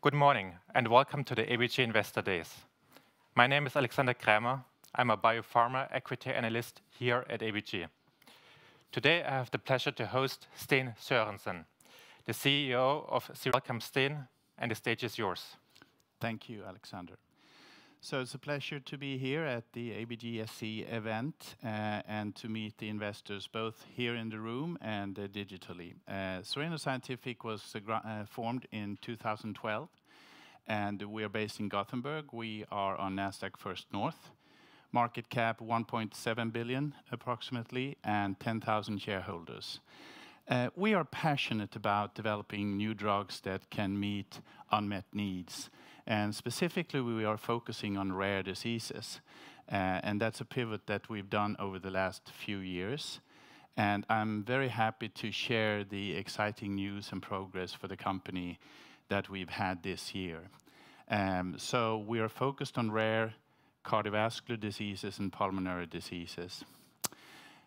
Good morning and welcome to the ABG Investor Days. My name is Alexander Krämer. I'm a biopharma equity analyst here at ABG. Today I have the pleasure to host Sten Sørensen, the CEO of Cereno. Welcome, Sten, and the stage is yours. Thank you, Alexander. So it's a pleasure to be here at the ABGSC event and to meet the investors both here in the room and digitally. Cereno Scientific was formed in 2012, and we are based in Gothenburg. We are on Nasdaq First North. Market cap 1.7 billion approximately, and 10,000 shareholders. We are passionate about developing new drugs that can meet unmet needs. And specifically, we are focusing on rare diseases. And that's a pivot that we've done over the last few years. And I'm very happy to share the exciting news and progress for the company that we've had this year. So we are focused on rare cardiovascular diseases and pulmonary diseases.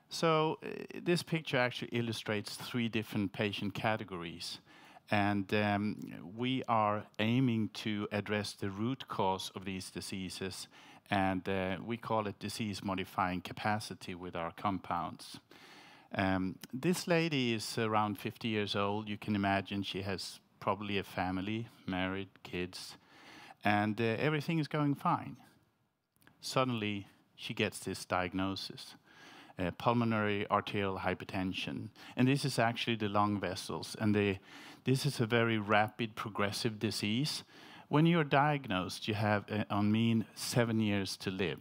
So this picture actually illustrates 3 different patient categories. And we are aiming to address the root cause of these diseases, and we call it disease-modifying capacity with our compounds. This lady is around 50 years old. You can imagine she has probably a family, married, kids, and everything is going fine. Suddenly, she gets this diagnosis. Pulmonary arterial hypertension. And this is actually the lung vessels. And this is a very rapid progressive disease. When you're diagnosed, you have, on mean, 7 years to live.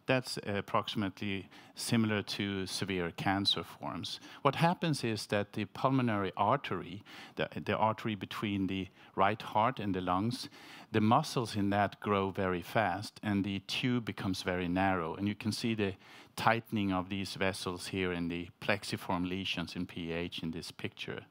That's approximately similar to severe cancer forms. What happens is that the pulmonary artery, the artery between the right heart and the lungs, the muscles in that grow very fast, and the tube becomes very narrow. And you can see the tightening of these vessels here in the plexiform lesions in PH in this picture.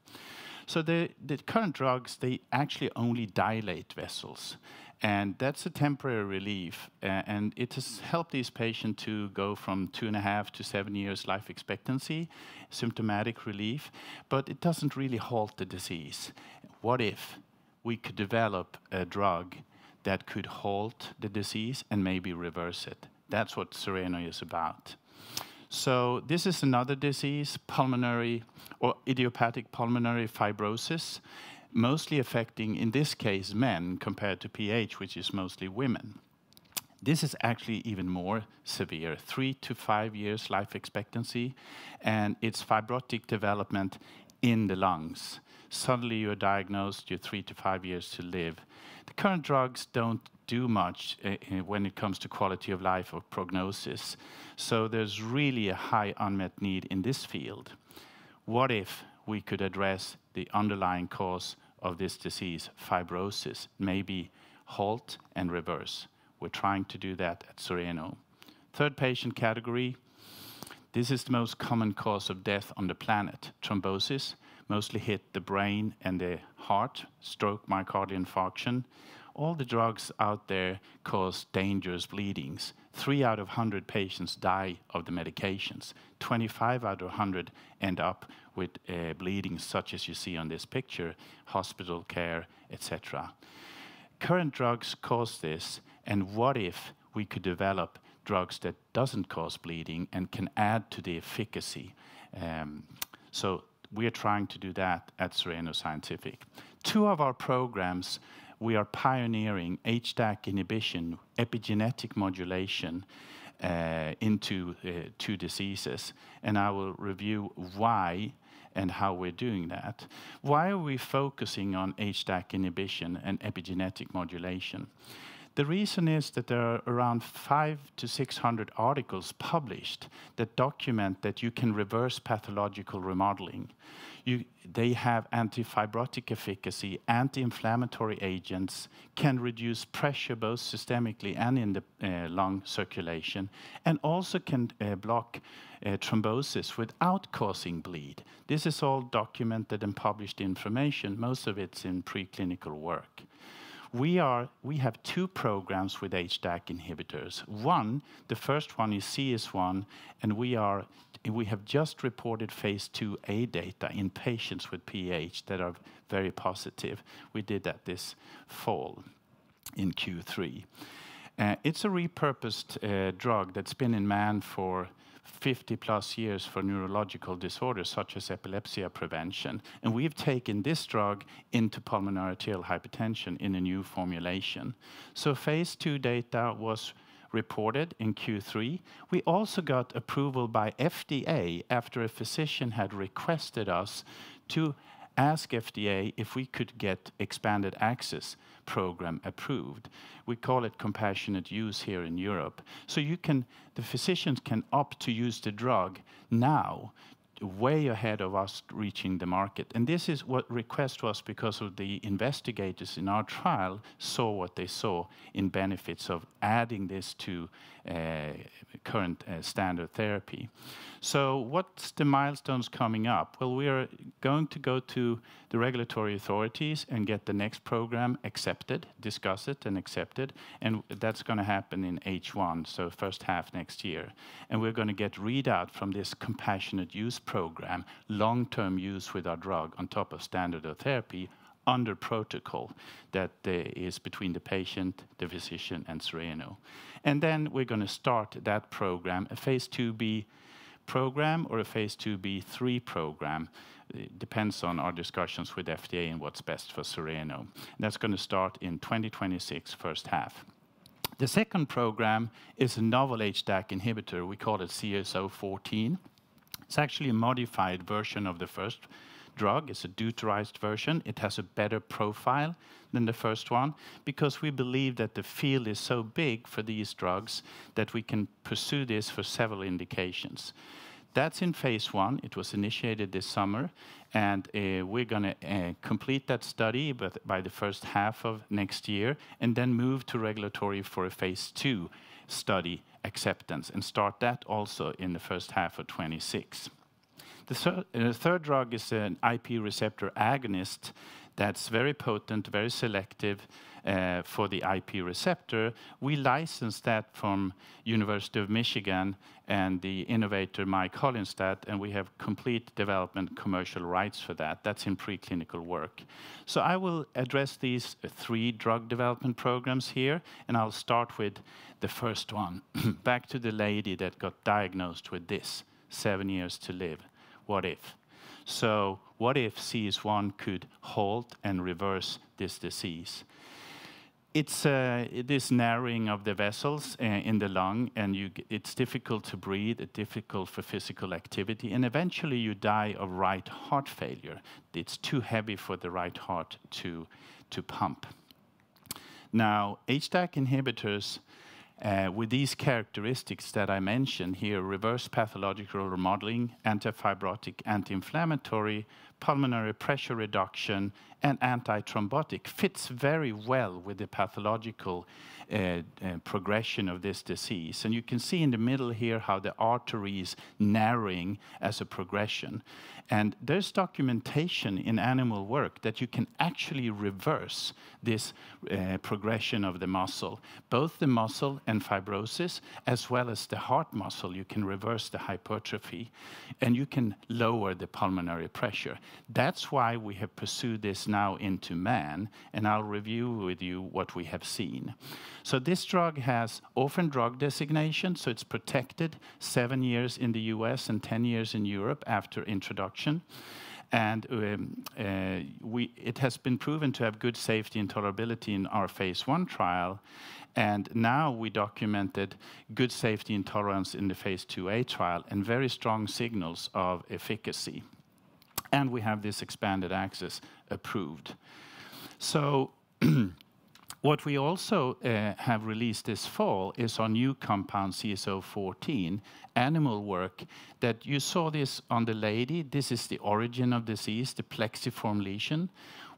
So the current drugs, they actually only dilate vessels. And that's a temporary relief. And it has helped these patients to go from 2.5 to 7 years life expectancy, symptomatic relief. But it doesn't really halt the disease. What if we could develop a drug that could halt the disease and maybe reverse it? That's what Cereno is about. So this is another disease, pulmonary or idiopathic pulmonary fibrosis, mostly affecting, in this case, men compared to PH, which is mostly women. This is actually even more severe, 3 to 5 years life expectancy, and it's fibrotic development in the lungs. Suddenly you're diagnosed, you're 3 to 5 years to live. The current drugs don't do much when it comes to quality of life or prognosis. So there's really a high unmet need in this field. What if we could address the underlying cause of this disease, fibrosis, maybe halt and reverse? We're trying to do that at Cereno. Third patient category. This is the most common cause of death on the planet, thrombosis. Mostly hit the brain and the heart, stroke, myocardial infarction. All the drugs out there cause dangerous bleedings. 3 out of 100 patients die of the medications. 25 out of 100 end up with bleeding, such as you see on this picture, hospital care, etc. Current drugs cause this, and what if we could develop drugs that doesn't cause bleeding and can add to the efficacy? So we're trying to do that at Cereno Scientific. 2 of our programs, we are pioneering HDAC inhibition, epigenetic modulation into 2 diseases. And I will review why and how we're doing that. Why are we focusing on HDAC inhibition and epigenetic modulation? The reason is that there are around 500 to 600 articles published that document that you can reverse pathological remodeling. They have antifibrotic efficacy, anti-inflammatory agents, can reduce pressure both systemically and in the lung circulation, and also can block thrombosis without causing bleed. This is all documented and published information. Most of it's in preclinical work. We have 2 programs with HDAC inhibitors. The first one is CS1, and we are we have just reported phase 2A data in patients with PAH that are very positive. We did that this fall in Q3. It's a repurposed drug that's been in man for 50+ years for neurological disorders such as epilepsy prevention. And we've taken this drug into pulmonary arterial hypertension in a new formulation. So phase 2 data was reported in Q3. We also got approval by FDA after a physician had requested us to ask FDA if we could get expanded access program approved. We call it compassionate use here in Europe. So the physicians can opt to use the drug now, way ahead of us reaching the market. And this is what request was because of the investigators in our trial saw what they saw in benefits of adding this to current standard therapy. So what's the milestones coming up? Well, we are going to go to the regulatory authorities and get the next program accepted, discuss it and accepted, and that's going to happen in H1, so first half next year. And we're going to get readout from this compassionate use program, long-term use with our drug on top of standard of therapy under protocol that is between the patient, the physician, and Cereno. And then we're going to start that program, a phase 2B program or a phase 2B3 program. It depends on our discussions with FDA and what's best for Cereno. That's going to start in 2026, first half. The second program is a novel HDAC inhibitor. We call it CSO14. It's actually a modified version of the first drug. It's a deuterized version. It has a better profile than the first one because we believe that the field is so big for these drugs that we can pursue this for several indications. That's in phase 1. It was initiated this summer, and we're going to complete that study by the first half of next year and then move to regulatory for a phase 2 study acceptance and start that also in the first half of 26. The third drug is an IP receptor agonist that's very potent, very selective for the IP receptor. We licensed that from University of Michigan and the innovator Mike Hollinstat, and we have complete development commercial rights for that. That's in preclinical work. So I will address these 3 drug development programs here, and I'll start with the first one. Back to the lady that got diagnosed with this, 7 years to live. What if? So what if CS1 could halt and reverse this disease? It's this narrowing of the vessels in the lung, and it's difficult to breathe, it's difficult for physical activity, and eventually you die of right heart failure. It's too heavy for the right heart to pump. Now, HDAC inhibitors with these characteristics that I mentioned here, reverse pathological remodeling, antifibrotic, anti-inflammatory, pulmonary pressure reduction, and antithrombotic, fits very well with the pathological progression of this disease. And you can see in the middle here how the artery is narrowing as a progression. And there's documentation in animal work that you can actually reverse this progression of the muscle. Both the muscle and fibrosis, as well as the heart muscle, you can reverse the hypertrophy, and you can lower the pulmonary pressure. That's why we have pursued this now into man, and I'll review with you what we have seen. So this drug has orphan drug designation, so it's protected 7 years in the US and 10 years in Europe after introduction. And it has been proven to have good safety and tolerability in our phase 1 trial. And now we documented good safety and tolerance in the phase 2A trial and very strong signals of efficacy. And we have this expanded access approved. So what we also have released this fall is our new compound CSO14, animal work, that you saw this on the lady. This is the origin of disease, the plexiform lesion.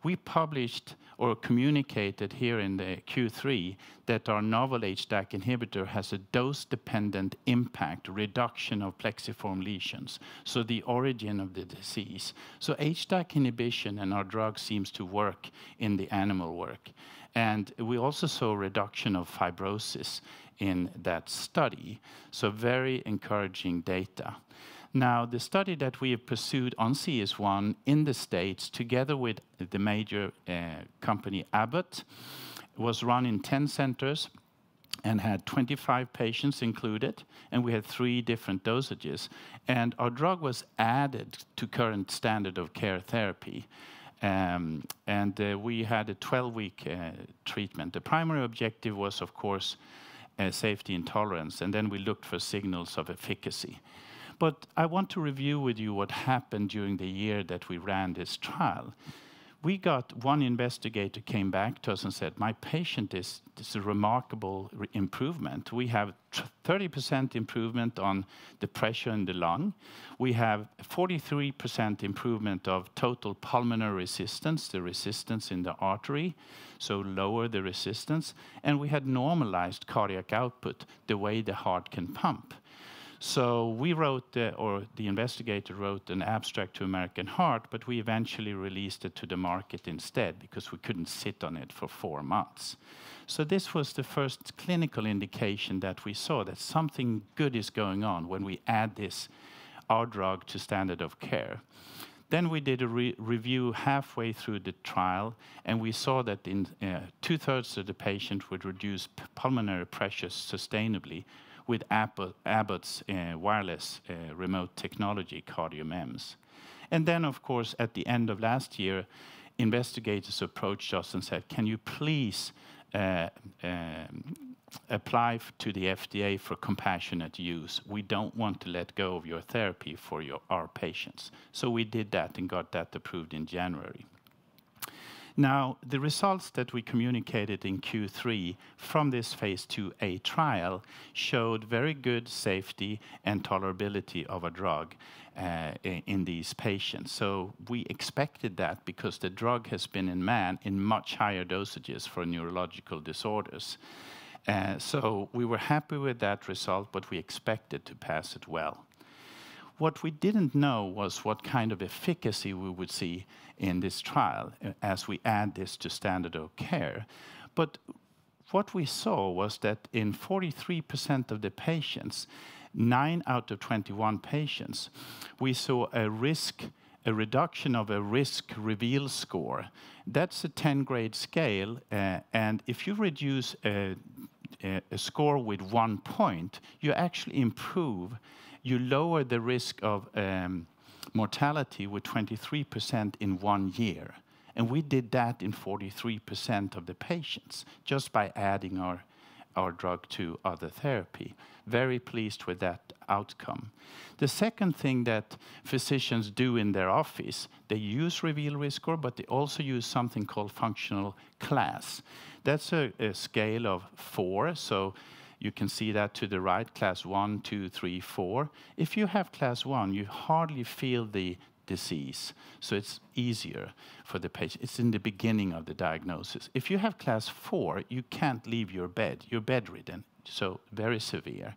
We published or communicated here in the Q3 that our novel HDAC inhibitor has a dose-dependent impact, reduction of plexiform lesions, so the origin of the disease. So HDAC inhibition and our drug seems to work in the animal work. And we also saw reduction of fibrosis in that study, so very encouraging data. Now, the study that we have pursued on CS1 in the States, together with the major company Abbott, was run in 10 centers and had 25 patients included, and we had 3 different dosages. And our drug was added to current standard of care therapy. We had a 12-week treatment. The primary objective was, of course, safety and tolerance, and then we looked for signals of efficacy. But I want to review with you what happened during the year that we ran this trial. We got one investigator came back to us and said, my patient is a remarkable improvement. We have 30% improvement on the pressure in the lung. We have 43% improvement of total pulmonary resistance, the resistance in the artery, so lower the resistance. And we had normalized cardiac output, the way the heart can pump. So we wrote, or the investigator wrote an abstract to American Heart, but we eventually released it to the market instead because we couldn't sit on it for 4 months. So this was the first clinical indication that we saw that something good is going on when we add our drug to standard of care. Then we did a review halfway through the trial, and we saw that in 2/3 of the patient would reduce pulmonary pressure sustainably with Abbott's wireless remote technology, CardioMEMS. And then, of course, at the end of last year, investigators approached us and said, can you please apply to the FDA for compassionate use? We don't want to let go of your therapy for our patients. So we did that and got that approved in January. Now, the results that we communicated in Q3 from this phase 2A trial showed very good safety and tolerability of a drug in these patients. So we expected that because the drug has been in man in much higher dosages for neurological disorders. So we were happy with that result, but we expected to pass it well. What we didn't know was what kind of efficacy we would see in this trial as we add this to standard of care. But what we saw was that in 43% of the patients, 9 out of 21 patients, we saw a reduction of a risk reveal score. That's a 10-grade scale, and if you reduce a score with 1 point, you actually improve. You lower the risk of mortality with 23% in 1 year. And we did that in 43% of the patients just by adding our drug to other therapy. Very pleased with that outcome. The second thing that physicians do in their office, they use reveal risk score, but they also use something called functional class. That's a scale of 4. So you can see that to the right, class 1, 2, 3, 4. If you have class 1, you hardly feel the disease, so it's easier for the patient. It's in the beginning of the diagnosis. If you have class 4, you can't leave your bed. You're bedridden, so very severe.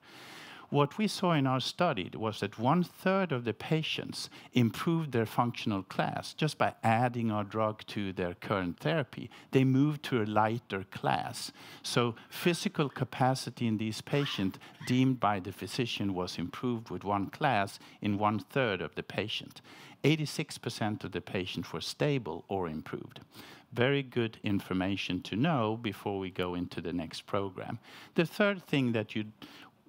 What we saw in our study was that 1/3 of the patients improved their functional class just by adding our drug to their current therapy. They moved to a lighter class. So physical capacity in these patients deemed by the physician was improved with 1 class in 1/3 of the patient. 86% of the patients were stable or improved. Very good information to know before we go into the next program. The third thing that you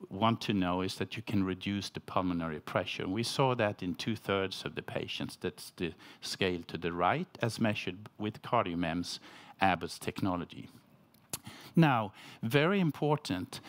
want to know is that you can reduce the pulmonary pressure. We saw that in 2/3 of the patients. That's the scale to the right, as measured with CardioMEMS, Abbott's technology. Now, very important,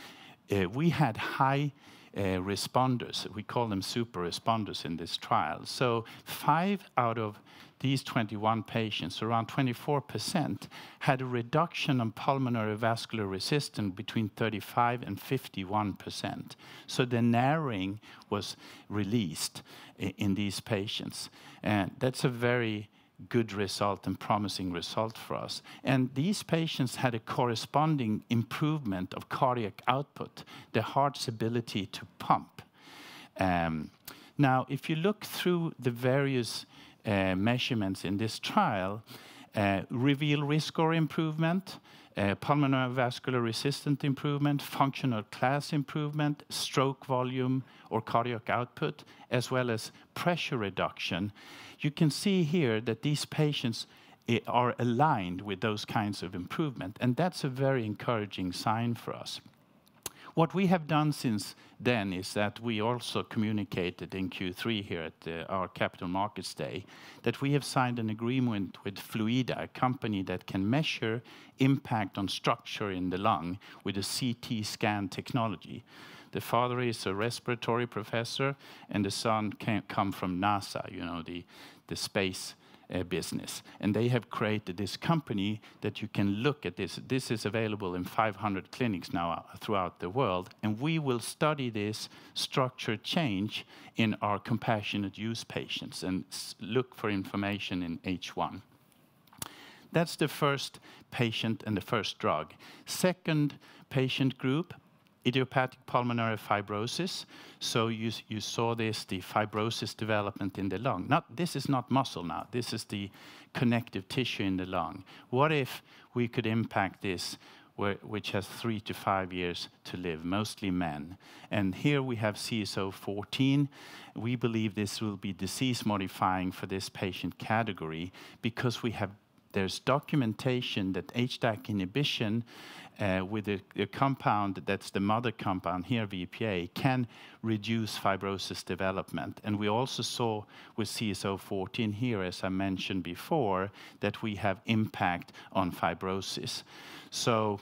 we had high responders. We call them super responders in this trial. So 5 out of these 21 patients, around 24%, had a reduction of pulmonary vascular resistance between 35 and 51%. So the narrowing was released in these patients. And that's a very good result and promising result for us. And these patients had a corresponding improvement of cardiac output, the heart's ability to pump. Now, if you look through the various measurements in this trial, reveal risk score improvement, pulmonary vascular resistance improvement, functional class improvement, stroke volume or cardiac output, as well as pressure reduction. You can see here that these patients are aligned with those kinds of improvement, and that's a very encouraging sign for us. What we have done since then is that we also communicated in Q3 here at our Capital Markets Day that we have signed an agreement with Fluida, a company that can measure impact on structure in the lung with a CT scan technology. The father is a respiratory professor, and the son come from NASA, you know, the space business. And they have created this company that you can look at this. This is available in 500 clinics now throughout the world. And we will study this structure change in our compassionate use patients and look for information in H1. That's the first patient and the first drug. Second patient group, idiopathic pulmonary fibrosis. So you saw this, the fibrosis development in the lung. This is not muscle now. This is the connective tissue in the lung. What if we could impact this, which has 3 to 5 years to live, mostly men? And here we have CS014. We believe this will be disease modifying for this patient category because there's documentation that HDAC inhibition with a compound that's the mother compound here, VPA, can reduce fibrosis development. And we also saw with CS014 here, as I mentioned before, that we have impact on fibrosis. So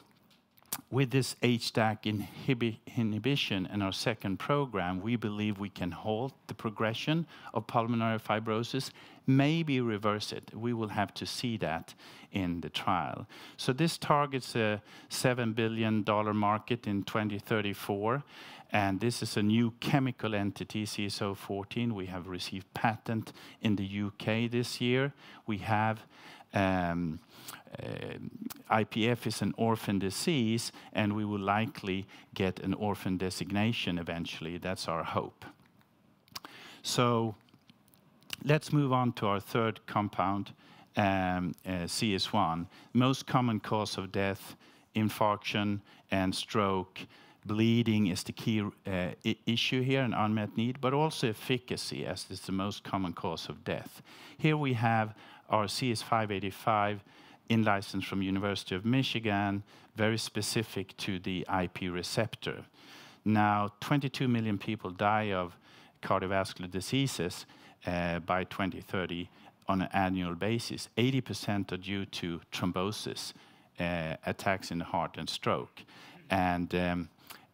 with this HDAC inhibition in our second program, we believe we can halt the progression of pulmonary fibrosis, maybe reverse it. We will have to see that in the trial. So this targets a $7 billion market in 2034. And this is a new chemical entity, CS014. We have received patent in the UK this year. We have IPF is an orphan disease, and we will likely get an orphan designation eventually. That's our hope. So let's move on to our third compound, CS1. Most common cause of death, infarction and stroke. Bleeding is the key issue here, an unmet need, but also efficacy, as it's the most common cause of death. Here we have our CS585 in-license from University of Michigan, very specific to the IP receptor. Now, 22 million people die of cardiovascular diseases by 2030 on an annual basis. 80% are due to thrombosis, attacks in the heart and stroke. And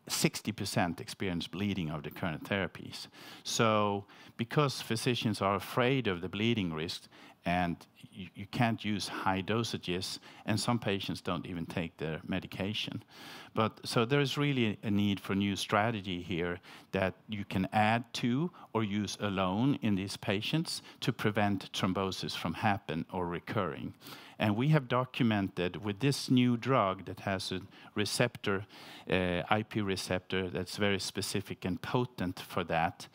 60% experience bleeding of the current therapies. So because physicians are afraid of the bleeding risk, and you can't use high dosages, and some patients don't even take their medication. So there's really a need for new strategy here that you can add to or use alone in these patients to prevent thrombosis from happening or recurring. And we have documented with this new drug that has a receptor, IP receptor that's very specific and potent for that,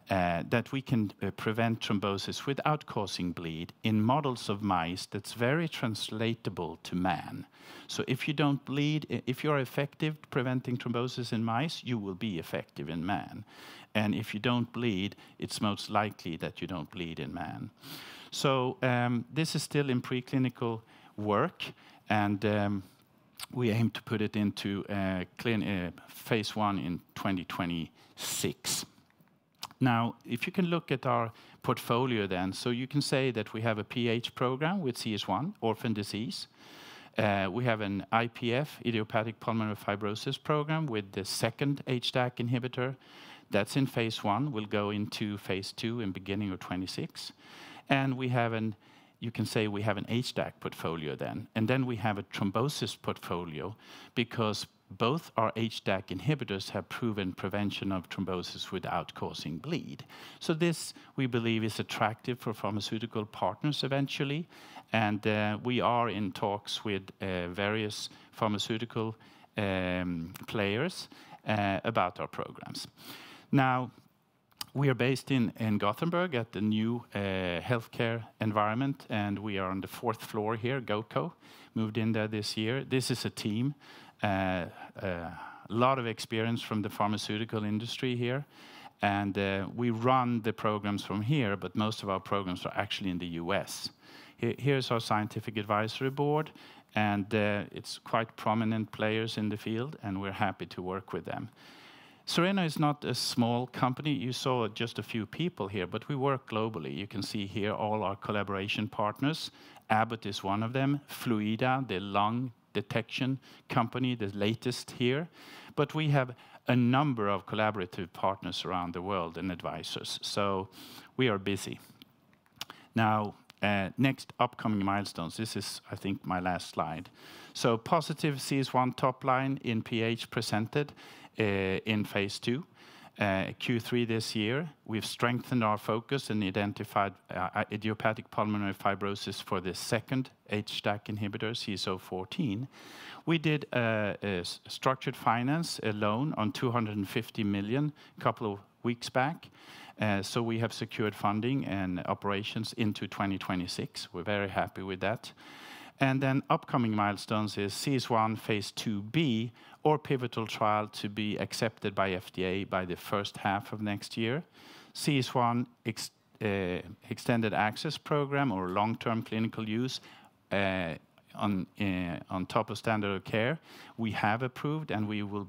that we can prevent thrombosis without causing bleed in models of mice that's very translatable to man. So if you don't bleed, if you're effective preventing thrombosis in mice, you will be effective in man. And if you don't bleed, it's most likely that you don't bleed in man. So this is still in preclinical work, and we aim to put it into phase 1 in 2026. Now, if you can look at our portfolio then, so you can say that we have a PH program with CS1, orphan disease. We have an IPF, idiopathic pulmonary fibrosis program with the second HDAC inhibitor. That's in phase 1. We'll go into phase 2 in beginning of 26. And we have you can say we have an HDAC portfolio then. And then we have a thrombosis portfolio because both our HDAC inhibitors have proven prevention of thrombosis without causing bleed. So this, we believe, is attractive for pharmaceutical partners eventually. And we are in talks with various pharmaceutical players about our programs. Now, we are based in Gothenburg at the new healthcare environment, and we are on the 4th floor here, GoCo. moved in there this year. This is a team, a lot of experience from the pharmaceutical industry here. And we run the programs from here, but most of our programs are actually in the US. Here's our scientific advisory board, and it's quite prominent players in the field, and we're happy to work with them. Cereno is not a small company. You saw just a few people here, but we work globally. You can see here all our collaboration partners. Abbott is one of them. Fluida, the lung detection company, the latest here. But we have a number of collaborative partners around the world and advisors. So we are busy. Now, next upcoming milestones. This is, I think, my last slide. So positive CS1 top line in PH presented in phase 2. Q3 this year, we've strengthened our focus and identified idiopathic pulmonary fibrosis for the second HDAC inhibitor, CS014. We did a structured finance, a loan on 250 million a couple of weeks back. So we have secured funding and operations into 2026. We're very happy with that. And then upcoming milestones is CS1 phase 2B or pivotal trial to be accepted by FDA by the first half of next year. CS1 extended access program or long-term clinical use on top of standard of care. We have approved, and we will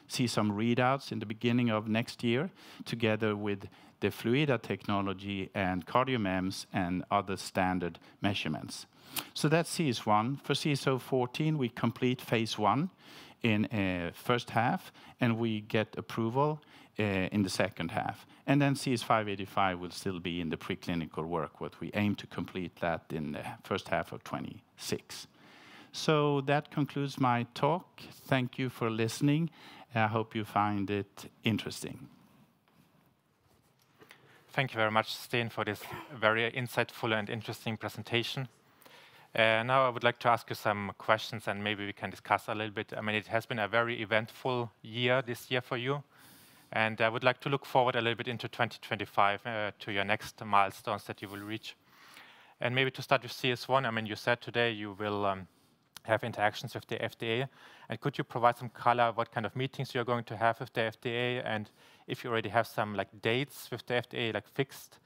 see some readouts in the beginning of next year together with the Fluida technology and CardioMEMS and other standard measurements. So that's CS1. For CS014, we complete phase 1 in first half, and we get approval in the second half. And then CS585 will still be in the preclinical work, what we aim to complete that in the first half of 26. So that concludes my talk. Thank you for listening. I hope you find it interesting. Thank you very much, Sten, for this very insightful and interesting presentation. Now I would like to ask you some questions, and maybe we can discuss a little bit. I mean, it has been a very eventful year this year for you, and I would like to look forward a little bit into 2025 to your next milestones that you will reach. And maybe to start with CS1, I mean, you said today you will have interactions with the FDA, and could you provide some color what kind of meetings you're going to have with the FDA, and if you already have some like dates with the FDA like fixed?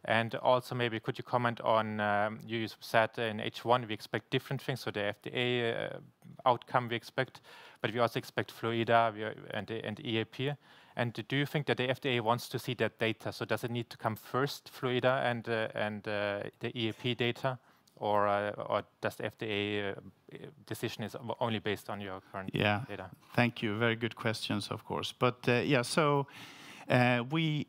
And also maybe could you comment on, you said in H1 we expect different things, so the FDA outcome we expect, but we also expect Fluida and EAP. And do you think that the FDA wants to see that data? So does it need to come first, Fluida and the EAP data, or does the FDA decision is only based on your current data? Thank you. Very good questions, of course. But so we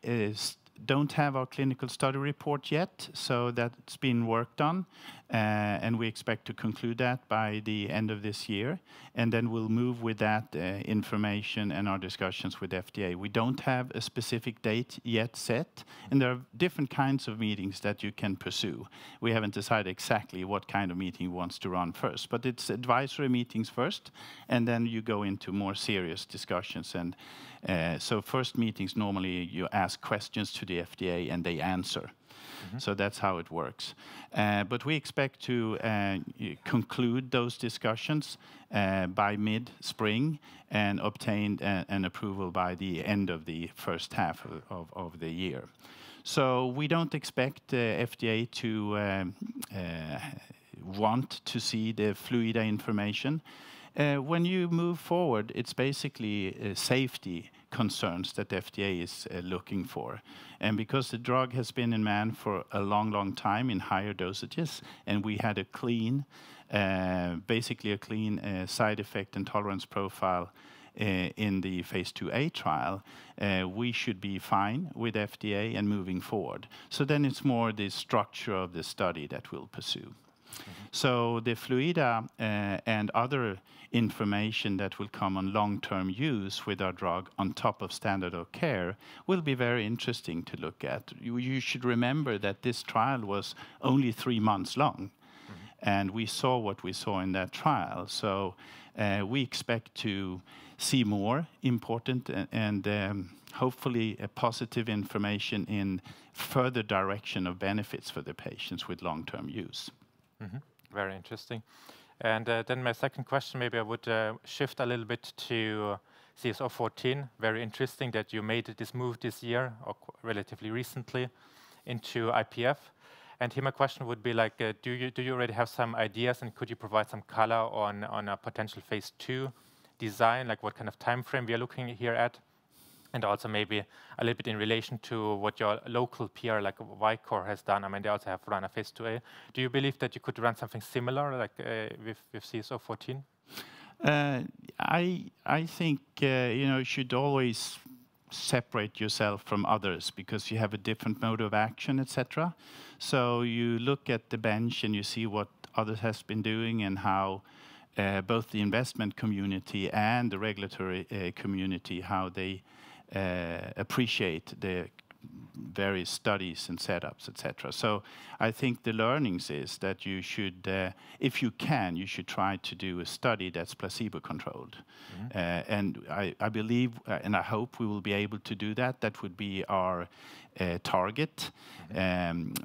don't have our clinical study report yet, so that's been worked on, and we expect to conclude that by the end of this year, and then we'll move with that information and our discussions with FDA. We don't have a specific date yet set, and there are different kinds of meetings that you can pursue. We haven't decided exactly what kind of meeting wants to run first, but it's advisory meetings first, and then you go into more serious discussions. And so first meetings, normally you ask questions to the FDA and they answer. So that's how it works. But we expect to conclude those discussions by mid-spring and obtain an approval by the end of the first half of the year. So we don't expect FDA to want to see the Fluida information. When you move forward, it's basically safety concerns that the FDA is looking for. And because the drug has been in man for a long, long time in higher dosages, and we had a clean, basically a clean side effect and tolerance profile in the phase 2A trial, we should be fine with FDA and moving forward. So then it's more the structure of the study that we'll pursue. So the Fluida and other information that will come on long-term use with our drug on top of standard of care will be very interesting to look at. You should remember that this trial was only 3 months long, and we saw what we saw in that trial. So we expect to see more important and hopefully a positive information in further direction of benefits for the patients with long-term use. Very interesting. And then my second question, maybe I would shift a little bit to CSO 14. Very interesting that you made this move this year, or relatively recently, into IPF. And here my question would be like, do you already have some ideas, and could you provide some color on a potential phase 2 design, like what kind of time frame we are looking here at? And also maybe a little bit in relation to what your local peer, like Vicor, has done. I mean, they also have run a phase 2A. Do you believe that you could run something similar, like with CSO 14? I think you should always separate yourself from others because you have a different mode of action, etc. So you look at the bench and you see what others has been doing and how both the investment community and the regulatory community, how they appreciate the various studies and setups, etc. So I think the learnings is that you should, if you can, you should try to do a study that's placebo-controlled. And I believe, and I hope we will be able to do that. That would be our target.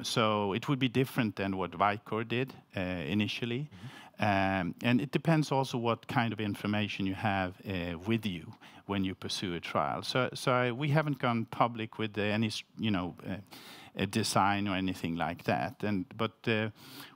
So it would be different than what Vicor did initially. And it depends also what kind of information you have with you when you pursue a trial. So we haven't gone public with any, a design or anything like that. But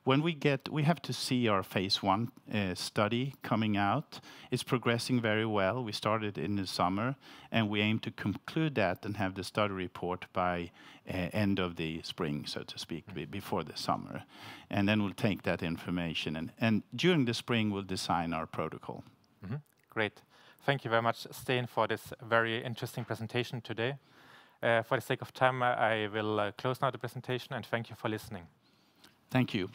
when we have to see our phase 1 study coming out. It's progressing very well. We started in the summer, and we aim to conclude that and have the study report by end of the spring, so to speak, before the summer. And then we'll take that information, and during the spring we'll design our protocol. Great. Thank you very much, Sten, for this very interesting presentation today. For the sake of time, I will close now the presentation, and thank you for listening. Thank you.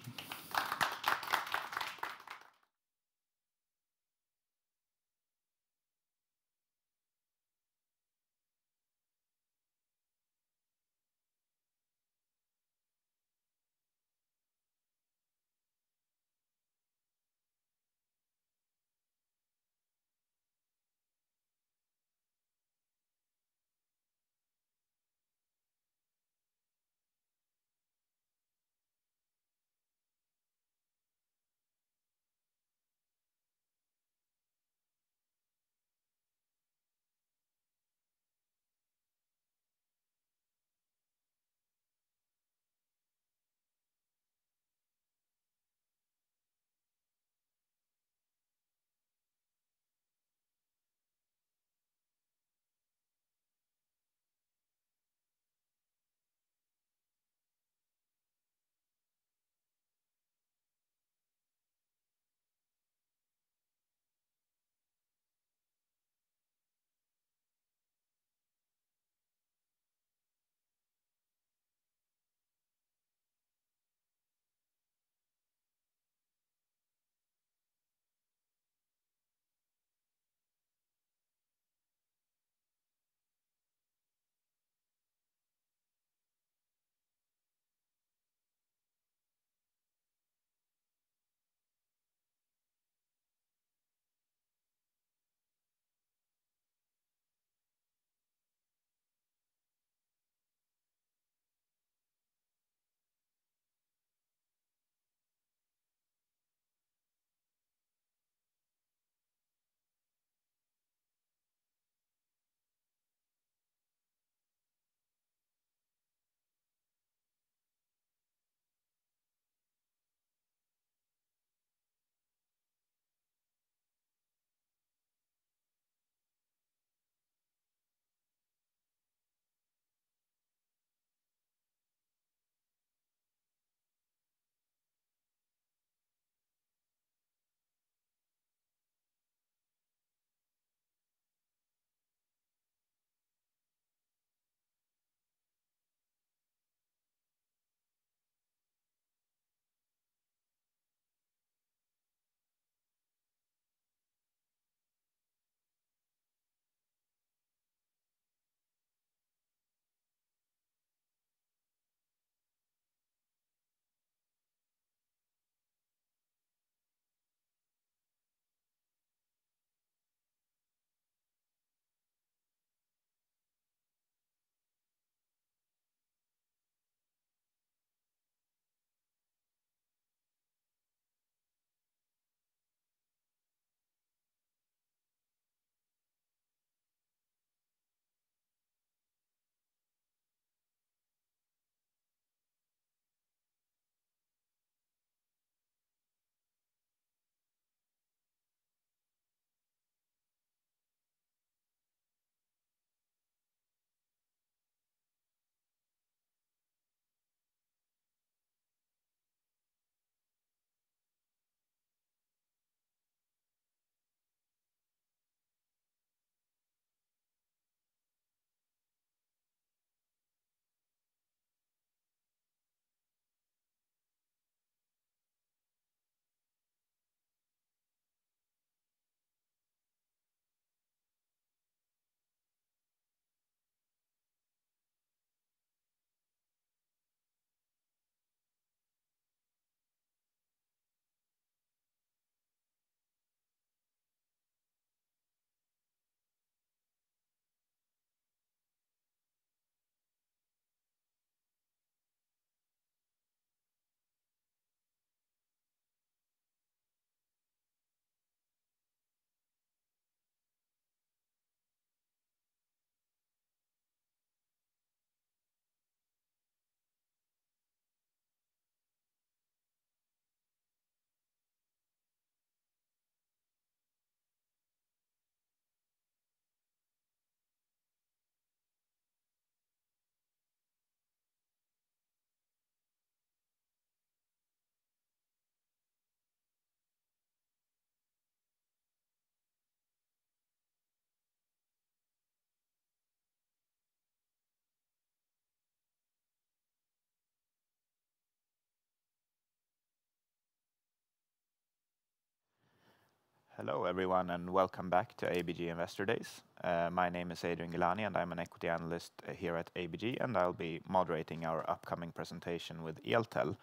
Hello, everyone, and welcome back to ABG Investor Days. My name is Adrian Gilani, and I'm an equity analyst here at ABG, and I'll be moderating our upcoming presentation with Eltel.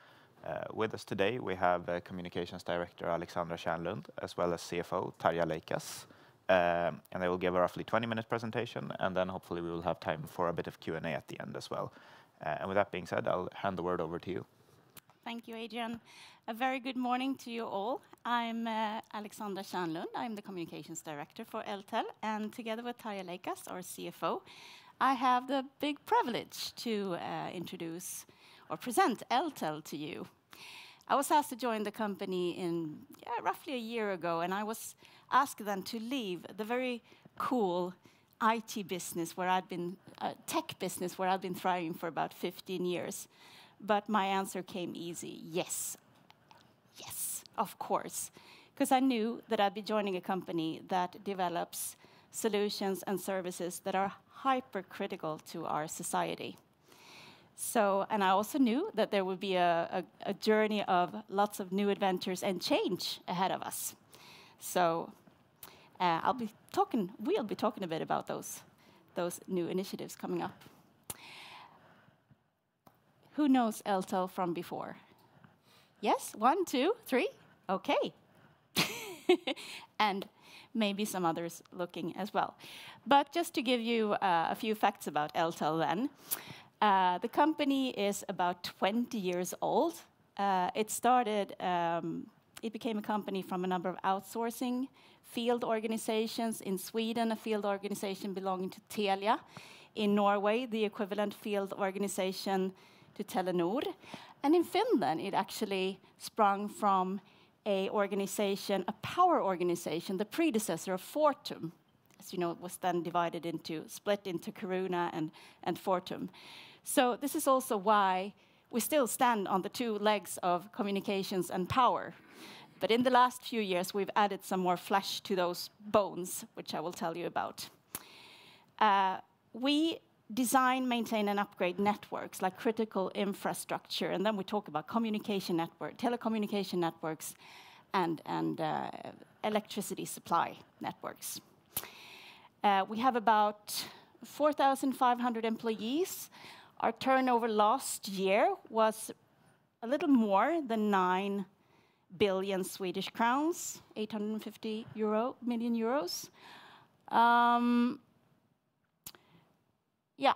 With us today, we have Communications Director Alexandra Kärnlund, as well as CFO Tarja Leikas. And they will give a roughly 20-minute presentation, and then hopefully we will have time for a bit of Q&A at the end as well. And with that being said, I'll hand the word over to you. Thank you, Adrian. A very good morning to you all. I'm Alexandra Kärnlund. I'm the Communications Director for Eltel, and together with Tarja Leikas, our CFO, I have the big privilege to introduce or present Eltel to you. I was asked to join the company in roughly a year ago, and I was asked then to leave the very cool IT business where I'd been, tech business where I'd been thriving for about 15 years. But my answer came easy, yes, of course, because I knew that I'd be joining a company that develops solutions and services that are hypercritical to our society. So, and I also knew that there would be a journey of lots of new adventures and change ahead of us. So we'll be talking a bit about those new initiatives coming up. Who knows Eltel from before? Yes, 1, 2, 3, okay. And maybe some others looking as well. But just to give you a few facts about Eltel then. The company is about 20 years old. It became a company from a number of outsourcing field organizations. In Sweden, a field organization belonging to Telia. In Norway, the equivalent field organization to Telenor. And in Finland, it actually sprung from a power organization, the predecessor of Fortum. As you know, it was then split into Caruna and Fortum. So this is also why we still stand on the two legs of communications and power. But in the last few years, we've added some more flesh to those bones, which I will tell you about. We design, maintain, and upgrade networks like critical infrastructure. And then we talk about communication network, telecommunication networks, and electricity supply networks. We have about 4,500 employees. Our turnover last year was a little more than 9 billion Swedish crowns, 850 million euros. Yeah,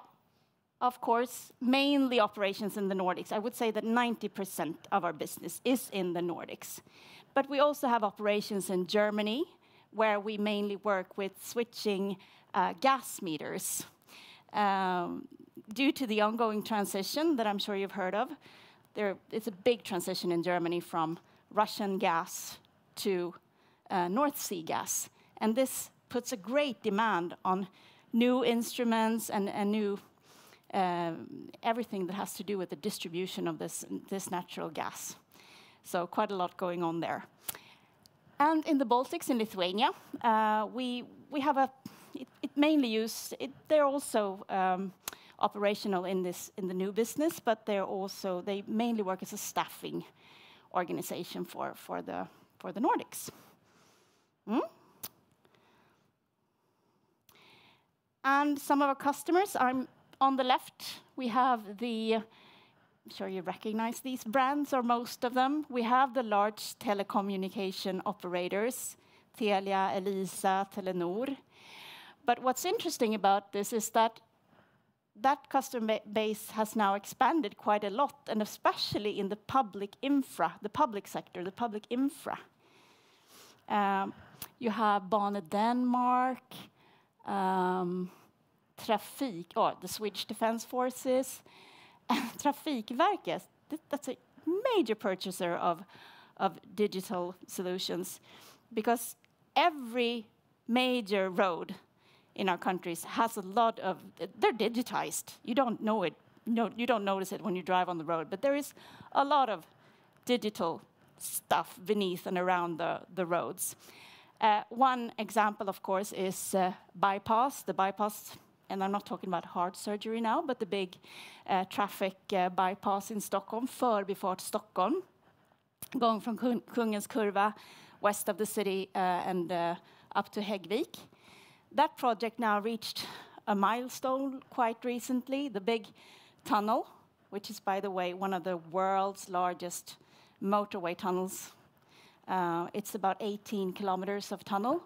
of course, mainly operations in the Nordics. I would say that 90% of our business is in the Nordics. But we also have operations in Germany, where we mainly work with switching gas meters. Due to the ongoing transition that I'm sure you've heard of, it's a big transition in Germany from Russian gas to North Sea gas. And this puts a great demand on new instruments and new everything that has to do with the distribution of this natural gas. So quite a lot going on there. And in the Baltics, in Lithuania, we have they're also operational in the new business, but they mainly work as a staffing organization for the Nordics. And some of our customers are on the left. We have I'm sure you recognize these brands, or most of them. We have the large telecommunication operators, Telia, Elisa, Telenor. But what's interesting about this is that customer base has now expanded quite a lot, and especially in the public sector, the public infra. You have Bane Denmark, the Swedish Defence Forces, and Trafikverket. That's a major purchaser of digital solutions, because every major road in our countries has they're digitized. You don't know it, you don't notice it when you drive on the road, but there is a lot of digital stuff beneath and around the roads. One example, of course, is the bypass, and I'm not talking about heart surgery now, but the big traffic bypass in Stockholm, Förbifart Stockholm, going from Kungens Kurva west of the city and up to Häggvik. That project now reached a milestone quite recently, the big tunnel, which is, by the way, one of the world's largest motorway tunnels. It's about 18 kilometers of tunnel.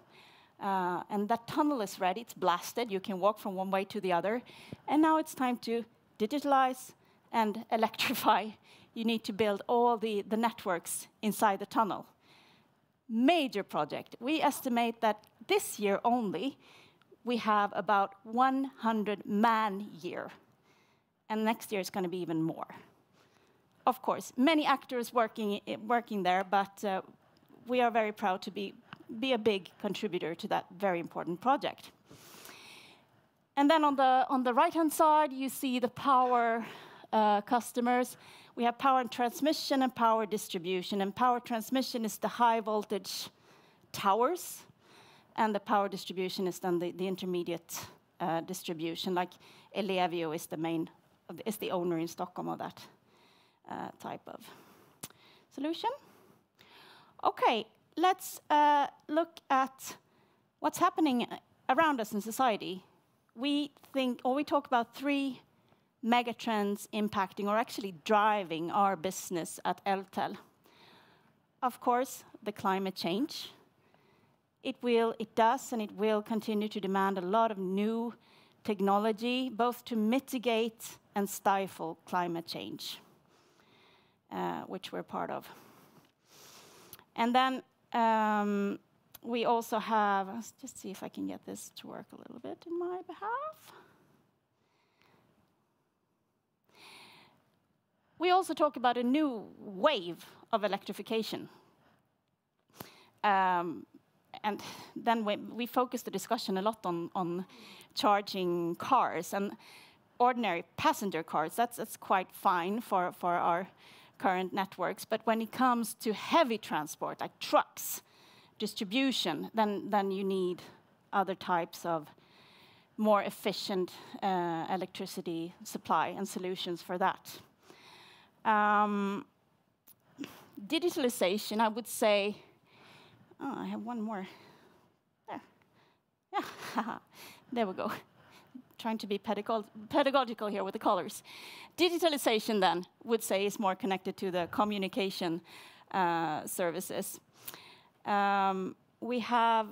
And that tunnel is ready. It's blasted. You can walk from one way to the other. And now it's time to digitalize and electrify. You need to build all the networks inside the tunnel. Major project. We estimate that this year only, we have about 100 man-year. And next year it's going to be even more. Of course, many actors working there, but we are very proud to be a big contributor to that very important project. And then on the right-hand side, you see the power customers. We have power and transmission and power distribution. And power transmission is the high voltage towers, and the power distribution is then the intermediate distribution. Like Ellevio is the owner in Stockholm of that type of solution. Okay, let's look at what's happening around us in society. We talk about 3 megatrends impacting or actually driving our business at Eltel. Of course, the climate change. It does and it will continue to demand a lot of new technology, both to mitigate and stifle climate change, which we're part of. And then we also have, let's just see if I can get this to work a little bit in my behalf. We also talk about a new wave of electrification. And then we focus the discussion a lot on charging cars and ordinary passenger cars. That's quite fine for our current networks. But when it comes to heavy transport, like trucks, distribution, then you need other types of more efficient electricity supply and solutions for that. Digitalization, I would say, I have one more. There. Yeah, there we go. Trying to be pedagogical here with the colors. Digitalization, then, would say is more connected to the communication services. We have,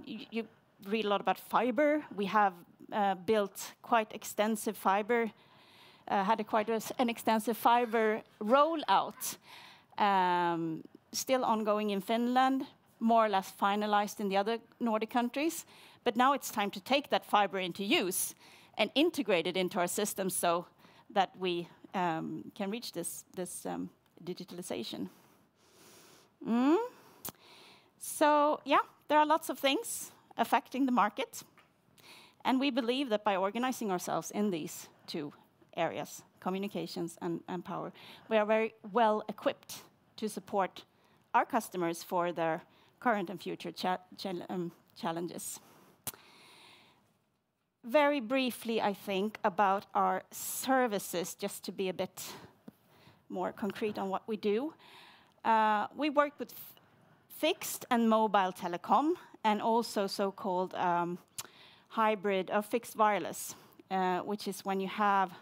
you read a lot about fiber. We have built quite extensive fiber, had quite an extensive fiber rollout, still ongoing in Finland, more or less finalized in the other Nordic countries. But now it's time to take that fiber into use and integrate it into our system so that we can reach this digitalization. So, yeah, there are lots of things affecting the market. And we believe that by organizing ourselves in these 2 areas, communications and power, we are very well equipped to support our customers for their current and future challenges. Very briefly, I think, about our services, just to be a bit more concrete on what we do. We work with fixed and mobile telecom, and also so-called hybrid or fixed wireless, which is when you have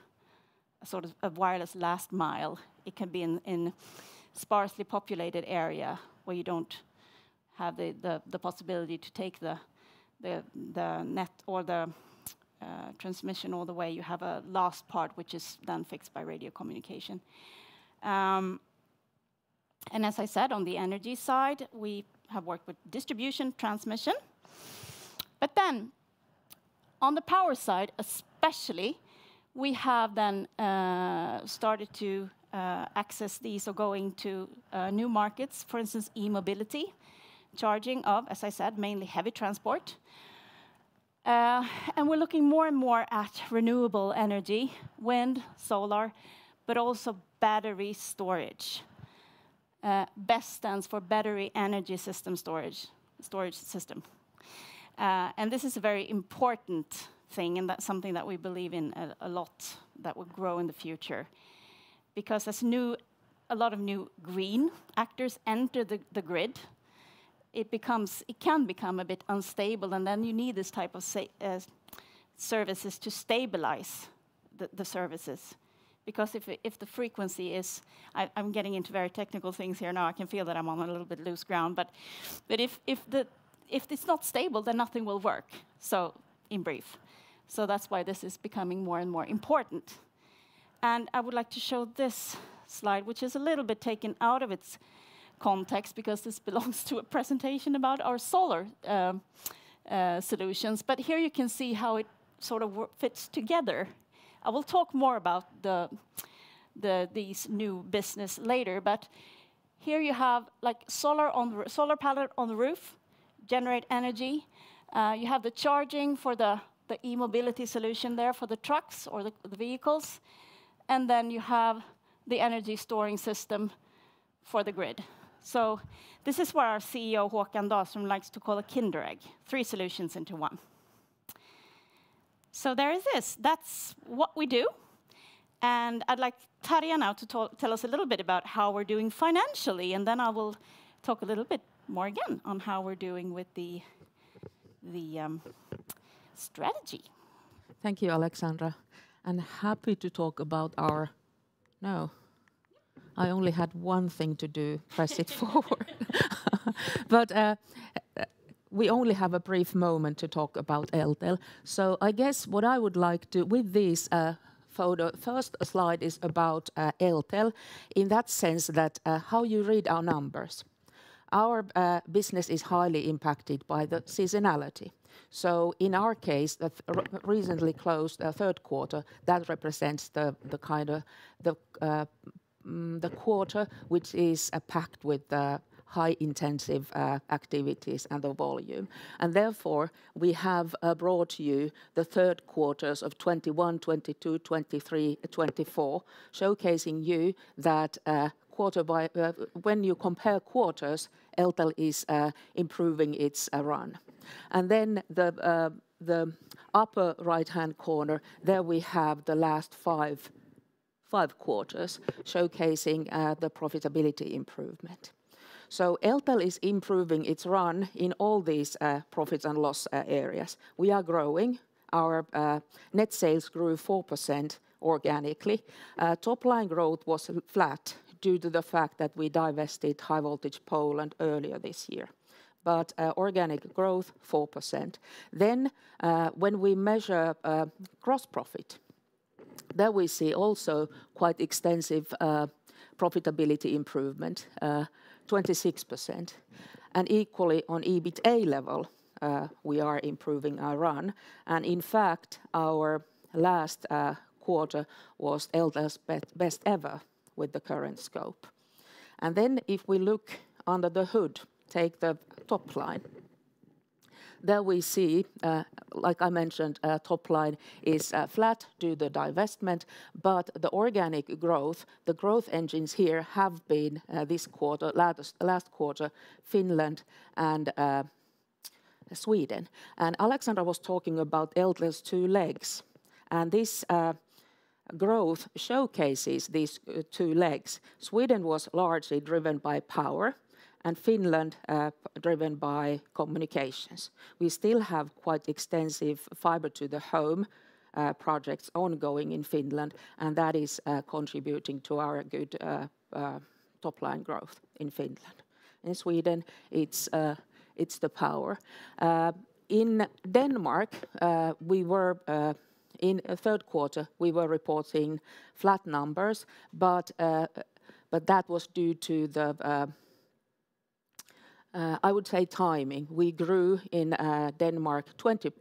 a sort of a wireless last mile. It can be in sparsely populated area where you don't have the possibility to take the net or the transmission all the way. You have a last part which is then fixed by radio communication. And as I said, on the energy side, we have worked with distribution, transmission. But then, on the power side especially, we have then started to access these or go into new markets, for instance, e-mobility, charging of, as I said, mainly heavy transport. And we're looking more and more at renewable energy, wind, solar, but also battery storage. BESS stands for Battery Energy System Storage System. And this is a very important thing, and that's something that we believe in a lot, that will grow in the future. Because as new a lot of new green actors enter the grid, it can become a bit unstable, and then you need this type of services to stabilize the services. Because if the frequency is, I'm getting into very technical things here now, I can feel that I'm on a little bit loose ground, but if it's not stable, then nothing will work, so in brief. So that's why this is becoming more and more important. And I would like to show this slide, which is a little bit taken out of its context, because this belongs to a presentation about our solar solutions. But here you can see how it sort of fits together. I will talk more about these new business later, but here you have like solar panel on the roof, generate energy. You have the charging for the e-mobility solution there for the trucks or the vehicles. And then you have the energy storing system for the grid. So this is what our CEO, Håkan Dahlström, likes to call a Kinder egg, 3 solutions into one. So there is this. That's what we do. And I'd like Tarja now to tell us a little bit about how we're doing financially, and then I will talk a little bit more again on how we're doing with the strategy. Thank you, Alexandra. And happy to talk about our... No, I only had one thing to do, press it forward. But we only have a brief moment to talk about Eltel. So I guess what I would like to, with this photo, first slide is about Eltel, in that sense that how you read our numbers. Our business is highly impacted by the seasonality. So in our case, the recently closed third quarter, that represents the kind of the quarter which is packed with high intensive activities and the volume. And therefore, we have brought to you the third quarters of 21, 22, 23, 24, showcasing you that when you compare quarters, Eltel is improving its run. And then the upper right-hand corner, there we have the last five quarters, showcasing the profitability improvement. So Eltel is improving its run in all these profits and loss areas. We are growing. Our net sales grew 4% organically. Top line growth was flat due to the fact that we divested High Voltage Poland earlier this year. But organic growth, 4%. Then when we measure gross profit, there we see also quite extensive profitability improvement, 26%. And equally on EBITA level, we are improving our run. And in fact, our last quarter was Eltel's best ever with the current scope. And then if we look under the hood, take the top line. There we see, like I mentioned, top line is flat due to the divestment, but the organic growth, the growth engines here have been this quarter, last quarter, Finland and Sweden. And Alexandra was talking about Eltel's 2 legs. And this growth showcases these 2 legs. Sweden was largely driven by power, and Finland driven by communications. We still have quite extensive fiber to the home projects ongoing in Finland, and that is contributing to our good top line growth in Finland. In Sweden, it's the power. In Denmark, we were in the third quarter, we were reporting flat numbers, but that was due to the I would say timing. We grew in Denmark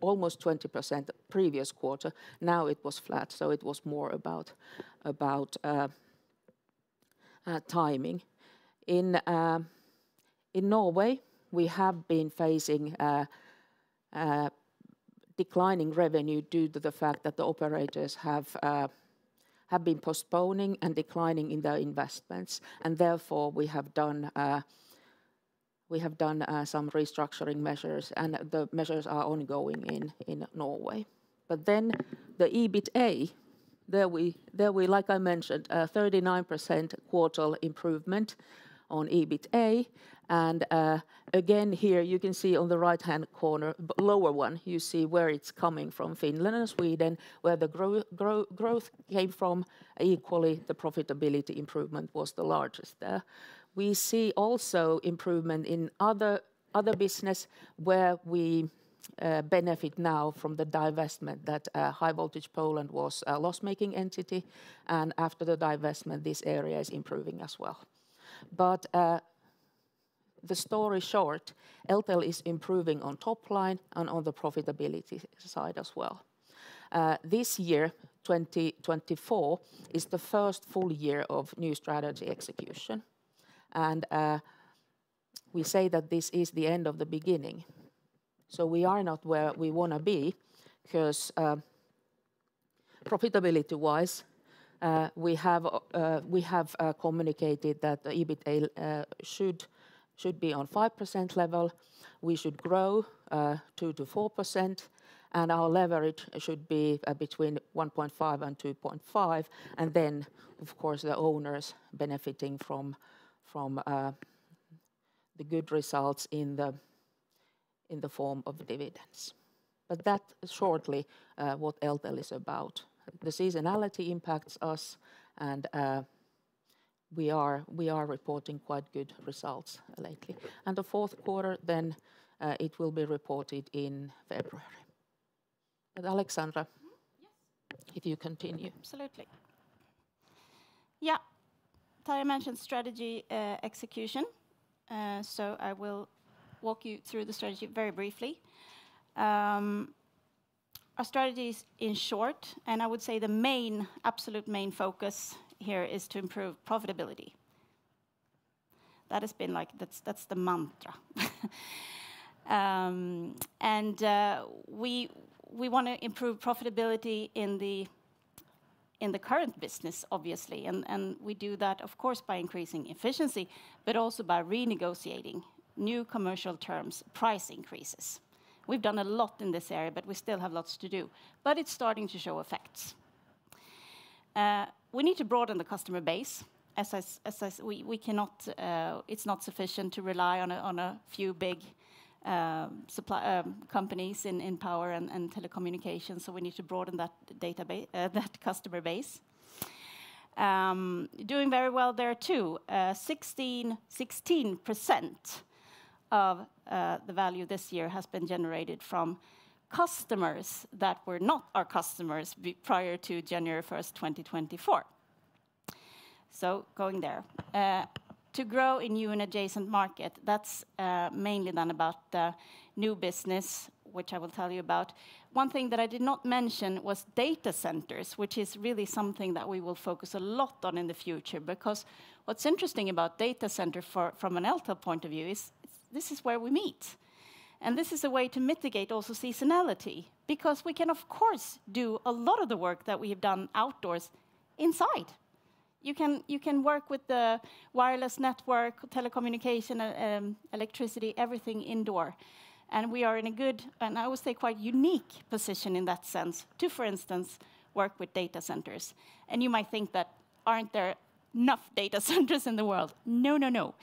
almost 20% the previous quarter. Now it was flat, so it was more about timing. In Norway, we have been facing declining revenue due to the fact that the operators have been postponing and declining in their investments, and therefore we have done some restructuring measures, and the measures are ongoing in Norway. But then the EBITA, there we, like I mentioned, 39% quarter improvement on EBITA. And again, here you can see on the right-hand corner, lower one, you see where it's coming from, Finland and Sweden, where the growth came from. Equally, the profitability improvement was the largest there. We see also improvement in other business where we benefit now from the divestment that High Voltage Poland was a loss-making entity, and after the divestment, this area is improving as well. But the story short, Eltel is improving on top line and on the profitability side as well. This year, 2024, is the first full year of new strategy execution. And we say that this is the end of the beginning. So we are not where we want to be, because profitability-wise, we have communicated that the EBITA should be on 5% level. We should grow 2 to 4%, and our leverage should be between 1.5 and 2.5. And then, of course, the owners benefiting from the good results in the form of dividends. But that shortly what Eltel is about. The seasonality impacts us, and we are reporting quite good results lately. And the fourth quarter, then it will be reported in February. But Alexandra, if you continue. Absolutely. Yeah, Tarja mentioned strategy execution. So I will walk you through the strategy very briefly. Our strategy is in short, and I would say the absolute main focus here is to improve profitability. That has been that's the mantra. We want to improve profitability in the current business, obviously, and we do that, of course, by increasing efficiency, but also by renegotiating new commercial terms, price increases. We've done a lot in this area, but we still have lots to do. But it's starting to show effects. We need to broaden the customer base. We cannot. It's not sufficient to rely on a few big companies in power and telecommunications. So we need to broaden that database, that customer base. Doing very well there too. 16% of the value this year has been generated from customers that were not our customers prior to January 1st, 2024. So going there. To grow in new and adjacent market, that's mainly then about the new business, which I will tell you about. One thing that I did not mention was data centers, which is really something that we will focus a lot on in the future, because what's interesting about data center from an Eltel point of view is this is where we meet. And this is a way to mitigate also seasonality, because we can, of course, do a lot of the work that we have done outdoors inside. You can work with the wireless network, telecommunication, electricity, everything indoor. And we are in a good, and I would say quite unique position in that sense to, for instance, work with data centers. And you might think that, aren't there enough data centers in the world? No, no, no.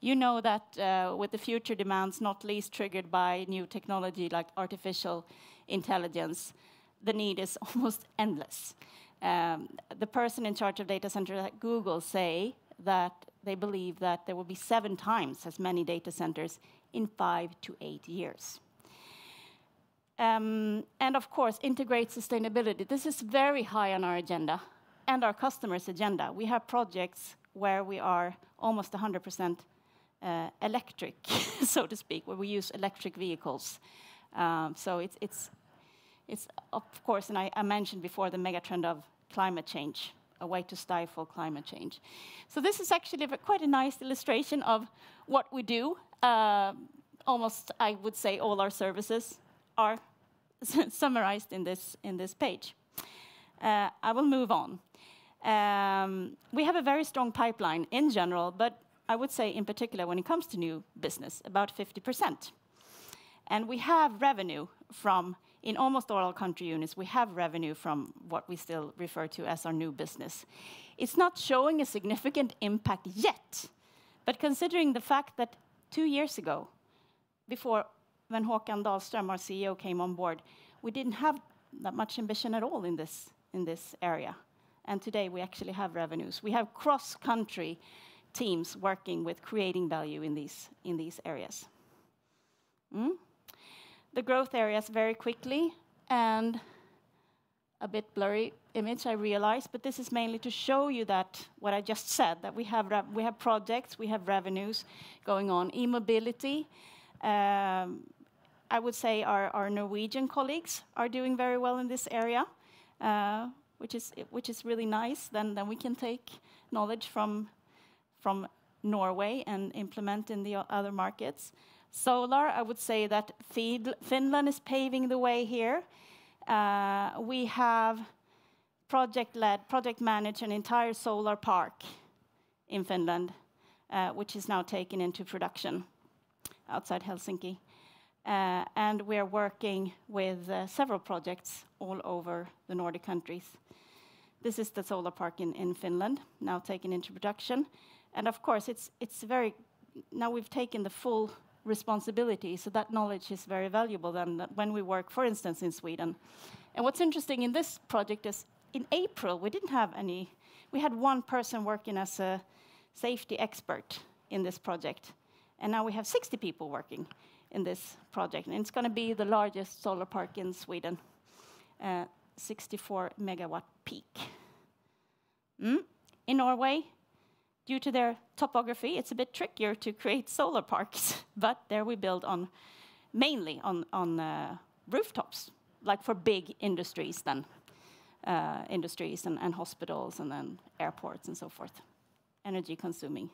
You know that with the future demands, not least triggered by new technology like artificial intelligence, the need is almost endless. The person in charge of data centers at Google say that they believe that there will be 7 times as many data centers in 5 to 8 years. And of course, integrate sustainability. This is very high on our agenda and our customers' agenda. We have projects where we are almost 100% electric, so to speak, where we use electric vehicles. So it's of course, and I mentioned before the megatrend of climate change, a way to stifle climate change. So this is actually quite a nice illustration of what we do. Almost, I would say, all our services are summarized in this page. I will move on. We have a very strong pipeline in general, but I would say in particular when it comes to new business, about 50%. And we have revenue from in almost all our country units, we have revenue from what we still refer to as our new business. It's not showing a significant impact yet, but considering the fact that 2 years ago, before when Håkan Dahlström, our CEO, came on board, we didn't have that much ambition at all in this area. And today we actually have revenues. We have cross-country teams working with creating value in these areas. The growth areas very quickly, and a bit blurry image, I realize, but this is mainly to show you that what I just said, that we have projects, we have revenues going on. E-mobility, I would say our Norwegian colleagues are doing very well in this area, which is really nice. Then we can take knowledge from Norway and implement in the other markets. Solar, I would say that Finland is paving the way here. We have project managed an entire solar park in Finland, which is now taken into production outside Helsinki. And we are working with several projects all over the Nordic countries. This is the solar park in Finland, now taken into production. And of course, now we've taken the full responsibility, so that knowledge is very valuable then when we work, for instance, in Sweden. And what's interesting in this project is in April, we had one person working as a safety expert in this project. And now we have 60 people working in this project. And it's going to be the largest solar park in Sweden, 64 megawatt peak. In Norway, due to their topography, it's a bit trickier to create solar parks, but there we build mainly on rooftops, like for big industries then, and hospitals and then airports and so forth, energy consuming.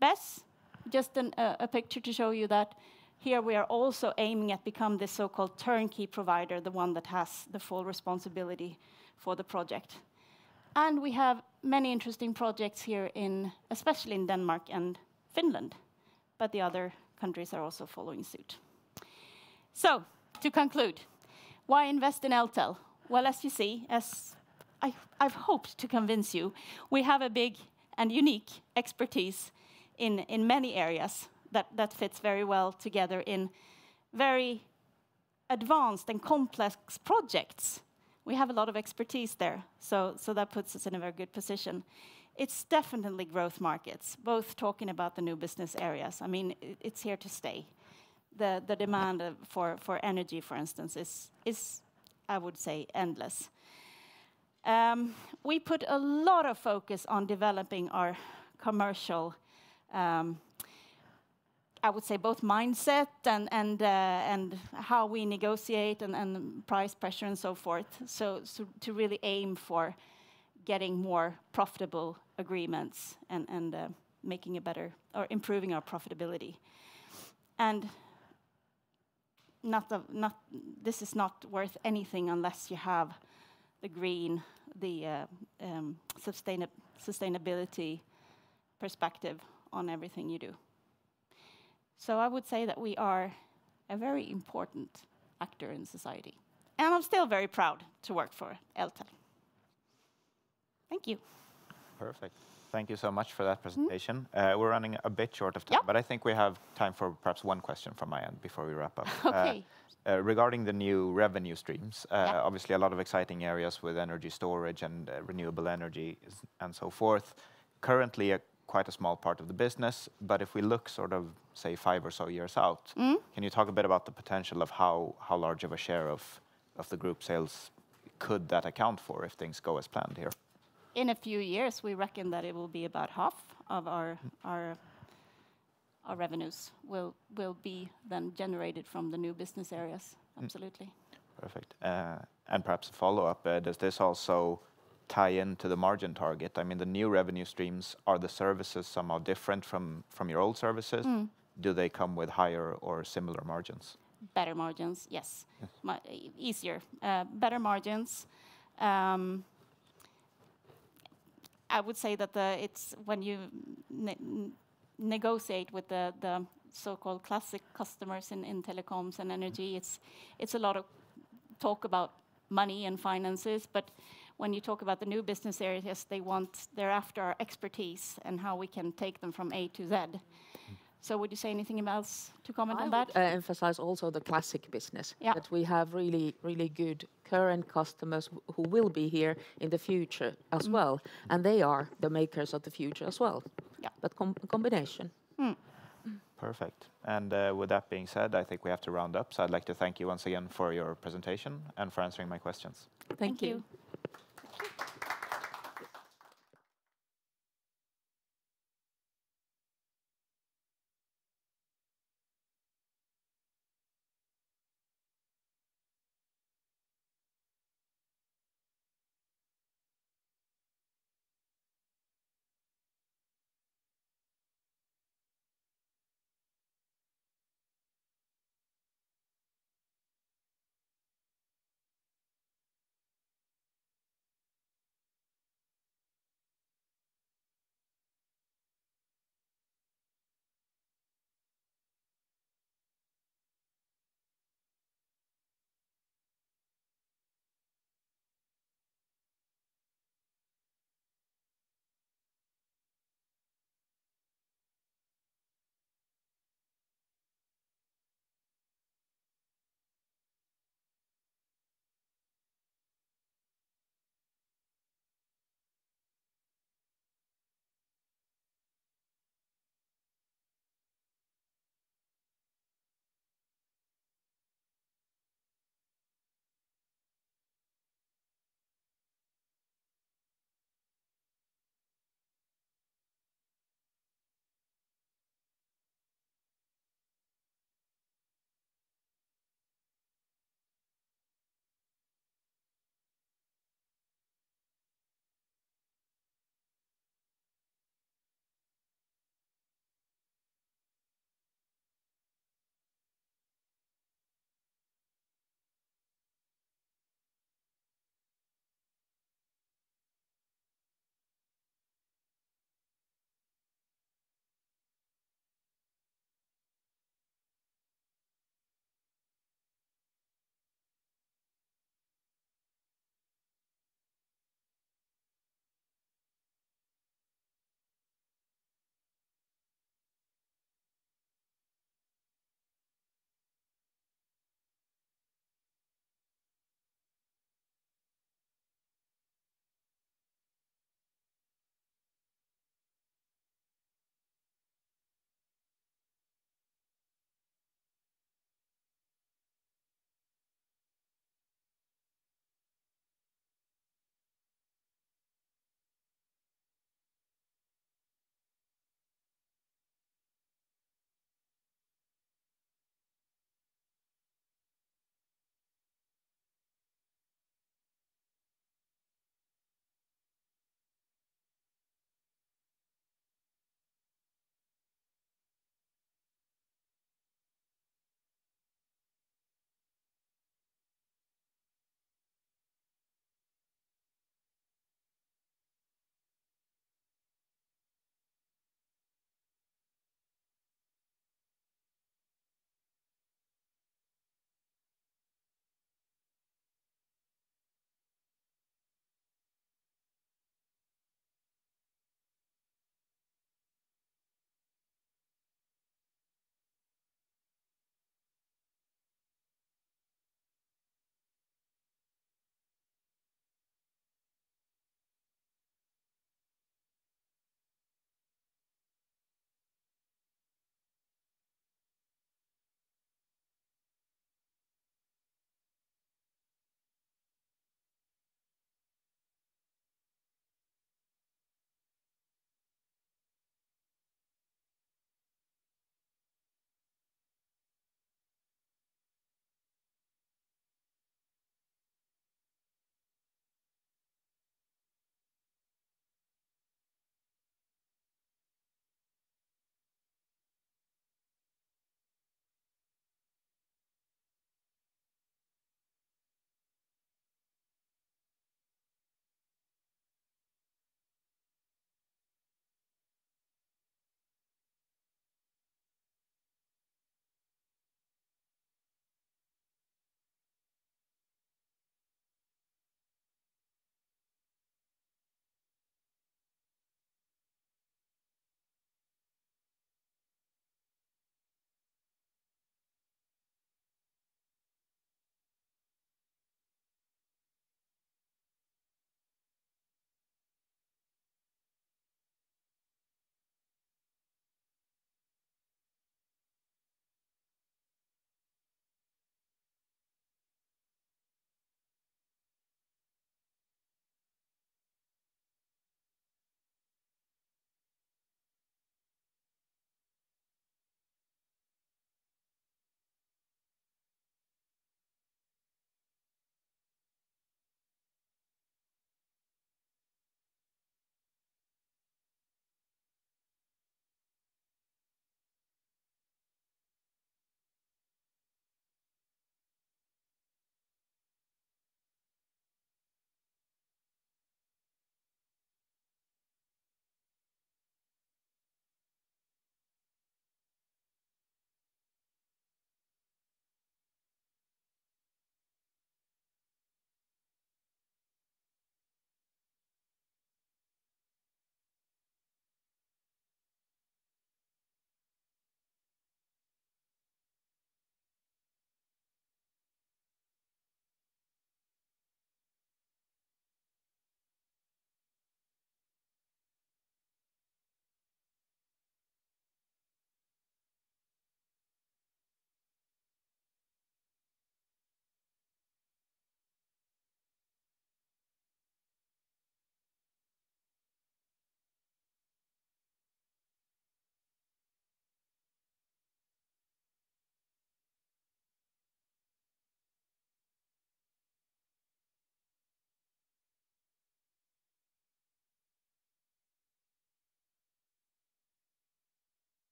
BESS, just a picture to show you that here we are also aiming at become this so-called turnkey provider, the one that has the full responsibility for the project. And we have many interesting projects here, especially in Denmark and Finland, but the other countries are also following suit. So, to conclude, why invest in Eltel? Well, as you see, as I've hoped to convince you, we have a big and unique expertise in many areas that fits very well together in very advanced and complex projects. We have a lot of expertise there, so that puts us in a very good position. It's definitely growth markets, both talking about the new business areas. I mean, it's here to stay. The demand for energy, for instance, is I would say, endless. We put a lot of focus on developing our commercial, I would say, both mindset and how we negotiate and price pressure and so forth. So to really aim for getting more profitable agreements and making a better or improving our profitability. And this is not worth anything unless you have the green, the sustainability perspective on everything you do. So I would say that we are a very important actor in society. And I'm still very proud to work for Eltel. Thank you. Perfect. Thank you so much for that presentation. We're running a bit short of time, but I think we have time for perhaps one question from my end before we wrap up. Okay. Regarding the new revenue streams, obviously a lot of exciting areas with energy storage and renewable energy and so forth. Currently, quite a small part of the business, but if we look sort of, say, 5 or so years out, can you talk a bit about the potential of how large of a share of the group sales could that account for if things go as planned here? In a few years, we reckon that it will be about half of our revenues will be then generated from the new business areas. Absolutely. Perfect. And perhaps a follow-up, does this also tie into the margin target? I mean, the new revenue streams, are the services somehow different from your old services? Do they come with higher or similar margins? Better margins, yes. Easier. Better margins. I would say that it's when you negotiate with the so-called classic customers in telecoms and energy, it's a lot of talk about money and finances, but when you talk about the new business areas, they're after our expertise and how we can take them from A to Z. So would you say anything else to comment on that? I would emphasize also the classic business, that we have really, really good current customers who will be here in the future as well, and they are the makers of the future as well. Yeah. But combination. Perfect. And with that being said, I think we have to round up. So I'd like to thank you once again for your presentation and for answering my questions. Thank you.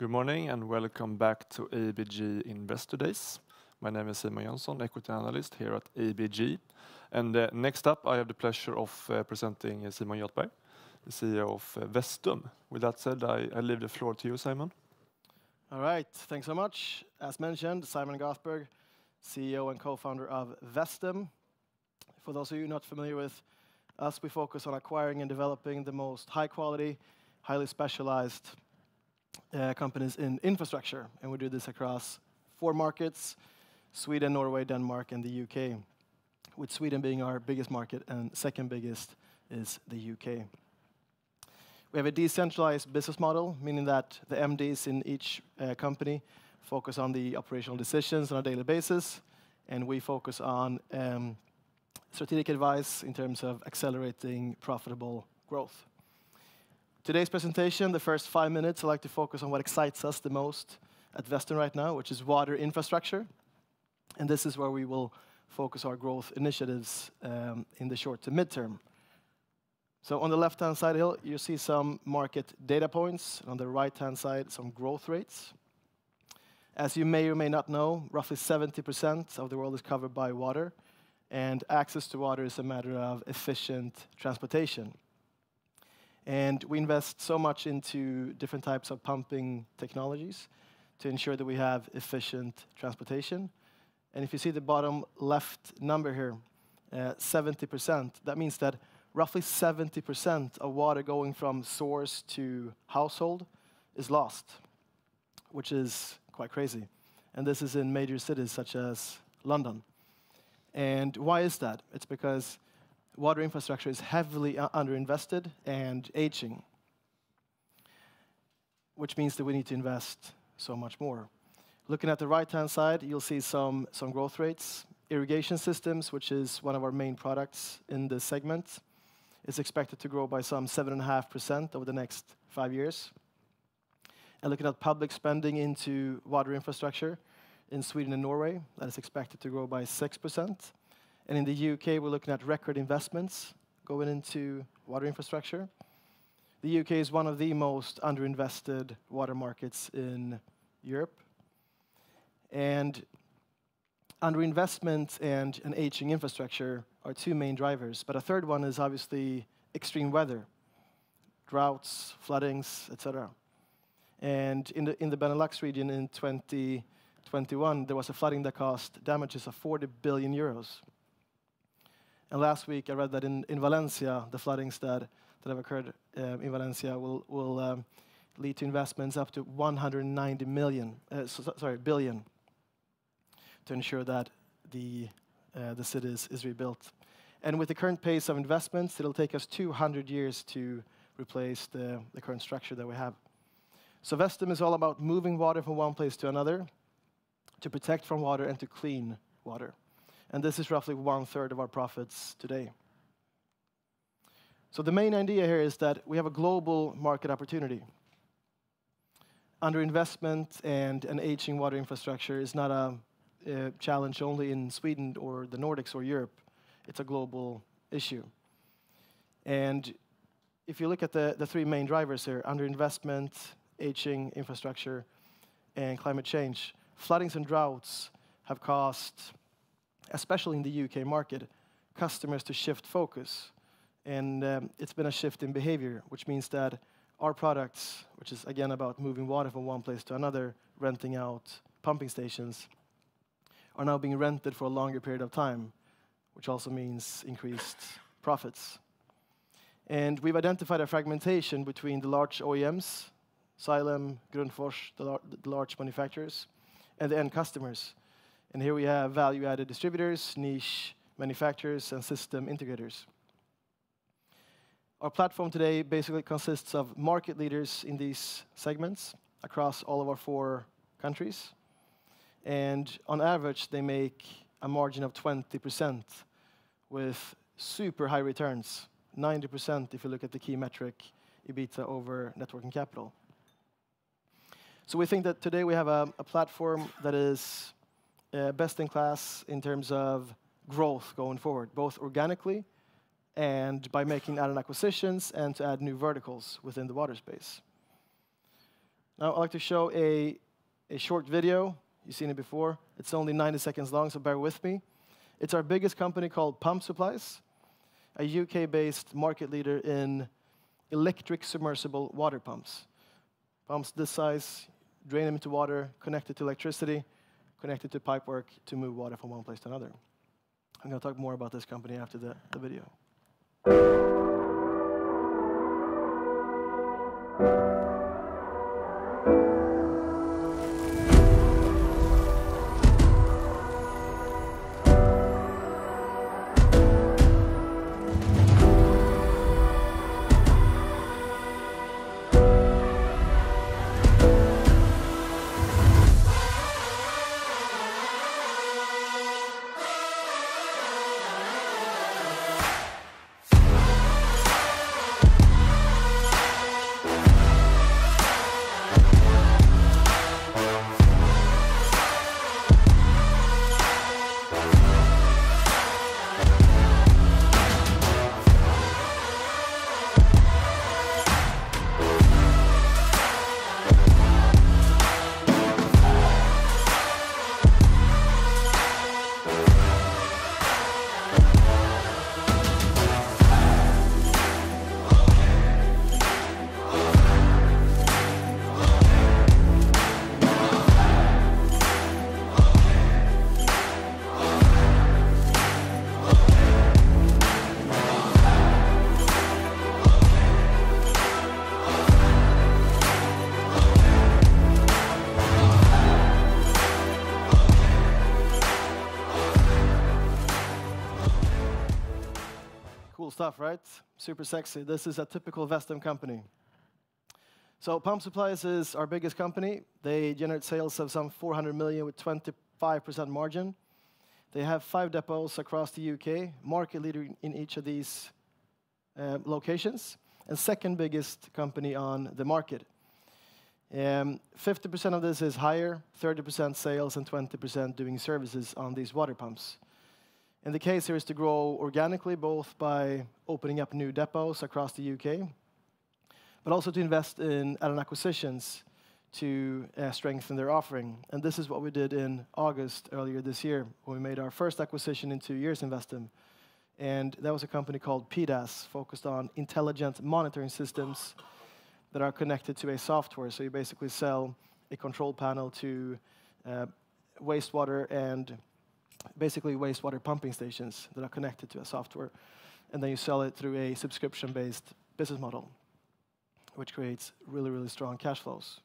Good morning and welcome back to ABG Investor Days. My name is Simon Jönsson, equity analyst here at ABG. And next up, I have the pleasure of presenting Simon Göthberg, the CEO of Vestum. With that said, I leave the floor to you, Simon. All right, thanks so much. As mentioned, Simon Göthberg, CEO and co-founder of Vestum. For those of you not familiar with us, we focus on acquiring and developing the most high-quality, highly specialized companies in infrastructure. And we do this across 4 markets, Sweden, Norway, Denmark, and the UK, with Sweden being our biggest market and second biggest is the UK. We have a decentralized business model, meaning that the MDs in each company focus on the operational decisions on a daily basis, and we focus on strategic advice in terms of accelerating profitable growth. Today's presentation, the first 5 minutes, I'd like to focus on what excites us the most at Vestum right now, which is water infrastructure. And this is where we will focus our growth initiatives in the short to midterm. So on the left-hand side here, you see some market data points. On the right-hand side, some growth rates. As you may or may not know, roughly 70% of the world is covered by water, and access to water is a matter of efficient transportation. And we invest so much into different types of pumping technologies to ensure that we have efficient transportation. And if you see the bottom left number here, 70%, that means that roughly 70% of water going from source to household is lost, which is quite crazy. And this is in major cities such as London. And why is that? It's because water infrastructure is heavily underinvested and aging, which means that we need to invest so much more. Looking at the right-hand side, you'll see some growth rates. Irrigation systems, which is one of our main products in this segment, is expected to grow by some 7.5% over the next 5 years. And looking at public spending into water infrastructure in Sweden and Norway, that is expected to grow by 6%. And in the UK, we're looking at record investments going into water infrastructure. The UK is one of the most underinvested water markets in Europe. And underinvestment and an aging infrastructure are 2 main drivers, but a third one is obviously extreme weather, droughts, floodings, etc. And in the Benelux region in 2021, there was a flooding that caused damages of 40 billion euros. And last week, I read that in Valencia, the floodings that have occurred in Valencia will lead to investments up to 190 billion to ensure that the city is rebuilt. And with the current pace of investments, it'll take us 200 years to replace the current structure that we have. So Vestum is all about moving water from one place to another, to protect from water and to clean water. And this is roughly 1/3 of our profits today. So the main idea here is that we have a global market opportunity. Underinvestment and an aging water infrastructure is not a challenge only in Sweden or the Nordics or Europe. It's a global issue. And if you look at the 3 main drivers here, underinvestment, aging infrastructure, and climate change, floodings and droughts have caused, especially in the UK market, customers to shift focus. And it's been a shift in behavior, which means that our products, which is again about moving water from one place to another, renting out pumping stations, are now being rented for a longer period of time, which also means increased profits. And we've identified a fragmentation between the large OEMs, Xylem, Grundfos, the large manufacturers, and the end customers. And here we have value-added distributors, niche manufacturers, and system integrators. Our platform today basically consists of market leaders in these segments across all of our 4 countries. And on average, they make a margin of 20% with super high returns, 90% if you look at the key metric, EBITDA over net working capital. So we think that today we have a platform that is best in class in terms of growth going forward, both organically and by making add-on acquisitions and to add new verticals within the water space. Now I'd like to show a short video. You've seen it before. It's only 90 seconds long, so bear with me. It's our biggest company called Pump Supplies, a UK-based market leader in electric submersible water pumps. Pumps this size, drain them into water, connected to electricity, connected to pipework to move water from one place to another. I'm going to talk more about this company after the video. Stuff, right? Super sexy. This is a typical Vestum company. So Pump Supplies is our biggest company. They generate sales of some 400 million with 25% margin. They have 5 depots across the UK, market leader in each of these locations, and second biggest company on the market. 50% of this is hire, 30% sales, and 20% doing services on these water pumps. And the case here is to grow organically, both by opening up new depots across the UK, but also to invest in add-on acquisitions to strengthen their offering. And this is what we did in August earlier this year, when we made our first acquisition in 2 years in Vestum. And that was a company called PDAS, focused on intelligent monitoring systems that are connected to a software. So you basically sell a control panel to wastewater and basically wastewater pumping stations that are connected to a software. And then you sell it through a subscription-based business model, which creates really, really strong cash flows.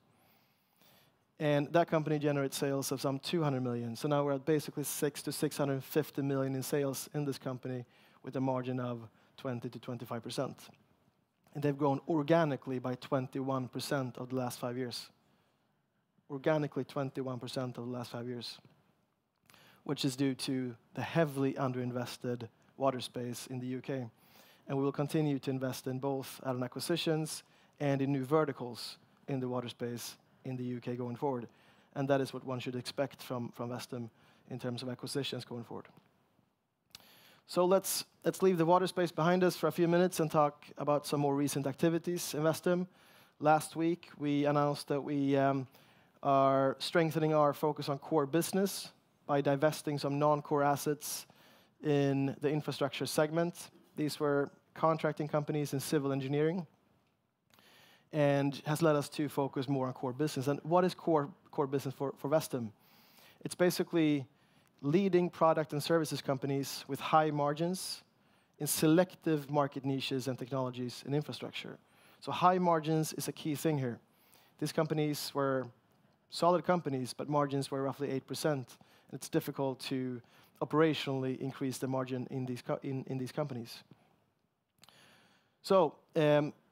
And that company generates sales of some 200 million. So now we're at basically 600 to 650 million in sales in this company with a margin of 20 to 25%. And they've grown organically by 21% of the last 5 years. Organically, 21% of the last 5 years, which is due to the heavily underinvested water space in the UK. And we will continue to invest in both add-on acquisitions and in new verticals in the water space in the UK going forward. And that is what one should expect from Vestum in terms of acquisitions going forward. So let's leave the water space behind us for a few minutes and talk about some more recent activities in Vestum. Last week, we announced that we are strengthening our focus on core business by divesting some non-core assets in the infrastructure segment. These were contracting companies in civil engineering, and has led us to focus more on core business. And what is core business for Vestum? It's basically leading product and services companies with high margins in selective market niches and technologies in infrastructure. So high margins is a key thing here. These companies were solid companies, but margins were roughly 8%. It's difficult to operationally increase the margin in these companies. So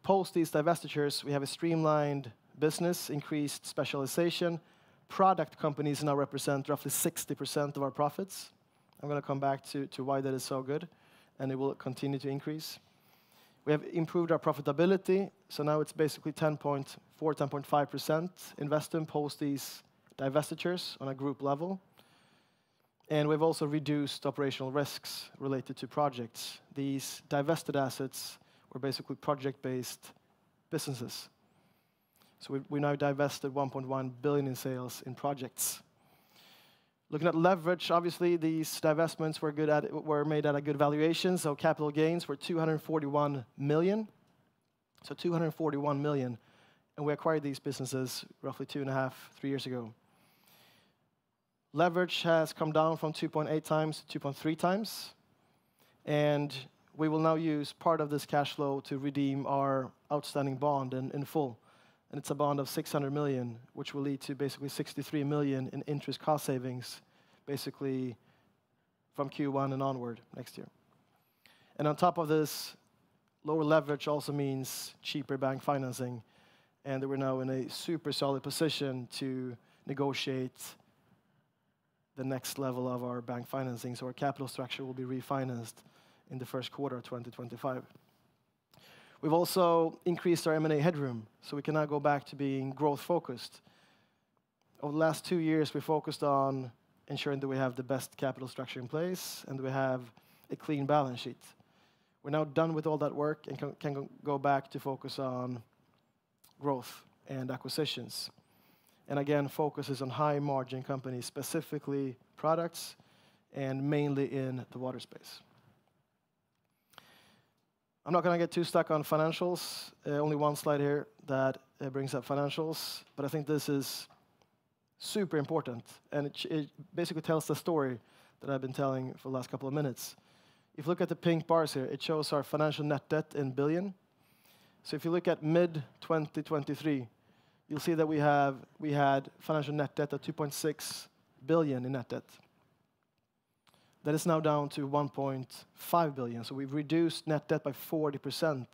post these divestitures, we have a streamlined business, increased specialization. Product companies now represent roughly 60% of our profits. I'm going to come back to why that is so good, and it will continue to increase. We have improved our profitability, so now it's basically 10.4, 10.5% in Vestum post these divestitures on a group level. And we've also reduced operational risks related to projects. These divested assets were basically project-based businesses. So we now divested 1.1 billion in sales in projects. Looking at leverage, obviously these divestments were made at a good valuation, so capital gains were 241 million. So 241 million, and we acquired these businesses roughly 2.5, 3 years ago. Leverage has come down from 2.8 times to 2.3 times, and we will now use part of this cash flow to redeem our outstanding bond in full. And it's a bond of 600 million, which will lead to basically 63 million in interest cost savings, basically from Q1 and onward next year. And on top of this, lower leverage also means cheaper bank financing, and we're now in a super solid position to negotiate the next level of our bank financing. So our capital structure will be refinanced in the first quarter of 2025. We've also increased our M&A headroom, so we can now go back to being growth-focused. Over the last 2 years, we focused on ensuring that we have the best capital structure in place and we have a clean balance sheet. We're now done with all that work and can go back to focus on growth and acquisitions. And again, focuses on high-margin companies, specifically products, and mainly in the water space. I'm not going to get too stuck on financials. Only one slide here that brings up financials, but I think this is super important, and it basically tells the story that I've been telling for the last couple of minutes. If you look at the pink bars here, it shows our financial net debt in billion. So if you look at mid-2023, you'll see that we had financial net debt of 2.6 billion in net debt. That is now down to 1.5 billion. So we've reduced net debt by 40%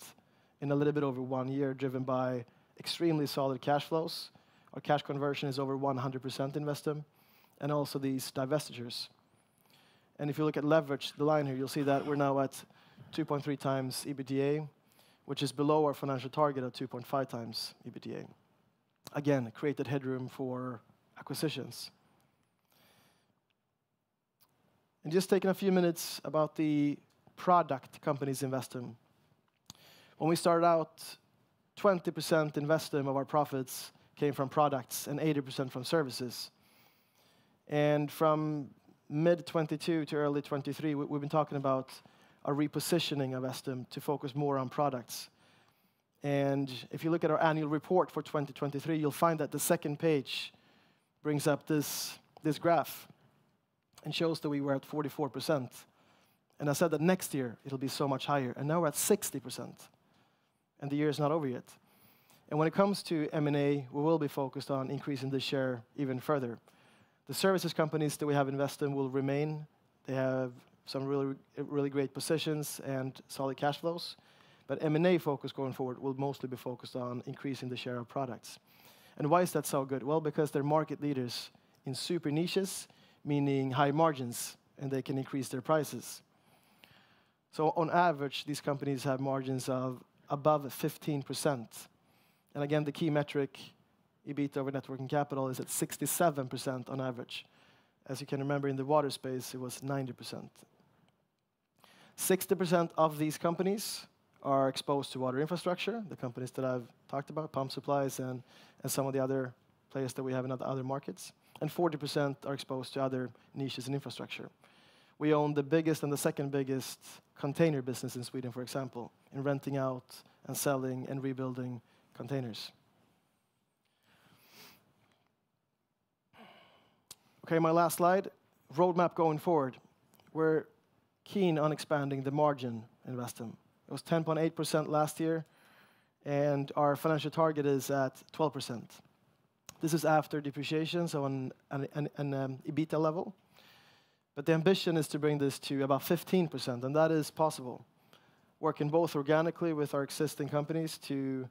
in a little bit over 1 year, driven by extremely solid cash flows. Our cash conversion is over 100% in Vestum, and also these divestitures. And if you look at leverage, the line here, you'll see that we're now at 2.3 times EBITDA, which is below our financial target of 2.5 times EBITDA. Again, created headroom for acquisitions. And just taking a few minutes about the product companies in Vestum. When we started out, 20% in Vestum of our profits came from products and 80% from services. And from mid-22 to early 23, we've been talking about a repositioning of Vestum to focus more on products. And if you look at our annual report for 2023, you'll find that the second page brings up this graph and shows that we were at 44%. And I said that next year it'll be so much higher. And now we're at 60%. And the year is not over yet. And when it comes to M&A, we will be focused on increasing the share even further. The services companies that we have in Vestum will remain. They have some really great positions and solid cash flows. But M&A focus going forward will mostly be focused on increasing the share of products. And why is that so good? Well, because they're market leaders in super niches, meaning high margins, and they can increase their prices. So on average, these companies have margins of above 15%. And again, the key metric, EBITDA over net working capital, is at 67% on average. As you can remember, in the water space, it was 90%. 60% of these companies are exposed to water infrastructure, the companies that I've talked about, pump supplies and some of the other players that we have in other markets. And 40% are exposed to other niches in infrastructure. We own the biggest and the second biggest container business in Sweden, for example, in renting out and selling and rebuilding containers. Okay, my last slide, roadmap going forward. We're keen on expanding the margin in Vestum. It was 10.8% last year, and our financial target is at 12%. This is after depreciation, so on an EBITDA level. But the ambition is to bring this to about 15%, and that is possible. Working both organically with our existing companies to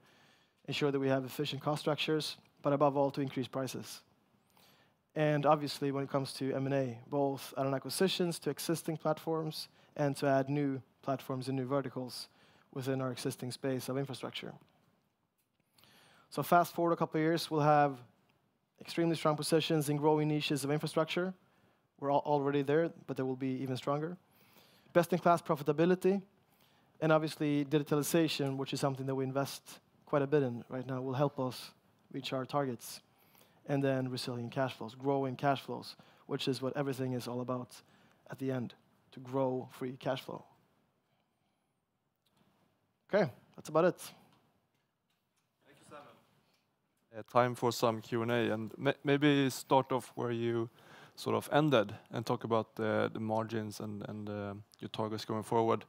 ensure that we have efficient cost structures, but above all, to increase prices. And obviously, when it comes to M&A, both add-on acquisitions to existing platforms and to add new platforms and new verticals within our existing space of infrastructure. So fast forward a couple of years, we'll have extremely strong positions in growing niches of infrastructure. We're already there, but they will be even stronger. Best-in-class profitability, and obviously digitalization, which is something that we invest quite a bit in right now, will help us reach our targets. And then resilient cash flows, growing cash flows, which is what everything is all about at the end, to grow free cash flow. Okay, that's about it. Thank you, Simon. Time for some Q&A, and maybe start off where you sort of ended and talk about the margins and your targets going forward.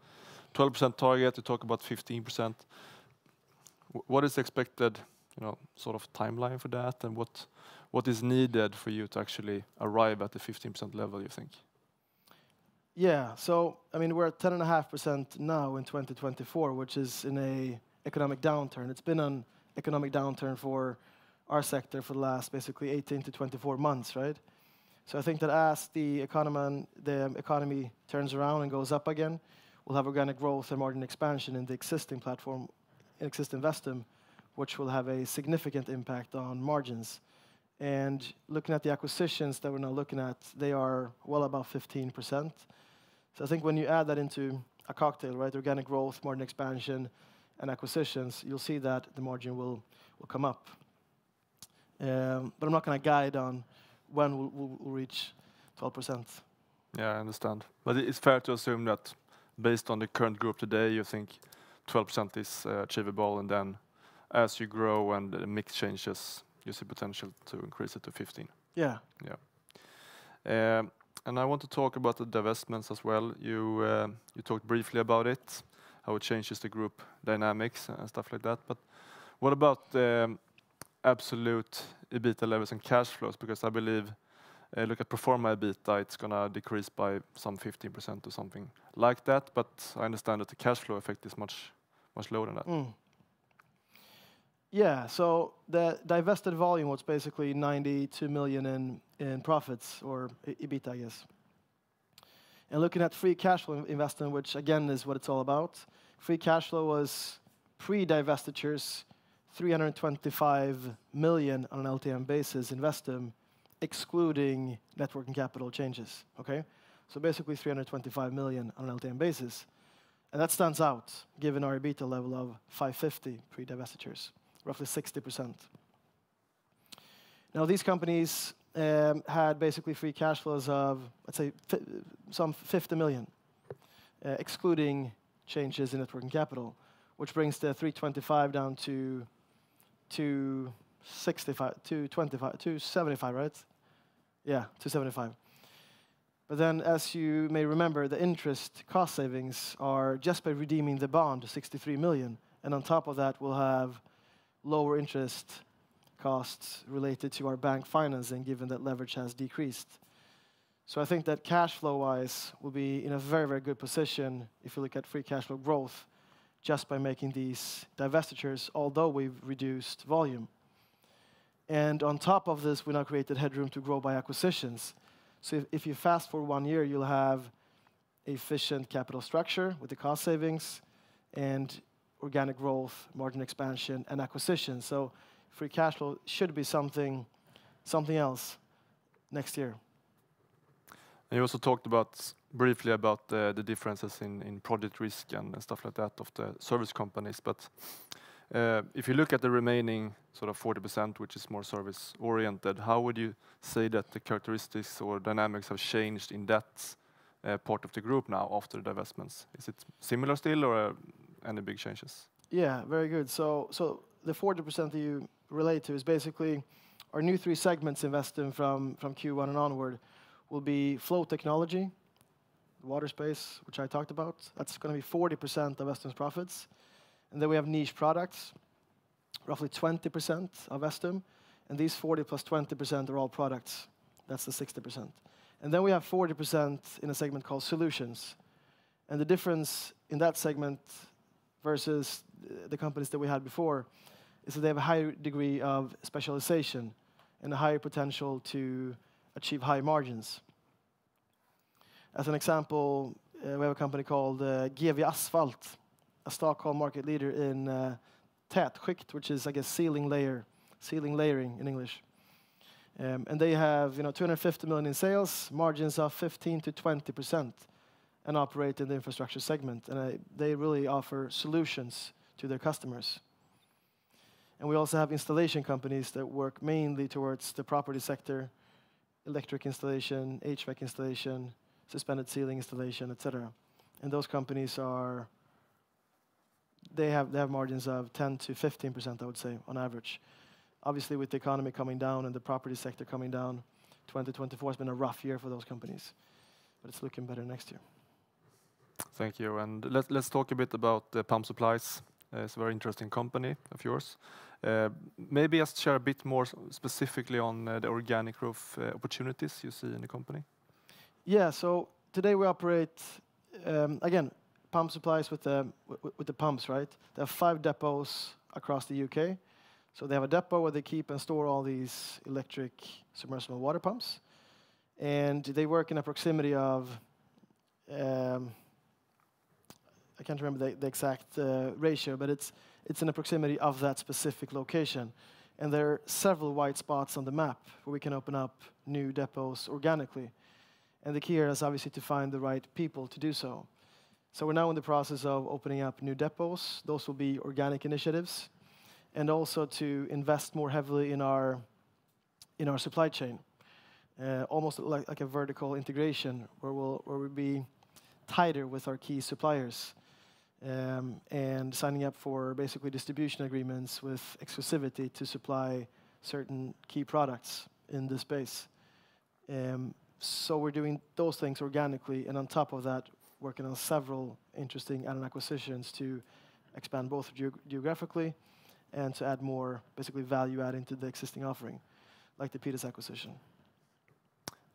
12% target, you talk about 15%. What is expected, sort of timeline for that, and what is needed for you to actually arrive at the 15% level, you think? Yeah, so I mean, we're at 10.5% now in 2024, which is in a economic downturn. It's been an economic downturn for our sector for the last basically 18 to 24 months, right? So I think that as the economy turns around and goes up again, we'll have organic growth and margin expansion in the existing platform, in existing Vestum, which will have a significant impact on margins. And looking at the acquisitions that we're now looking at, they are well above 15%. So I think when you add that into a cocktail, right, organic growth, margin expansion, and acquisitions, you'll see that the margin will come up. But I'm not going to guide on when we'll reach 12%. Yeah, I understand. But it's fair to assume that based on the current group today, you think 12% is achievable, and then as you grow and the mix changes, you see potential to increase it to 15. Yeah. Yeah. And I want to talk about the divestments as well. You talked briefly about it, how it changes the group dynamics and stuff like that. But what about the absolute EBITDA levels and cash flows? Because I believe, look at pro forma EBITDA, it's going to decrease by some 15% or something like that. But I understand that the cash flow effect is much lower than that. Yeah, so the divested volume was basically 92 million in profits, or EBITDA, I guess. And looking at free cash flow investment, which again is what it's all about, free cash flow was pre-divestitures 325 million on an LTM basis in Vestum, excluding net working capital changes, okay? So basically 325 million on an LTM basis. And that stands out, given our EBITDA level of 550 pre-divestitures, roughly 60%. Now, these companies had basically free cash flows of, let's say, some 50 million, excluding changes in net working capital, which brings the 325 down to 275, right? Yeah, 275. But then, as you may remember, the interest cost savings are just by redeeming the bond, 63 million. And on top of that, we'll have lower interest costs related to our bank financing, given that leverage has decreased. So I think that cash flow-wise will be in a very, very good position if you look at free cash flow growth, just by making these divestitures, although we've reduced volume. And on top of this, we now created headroom to grow by acquisitions. So if you fast forward 1 year, you'll have efficient capital structure with the cost savings and organic growth, margin expansion, and acquisition. So free cash flow should be something else next year. And you also talked briefly about the differences in project risk and stuff like that of the service companies. But if you look at the remaining sort of 40%, which is more service oriented, how would you say that the characteristics or dynamics have changed in that part of the group now after the divestments? Is it similar still, or any big changes? Yeah, very good. So the 40% that you relate to is basically our new 3 segments in Vestum from Q1 and onward will be flow technology, water space, which I talked about. That's going to be 40% of Vestum's profits. And then we have niche products, roughly 20% of Vestum. And these 40 plus 20% are all products. That's the 60%. And then we have 40% in a segment called solutions. And the difference in that segment versus the companies that we had before is that they have a higher degree of specialization and a higher potential to achieve high margins. As an example, we have a company called GV Asphalt, a Stockholm market leader in tätskikt, which is, I guess, ceiling layering in English. And they have 250 million in sales, margins of 15 to 20%, and operate in the infrastructure segment. And they really offer solutions to their customers. And we also have installation companies that work mainly towards the property sector, electric installation, HVAC installation, suspended ceiling installation, etc. And those companies they have margins of 10 to 15%, I would say, on average. Obviously, with the economy coming down and the property sector coming down, 2024 has been a rough year for those companies, but it's looking better next year. Thank you. And let's talk a bit about Pump Supplies. It's a very interesting company of yours. Maybe just share a bit more specifically on the organic growth opportunities you see in the company. Yeah, so today we operate, again, Pump Supplies with the pumps, right? They have 5 depots across the UK. So they have a depot where they keep and store all these electric submersible water pumps. And they work in a proximity of, I can't remember the exact ratio, but it's in a proximity of that specific location. And there are several white spots on the map where we can open up new depots organically. And the key here is obviously to find the right people to do so. So we're now in the process of opening up new depots. Those will be organic initiatives. And also to invest more heavily in our supply chain. Almost like a vertical integration where we'll be tighter with our key suppliers. And signing up for basically distribution agreements with exclusivity to supply certain key products in this space. So we're doing those things organically, and on top of that, working on several interesting add-on acquisitions to expand both geographically and to add more, basically, value add into the existing offering, like the Peters acquisition.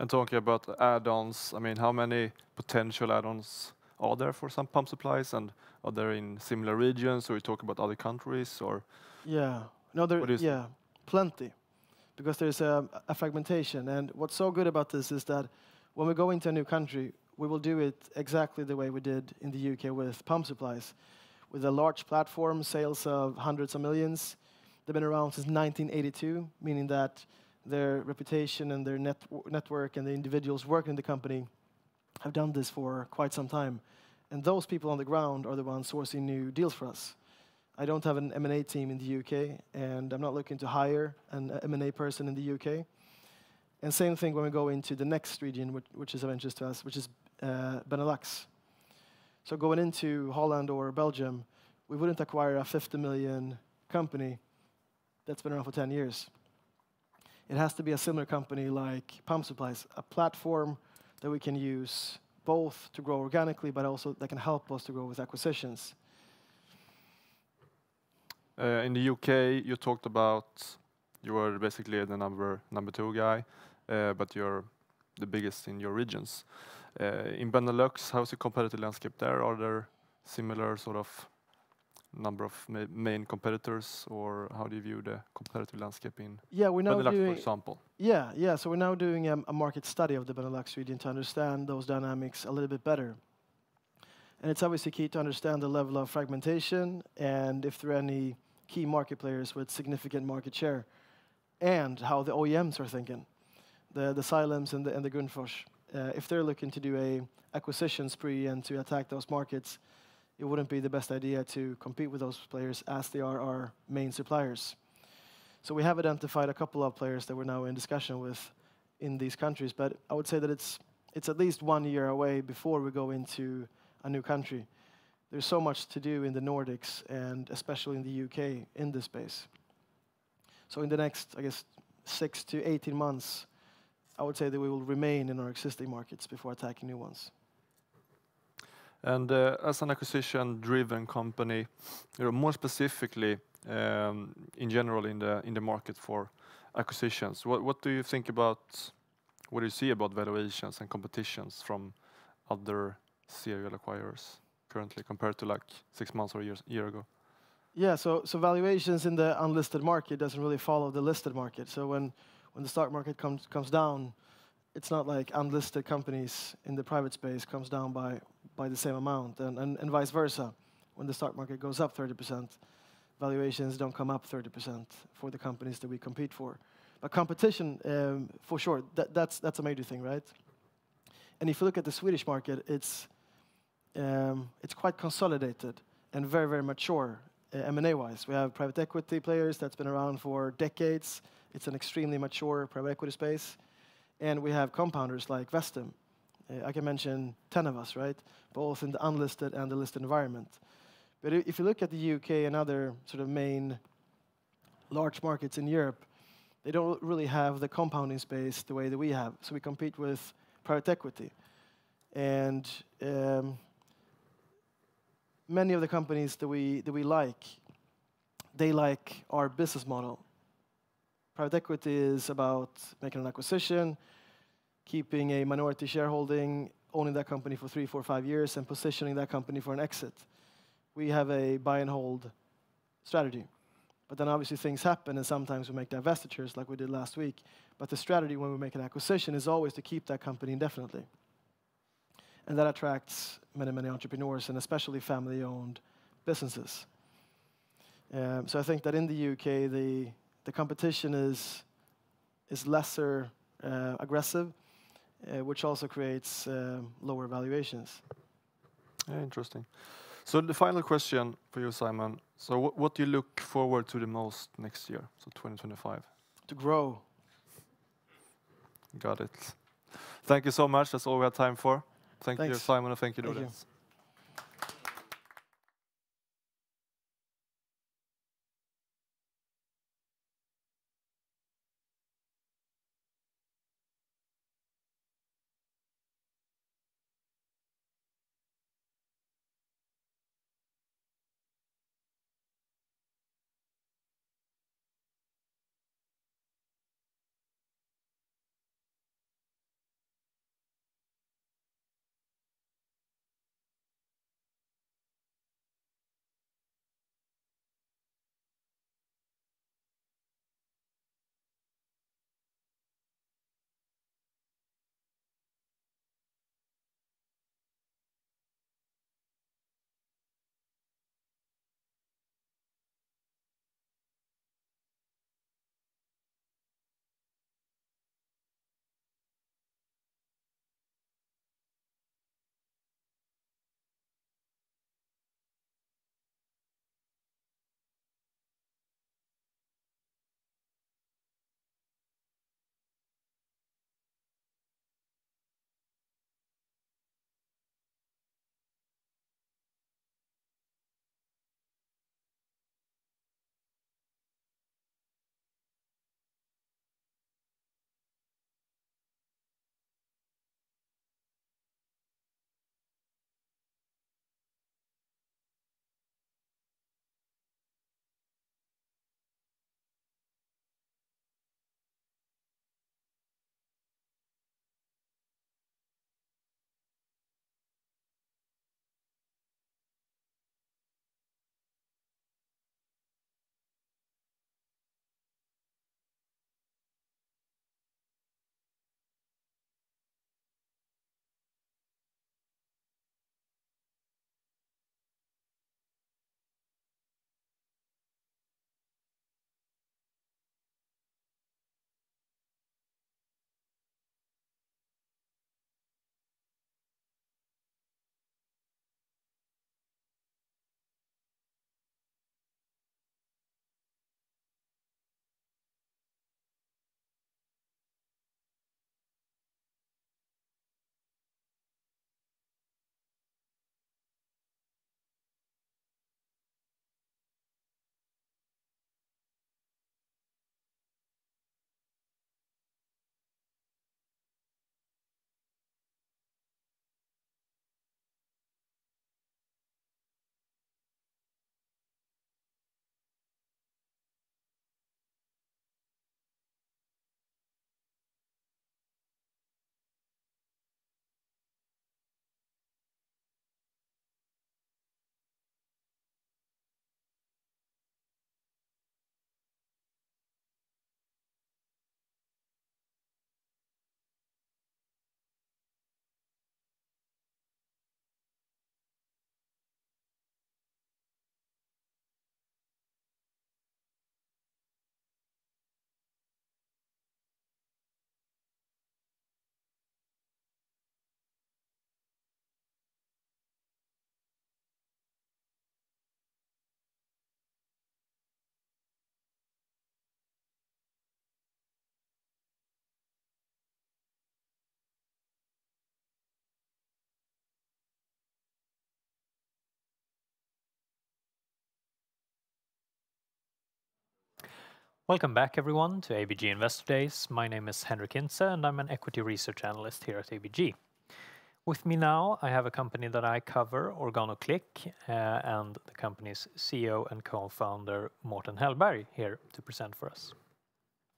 And talking about add-ons, I mean, how many potential add-ons are there for some Pump Supplies, and are they in similar regions, or we talk about other countries, or? Yeah, no, plenty, because there's a fragmentation. And what's so good about this is that when we go into a new country, we will do it exactly the way we did in the UK with Pump Supplies, with a large platform, sales of hundreds of millions. They've been around since 1982, meaning that their reputation and their network and the individuals working in the company have done this for quite some time. And those people on the ground are the ones sourcing new deals for us. I don't have an M&A team in the UK, and I'm not looking to hire an M&A person in the UK. And same thing when we go into the next region, which is of interest to us, which is Benelux. So going into Holland or Belgium, we wouldn't acquire a 50 million company that's been around for 10 years. It has to be a similar company like Pump Supplies, a platform that we can use both to grow organically, but also that can help us to grow with acquisitions. In the UK, you talked about you were basically the number 2 guy, but you're the biggest in your regions. In Benelux, how's the competitive landscape there? Are there similar sort of number of main competitors, or how do you view the competitive landscape in Benelux, for example? Yeah. So we're now doing a market study of the Benelux region to understand those dynamics a little bit better. And it's obviously key to understand the level of fragmentation and if there are any key market players with significant market share, and how the OEMs are thinking, the Xylems and the Grundfos. If they're looking to do a acquisition spree and to attack those markets, it wouldn't be the best idea to compete with those players as they are our main suppliers. So we have identified a couple of players that we're now in discussion with in these countries, but I would say that it's at least 1 year away before we go into a new country. There's so much to do in the Nordics and especially in the UK in this space. So in the next, I guess, 6 to 18 months, I would say that we will remain in our existing markets before attacking new ones. And as an acquisition-driven company, more specifically, in general, in the market for acquisitions, what do you think about? What do you see about valuations and competitions from other serial acquirers currently compared to like 6 months or a year ago? Yeah, so valuations in the unlisted market doesn't really follow the listed market. So when the stock market comes down, it's not like unlisted companies in the private space comes down by the same amount, and vice versa. When the stock market goes up 30%, valuations don't come up 30% for the companies that we compete for. But competition, for sure, that's a major thing, right? And if you look at the Swedish market, it's quite consolidated and very, very mature. M&A-wise. We have private equity players that's been around for decades. It's an extremely mature private equity space. And we have compounders like Vestum. I can mention 10 of us, right? Both in the unlisted and the listed environment. But if you look at the UK and other sort of main large markets in Europe, they don't really have the compounding space the way that we have. So we compete with private equity. And many of the companies that we like, they like our business model. Private equity is about making an acquisition, keeping a minority shareholding, owning that company for 3, 4, 5 years, and positioning that company for an exit. We have a buy and hold strategy. But then obviously things happen, and sometimes we make divestitures like we did last week. But the strategy when we make an acquisition is always to keep that company indefinitely. And that attracts many, many entrepreneurs, and especially family-owned businesses. So I think that in the UK, the competition is lesser aggressive, which also creates lower valuations. Yeah, interesting. So the final question for you, Simon. So what do you look forward to the most next year, so 2025? To grow. Got it. Thank you so much. That's all we have time for. Thank you, Thanks. Simon, and thank you, Thank you. audience. Welcome back, everyone, to ABG Investor Days. My name is Henrik Hintze, and I'm an equity research analyst here at ABG. With me now, I have a company that I cover, OrganoClick, and the company's CEO and co-founder, Mårten Hellberg, here to present for us.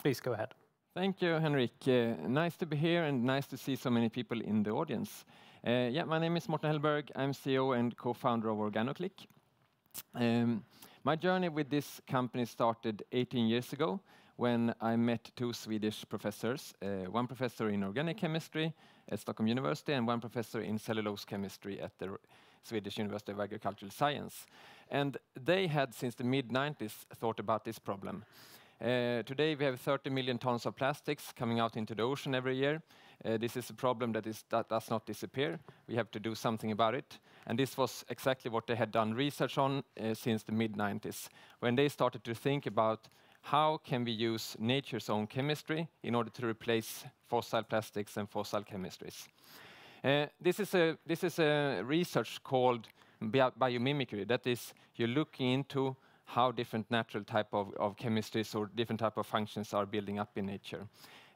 Please go ahead. Thank you, Henrik. Nice to be here and nice to see so many people in the audience. My name is Mårten Hellberg. I'm CEO and co-founder of OrganoClick. My journey with this company started 18 years ago when I met two Swedish professors, one professor in organic chemistry at Stockholm University and one professor in cellulose chemistry at the Swedish University of Agricultural Science. And they had, since the mid-90s, thought about this problem. Today we have 30 million tons of plastics coming out into the ocean every year. This is a problem that does not disappear. We have to do something about it. And this was exactly what they had done research on since the mid-90s, when they started to think about how can we use nature's own chemistry in order to replace fossil plastics and fossil chemistries. This is a research called biomimicry. That is, you're looking into how different natural type of chemistries or different type of functions are building up in nature.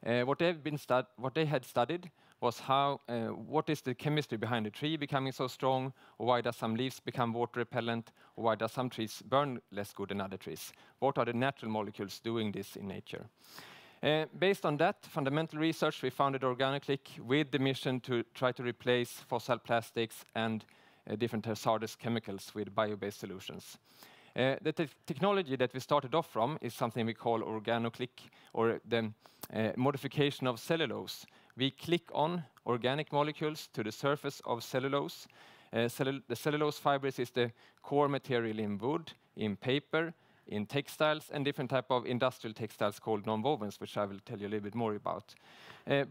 What they had studied was what is the chemistry behind a tree becoming so strong, or why does some leaves become water repellent, or why does some trees burn less good than other trees? What are the natural molecules doing this in nature? Based on that fundamental research, we founded OrganoClick with the mission to try to replace fossil plastics and different hazardous chemicals with bio-based solutions. The technology that we started off from is something we call OrganoClick, or the modification of cellulose. We click on organic molecules to the surface of cellulose. The cellulose fibers is the core material in wood, in paper, in textiles, and different type of industrial textiles called nonwovens, which I will tell you a little bit more about.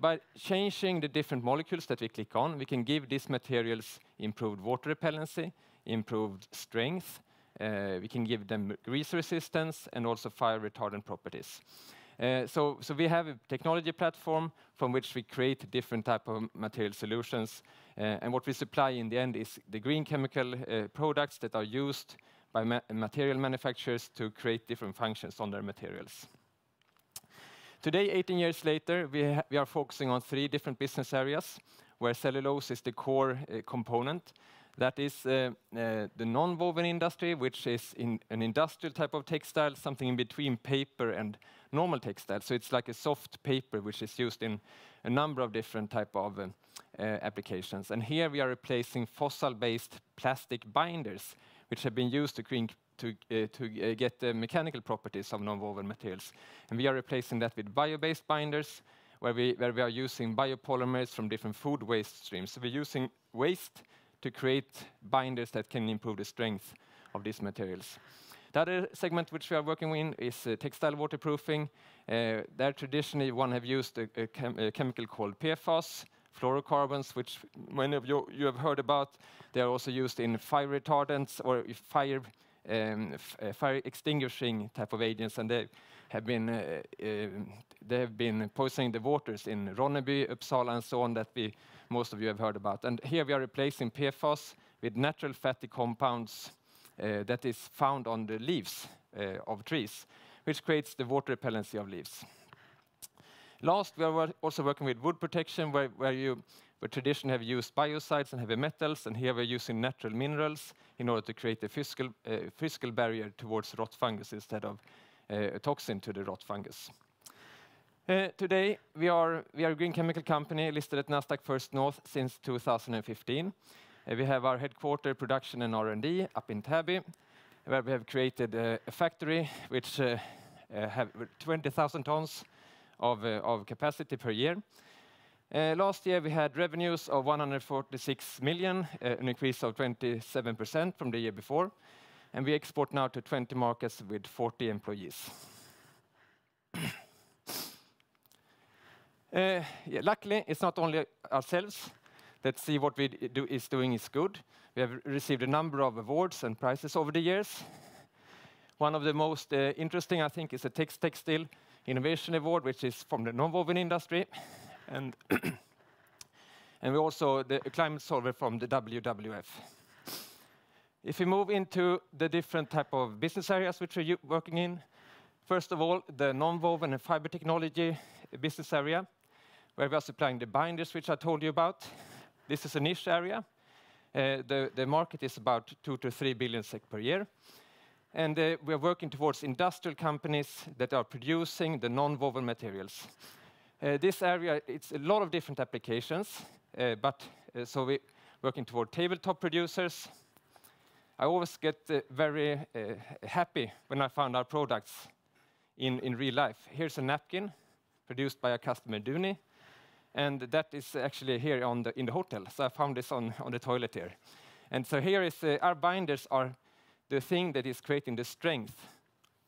By changing the different molecules that we click on, we can give these materials improved water repellency, improved strength. We can give them grease resistance and also fire retardant properties. So we have a technology platform from which we create different type of material solutions. And what we supply in the end is the green chemical products that are used by material manufacturers to create different functions on their materials. Today, 18 years later, we are focusing on 3 different business areas where cellulose is the core component. That is the non-woven industry, which is in an industrial type of textile, something in between paper and normal textile. So it's like a soft paper, which is used in a number of different type of applications. And here we are replacing fossil-based plastic binders, which have been used to get the mechanical properties of non-woven materials. And we are replacing that with bio-based binders, where we are using biopolymers from different food waste streams. So we're using waste to create binders that can improve the strength of these materials. The other segment which we are working in is textile waterproofing. There traditionally one have used a chemical called PFAS, fluorocarbons, which many of you have heard about. They are also used in fire retardants or fire extinguishing type of agents, and they have been poisoning the waters in Ronneby, Uppsala, and so on that most of you have heard about. And here we are replacing PFAS with natural fatty compounds that is found on the leaves of trees, which creates the water repellency of leaves. Last, we are also working with wood protection, where traditionally have used biocides and heavy metals, and here we're using natural minerals in order to create a physical barrier towards rot fungus instead of a toxin to the rot fungus. Today, we are a green chemical company listed at Nasdaq First North since 2015. We have our headquarter, production and R&D up in Täby, where we have created a factory which have 20,000 tons of capacity per year. Last year, we had revenues of 146 million, an increase of 27% from the year before. And we export now to 20 markets with 40 employees. Luckily, it's not only ourselves that see what we is doing is good. We have received a number of awards and prizes over the years. One of the most interesting, I think, is a Textile Innovation Award, which is from the non-woven industry. And we also the climate solver from the WWF. If we move into the different type of business areas which we're working in, First of all, the non-woven and fiber technology business area, where we are supplying the binders, which I told you about. This is a niche area. The market is about 2 to 3 billion SEK per year. And we are working towards industrial companies that are producing the non-woven materials. This area, it's a lot of different applications, so we're working toward tabletop producers. I always get very happy when I found our products in real life. Here's a napkin produced by a customer, Duni, and that is actually here in the hotel. So I found this on the toilet here. And so here is our binders are the thing that is creating the strength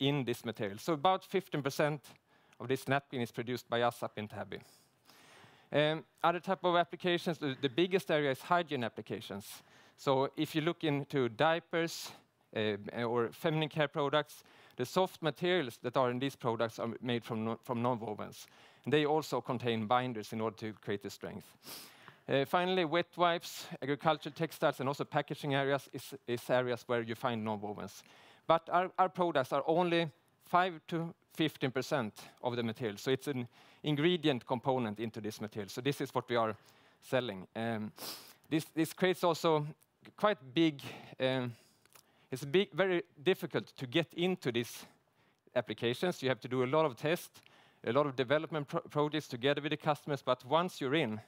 in this material. So about 15% of this napkin is produced by us up in Täby. Other type of applications, the biggest area is hygiene applications. So if you look into diapers or feminine care products, the soft materials that are in these products are made from non-wovens. And they also contain binders in order to create the strength. Finally, wet wipes, agricultural textiles, and also packaging areas is areas where you find non-wovens. But our products are only 5 to 15% of the material. So it's an ingredient component into this material. So this is what we are selling. This creates also quite big, it's very difficult to get into these applications. You have to do a lot of tests, a lot of development projects together with the customers. But once you're in,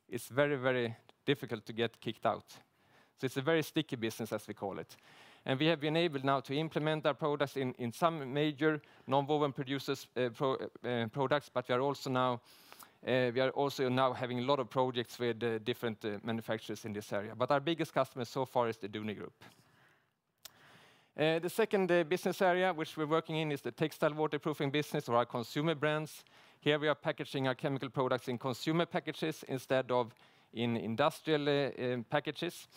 it's very, very difficult to get kicked out. So it's a very sticky business, as we call it. And we have been able now to implement our products in some major non-woven producers' products, but we are also now having a lot of projects with different manufacturers in this area. But our biggest customer so far is the Duni Group. The second business area which we're working in is the textile waterproofing business, or our consumer brands. Here we are packaging our chemical products in consumer packages instead of in industrial packages.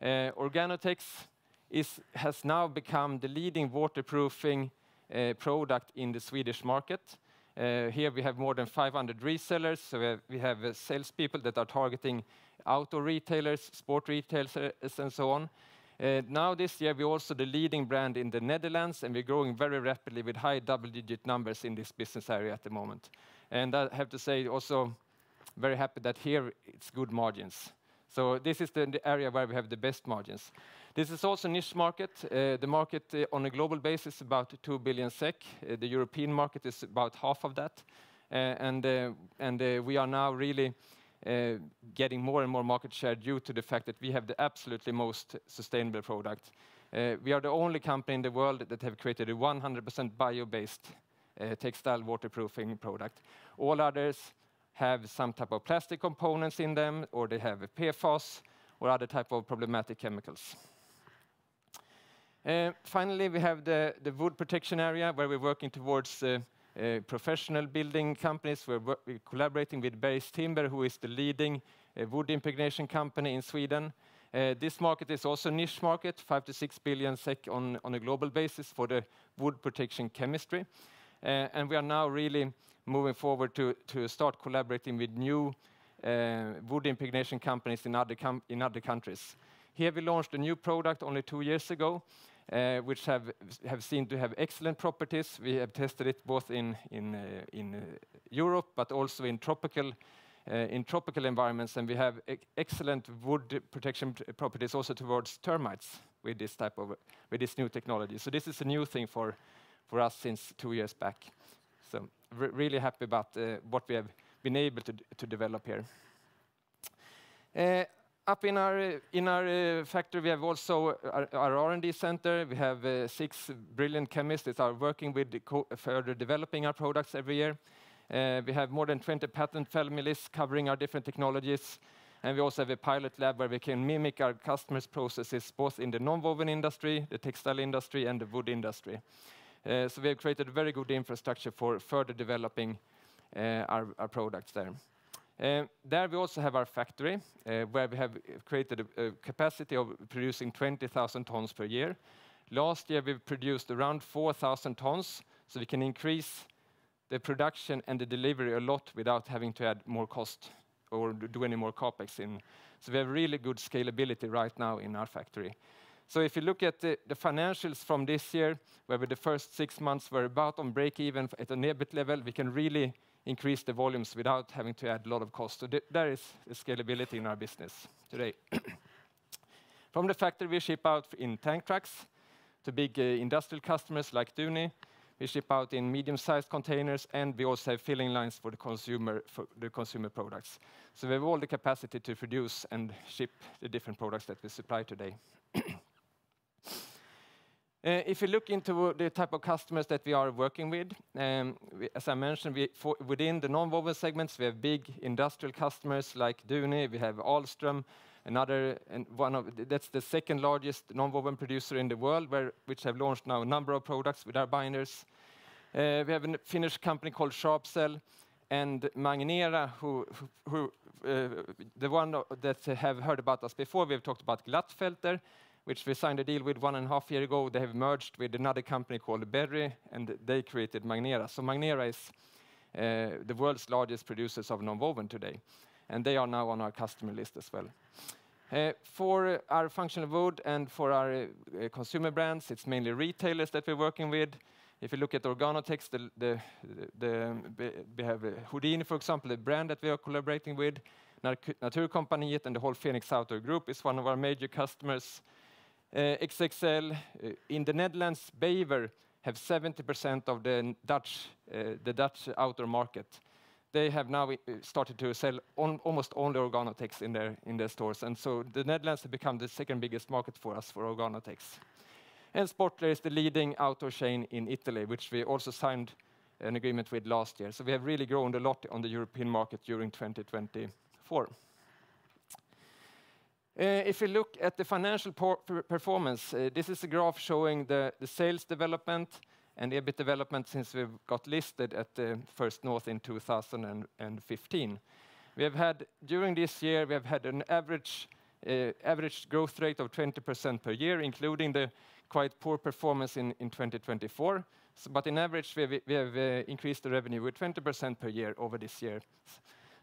Organotex has now become the leading waterproofing product in the Swedish market. Here we have more than 500 resellers, so we have salespeople that are targeting outdoor retailers, sport retailers, and so on. Now this year we're also the leading brand in the Netherlands, and we're growing very rapidly with high double-digit numbers in this business area at the moment. And I have to say also very happy that here it's good margins. So this is the area where we have the best margins. This is also a niche market. The market on a global basis is about 2 billion SEK. The European market is about half of that. We are now really getting more and more market share due to the fact that we have the absolutely most sustainable product. We are the only company in the world that have created a 100% bio-based textile waterproofing product. All others have some type of plastic components in them, or they have a PFAS or other type of problematic chemicals. Finally, we have the wood protection area, where we're working towards professional building companies. We're collaborating with Bergs Timber, who is the leading wood impregnation company in Sweden. This market is also a niche market, 5 to 6 billion SEK on a global basis for the wood protection chemistry. And we are now really moving forward to start collaborating with new wood impregnation companies in other countries. Here we launched a new product only 2 years ago, which have seen to have excellent properties. We have tested it both in Europe, but also in tropical environments, and we have excellent wood protection properties also towards termites with this new technology. So this is a new thing for us since 2 years back. So really happy about what we have been able to develop here. Up in our factory, we have also our R&D center. We have 6 brilliant chemists that are working with further developing our products every year. We have more than 20 patent families covering our different technologies. And we also have a pilot lab where we can mimic our customers' processes, both in the non-woven industry, the textile industry, and the wood industry. So we have created a very good infrastructure for further developing our products there. There we also have our factory, where we have created a capacity of producing 20,000 tons per year. Last year we produced around 4,000 tons, so we can increase the production and the delivery a lot without having to add more cost or do any more capex in. So we have really good scalability right now in our factory. So if you look at the financials from this year, where the first 6 months were about on break even at an EBIT level, we can really increase the volumes without having to add a lot of cost. So there is a scalability in our business today. From the factory, we ship out in tank trucks to big industrial customers like Duni. We ship out in medium-sized containers, and we also have filling lines for the consumer products. So we have all the capacity to produce and ship the different products that we supply today. If you look into the type of customers that we are working with, as I mentioned, within the non-woven segments, we have big industrial customers like Duni, we have Ahlstrom, that's the second largest non-woven producer in the world, which have launched now a number of products with our binders. We have a Finnish company called Sharpcell, and Magnera, the one that have heard about us before, we've talked about Glattfelter, which we signed a deal with 1.5 years ago. They have merged with another company called Berry, and they created Magnera. So Magnera is the world's largest producers of non-woven today, and they are now on our customer list as well. For our functional wood and for our consumer brands, it's mainly retailers that we're working with. If you look at Organotex, we have Houdini, for example, a brand that we are collaborating with. Naturkompaniet and the whole Phoenix Outdoor Group is one of our major customers. XXL, in the Netherlands, Bever have 70% of the Dutch outdoor market. They have now started to sell almost only Organotex in their stores, and so the Netherlands have become the second biggest market for us for Organotex. And Sportler is the leading outdoor chain in Italy, which we also signed an agreement with last year. So we have really grown a lot on the European market during 2024. If you look at the financial performance, this is a graph showing the sales development and EBIT development since we got listed at the First North in 2015. During this year, we have had an average growth rate of 20% per year, including the quite poor performance in 2024. But in average, we have increased the revenue with 20% per year over this year.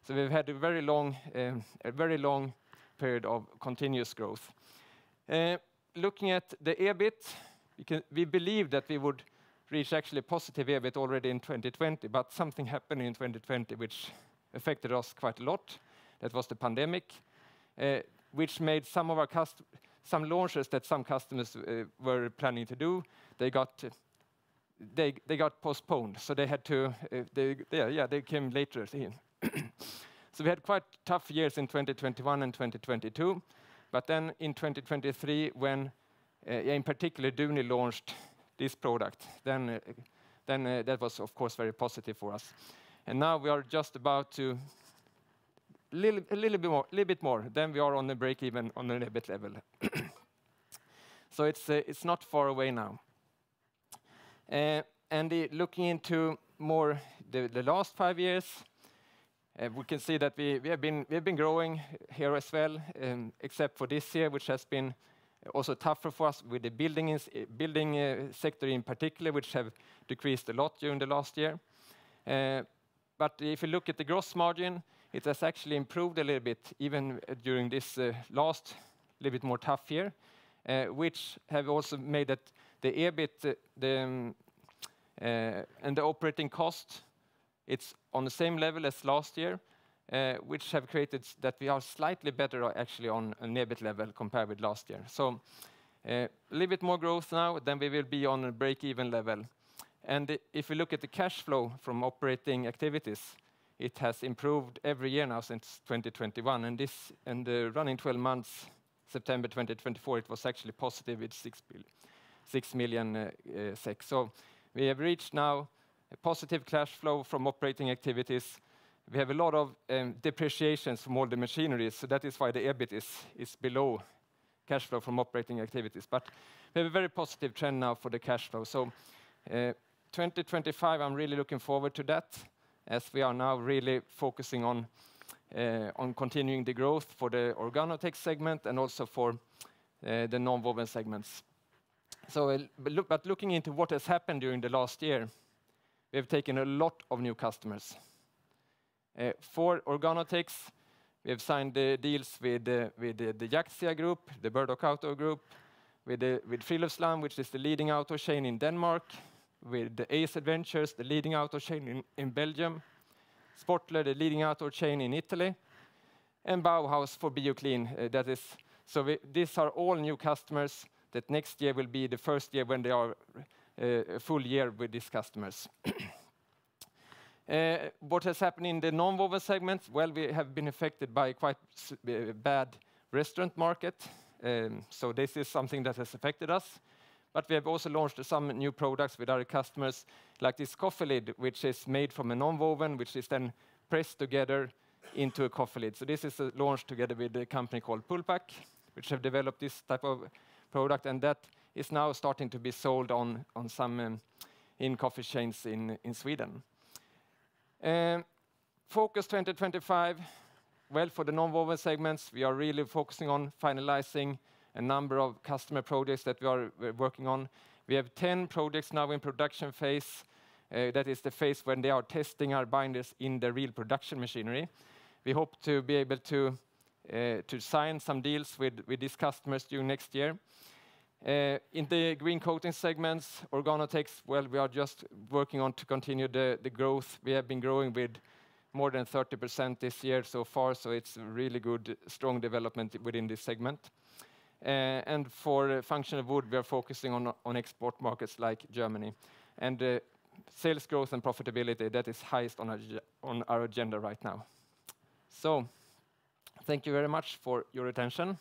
So we've had a very long period of continuous growth. Looking at the EBIT, we believe that we would reach actually positive EBIT already in 2020, but something happened in 2020 which affected us quite a lot. That was the pandemic, which made some launches that some customers were planning to do, they got postponed. So they had to, they came later in. So we had quite tough years in 2021 and 2022, but then in 2023, when in particular Duni launched this product, then that was of course very positive for us. And now we are just about to a little bit more. Then we are on the break even on an EBIT level. So it's not far away now. And looking into more the last 5 years, we can see that we have been growing here as well, except for this year, which has been also tougher for us with the building sector in particular, which have decreased a lot during the last year. But if you look at the gross margin, it has actually improved a little bit, even during this last little bit more tough year, which have also made that the EBIT and the operating cost, it's on the same level as last year, which have created that we are slightly better actually on an EBIT level compared with last year. So a little bit more growth now, then we will be on a break-even level. And if we look at the cash flow from operating activities, it has improved every year now since 2021. And the running 12 months, September 2024, it was actually positive with 6 million SEK. So we have reached now a positive cash flow from operating activities. We have a lot of depreciations from all the machinery, so that is why the EBIT is below cash flow from operating activities. But we have a very positive trend now for the cash flow. So 2025, I'm really looking forward to that, as we are now really focusing on continuing the growth for the Organotex segment and also for the non-woven segments. So, but looking into what has happened during the last year, we have taken a lot of new customers. For Organotex, we have signed the deals with the Aktier group, the Burdock Outdoor Group, with Friluftsland, which is the leading outdoor chain in Denmark, with the Ace Adventures, the leading outdoor chain in Belgium, Sportler, the leading outdoor chain in Italy, and Bauhaus for BioClean. These are all new customers that next year will be the first year when they are a full year with these customers. What has happened in the non-woven segment? Well, we have been affected by quite bad restaurant market. So this is something that has affected us. But we have also launched some new products with our customers, like this coffee lid, which is made from a non-woven, which is then pressed together into a coffee lid. So this is launched together with a company called Pullpack, which have developed this type of product, and that is now starting to be sold on some in coffee chains in Sweden. Focus 2025. Well, for the non-woven segments, we are really focusing on finalizing a number of customer projects that we are working on. We have 10 projects now in production phase. That is the phase when they are testing our binders in the real production machinery. We hope to be able to sign some deals with these customers during next year. In the green coating segments, Organotex, well, we are just working on to continue the growth. We have been growing with more than 30% this year so far, so it's really good, strong development within this segment. And for functional wood, we are focusing on export markets like Germany. And sales growth and profitability, that is highest on our agenda right now. So, thank you very much for your attention.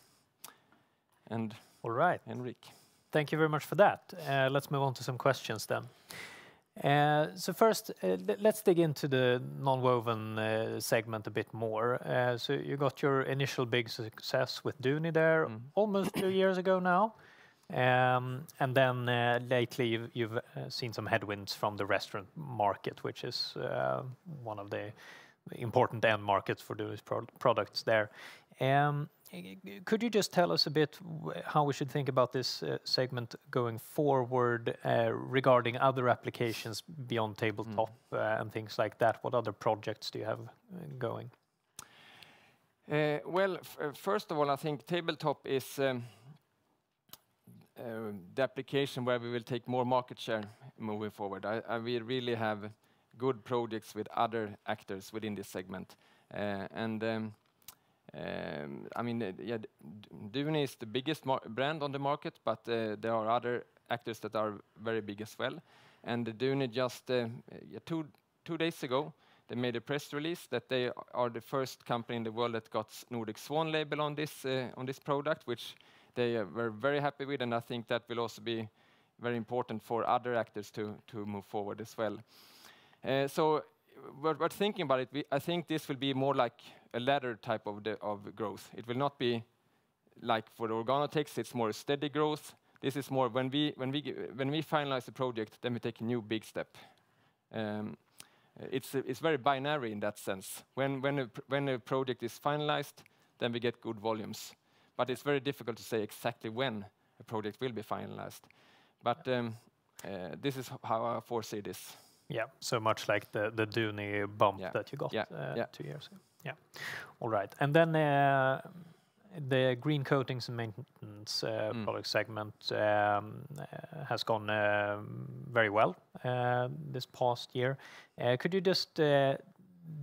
And all right, Henrik. Thank you very much for that. Let's move on to some questions then. So first, let's dig into the non-woven segment a bit more. So you got your initial big success with Duni there almost 2 years ago now. And then lately you've seen some headwinds from the restaurant market, which is one of the important end markets for Duni's products there. Could you just tell us a bit how we should think about this segment going forward regarding other applications beyond tabletop and things like that? What other projects do you have going? Well, first of all, I think tabletop is the application where we will take more market share moving forward. We really have good projects with other actors within this segment. I mean, yeah, Duni is the biggest brand on the market, but there are other actors that are very big as well. And Duni just 2 days ago, they made a press release that they are the first company in the world that got Nordic Swan label on this product, which they were very happy with, and I think that will also be very important for other actors to move forward as well. So we're thinking about it. I think this will be more like a ladder type of growth. It will not be like for the Organotex, it's more a steady growth. This is more when we finalize the project, then we take a new big step. It's very binary in that sense. When a project is finalized, then we get good volumes. But it's very difficult to say exactly when a project will be finalized. But this is how I foresee this. Yeah, so much like the Duni bump that you got 2 years ago. Yeah, all right. And then the green coatings and maintenance product segment has gone very well this past year. Could you just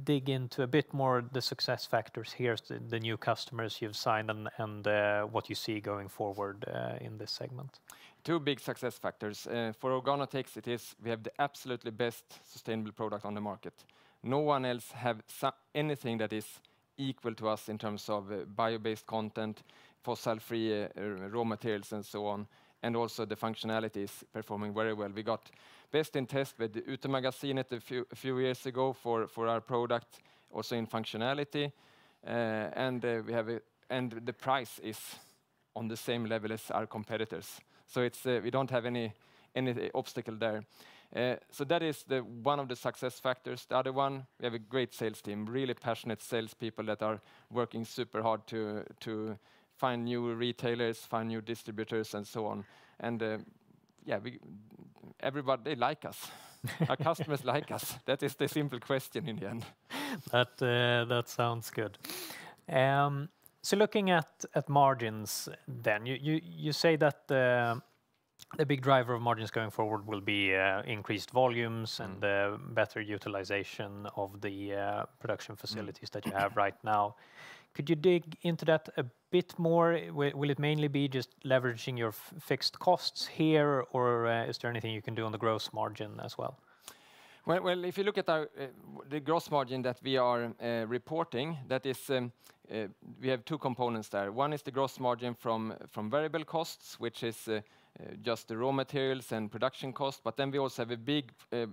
dig into a bit more the success factors here, the new customers you've signed and what you see going forward in this segment? 2 big success factors. For Organotex, we have the absolutely best sustainable product on the market. No one else have anything that is equal to us in terms of bio-based content, fossil-free raw materials, and so on. And also the functionality is performing very well. We got best in test with the Utemagasinet a few years ago for our product, also in functionality. And the price is on the same level as our competitors. So we don't have any obstacle there. So that is one of the success factors. The other one, we have a great sales team, really passionate salespeople that are working super hard to find new retailers, find new distributors, and so on. And everybody, they like us. Our customers like us. That is the simple question in the end. That sounds good. So looking at margins then, you say that the big driver of margins going forward will be increased volumes and better utilization of the production facilities that you have right now. Could you dig into that a bit more? Will it mainly be just leveraging your fixed costs here, or is there anything you can do on the gross margin as well? Well, if you look at our the gross margin that we are reporting, that is, we have two components there. One is the gross margin from variable costs, which is just the raw materials and production cost. But then we also have a big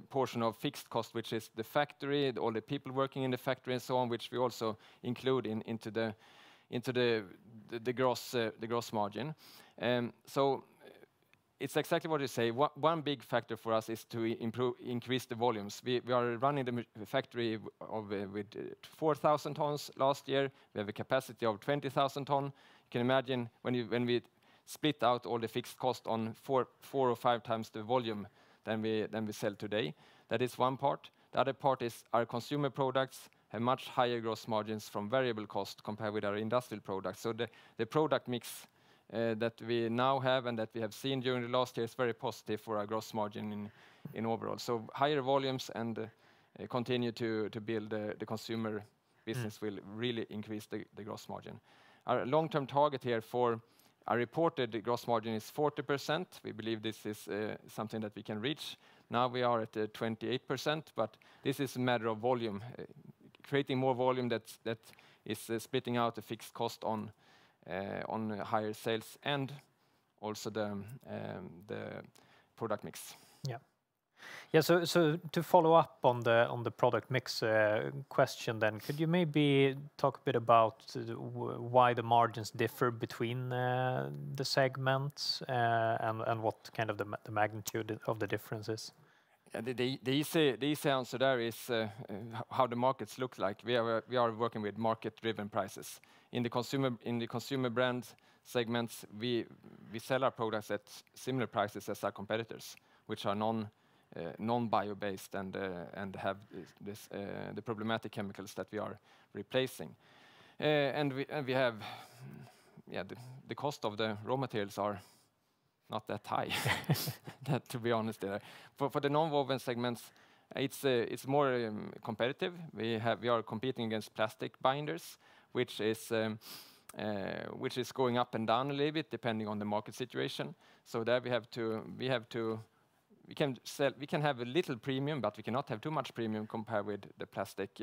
portion of fixed cost, which is the factory, all the people working in the factory and so on, which we also include into the gross margin. So it's exactly what you say. One big factor for us is to increase the volumes. We are running the factory with 4,000 tons last year. We have a capacity of 20,000 tons. You can imagine when we split out all the fixed cost on four or five times the volume than we sell today. That is one part. The other part is our consumer products have much higher gross margins from variable cost compared with our industrial products. So the product mix that we now have and that we have seen during the last year is very positive for our gross margin in overall. So higher volumes and continue to build the consumer business will really increase the gross margin. Our long-term target here for our reported gross margin is 40%. We believe this is something that we can reach. Now we are at 28%, but this is a matter of volume. Creating more volume that is splitting out the fixed cost on higher sales and also the product mix. Yeah. So to follow up on the product mix question, then could you maybe talk a bit about why the margins differ between the segments and what kind of the magnitude of the differences? The easy answer there is how the markets look like. We are working with market-driven prices. In the consumer brand segments, we sell our products at similar prices as our competitors, which are non-bio-based and have the problematic chemicals that we are replacing. And we have the cost of the raw materials are not that high, to be honest. For the non-woven segments, it's more competitive. We are competing against plastic binders, which is going up and down a little bit depending on the market situation. So there we can have a little premium, but we cannot have too much premium compared with the plastic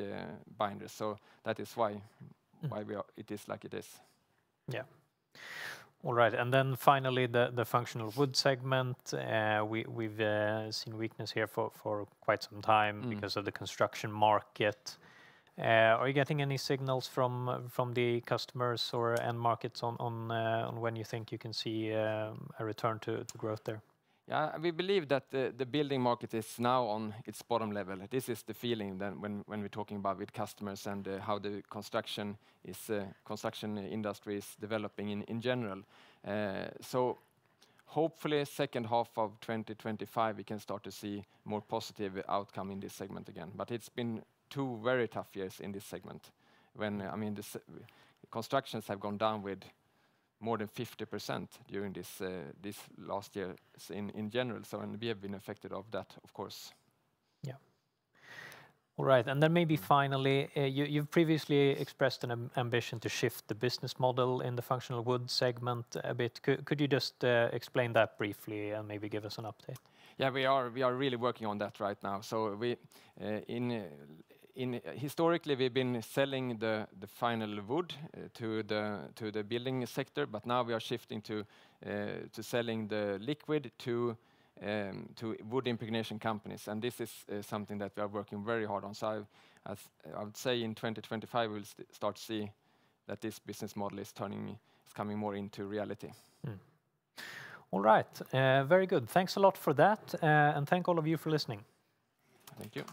binders. So that is why it is like it is. Yeah. All right, and then finally the functional wood segment. We've seen weakness here for quite some time because of the construction market. Are you getting any signals from the customers or end markets on when you think you can see a return to growth there? Yeah, we believe that the building market is now on its bottom level. This is the feeling that when we're talking about with customers and how the construction industry is developing in general. So hopefully second half of 2025 we can start to see more positive outcome in this segment again. But it's been 2 very tough years in this segment. When the constructions have gone down with more than 50% during this last year in general. So and we have been affected of that, of course. Yeah. All right, and then maybe finally, you've previously expressed an ambition to shift the business model in the functional wood segment a bit. Could you just explain that briefly and maybe give us an update? Yeah, we are really working on that right now. So historically we've been selling the final wood to the building sector, but now we are shifting to selling the liquid to wood impregnation companies, and this is something that we are working very hard on. So I would say in 2025 we'll start to see that this business model is coming more into reality. All right, very good. Thanks a lot for that, and thank all of you for listening. Thank you.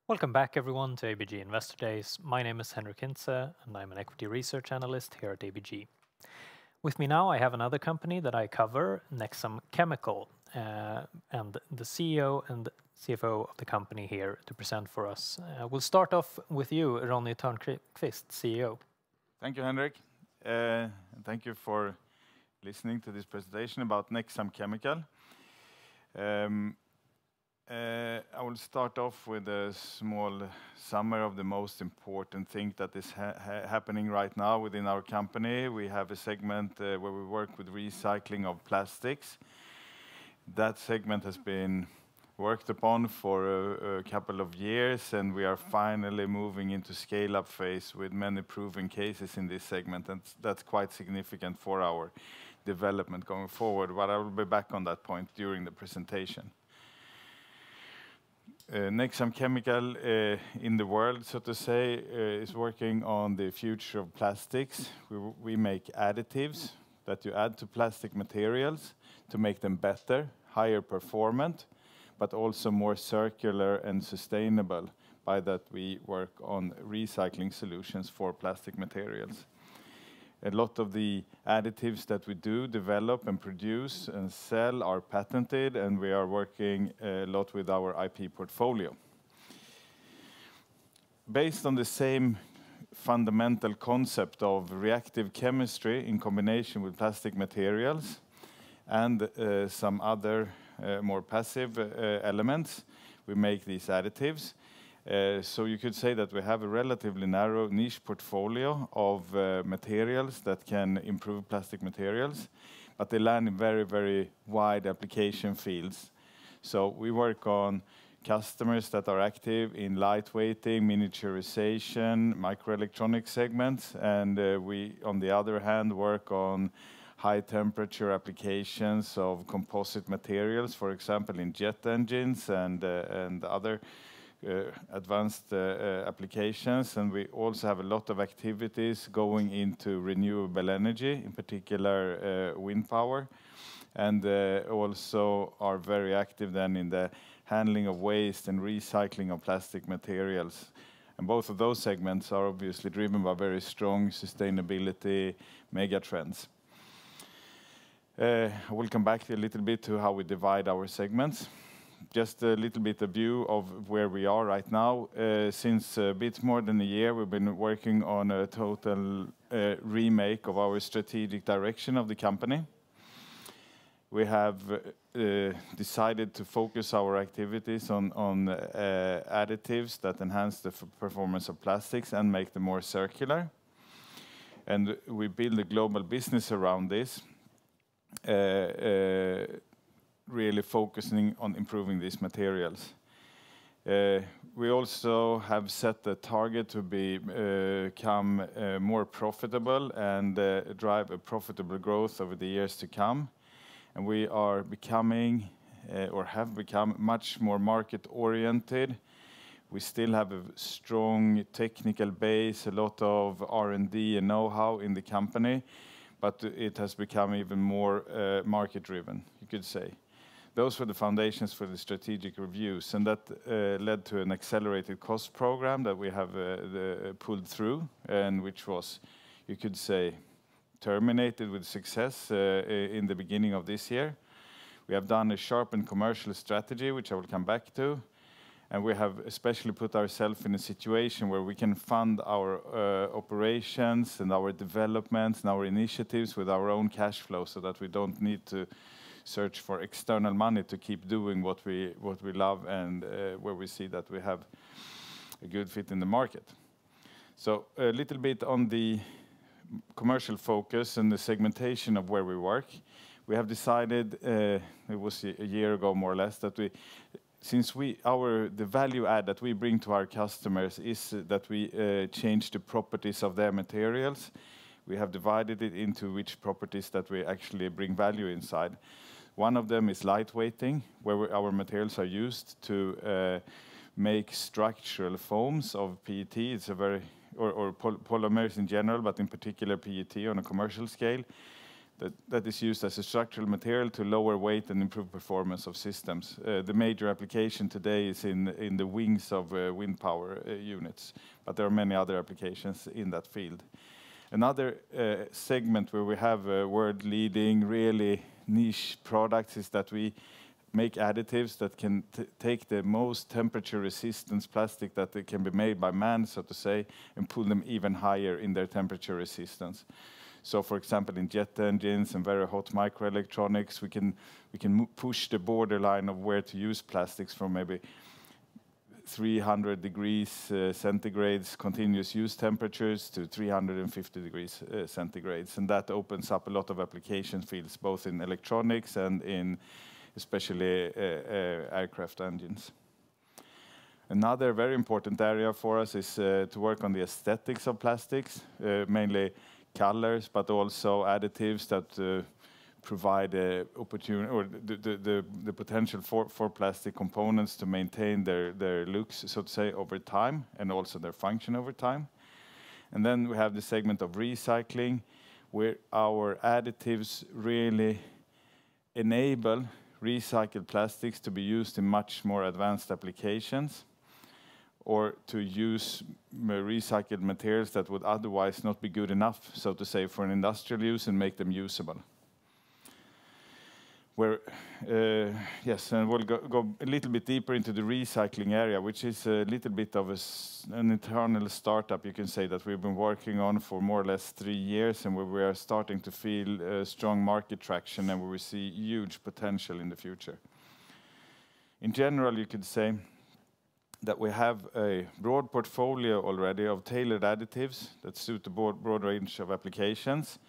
Welcome back, everyone, to ABG Investor Days. My name is Henrik Hintze, and I'm an equity research analyst here at ABG. With me now, I have another company that I cover, Nexam Chemical, and the CEO and CFO of the company here to present for us. We'll start off with you, Ronny Törnqvist, CEO. Thank you, Henrik. And thank you for listening to this presentation about Nexam Chemical. I will start off with a small summary of the most important thing that is happening right now within our company. We have a segment where we work with recycling of plastics. That segment has been worked upon for a couple of years, and we are finally moving into scale-up phase with many proven cases in this segment, and that's quite significant for our development going forward, but I will be back on that point during the presentation. Nexam Chemical in the world, so to say, is working on the future of plastics. We make additives that you add to plastic materials to make them better, higher performant, but also more circular and sustainable. By that, we work on recycling solutions for plastic materials. A lot of the additives that we do develop and produce and sell are patented, and we are working a lot with our IP portfolio. Based on the same fundamental concept of reactive chemistry in combination with plastic materials and some other more passive elements, we make these additives. So you could say that we have a relatively narrow niche portfolio of materials that can improve plastic materials, but they land in very, very wide application fields. So we work on customers that are active in lightweighting, miniaturization, microelectronic segments, and we, on the other hand, work on high temperature applications of composite materials, for example, in jet engines and other advanced applications. And we also have a lot of activities going into renewable energy, in particular wind power, and also are very active then in the handling of waste and recycling of plastic materials. And both of those segments are obviously driven by very strong sustainability megatrends. I will come back a little bit to how we divide our segments. Just a little bit of view of where we are right now. Since a bit more than a year, we've been working on a total remake of our strategic direction of the company. We have decided to focus our activities on additives that enhance the performance of plastics and make them more circular. And we build a global business around this, really focusing on improving these materials. We also have set a target to become more profitable and drive a profitable growth over the years to come. And we are becoming, or have become, much more market-oriented. We still have a strong technical base, a lot of R&D and know-how in the company, but it has become even more market-driven, you could say. Those were the foundations for the strategic reviews, and that led to an accelerated cost program that we have pulled through, and which was, you could say, terminated with success in the beginning of this year. We have done a sharpened commercial strategy, which I will come back to, and we have especially put ourselves in a situation where we can fund our operations and our developments and our initiatives with our own cash flow, so that we don't need to search for external money to keep doing what we love and where we see that we have a good fit in the market. So a little bit on the commercial focus and the segmentation of where we work. We have decided, it was a year ago more or less, that the value add that we bring to our customers is that we change the properties of their materials. We have divided it into which properties that we actually bring value inside. One of them is lightweighting, where our materials are used to make structural foams of PET. It's a very, or polymers in general, but in particular PET on a commercial scale. that is used as a structural material to lower weight and improve performance of systems. The major application today is in the wings of wind power units, but there are many other applications in that field. Another segment where we have world-leading, really niche products is that we make additives that can take the most temperature resistance plastic that they can be made by man, so to say, and pull them even higher in their temperature resistance. So, for example, in jet engines and very hot microelectronics, we can push the borderline of where to use plastics from maybe 300 degrees centigrades continuous use temperatures to 350 degrees centigrades, and that opens up a lot of application fields, both in electronics and in especially aircraft engines. Another very important area for us is to work on the aesthetics of plastics, mainly colors, but also additives that provide opportunity or the potential for plastic components to maintain their looks, so to say, over time, and also their function over time. And then we have the segment of recycling, where our additives really enable recycled plastics to be used in much more advanced applications, or to use recycled materials that would otherwise not be good enough, so to say, for an industrial use and make them usable. Yes, and we'll go a little bit deeper into the recycling area, which is a little bit of an internal startup, you can say, that we've been working on for more or less 3 years, and where we are starting to feel strong market traction, and where we see huge potential in the future. In general, you could say that we have a broad portfolio already of tailored additives that suit a broad range of applications.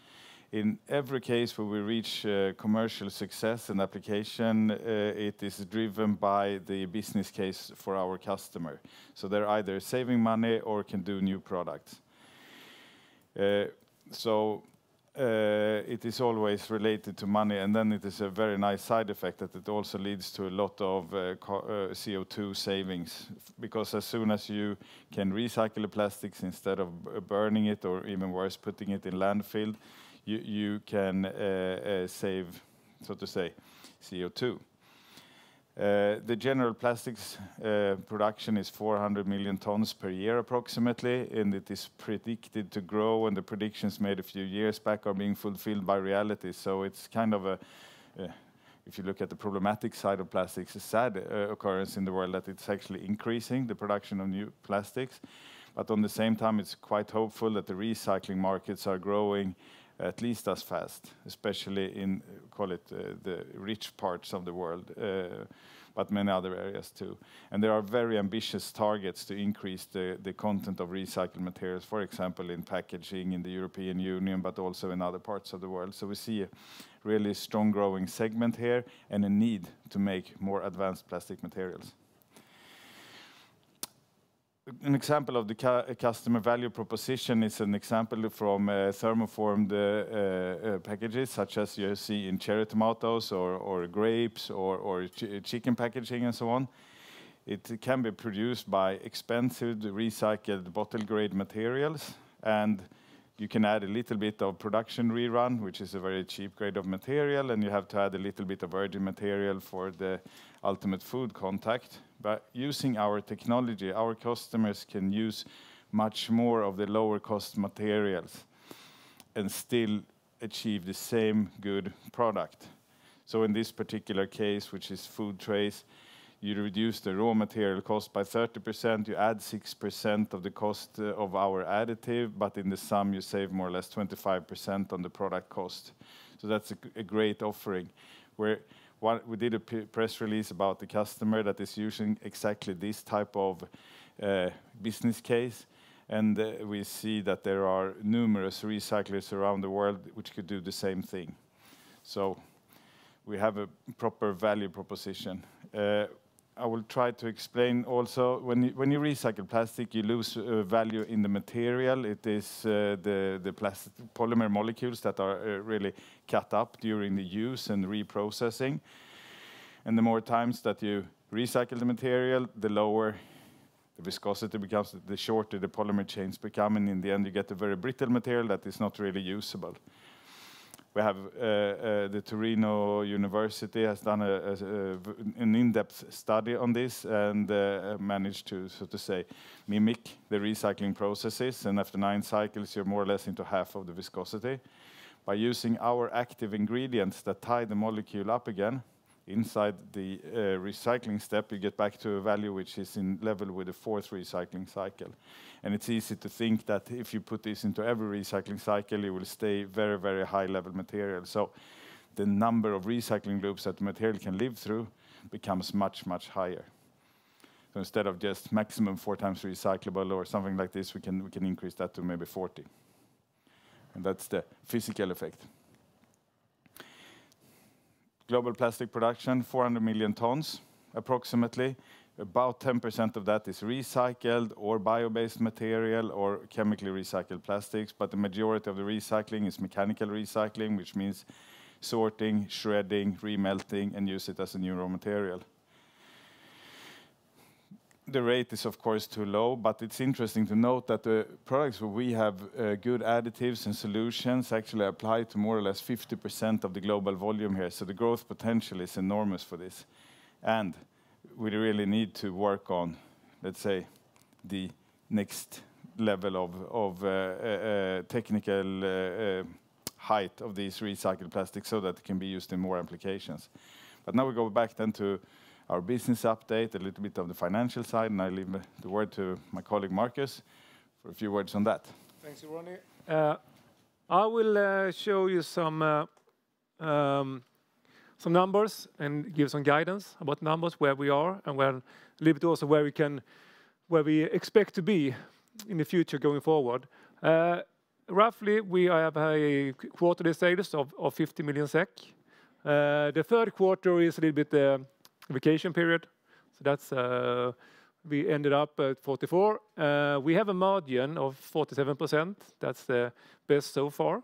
In every case where we reach commercial success and application, it is driven by the business case for our customer. So they're either saving money or can do new products. It is always related to money, and then it is a very nice side effect that it also leads to a lot of CO2 savings, because as soon as you can recycle the plastics instead of burning it, or even worse, putting it in landfill, you can save, so to say, CO2. The general plastics production is 400 million tons per year approximately, and it is predicted to grow, and the predictions made a few years back are being fulfilled by reality. So it's kind of a, if you look at the problematic side of plastics, a sad occurrence in the world that it's actually increasing the production of new plastics. But on the same time, it's quite hopeful that the recycling markets are growing at least as fast, especially in, call it, the rich parts of the world, but many other areas too. And there are very ambitious targets to increase the content of recycled materials, for example, in packaging in the European Union, but also in other parts of the world. So we see a really strong growing segment here and a need to make more advanced plastic materials. An example of the customer value proposition is an example from thermoformed packages, such as you see in cherry tomatoes or grapes or chicken packaging and so on. It can be produced by expensive recycled bottle-grade materials, and you can add a little bit of production rerun, which is a very cheap grade of material, and you have to add a little bit of virgin material for the ultimate food contact. By using our technology, our customers can use much more of the lower cost materials and still achieve the same good product. So in this particular case, which is food trays, you reduce the raw material cost by 30%, you add 6% of the cost of our additive, but in the sum you save more or less 25% on the product cost. So that's a great offering. We did a press release about the customer that is using exactly this type of business case, and we see that there are numerous recyclers around the world which could do the same thing. So we have a proper value proposition. I will try to explain also, when you recycle plastic, you lose value in the material. It is the plastic polymer molecules that are really cut up during the use and reprocessing. And the more times that you recycle the material, the lower the viscosity becomes, the shorter the polymer chains become, and in the end you get a very brittle material that is not really usable. We have the Torino University has done an in-depth study on this and managed to, so to say, mimic the recycling processes. And after 9 cycles, you're more or less into half of the viscosity. By using our active ingredients that tie the molecule up again inside the recycling step, you get back to a value which is in level with the 4th recycling cycle. And it's easy to think that if you put this into every recycling cycle, you will stay very, very high level material. So the number of recycling loops that the material can live through becomes much, much higher. So instead of just maximum 4 times recyclable or something like this, we can increase that to maybe 40. And that's the physical effect. Global plastic production, 400 million tons, approximately. About 10% of that is recycled or bio-based material or chemically recycled plastics, but the majority of the recycling is mechanical recycling, which means sorting, shredding, remelting, and use it as a new raw material. The rate is, of course, too low, but it's interesting to note that the products where we have good additives and solutions actually apply to more or less 50% of the global volume here. So the growth potential is enormous for this. And we really need to work on, let's say, the next level of technical height of these recycled plastics so that it can be used in more applications. But now we go back then to our business update, a little bit of the financial side, and I leave the word to my colleague Marcus for a few words on that. Thanks, Ronnie. I will show you some numbers and give some guidance about numbers, where we are, and where a little bit also where we expect to be in the future going forward. Roughly, we have a quarterly sales of 50 million SEK. The third quarter is a little bit vacation period, so that's we ended up at 44. We have a margin of 47%. That's the best so far.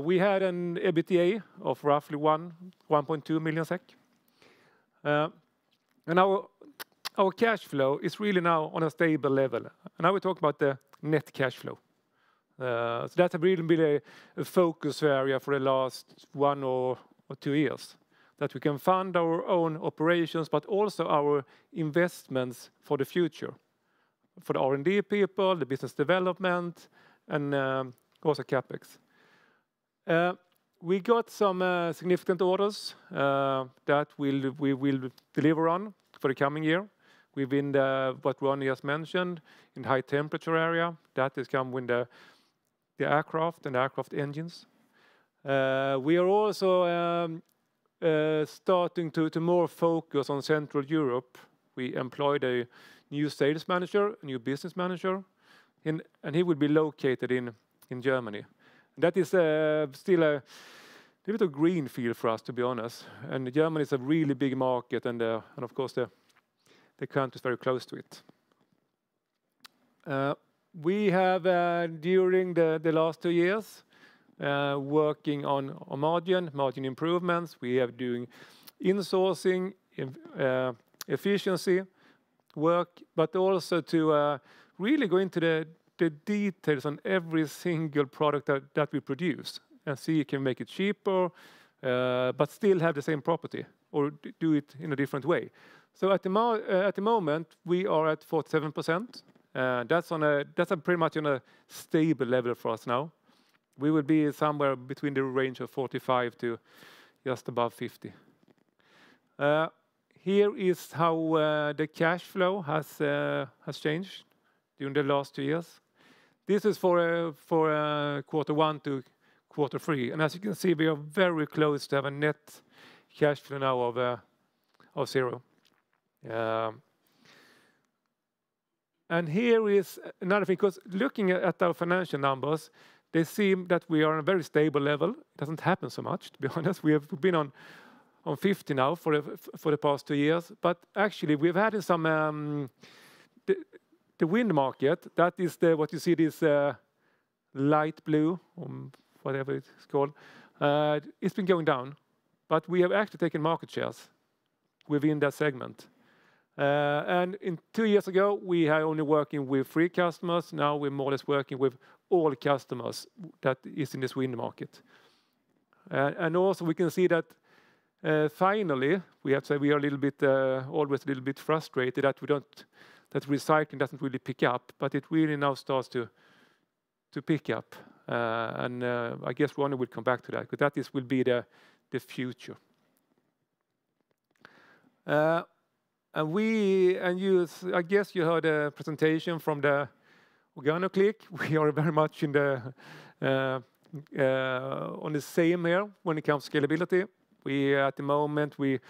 We had an EBITDA of roughly 1.2 million SEK. And our cash flow is really now on a stable level. And I will talk about the net cash flow. So that's really been a focus area for the last 1 or 2 years. That we can fund our own operations, but also our investments for the future. For the R&D people, the business development, and also CapEx. We got some significant orders that we will deliver on for the coming year. We've been what Ronnie just mentioned, in the high temperature area. That is come with the aircraft and aircraft engines. We are also starting to more focus on Central Europe. We employed a new sales manager, a new business manager, and he will be located in Germany. That is still a little bit of green field for us, to be honest. And Germany is a really big market, and of course the country is very close to it. We have during the last 2 years working on margin improvements. We have doing insourcing, efficiency work, but also to really go into the details on every single product that we produce and see if you can make it cheaper, but still have the same property or do it in a different way. So at the moment we are at 47%. That's pretty much on a stable level for us now. We will be somewhere between the range of 45 to just above 50. Here is how the cash flow has changed during the last 2 years. This is for quarter 1 to quarter 3, and as you can see, we are very close to have a net cash flow now of 0. And here is another thing, because looking at our financial numbers, they seem that we are on a very stable level. It doesn't happen so much, to be honest. We have been on 50 now for the past 2 years, but actually we've had some the wind market. That is what you see, this light blue, whatever it's called. It's been going down, but we have actually taken market shares within that segment. And 2 years ago, we had only working with 3 customers. Now we're more or less working with all customers that is in this wind market. And also we can see that finally, we have to say we are a little bit, always a little bit frustrated that that recycling doesn't really pick up, but it really now starts to pick up. And I guess Ronnie will come back to that, because that will be the future. And I guess you heard a presentation from the OrganoClick. We are very much in the on the same here when it comes to scalability. We at the moment we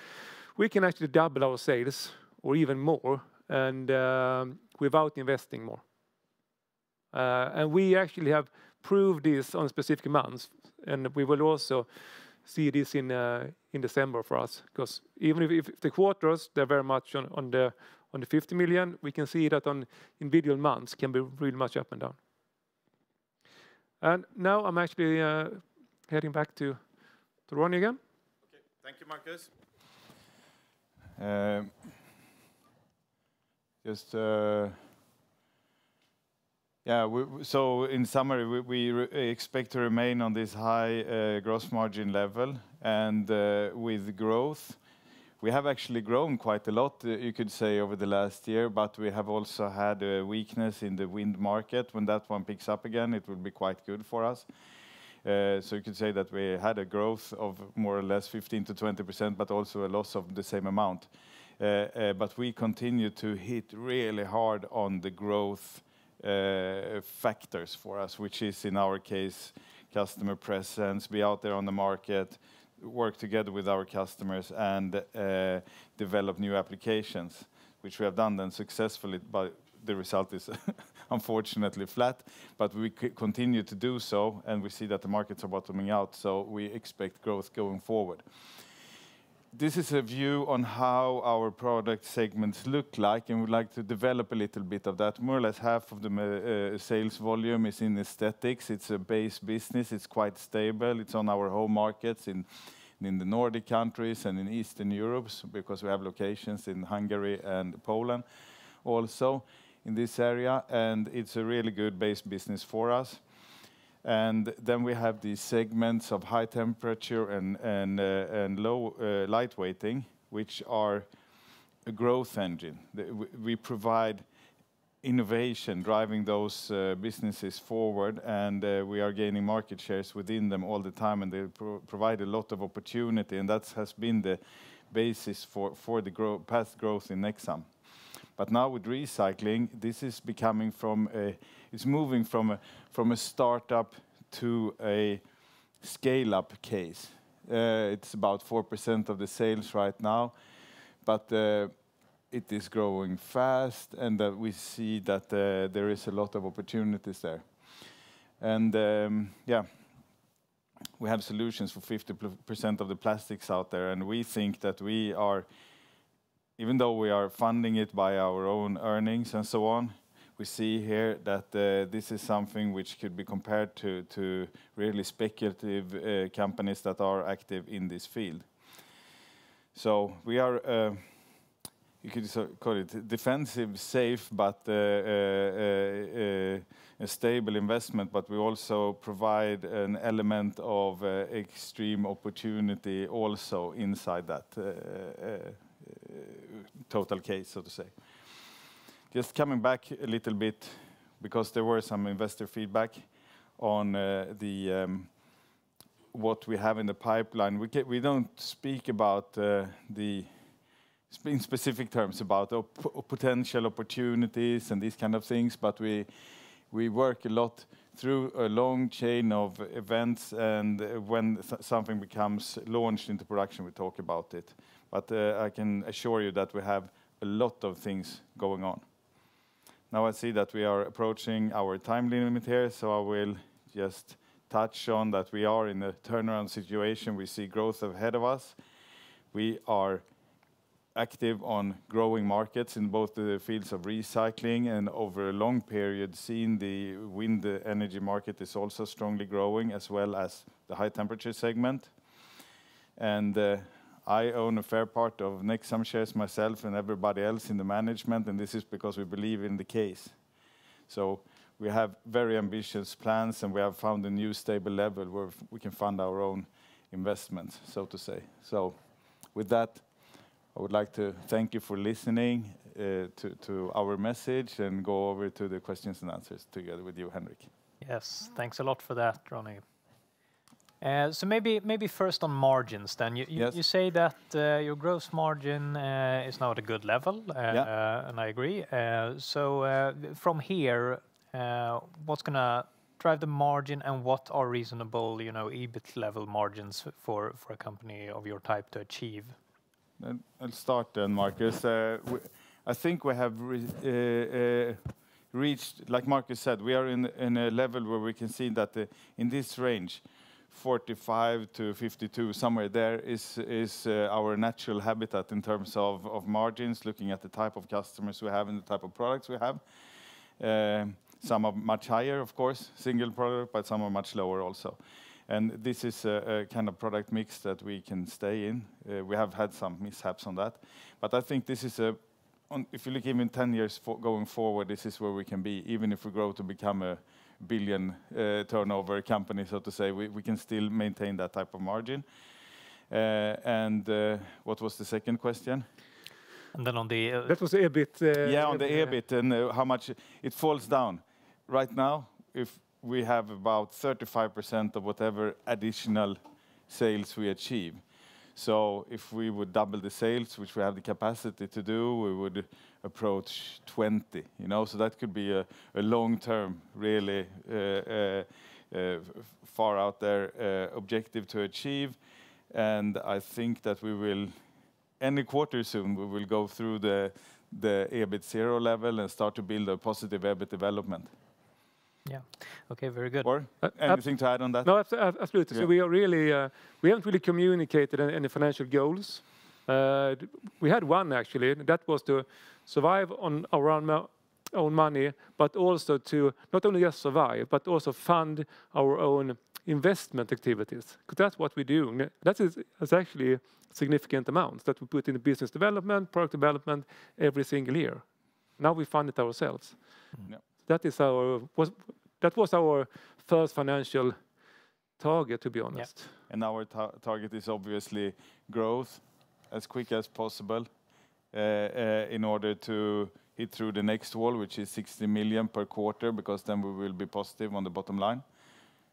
can actually double our sales or even more, and without investing more. And we actually have proved this on specific months, and we will also see this in December for us, because even if the quarters they're very much on the 50 million, we can see that on individual months can be really much up and down. And now I'm actually heading back to Ronnie again. Okay, thank you, Marcus. So in summary, we expect to remain on this high gross margin level, and with growth, we have actually grown quite a lot, you could say, over the last year, but we have also had a weakness in the wind market. When that one picks up again, it will be quite good for us. So you could say that we had a growth of more or less 15 to 20%, but also a loss of the same amount. But we continue to hit really hard on the growth factors for us, which is in our case customer presence, be out there on the market, work together with our customers, and develop new applications, which we have done then successfully, but the result is unfortunately flat, but we continue to do so, and we see that the markets are bottoming out, so we expect growth going forward. This is a view on how our product segments look like, and we'd like to develop a little bit of that. More or less half of the sales volume is in aesthetics. It's a base business. It's quite stable. It's on our home markets in the Nordic countries and in Eastern Europe, because we have locations in Hungary and Poland also in this area, and it's a really good base business for us. And then we have these segments of high temperature and low light weighting, which are a growth engine. We provide innovation, driving those businesses forward, and we are gaining market shares within them all the time, and they provide a lot of opportunity, and that has been the basis for the past growth in Nexam. But now with recycling, this is becoming it's moving from a startup to a scale-up case. It's about 4% of the sales right now, but it is growing fast, and we see that there is a lot of opportunities there. And we have solutions for 50% of the plastics out there, and we think that we are, even though we are funding it by our own earnings and so on, we see here that this is something which could be compared to really speculative companies that are active in this field. So we are, you could call it defensive, safe, but a stable investment, but we also provide an element of extreme opportunity also inside that total case, so to say. Just coming back a little bit, because there were some investor feedback on what we have in the pipeline. We don't speak about in specific terms about potential opportunities and these kind of things, but we work a lot through a long chain of events, and when something becomes launched into production, we talk about it. But I can assure you that we have a lot of things going on. Now I see that we are approaching our time limit here, so I will just touch on that we are in a turnaround situation. We see growth ahead of us. We are active on growing markets in both the fields of recycling, and over a long period seen the wind energy market is also strongly growing, as well as the high temperature segment. And I own a fair part of Nexam shares myself and everybody else in the management, and this is because we believe in the case. So we have very ambitious plans, and we have found a new stable level where we can fund our own investments, so to say. So with that, I would like to thank you for listening to our message and go over to the questions and answers together with you, Henrik. Yes, thanks a lot for that, Ronnie. So maybe first on margins then. You say that your gross margin is now at a good level, and I agree. So from here, what's going to drive the margin, and what are reasonable, EBIT level margins for a company of your type to achieve? I'll start then, Marcus. I think we have reached, like Marcus said, we are in a level where we can see that in this range, 45 to 52, somewhere there is our natural habitat in terms of margins, looking at the type of customers we have and the type of products we have. Some are much higher, of course, single product, but some are much lower also. And this is a kind of product mix that we can stay in. We have had some mishaps on that. But I think this is if you look even 10 years going forward, this is where we can be. Even if we grow to become a billion turnover company, so to say, we can still maintain that type of margin. And what was the second question? And then on the... that was the EBIT. Yeah, on the EBIT and how much it falls down. Right now, if we have about 35% of whatever additional sales we achieve. So if we would double the sales, which we have the capacity to do, we would approach 20, so that could be a long-term, really far out there objective to achieve. And I think that we will, any quarter soon, we will go through the EBIT 0 level and start to build a positive EBIT development. Yeah. Okay. Very good. Or anything to add on that? No, absolutely. Yeah. So we are really we haven't really communicated any financial goals. We had one actually. That was to survive on our own money, but also to not only just survive, but also fund our own investment activities. Because that's what we do. That's actually significant amounts that we put in the business development, product development every single year. Now we fund it ourselves. Yeah. That was our first financial target, to be honest. Yeah. And our target is obviously growth as quick as possible in order to hit through the next wall, which is 60 million per quarter, because then we will be positive on the bottom line,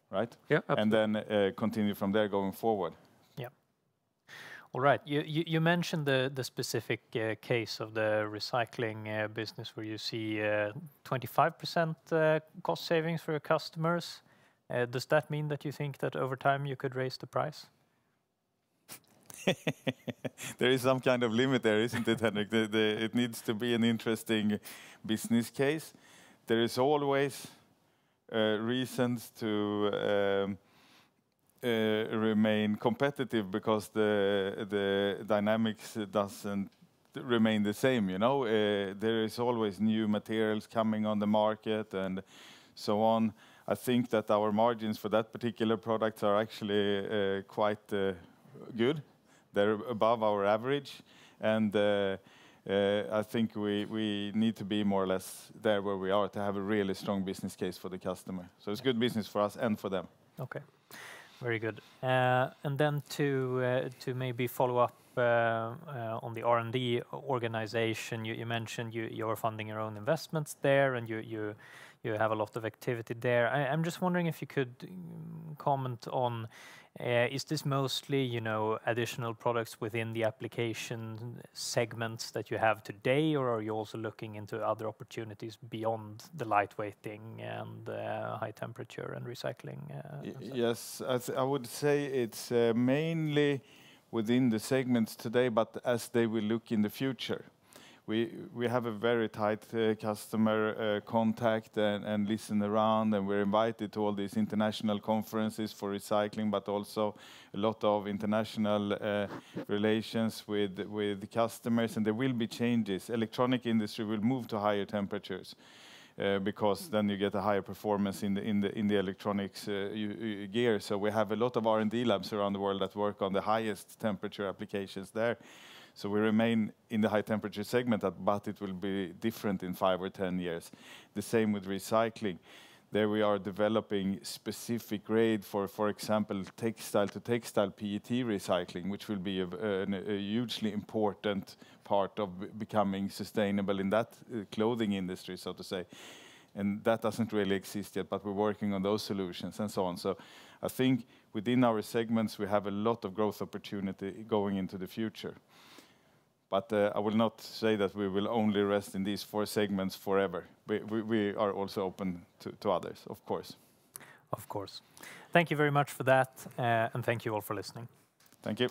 right? Yeah, absolutely. And then continue from there going forward. All right. You mentioned the specific case of the recycling business where you see 25% cost savings for your customers. Does that mean that you think that over time you could raise the price? There is some kind of limit there, isn't it, Henrik? It needs to be an interesting business case. There is always reasons to remain competitive because the dynamics doesn't remain the same, There is always new materials coming on the market and so on. I think that our margins for that particular product are actually quite good. They're above our average, and I think we need to be more or less there where we are to have a really strong business case for the customer. So it's good business for us and for them. Okay. Very good. And then to maybe follow up on the R&D organization, you mentioned you're funding your own investments there, and you have a lot of activity there. I'm just wondering if you could comment on, is this mostly, additional products within the application segments that you have today, or are you also looking into other opportunities beyond the lightweighting and high temperature and recycling? Yes, I would say it's mainly within the segments today, but as they will look in the future. We have a very tight customer contact and listen around, and we're invited to all these international conferences for recycling, but also a lot of international relations with customers, and there will be changes. Electronic industry will move to higher temperatures because then you get a higher performance in the electronics gear. So we have a lot of R&D labs around the world that work on the highest temperature applications there. So we remain in the high temperature segment, but it will be different in 5 or 10 years. The same with recycling. There we are developing specific grade for example, textile-to-textile PET recycling, which will be a hugely important part of becoming sustainable in that clothing industry, so to say. And that doesn't really exist yet, but we're working on those solutions and so on. So I think within our segments, we have a lot of growth opportunity going into the future. But I will not say that we will only rest in these 4 segments forever. We are also open to others, of course. Of course. Thank you very much for that, and thank you all for listening. Thank you.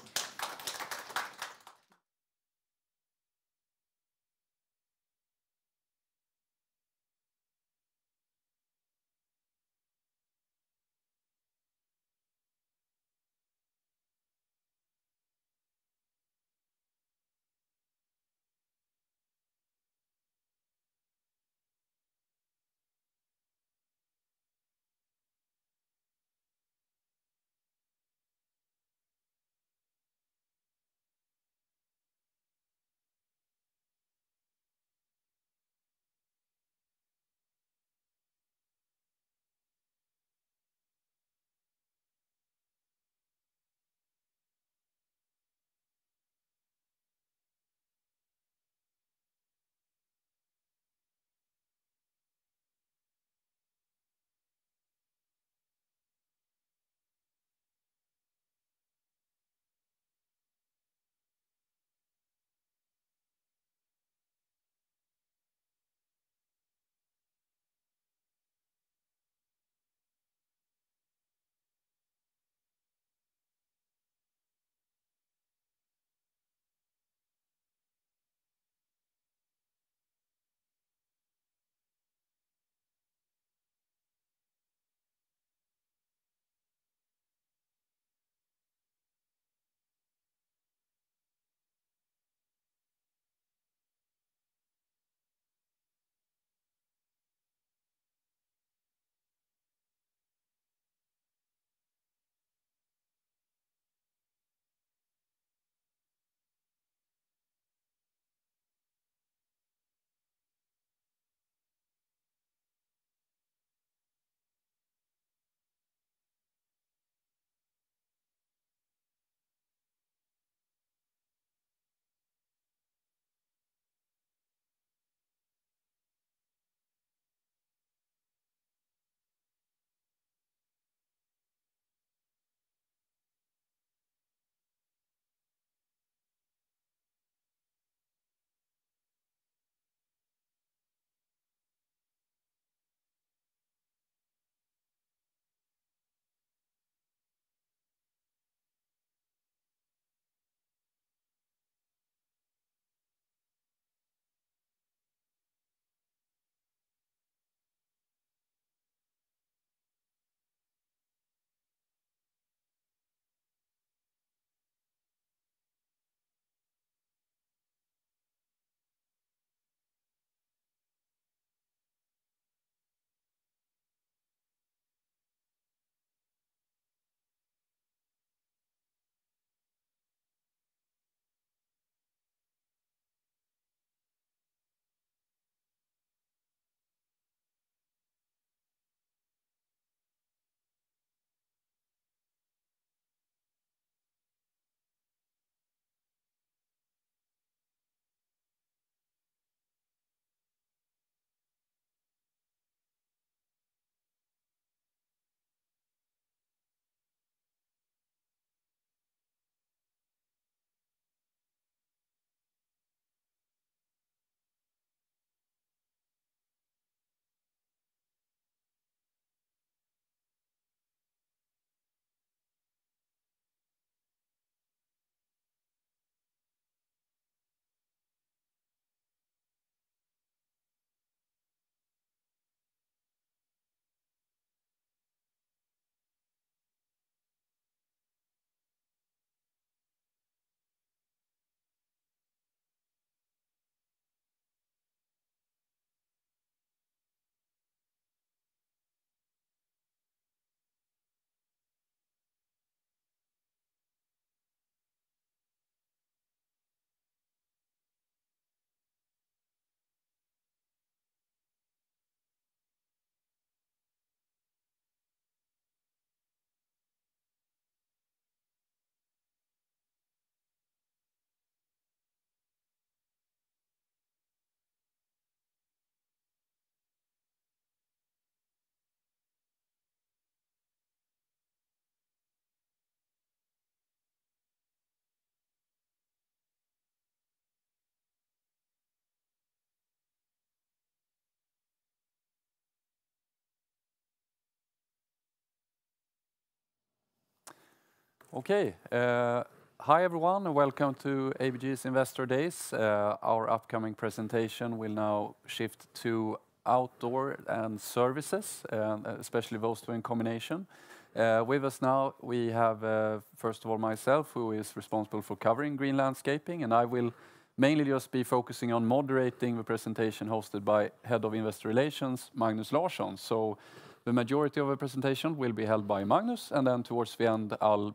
Okay. Hi everyone, and welcome to ABG's Investor Days. Our upcoming presentation will now shift to outdoor and services, especially those two in combination. With us now we have, first of all, myself, who is responsible for covering green landscaping, and I will mainly just be focusing on moderating the presentation hosted by Head of Investor Relations, Magnus Larsson. So the majority of the presentation will be held by Magnus, and then towards the end I'll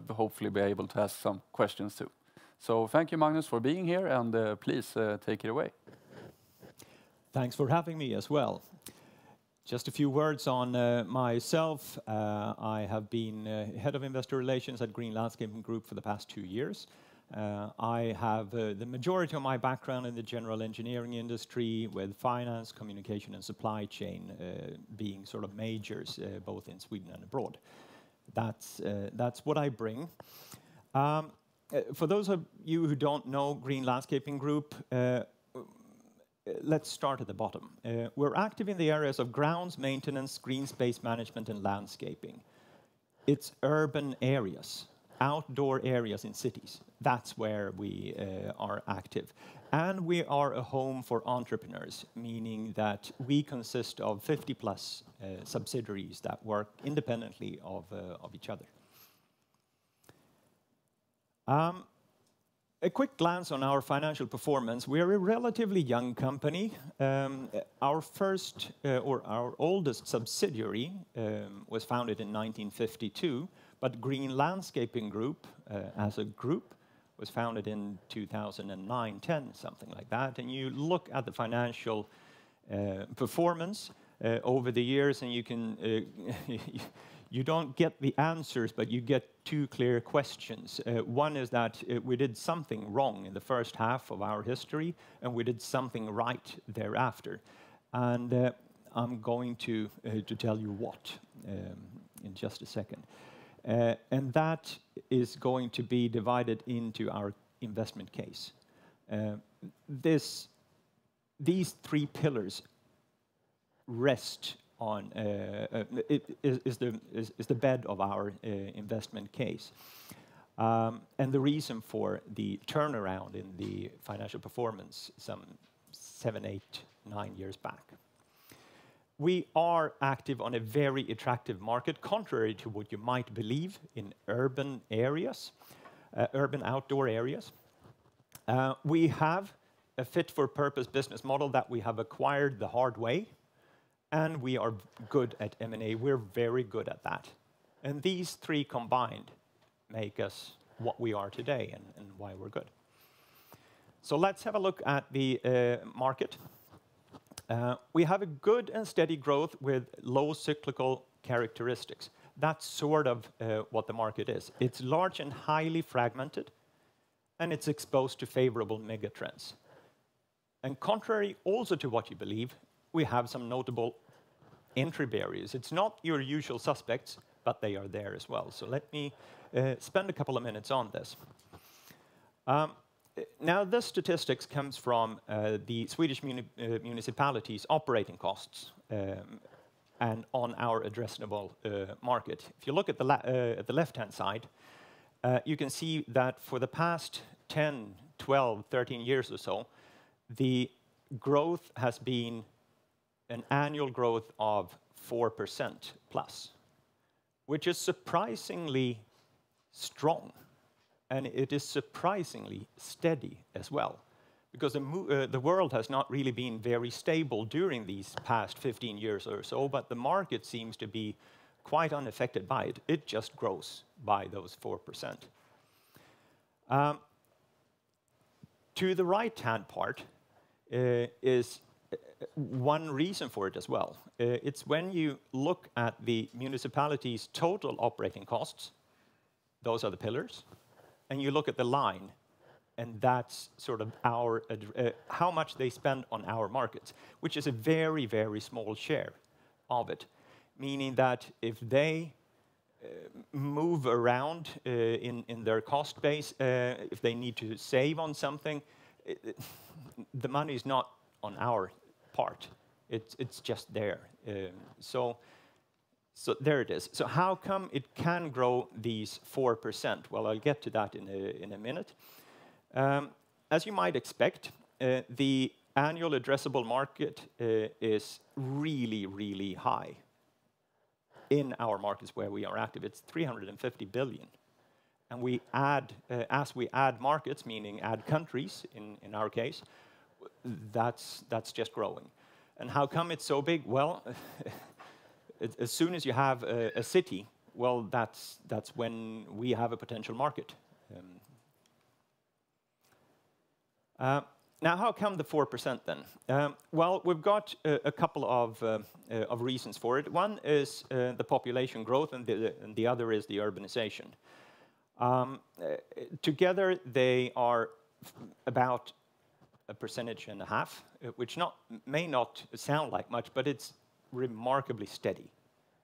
hopefully be able to ask some questions too. So thank you, Magnus, for being here, and please take it away. Thanks for having me as well. Just a few words on myself. I have been Head of Investor Relations at Green Landscaping Group for the past 2 years. I have the majority of my background in the general engineering industry, with finance, communication, and supply chain being sort of majors, both in Sweden and abroad. That's what I bring. For those of you who don't know Green Landscaping Group, let's start at the bottom. We're active in the areas of grounds maintenance, green space management, and landscaping. It's urban areas, outdoor areas in cities. That's where we are active. And we are a home for entrepreneurs, meaning that we consist of 50+ subsidiaries that work independently of each other. A quick glance on our financial performance. We are a relatively young company. Our first, or our oldest subsidiary was founded in 1952, but Green Landscaping Group, as a group, was founded in 2009, 10, something like that. And you look at the financial performance over the years, and you can you don't get the answers, but you get two clear questions. One is that we did something wrong in the first half of our history, and we did something right thereafter. And I'm going to tell you what in just a second. And that is going to be divided into our investment case. These three pillars rest on is the bed of our investment case, and the reason for the turnaround in the financial performance some 7, 8, 9 years back. We are active on a very attractive market, contrary to what you might believe, in urban areas, urban outdoor areas. We have a fit-for-purpose business model that we have acquired the hard way, and we are good at M&A. We're very good at that. And these three combined make us what we are today, and why we're good. So let's have a look at the market. We have a good and steady growth with low cyclical characteristics. That's sort of what the market is. It's large and highly fragmented, and it's exposed to favorable megatrends. And contrary also to what you believe, we have some notable entry barriers. It's not your usual suspects, but they are there as well. So let me spend a couple of minutes on this. Now, this statistics comes from the Swedish municipalities' operating costs and on our addressable market. If you look at the left-hand side, you can see that for the past 10, 12, 13 years or so, the growth has been an annual growth of 4% plus, which is surprisingly strong. And it is surprisingly steady as well, because the world has not really been very stable during these past 15 years or so, but the market seems to be quite unaffected by it. It just grows by those 4%. To the right-hand part is one reason for it as well. It's when you look at the municipality's total operating costs, those are the pillars, and you look at the line, and that's sort of our how much they spend on our markets, which is a very, very small share of it, meaning that if they move around in their cost base, if they need to save on something, the money is not on our part. It's just there. So So there it is. So how come it can grow these 4%? Well, I'll get to that in a minute. As you might expect, the annual addressable market is really, really high in our markets where we are active. It's 350 billion. And we add, as we add markets, meaning add countries in our case, that's just growing. And how come it's so big? Well, as soon as you have a city, well, that's when we have a potential market. Now, how come the 4% then? Well, we've got a couple of reasons for it. One is the population growth, and the other is the urbanization. Together, they are about 1.5%, which may not sound like much, but it's remarkably steady.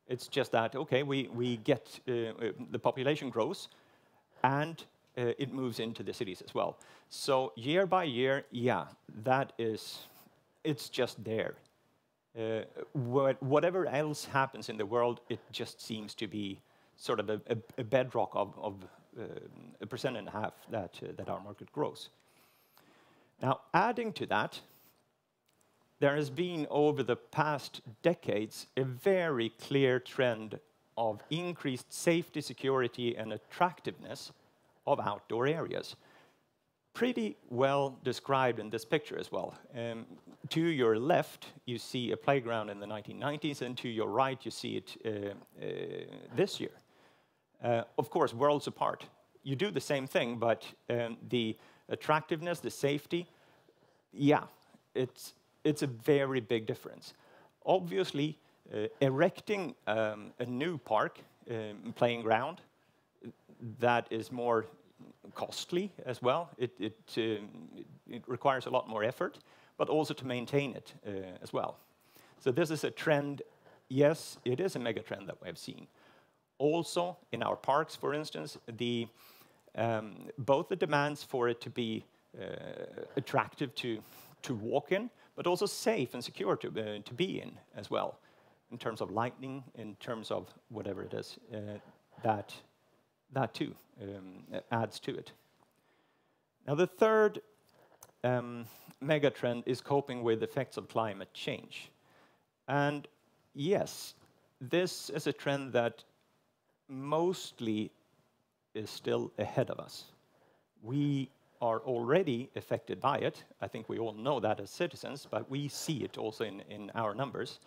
It's just that, okay, we get the population grows, and it moves into the cities as well. So year by year, yeah, it's just there. Whatever else happens in the world, it just seems to be sort of a bedrock of 1.5% that our market grows. Now, adding to that, there has been, over the past decades, a very clear trend of increased safety, security, and attractiveness of outdoor areas. Pretty well described in this picture as well. To your left, you see a playground in the 1990s, and to your right, you see it this year. Of course, worlds apart. You do the same thing, but the attractiveness, the safety, yeah, it's a very big difference. Obviously, erecting a new park, playing ground, that is more costly as well. It requires a lot more effort, but also to maintain it as well. So this is a trend. Yes, it is a mega trend that we have seen. Also, in our parks, for instance, both the demands for it to be attractive to walk in, but also safe and secure to be in as well, in terms of lighting, in terms of whatever it is, that too adds to it. Now, the third mega trend is coping with effects of climate change. And yes, this is a trend that mostly is still ahead of us. We are already affected by it. I think we all know that as citizens, but we see it also in our numbers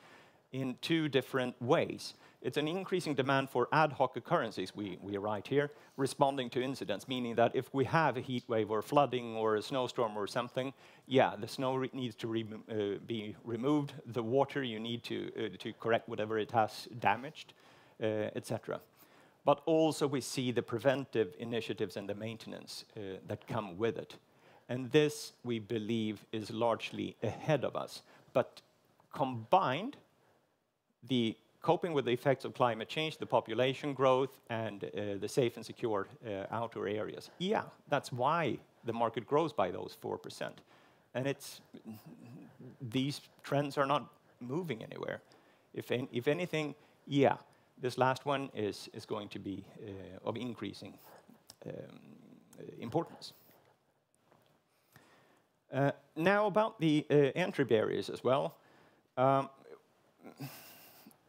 in two different ways. It's an increasing demand for ad hoc occurrences, we write here, responding to incidents, meaning that if we have a heat wave or flooding or a snowstorm or something, yeah, the snow needs to be removed, the water you need to correct whatever it has damaged, etc. But also we see the preventive initiatives and the maintenance that come with it. And this, we believe, is largely ahead of us. But combined, the coping with the effects of climate change, the population growth, and the safe and secure outdoor areas. Yeah, that's why the market grows by those 4%. And these trends are not moving anywhere. If anything, yeah, this last one is going to be of increasing importance. Now about the entry barriers as well.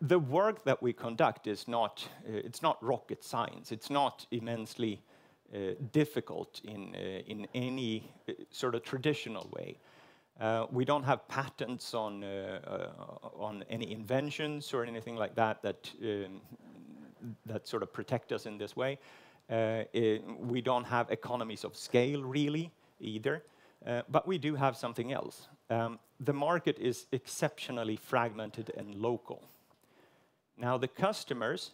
The work that we conduct is not, it's not rocket science. It's not immensely difficult in any sort of traditional way. We don't have patents on any inventions or anything like that that sort of protect us in this way. We don't have economies of scale really either, but we do have something else. The market is exceptionally fragmented and local. Now, the customers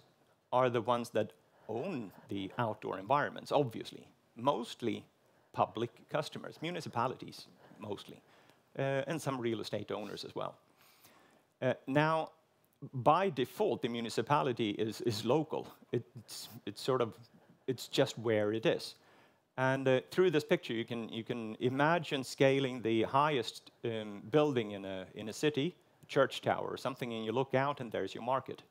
are the ones that own the outdoor environments, obviously. Mostly public customers, municipalities mostly, and some real estate owners as well. Now, by default, the municipality is local. It's just where it is. And through this picture, you can imagine scaling the highest building in a city, church tower or something, and you look out and there's your market.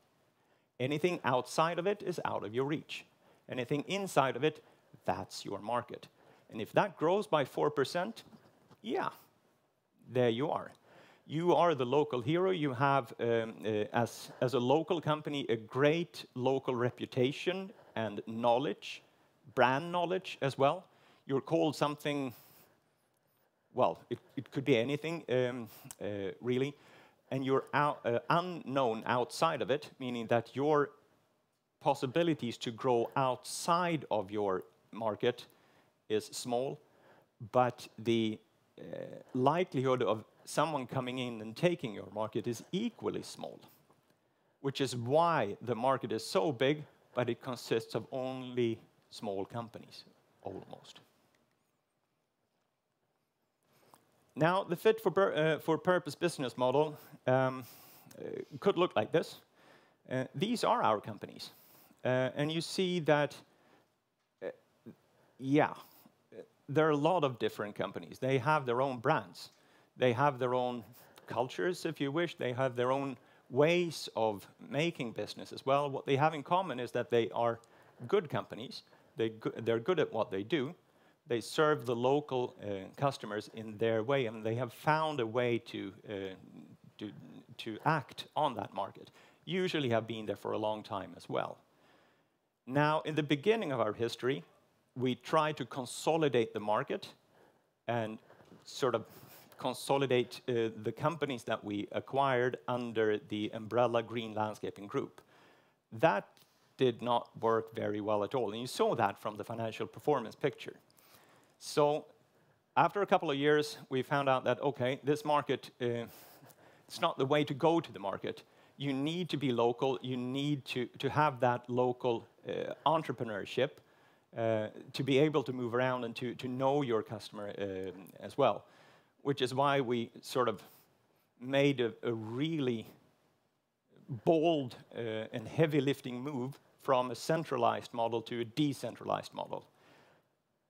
Anything outside of it is out of your reach. Anything inside of it, that's your market. And if that grows by 4%, yeah, there you are. You are the local hero. You have, as a local company, a great local reputation and knowledge, brand knowledge as well. You're called something, well, it could be anything, really. And you're unknown outside of it, meaning that your possibilities to grow outside of your market is small, but the likelihood of someone coming in and taking your market is equally small, which is why the market is so big, but it consists of only small companies, almost. Now, the fit for purpose business model could look like this. These are our companies. And you see that, yeah, there are a lot of different companies. They have their own brands. They have their own cultures, if you wish. They have their own ways of making business as well. What they have in common is that they are good companies. They're good at what they do. They serve the local customers in their way, and they have found a way to act on that market. Usually have been there for a long time as well. Now, in the beginning of our history, we tried to consolidate the market and sort of consolidate the companies that we acquired under the umbrella Green Landscaping Group. That did not work very well at all, and you saw that from the financial performance picture. So after a couple of years, we found out that, okay, this market, it's not the way to go to the market. You need to be local. You need to have that local entrepreneurship to be able to move around and to know your customer as well, which is why we sort of made a really bold and heavy lifting move from a centralized model to a decentralized model.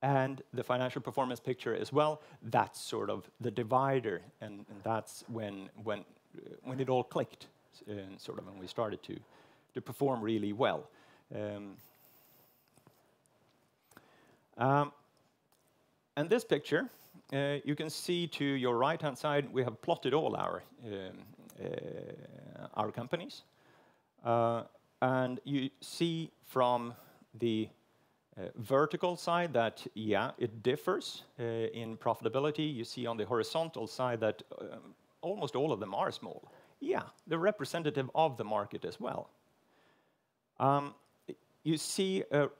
And the financial performance picture as well, that's sort of the divider, and that's when it all clicked, sort of when we started to perform really well. And this picture, you can see to your right-hand side, we have plotted all our companies. And you see from the vertical side that, yeah, it differs in profitability. You see on the horizontal side that almost all of them are small. Yeah, they're representative of the market as well. You see a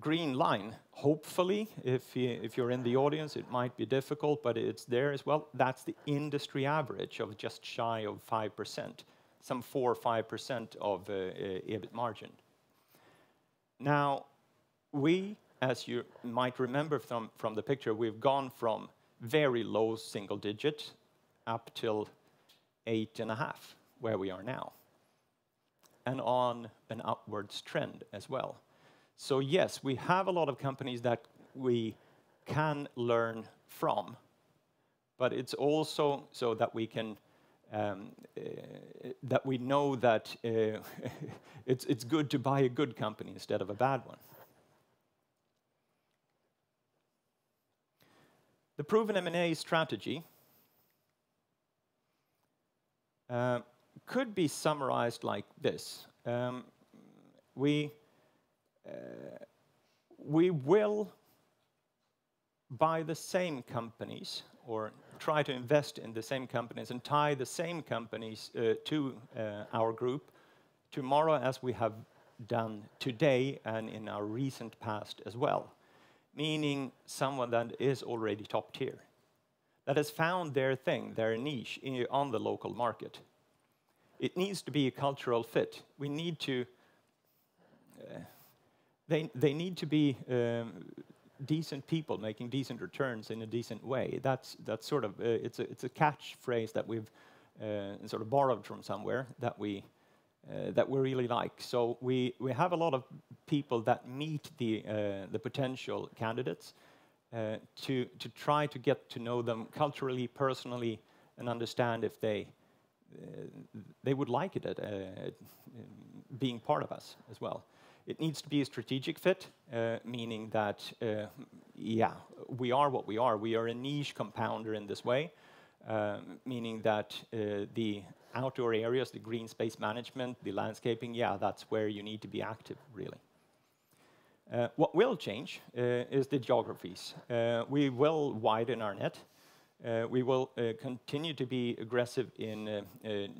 green line. Hopefully, if you're in the audience, it might be difficult, but it's there as well. That's the industry average of just shy of 5%, some 4 or 5% of EBIT margin. Now, we, as you might remember from the picture, we've gone from very low single digit up till 8.5, where we are now, and on an upwards trend as well. So yes, we have a lot of companies that we can learn from, but it's also so that we can that we know that it's good to buy a good company instead of a bad one. The proven M&A strategy could be summarized like this. We will buy the same companies or try to invest in the same companies and tie the same companies to our group tomorrow as we have done today and in our recent past as well. Meaning someone that is already top tier, that has found their thing, their niche on the local market. It needs to be a cultural fit. We need to, they need to be decent people making decent returns in a decent way. That's sort of, it's a catchphrase that we've sort of borrowed from somewhere that we really like. So we have a lot of people that meet the potential candidates to try to get to know them culturally, personally, and understand if they would like it being part of us as well. It needs to be a strategic fit, meaning that, yeah, we are what we are. We are a niche compounder in this way, meaning that the outdoor areas, the green space management, the landscaping, yeah, that's where you need to be active, really. What will change is the geographies. We will widen our net. We will continue to be aggressive in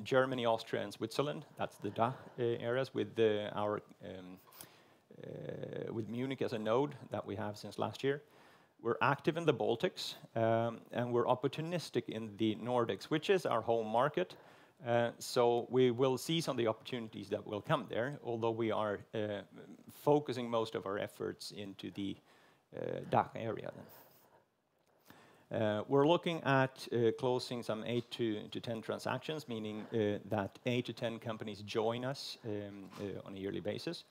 Germany, Austria, and Switzerland. That's the DACH areas with with Munich as a node that we have since last year. We're active in the Baltics, and we're opportunistic in the Nordics, which is our home market. So we will seize on the opportunities that will come there, although we are focusing most of our efforts into the DACH area. We're looking at closing some 8 to 10 transactions, meaning that 8 to 10 companies join us on a yearly basis,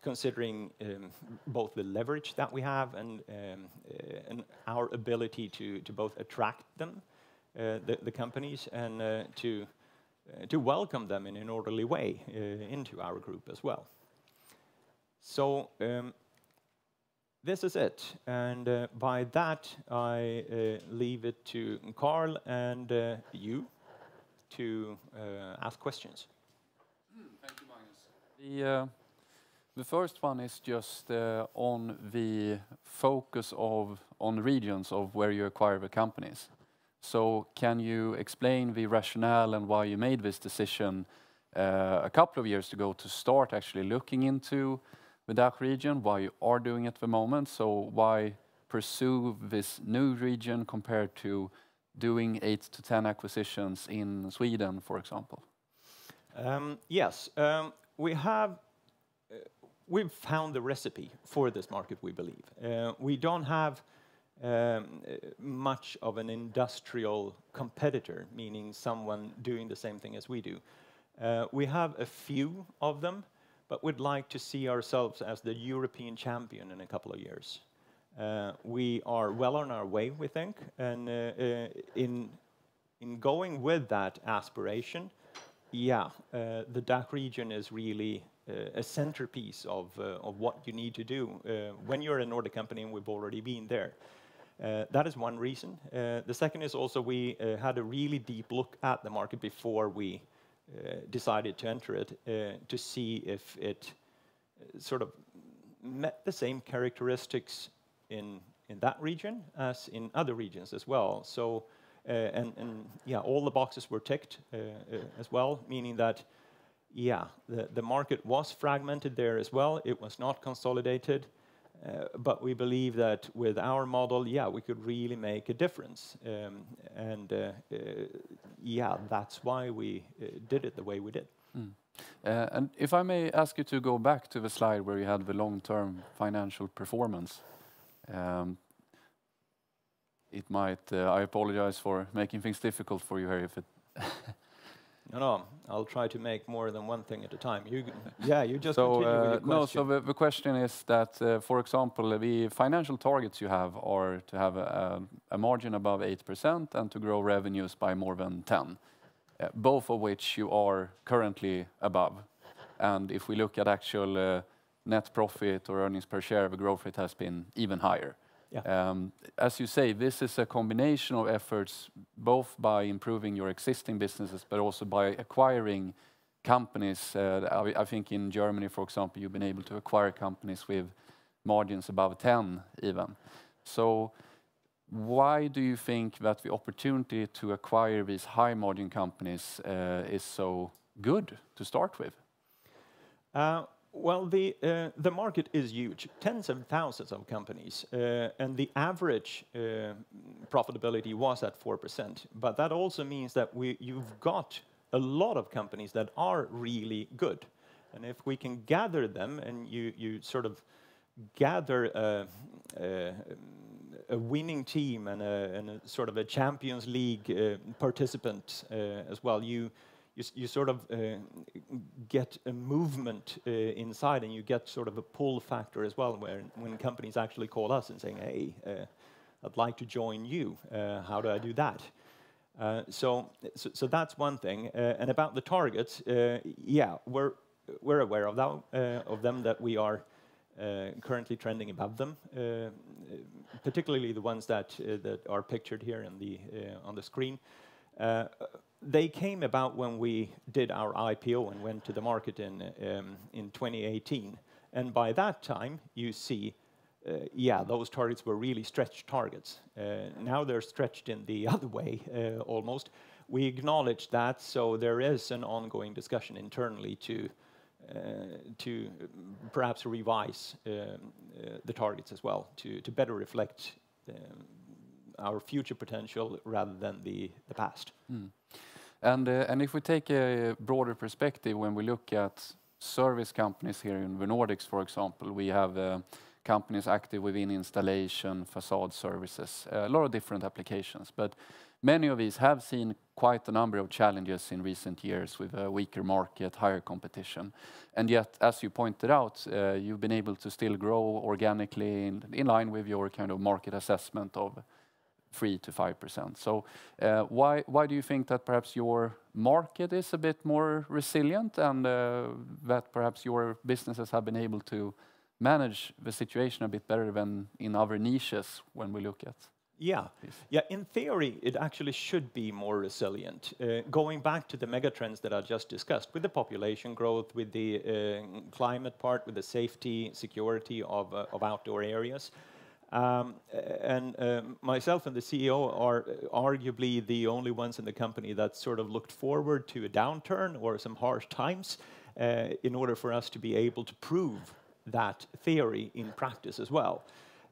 considering both the leverage that we have and our ability to both attract them, the companies, and to welcome them in an orderly way into our group as well. So this is it, and by that I leave it to Carl and you to ask questions. Thank you, Magnus. The first one is just on the focus on regions of where you acquire the companies. So can you explain the rationale and why you made this decision a couple of years ago to start actually looking into the DACH region, why you are doing it at the moment? So why pursue this new region compared to doing 8 to 10 acquisitions in Sweden, for example? Yes, we've found the recipe for this market, we believe. We don't have much of an industrial competitor, meaning someone doing the same thing as we do. We have a few of them, but we'd like to see ourselves as the European champion in a couple of years. We are well on our way, we think, and in going with that aspiration, yeah, the DACH region is really a centerpiece of what you need to do when you're a Nordic company, and we've already been there. That is one reason. The second is also we had a really deep look at the market before we decided to enter it, to see if it sort of met the same characteristics in that region as in other regions as well. So, and yeah, all the boxes were ticked as well, meaning that, yeah, the market was fragmented there as well. It was not consolidated, but we believe that with our model, yeah, we could really make a difference. Yeah, that's why we did it the way we did. And if I may ask you to go back to the slide where you had the long-term financial performance. It might, I apologize for making things difficult for you here if it... No, I'll try to make more than one thing at a time. You just continue with your question. No, so the question is that, for example, the financial targets you have are to have a margin above 8% and to grow revenues by more than 10, both of which you are currently above. And if we look at actual net profit or earnings per share, the growth rate has been even higher. Yeah. As you say, this is a combination of efforts, both by improving your existing businesses, but also by acquiring companies. I think in Germany, for example, you've been able to acquire companies with margins above 10 even. So why do you think that the opportunity to acquire these high margin companies is so good to start with? Well, the market is huge, tens of thousands of companies, and the average profitability was at 4%. But that also means that you've got a lot of companies that are really good. And if we can gather them, and you sort of gather a winning team and a sort of a Champions League participant as well, you sort of get a movement inside, and you get sort of a pull factor as well, when companies actually call us and saying, hey, I'd like to join you. How do I do that? So that's one thing. And about the targets, yeah, we're aware of them, that we are currently trending above them, particularly the ones that are pictured here on the screen. They came about when we did our IPO and went to the market in 2018. And by that time, you see, those targets were really stretched targets. Now they're stretched in the other way, almost. We acknowledge that, so there is an ongoing discussion internally to perhaps revise the targets as well, to better reflect our future potential rather than the past. And if we take a broader perspective, when we look at service companies here in the Nordics, for example, we have companies active within installation, facade services, a lot of different applications. But many of these have seen quite a number of challenges in recent years with a weaker market, higher competition. And yet, as you pointed out, you've been able to still grow organically in line with your kind of market assessment of 3 to 5%. So why do you think that perhaps your market is a bit more resilient, and that perhaps your businesses have been able to manage the situation a bit better than in other niches when we look at? Yeah, in theory, it actually should be more resilient. Going back to the megatrends that I just discussed, with the population growth, with the climate part, with the safety, security of outdoor areas. And myself and the CEO are arguably the only ones in the company that sort of looked forward to a downturn or some harsh times in order for us to be able to prove that theory in practice as well.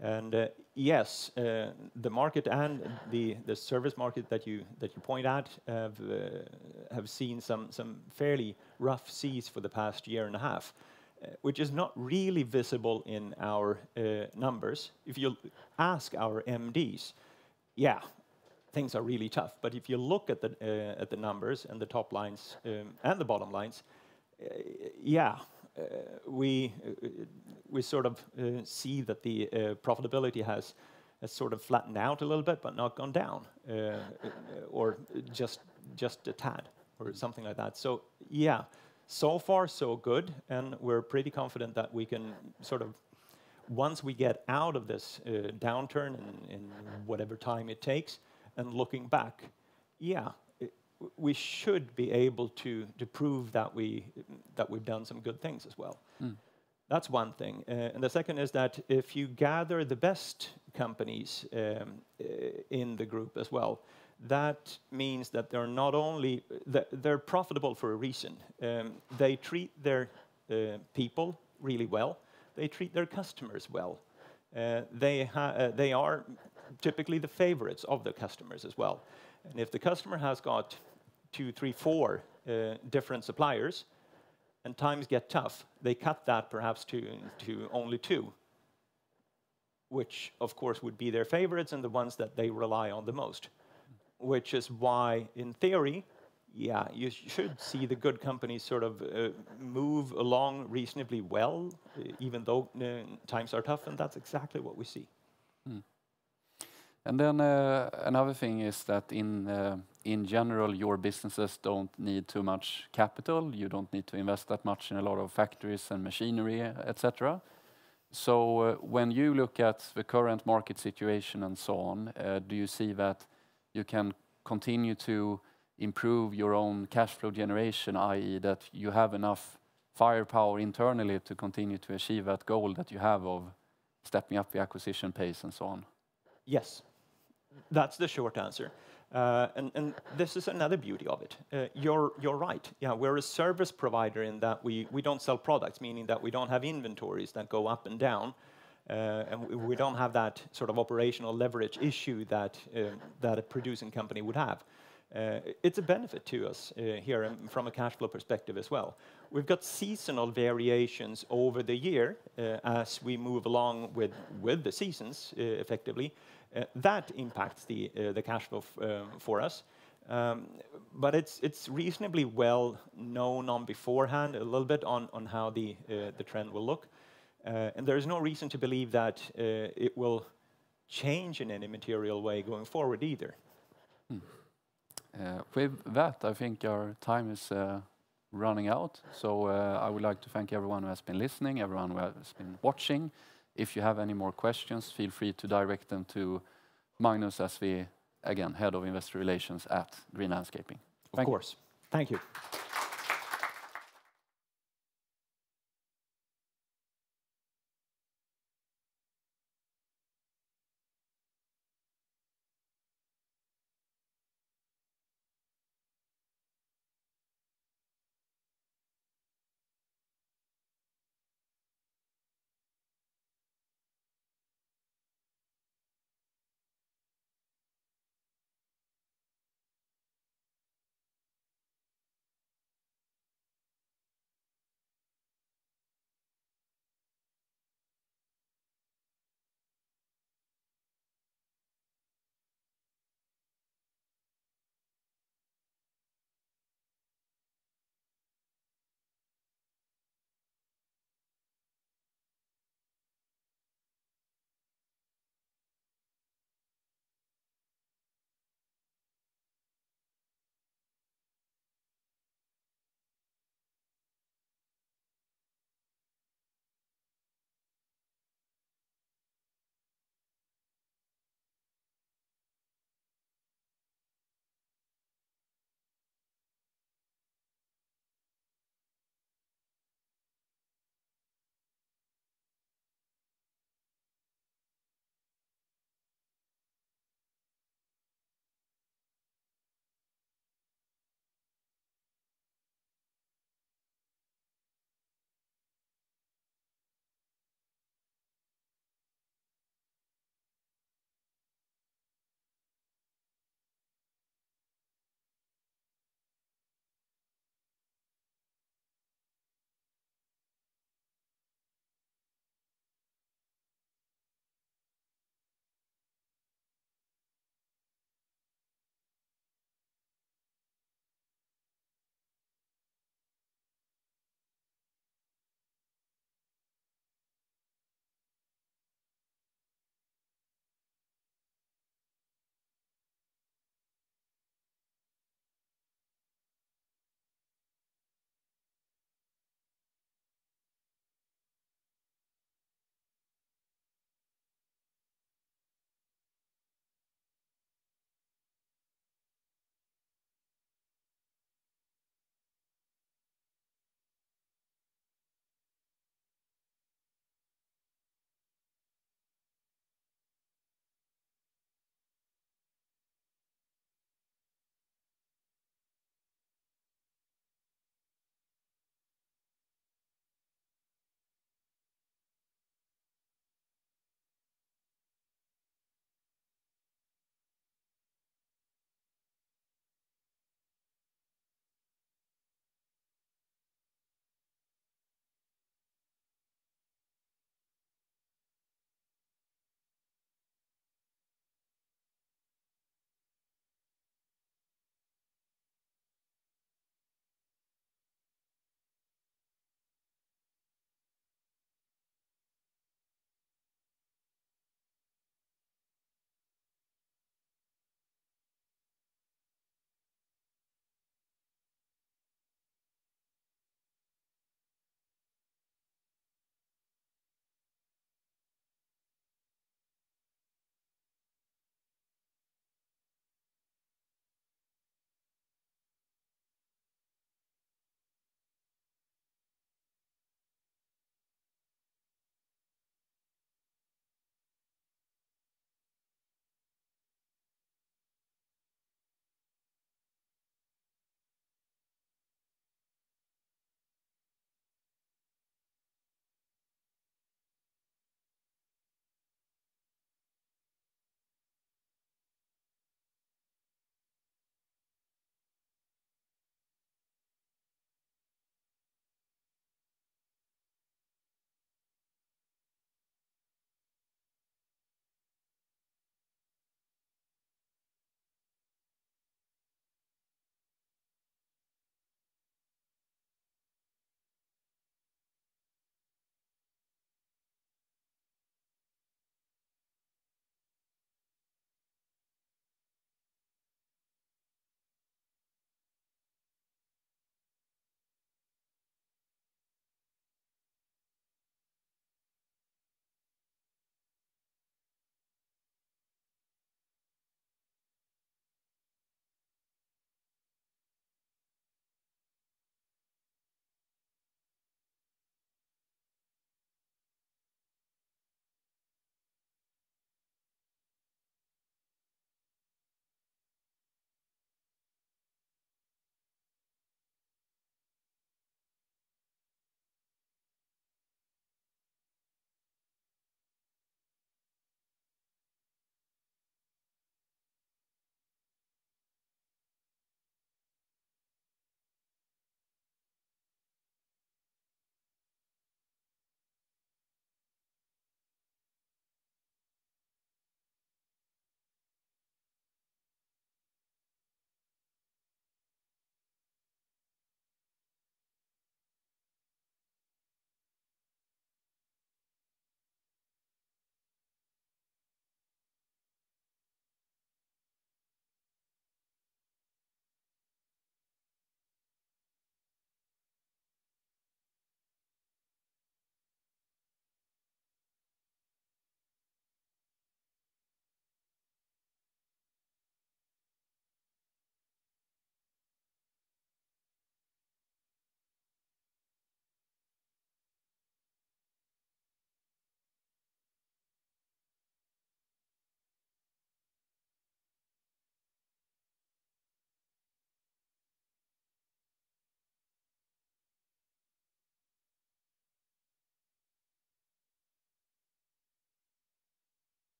And yes, the market and the service market that you point at have seen some fairly rough seas for the past year and a half, which is not really visible in our numbers. If you ask our MDs, things are really tough. But if you look at the numbers and the top lines and the bottom lines, we sort of see that the profitability has sort of flattened out a little bit, but not gone down, or just a tad, or something like that. So so far so good, and we're pretty confident that we can sort of, once we get out of this downturn in whatever time it takes, and looking back, we should be able to prove that we've done some good things as well. That's one thing. And the second is that if you gather the best companies in the group as well, that means that they're not only they're profitable for a reason. They treat their people really well. They treat their customers well. They are typically the favorites of the customers as well. And if the customer has got 2, 3, 4 different suppliers, and times get tough, they cut that perhaps to only 2, which of course would be their favorites and the ones that they rely on the most. Which is why, in theory, you should see the good companies sort of move along reasonably well, even though times are tough, and that's exactly what we see. And then another thing is that in general, your businesses don't need too much capital. You don't need to invest that much in a lot of factories and machinery, etc. So when you look at the current market situation and so on, do you see that you can continue to improve your own cash flow generation, i.e. that you have enough firepower internally to continue to achieve that goal that you have of stepping up the acquisition pace and so on? Yes, that's the short answer. And this is another beauty of it. You're right. We're a service provider in that we don't sell products, meaning that we don't have inventories that go up and down. And we don't have that sort of operational leverage issue that a producing company would have. It's a benefit to us here from a cash flow perspective as well. We've got seasonal variations over the year as we move along with the seasons, effectively. That impacts the cash flow for us. But it's reasonably well known on beforehand, a little bit on how the trend will look. And there is no reason to believe that it will change in any material way going forward either. With that, I think our time is running out. So I would like to thank everyone who has been listening, everyone who has been watching. If you have any more questions, feel free to direct them to Magnus as the, again, Head of Investor Relations at Green Landscaping. Of course. Thank you.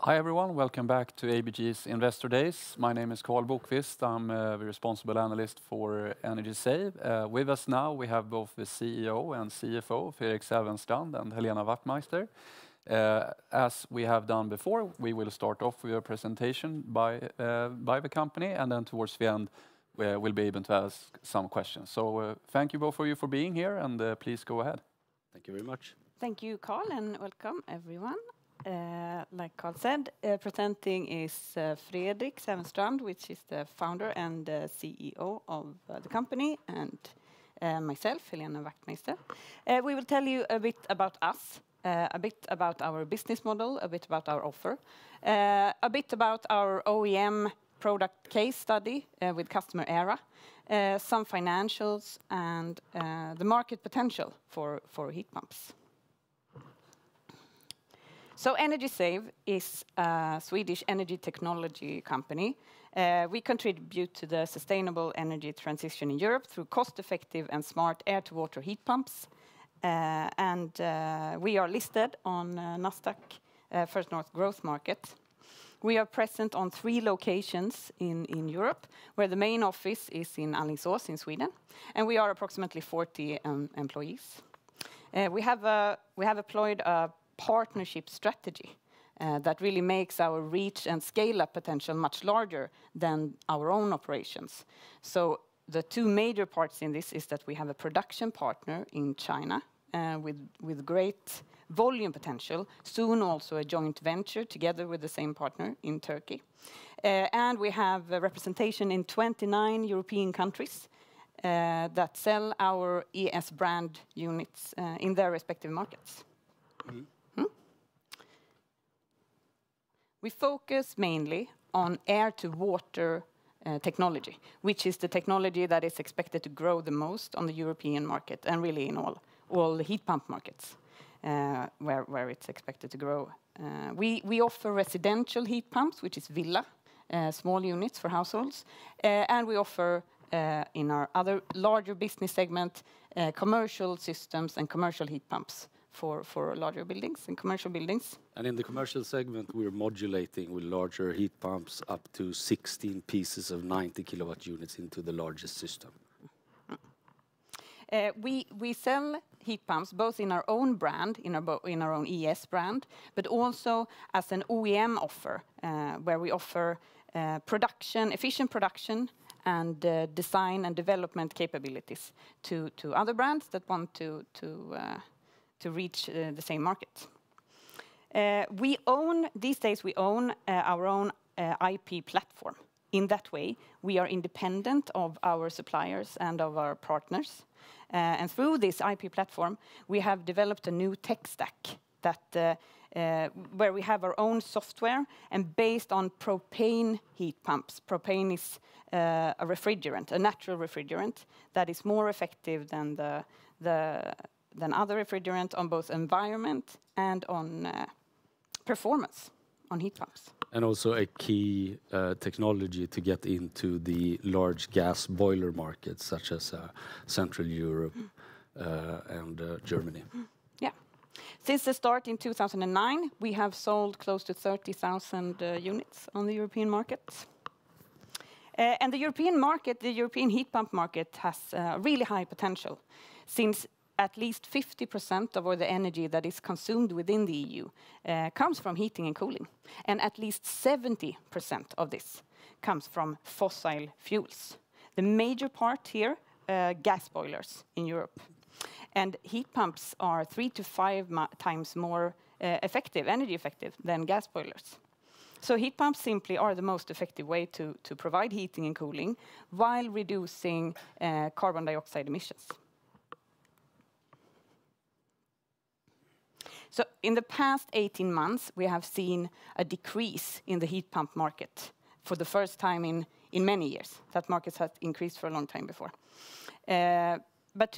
Hi everyone, welcome back to ABG's Investor Days. My name is Carl Bokvist. I'm the responsible analyst for Energy Save. With us now we have both the CEO and CFO, Fredrik Sävenstrand and Helena Wachtmeister. As we have done before, we will start off with a presentation by the company, and then towards the end we'll be able to ask some questions. So thank you both of you for being here, and please go ahead. Thank you very much. Thank you, Carl, and welcome everyone. Like Carl said, presenting is Fredrik Sävenstrand, which is the founder and CEO of the company, and myself, Helena Wachtmeister. We will tell you a bit about us, a bit about our business model, a bit about our offer, a bit about our OEM product case study with customer Era, some financials, and the market potential for heat pumps. So Energy Save is a Swedish energy technology company. We contribute to the sustainable energy transition in Europe through cost-effective and smart air-to-water heat pumps. And we are listed on Nasdaq First North Growth Market. We are present on 3 locations in Europe, where the main office is in Alingsås in Sweden, and we are approximately 40 employees. We have employed a partnership strategy that really makes our reach and scale-up potential much larger than our own operations. So the 2 major parts in this is that we have a production partner in China with great volume potential, soon also a joint venture together with the same partner in Turkey. And we have a representation in 29 European countries that sell our ES brand units in their respective markets. We focus mainly on air-to-water technology, which is the technology that is expected to grow the most on the European market and really in all the heat pump markets where it's expected to grow. We offer residential heat pumps, which is villa, small units for households, and we offer in our other larger business segment commercial systems and commercial heat pumps for larger buildings and commercial buildings. And in the commercial segment, we're modulating with larger heat pumps up to 16 pieces of 90 kilowatt units into the largest system. We sell heat pumps both in our own brand, in our own ES brand, but also as an OEM offer, where we offer efficient production and design and development capabilities to other brands that want to reach the same market. These days we own our own IP platform. In that way, we are independent of our suppliers and of our partners. And through this IP platform, we have developed a new tech stack where we have our own software, and based on propane heat pumps. Propane is a refrigerant, a natural refrigerant that is more effective than other refrigerant on both environment and on performance on heat pumps. And also a key technology to get into the large gas boiler markets, such as Central Europe and Germany. Yeah. Since the start in 2009, we have sold close to 30,000 units on the European market. And the European market, the European heat pump market, has really high potential, since at least 50% of all the energy that is consumed within the EU comes from heating and cooling. And at least 70% of this comes from fossil fuels. The major part here, gas boilers in Europe. And heat pumps are 3 to 5 times more energy effective than gas boilers. So heat pumps simply are the most effective way to provide heating and cooling while reducing carbon dioxide emissions. So in the past 18 months, we have seen a decrease in the heat pump market for the first time in many years. That market has increased for a long time before. But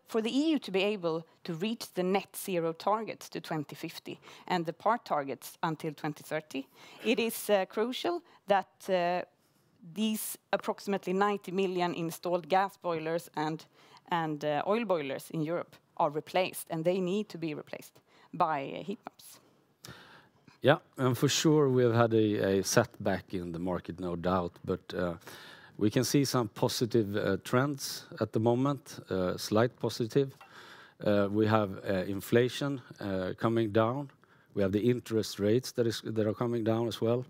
for the EU to be able to reach the net zero targets to 2050 and the part targets until 2030, it is crucial that these approximately 90 million installed gas boilers and oil boilers in Europe are replaced, and they need to be replaced by heat pumps. Yeah, and for sure we have had a setback in the market, no doubt, but we can see some positive trends at the moment, slight positive. We have inflation coming down. We have the interest rates that are coming down as well.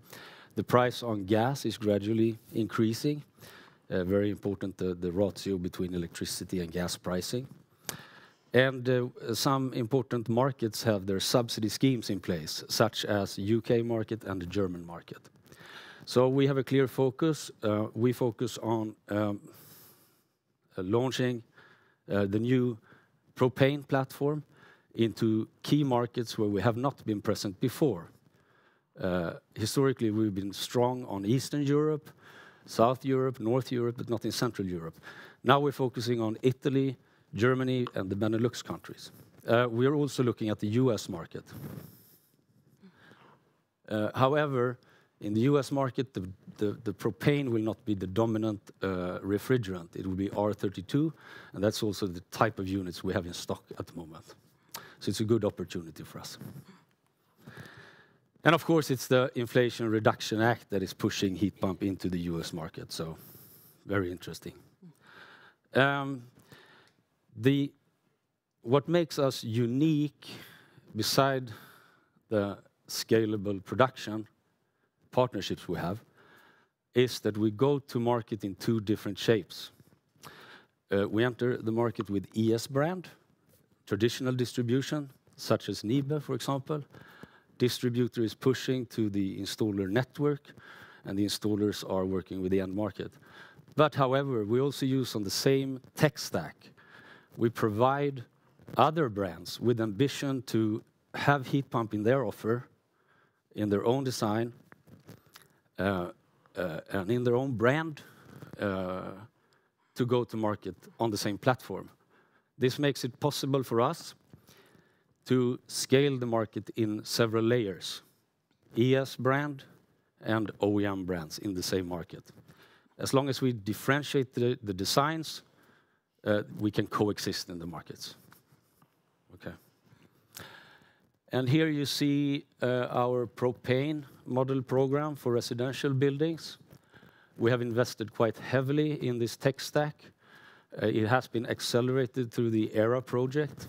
The price on gas is gradually increasing. Very important, the ratio between electricity and gas pricing. And some important markets have their subsidy schemes in place, such as the UK market and the German market. So we have a clear focus. We focus on launching the new propane platform into key markets where we have not been present before. Historically, we've been strong on Eastern Europe, South Europe, North Europe, but not in Central Europe. Now we're focusing on Italy, Germany, and the Benelux countries. We are also looking at the US market. However, in the US market, the propane will not be the dominant refrigerant. It will be R32, and that's also the type of units we have in stock at the moment. So it's a good opportunity for us. And of course, it's the Inflation Reduction Act that is pushing heat pump into the US market, so very interesting. What makes us unique, beside the scalable production partnerships we have, is that we go to market in two different shapes. We enter the market with ES brand, traditional distribution, such as NIBE, for example. Distributor is pushing to the installer network, and the installers are working with the end market. But however, we also use on the same tech stack. We provide other brands with ambition to have heat pump in their offer, in their own design, and in their own brand, to go to market on the same platform. This makes it possible for us to scale the market in several layers, ES brand and OEM brands in the same market. As long as we differentiate the designs, we can coexist in the markets. Okay. And here you see our propane model program for residential buildings. We have invested quite heavily in this tech stack. It has been accelerated through the ERA project.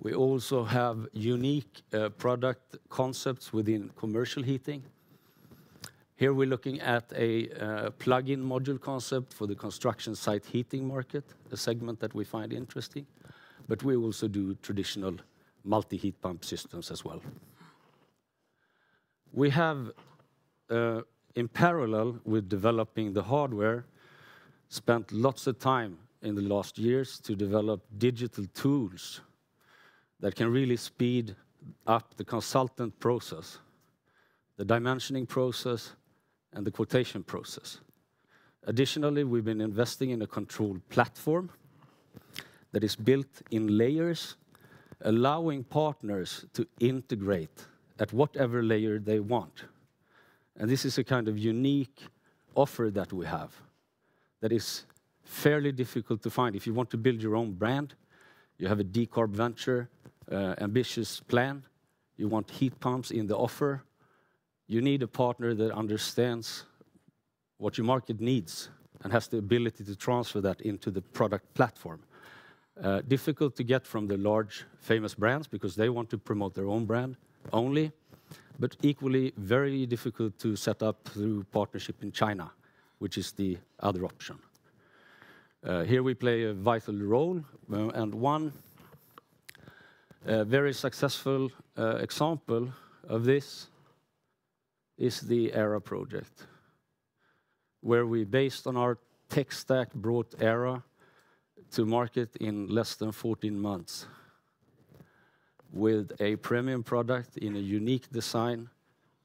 We also have unique product concepts within commercial heating. Here we're looking at a plug-in module concept for the construction site heating market, a segment that we find interesting. But we also do traditional multi-heat pump systems as well. We have, in parallel with developing the hardware, spent lots of time in the last years to develop digital tools that can really speed up the consultant process, the dimensioning process, and the quotation process. Additionally, we've been investing in a control platform that is built in layers, allowing partners to integrate at whatever layer they want. And this is a kind of unique offer that we have that is fairly difficult to find. If you want to build your own brand, you have a decarb venture, ambitious plan, you want heat pumps in the offer, you need a partner that understands what your market needs and has the ability to transfer that into the product platform. Difficult to get from the large famous brands because they want to promote their own brand only, but equally very difficult to set up through partnership in China, which is the other option. Here we play a vital role, and one very successful example of this is the ERA project, where we, based on our tech stack, brought ERA to market in less than 14 months with a premium product in a unique design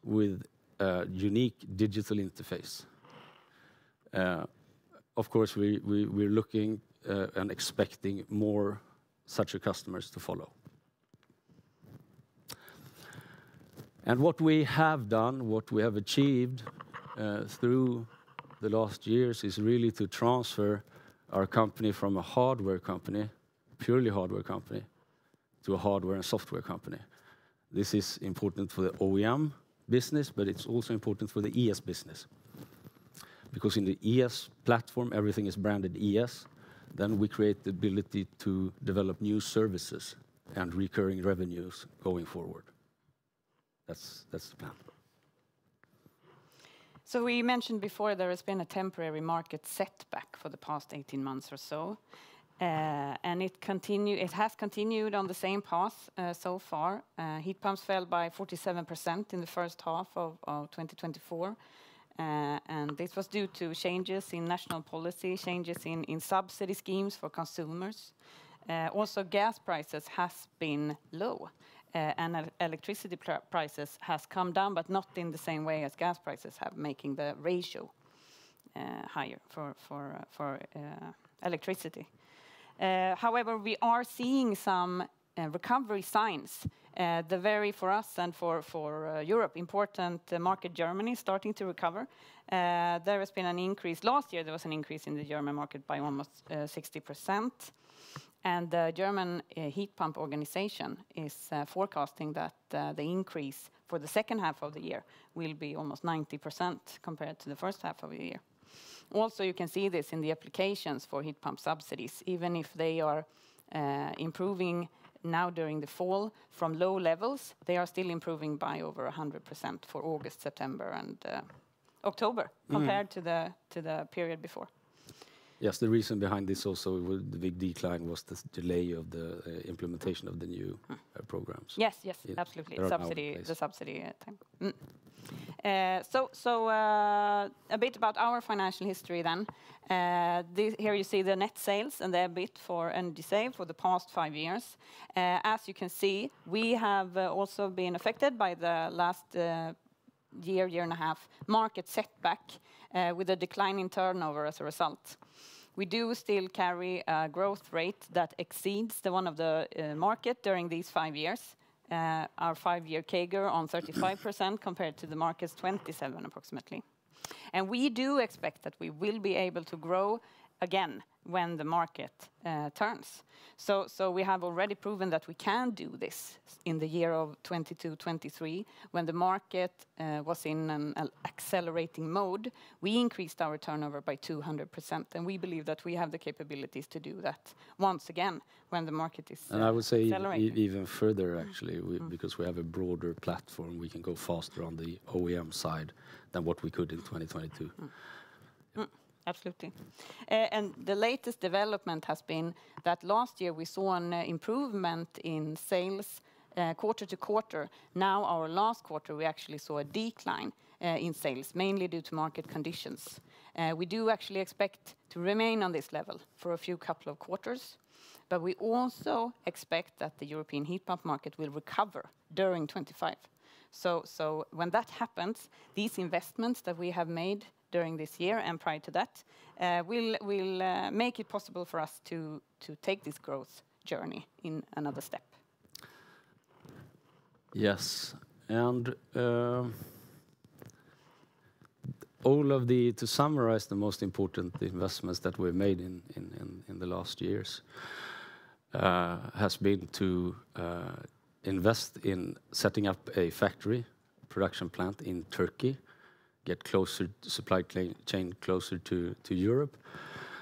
with a unique digital interface. Of course, we're looking and expecting more such customers to follow. And what we have done, what we have achieved through the last years is really to transfer our company from a hardware company, purely hardware company, to a hardware and software company. This is important for the OEM business, but it's also important for the ES business. Because in the ES platform, everything is branded ES, then we create the ability to develop new services and recurring revenues going forward. That's the plan. So we mentioned before there has been a temporary market setback for the past 18 months or so. And it has continued on the same path so far. Heat pumps fell by 47% in the first half of 2024. And this was due to changes in national policy, changes in subsidy schemes for consumers. Also, gas prices has been low. And electricity prices has come down, but not in the same way as gas prices have, making the ratio higher for electricity. However, we are seeing some recovery signs. The very, for us and for Europe, important market Germany starting to recover. There has been an increase. Last year, there was an increase in the German market by almost 60%. And the German heat pump organization is forecasting that the increase for the second half of the year will be almost 90% compared to the first half of the year. Also, you can see this in the applications for heat pump subsidies, even if they are improving now during the fall from low levels, they are still improving by over 100% for August, September, and October compared to the period before. Yes, the reason behind this also, the big decline was the delay of the implementation of the new programs. Yes, absolutely. The subsidy time. So a bit about our financial history then. Here you see the net sales and the EBIT for Energy Save for the past 5 years. As you can see, we have also been affected by the last year and a half market setback with a decline in turnover as a result. We do still carry a growth rate that exceeds the one of the market during these 5 years. Our 5-year CAGR on 35% compared to the market's 27 approximately. And we do expect that we will be able to grow again when the market turns. So we have already proven that we can do this in the year of 22-23, when the market was in an accelerating mode. We increased our turnover by 200%, and we believe that we have the capabilities to do that once again when the market is and I would say even further actually, because we have a broader platform, we can go faster on the OEM side than what we could in 2022. Absolutely. And the latest development has been that last year we saw an improvement in sales quarter to quarter. Now our last quarter we actually saw a decline in sales, mainly due to market conditions. We do actually expect to remain on this level for a couple of quarters, but we also expect that the European heat pump market will recover during 25. So when that happens, these investments that we have made during this year and prior to that will make it possible for us to take this growth journey in another step. Yes, and to summarize the most important investments that we've made in the last years has been to invest in setting up a factory production plant in Turkey, get closer to supply chain closer to Europe.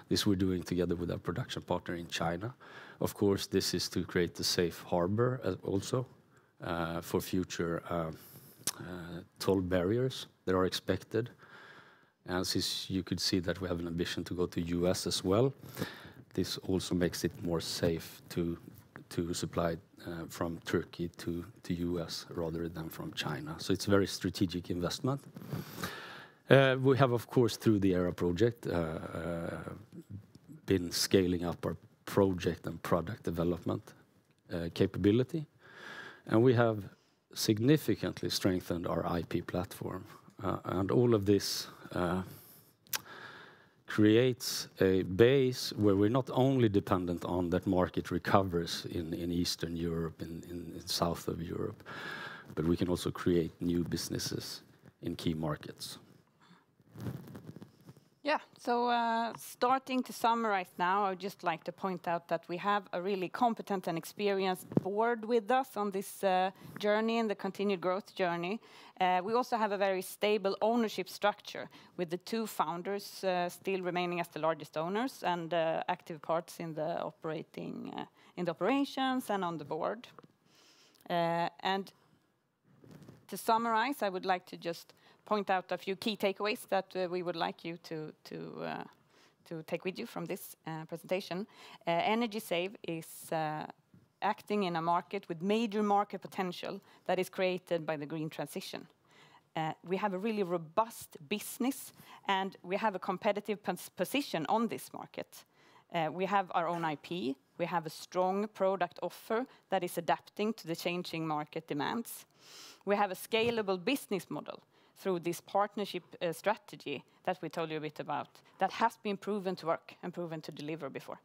This we're doing together with our production partner in China. Of course, this is to create a safe harbor also for future toll barriers that are expected. And since you could see that we have an ambition to go to US as well, this also makes it more safe to supply from Turkey to US rather than from China. So it's a very strategic investment. We have, of course, through the ERA project, been scaling up our project and product development capability. And we have significantly strengthened our IP platform. And all of this creates a base where we're not only dependent on that market recovers in Eastern Europe, in south of Europe, but we can also create new businesses in key markets. Yeah, so starting to summarize now, I would just like to point out that we have a really competent and experienced board with us on this journey and the continued growth journey. We also have a very stable ownership structure with the 2 founders still remaining as the largest owners and active parts in the operations and on the board. And to summarize, I would like to just point out a few key takeaways that we would like you to take with you from this presentation. Energy Save is acting in a market with major market potential that is created by the green transition. We have a really robust business, and we have a competitive position on this market. We have our own IP. We have a strong product offer that is adapting to the changing market demands. We have a scalable business model through this partnership strategy that we told you a bit about, that has been proven to work and proven to deliver before.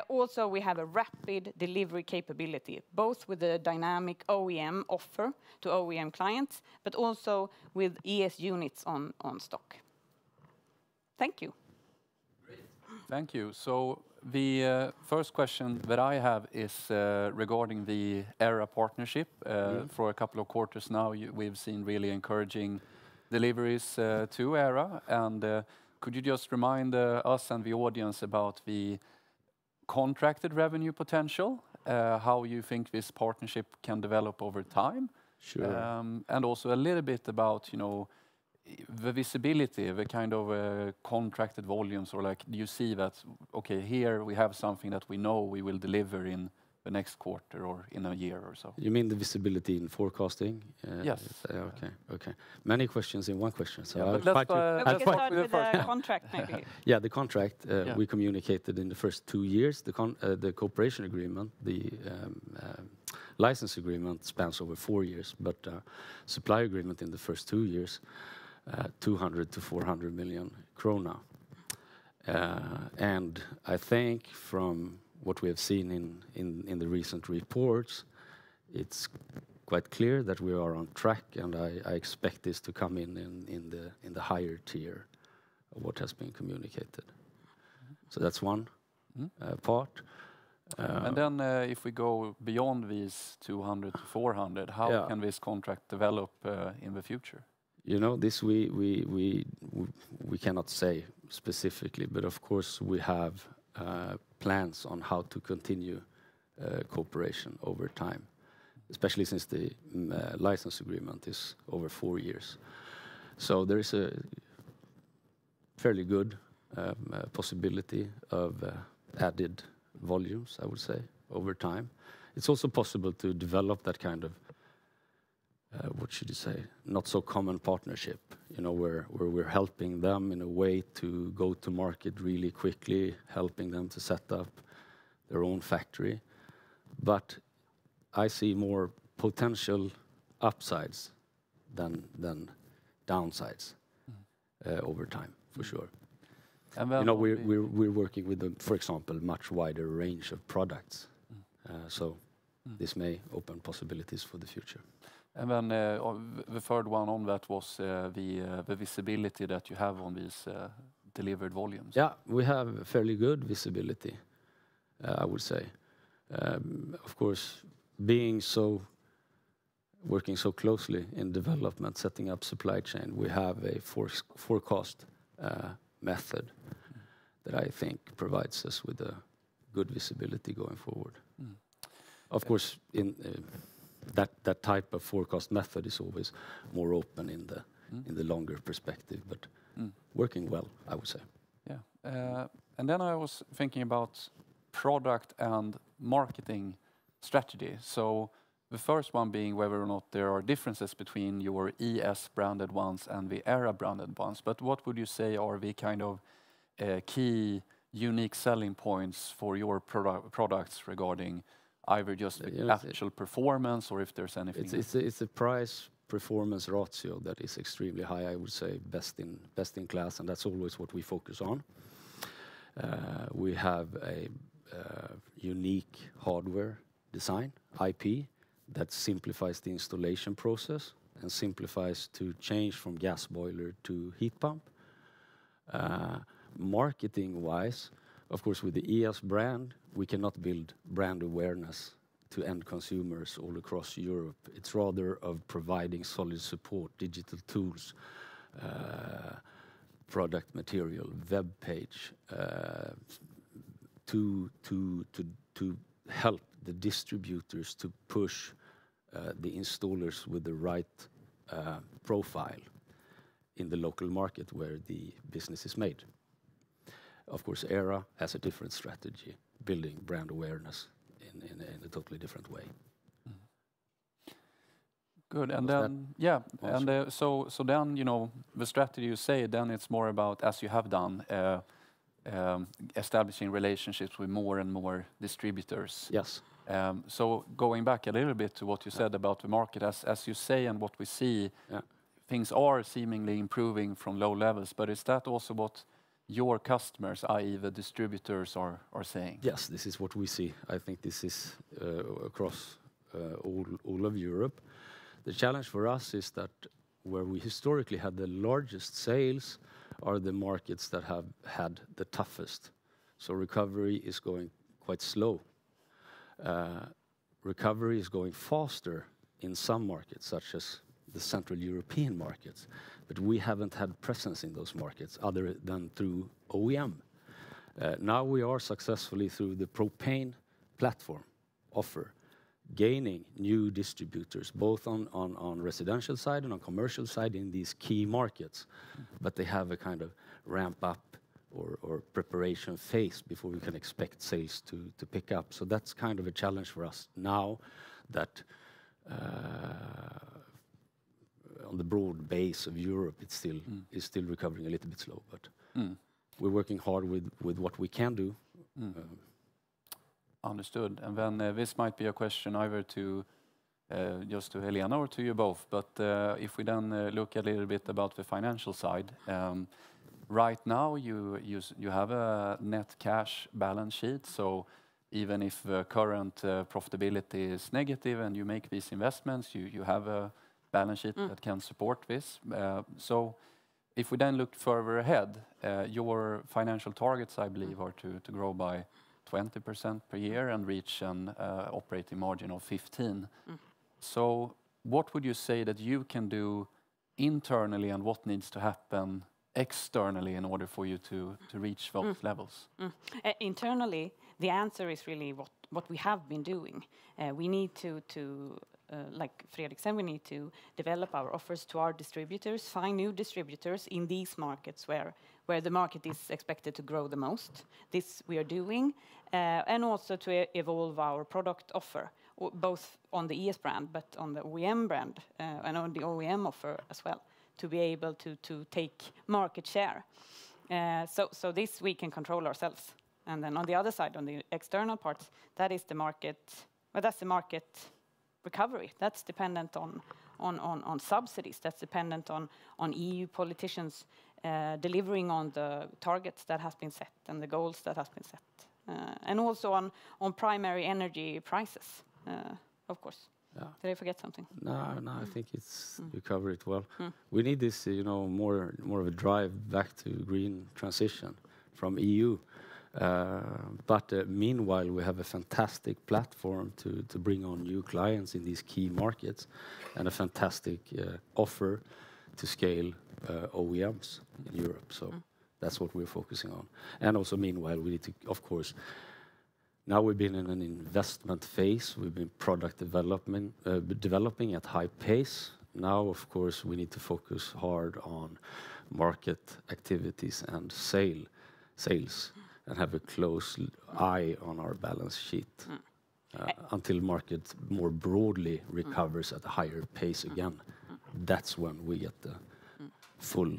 Also, we have a rapid delivery capability, both with the dynamic OEM offer to OEM clients, but also with ES units on stock. Thank you. Great. Thank you. So the first question that I have is regarding the ERA partnership. For a couple of quarters now, we've seen really encouraging deliveries to ERA. And could you just remind us and the audience about the contracted revenue potential, how you think this partnership can develop over time? Sure. And also a little bit about, the visibility, the kind of contracted volumes, or like, do you see that, okay, here we have something that we know we will deliver in the next quarter or in a year or so? You mean the visibility in forecasting? Yes. Okay. Many questions in one question. So yeah, I'll let's start with the contract, maybe. Yeah, the contract we communicated in the first 2 years. The cooperation agreement, the license agreement spans over 4 years, but supply agreement in the first 2 years, 200 to 400 million krona. And I think from what we have seen in the recent reports, it's quite clear that we are on track, and I expect this to come in the higher tier of what has been communicated. So that's one part. And then if we go beyond these 200 to 400, how can this contract develop in the future? This we cannot say specifically, but of course we have plans on how to continue cooperation over time, especially since the license agreement is over 4 years. So there is a fairly good possibility of added volumes, I would say, over time. It's also possible to develop that kind of what should you say, not so common partnership, where we're helping them in a way to go to market really quickly, helping them to set up their own factory. But I see more potential upsides than downsides over time, for sure. And we're working with, for example, much wider range of products. So this may open possibilities for the future. And then the third one on that was the visibility that you have on these delivered volumes. Yeah, we have fairly good visibility, I would say. Of course, working so closely in development, setting up supply chain, we have a forecast method that I think provides us with a good visibility going forward. Of course, in that type of forecast method is always more open in the longer perspective, but working well, I would say. Yeah, and then I was thinking about product and marketing strategy. So the first one being whether or not there are differences between your ES branded ones and the ERA branded ones. But what would you say are the kind of key unique selling points for your products regarding either just the actual performance or if there's anything? It's a price performance ratio that is extremely high, I would say, best in class, and that's always what we focus on. We have a unique hardware design, IP, that simplifies the installation process and simplifies to change from gas boiler to heat pump. Marketing-wise, of course, with the EOS brand, we cannot build brand awareness to end consumers all across Europe. It's rather of providing solid support, digital tools, product material, web page, to help the distributors to push the installers with the right profile in the local market where the business is made. Of course, ERA has a different strategy, building brand awareness in a totally different way. Good, and then so then the strategy you say, then it's more about, as you have done, establishing relationships with more and more distributors. Yes. So going back a little bit to what you said about the market, as you say, and what we see, things are seemingly improving from low levels. But is that also what your customers, i.e. the distributors, are saying? Yes, this is what we see. I think this is across all of Europe. The challenge for us is that where we historically had the largest sales are the markets that have had the toughest. So recovery is going quite slow. Recovery is going faster in some markets, such as the Central European markets, but we haven't had presence in those markets other than through OEM. Now we are successfully, through the propane platform offer, gaining new distributors, both on residential side and on commercial side in these key markets, but they have a kind of ramp up or preparation phase before we can expect sales to pick up. So that's kind of a challenge for us now that on the broad base of Europe, it's still recovering a little bit slow, but we're working hard with what we can do. Understood. And then this might be a question either to just to Helena or to you both. But if we then look a little bit about the financial side, right now you have a net cash balance sheet. So even if the current profitability is negative and you make these investments, you have a balance sheet that can support this. So if we then look further ahead, your financial targets, I believe, are to grow by 20% per year and reach an operating margin of 15%. So what would you say that you can do internally, and what needs to happen externally in order for you to reach those levels? Internally, the answer is really what we have been doing. We need to like Fredrik said, we need to develop our offers to our distributors, find new distributors in these markets where the market is expected to grow the most. This we are doing, and also to evolve our product offer, both on the ES brand, but on the OEM brand, and on the OEM offer as well, to be able to take market share. So this we can control ourselves. And then on the other side, on the external parts, that is the market, well, that's the market recovery. That's dependent on subsidies. That's dependent on EU politicians delivering on the targets that has been set and the goals that has been set. And also on primary energy prices, of course. Yeah. Did I forget something? No, I think you covered it well. We need this, more of a drive back to green transition from EU. But meanwhile, we have a fantastic platform to bring on new clients in these key markets, and a fantastic offer to scale OEMs in Europe. So that's what we're focusing on. And also, meanwhile, we need to, of course, now we've been in an investment phase. We've been product developing at high pace. Now, of course, we need to focus hard on market activities and sales, and have a close eye on our balance sheet until market more broadly recovers at a higher pace again. That's when we get the full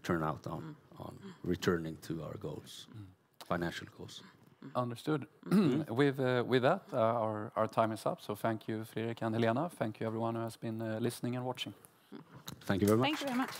turnout on returning to our goals, financial goals. Understood. With that, our time is up. So thank you, Fredrik and Helena. Thank you, everyone who has been listening and watching. Thank you very much. Thank you very much.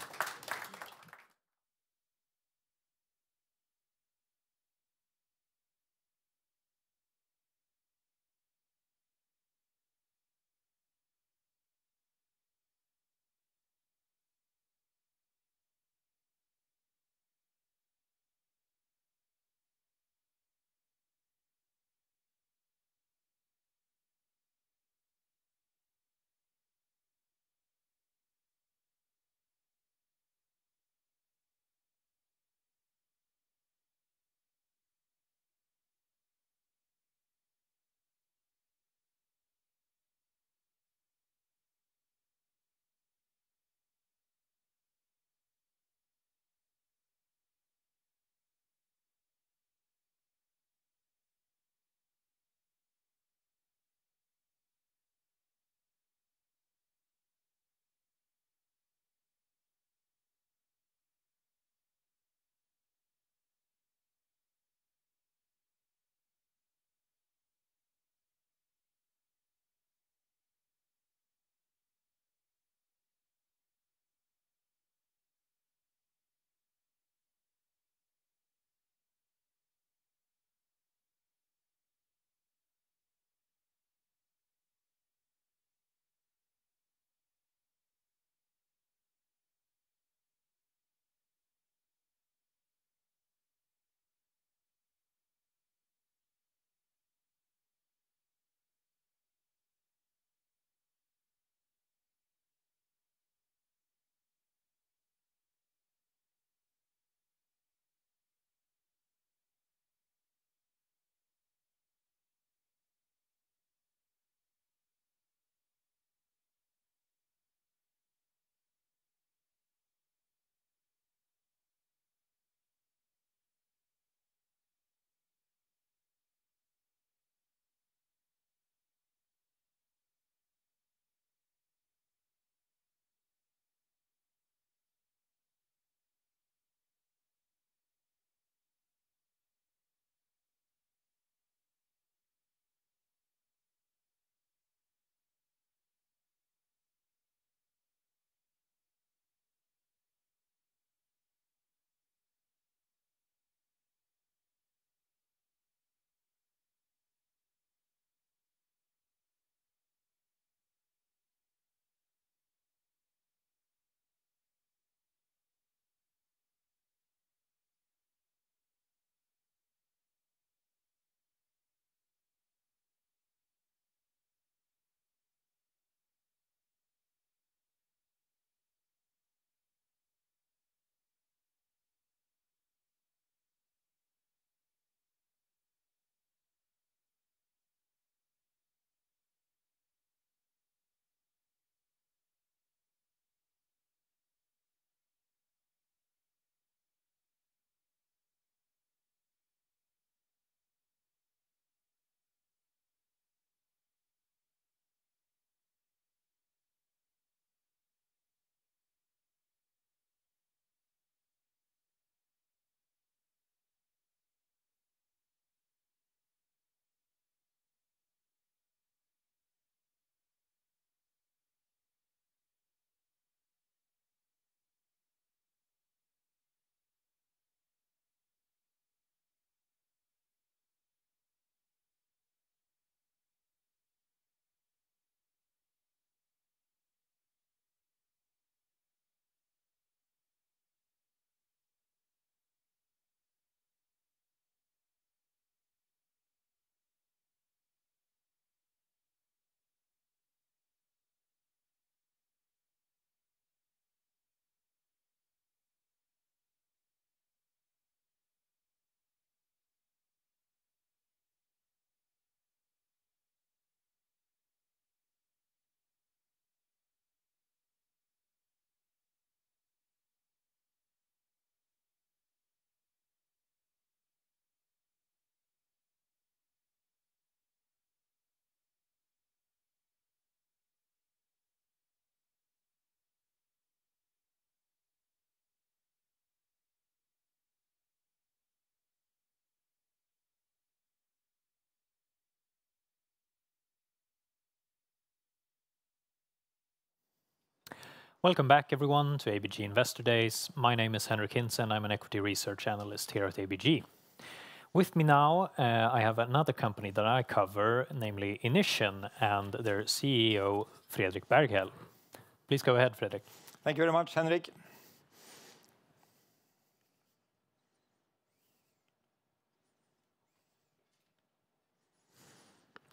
Welcome back, everyone, to ABG Investor Days. My name is Henrik Hintze, and I'm an equity research analyst here at ABG. With me now, I have another company that I cover, namely Inission, and their CEO, Fredrik Berghel. Please go ahead, Fredrik. Thank you very much, Henrik.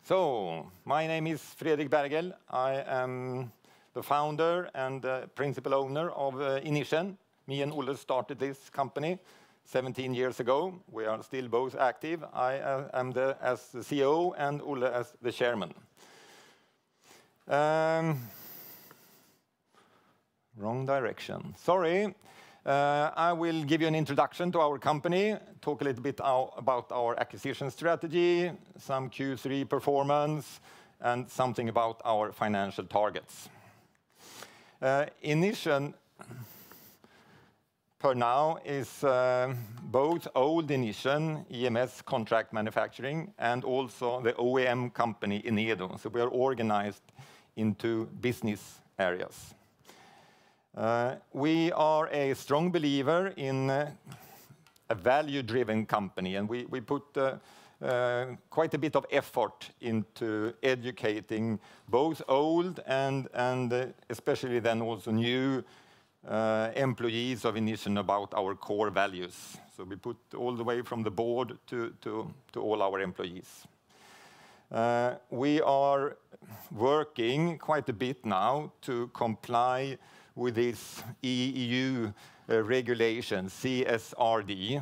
So, my name is Fredrik Berghel. I am the founder and principal owner of Inission. Me and Olle started this company 17 years ago. We are still both active. I am as the CEO and Olle as the chairman. Wrong direction. Sorry. I will give you an introduction to our company, talk a little bit about our acquisition strategy, some Q3 performance, and something about our financial targets. Inission, per now, is both old Inission, EMS contract manufacturing, and also the OEM company Enedo. So we are organized into business areas. We are a strong believer in a value-driven company, and we put quite a bit of effort into educating both old and especially then also new employees of Inission about our core values. So we put all the way from the board to all our employees. We are working quite a bit now to comply with this EU regulation, CSRD.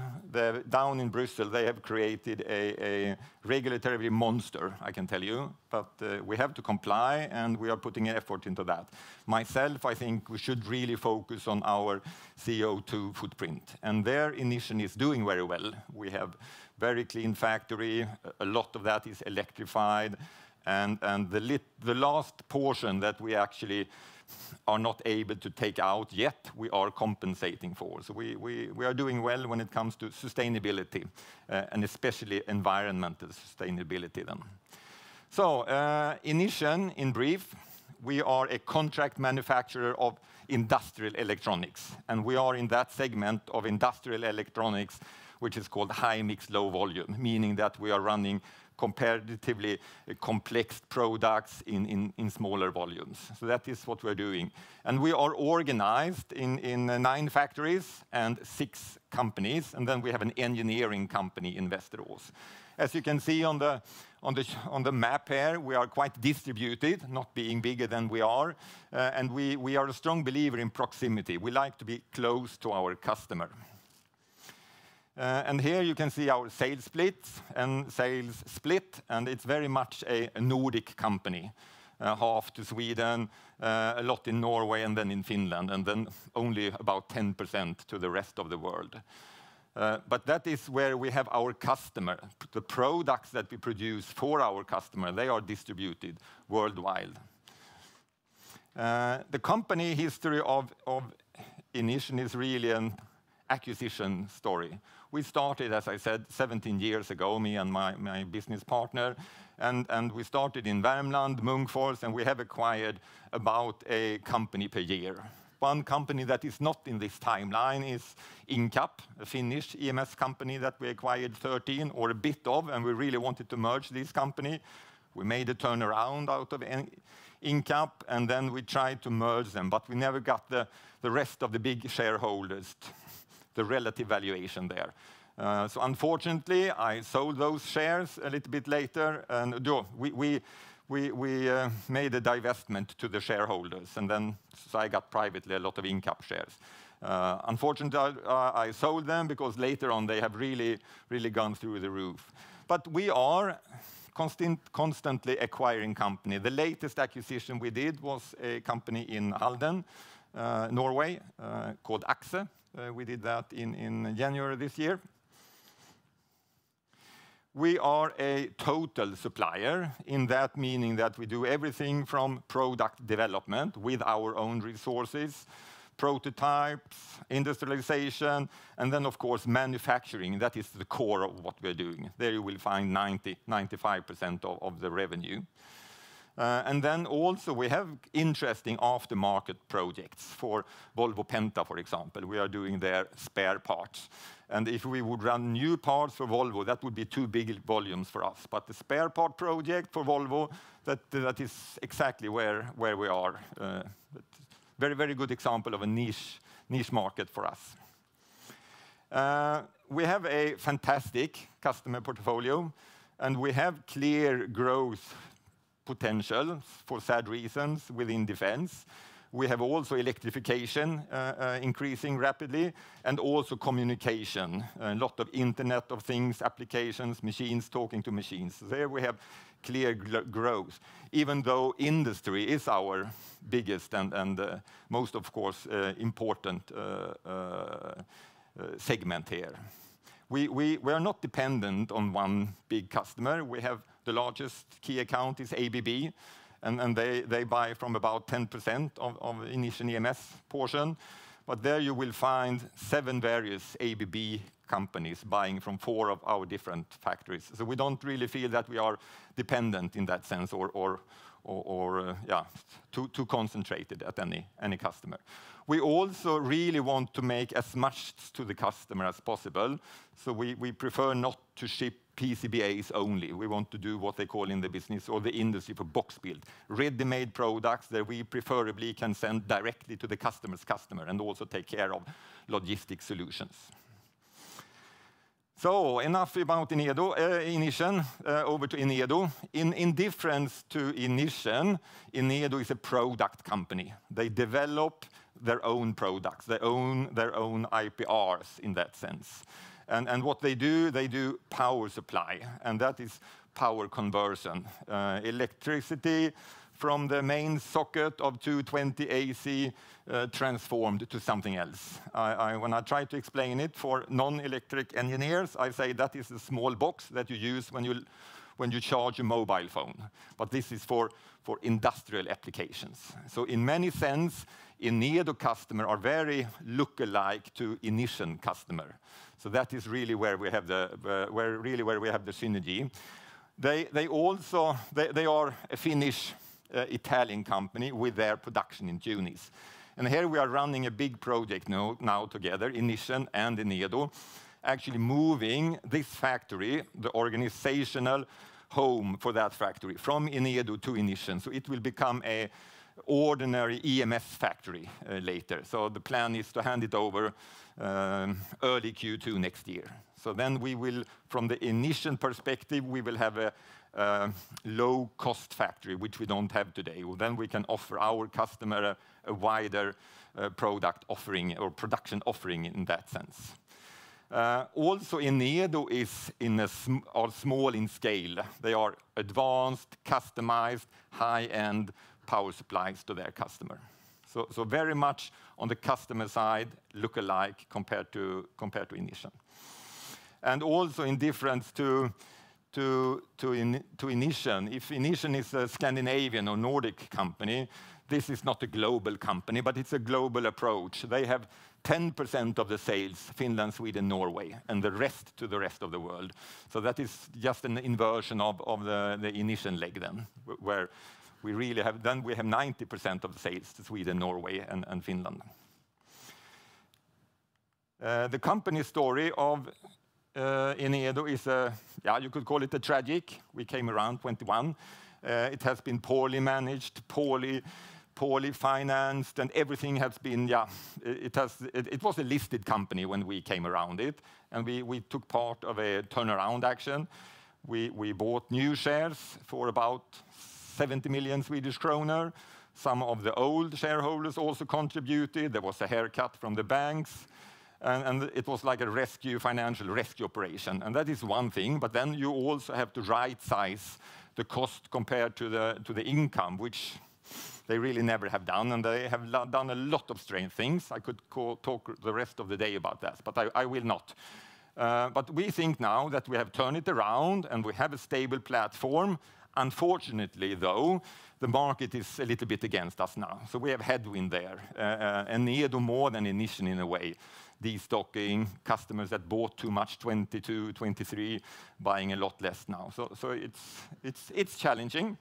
Down in Brussels, they have created a regulatory monster, I can tell you. But we have to comply, and we are putting effort into that. Myself, I think we should really focus on our CO2 footprint. And there, Inission is doing very well. We have very clean factory. A lot of that is electrified. And the last portion that we actually are not able to take out yet, we are compensating for. So we are doing well when it comes to sustainability, and especially environmental sustainability then. So Inission, in brief, we are a contract manufacturer of industrial electronics. And we are in that segment of industrial electronics, which is called high mix, low volume, meaning that we are running comparatively complex products in smaller volumes. So that is what we're doing. And we are organized in 9 factories and 6 companies. And then we have an engineering company in Västerås. As you can see on the map here, we are quite distributed, not being bigger than we are. And we are a strong believer in proximity. We like to be close to our customer. And here you can see our sales split, and it's very much a Nordic company. Half to Sweden, a lot in Norway, and then in Finland, and then only about 10% to the rest of the world. But that is where we have our customer. The products that we produce for our customer, they are distributed worldwide. The company history of Inission is really an acquisition story. We started, as I said, 17 years ago, me and my business partner, and we started in Värmland, Munkfors, and we have acquired about a company per year. One company that is not in this timeline is Inga, a Finnish EMS company that we acquired 13 or a bit of, and we really wanted to merge this company. We made a turnaround out of Inga, and then we tried to merge them, but we never got the rest of the big shareholders, the relative valuation there. So unfortunately, I sold those shares a little bit later, and we made a divestment to the shareholders, and then so I got privately a lot of Inga shares. Unfortunately, I sold them because later on they have really gone through the roof. But we are constantly acquiring company. The latest acquisition we did was a company in Halden, Norway, called Aktier. We did that in January this year. We are a total supplier, in that meaning that we do everything from product development with our own resources, prototypes, industrialization, and then, of course, manufacturing. That is the core of what we're doing. There you will find 95% of the revenue. And then also we have interesting aftermarket projects for Volvo Penta, for example. We are doing their spare parts. And if we would run new parts for Volvo, that would be too big volumes for us. But the spare part project for Volvo, that is exactly where we are. Very, very good example of a niche market for us. We have a fantastic customer portfolio, and we have clear growth potential for sad reasons within defense. We have also electrification increasing rapidly, and also communication, a lot of Internet of Things applications, machines talking to machines. There we have clear growth, even though industry is our biggest and most, of course, important segment here. We are not dependent on one big customer. We have the largest key account is ABB, and they buy from about 10% of Inission EMS portion. But there you will find 7 various ABB companies buying from 4 of our different factories. So we don't really feel that we are dependent in that sense, or too concentrated at any customer. We also really want to make as much to the customer as possible. So we prefer not to ship PCBAs only. We want to do what they call in the business or the industry for box build, ready-made products that we preferably can send directly to the customer's customer and also take care of logistic solutions. So enough about Inission, over to Enedo. In difference to Inission, Enedo is a product company. They develop their own products, they own their own IPRs in that sense. And what they do power supply, and that is power conversion. Electricity from the main socket of 220 AC transformed to something else. When I try to explain it for non-electric engineers, I say that is a small box that you use when you charge a mobile phone. But this is for industrial applications. So in many sense, Enedo customer are very look-alike to Inission customer. So that is really where we have the synergy. They are a Finnish Italian company with their production in Tunis. And here we are running a big project now together, Inission and Enedo, actually moving this factory, the organizational home for that factory, from Enedo to Inission. So it will become a ordinary EMS factory later. So the plan is to hand it over early Q2 next year. So then we will, from the Inission perspective, we will have a low-cost factory, which we don't have today. Well, then we can offer our customer a wider product offering or production offering in that sense. Also, Enedo is are small in scale. They are advanced, customized, high-end power supplies to their customer. So very much on the customer side, look alike compared to Inission. And also in difference to Inission, if Inission is a Scandinavian or Nordic company, this is not a global company, but it's a global approach. They have 10% of the sales, Finland, Sweden, Norway, and the rest to the rest of the world. So that is just an inversion of the Inission leg then, where we really have, then we have 90% of the sales to Sweden, Norway, and Finland. The company story of Enedo is you could call it a tragic. We came around 21. It has been poorly managed, poorly financed, and everything has been, it was a listed company when we came around it, and we took part of a turnaround action. We bought new shares for about 70 million Swedish kronor. Some of the old shareholders also contributed. There was a haircut from the banks. And it was like a financial rescue operation. And that is one thing, but then you also have to right-size the cost compared to the income, which they really never have done, and they have done a lot of strange things. I could talk the rest of the day about that, but I will not. But we think now that we have turned it around and we have a stable platform. Unfortunately, though, the market is a little bit against us now. So we have headwind there, and Enedo more than Inission in a way. Destocking, customers that bought too much 22, 23, buying a lot less now. So it's challenging.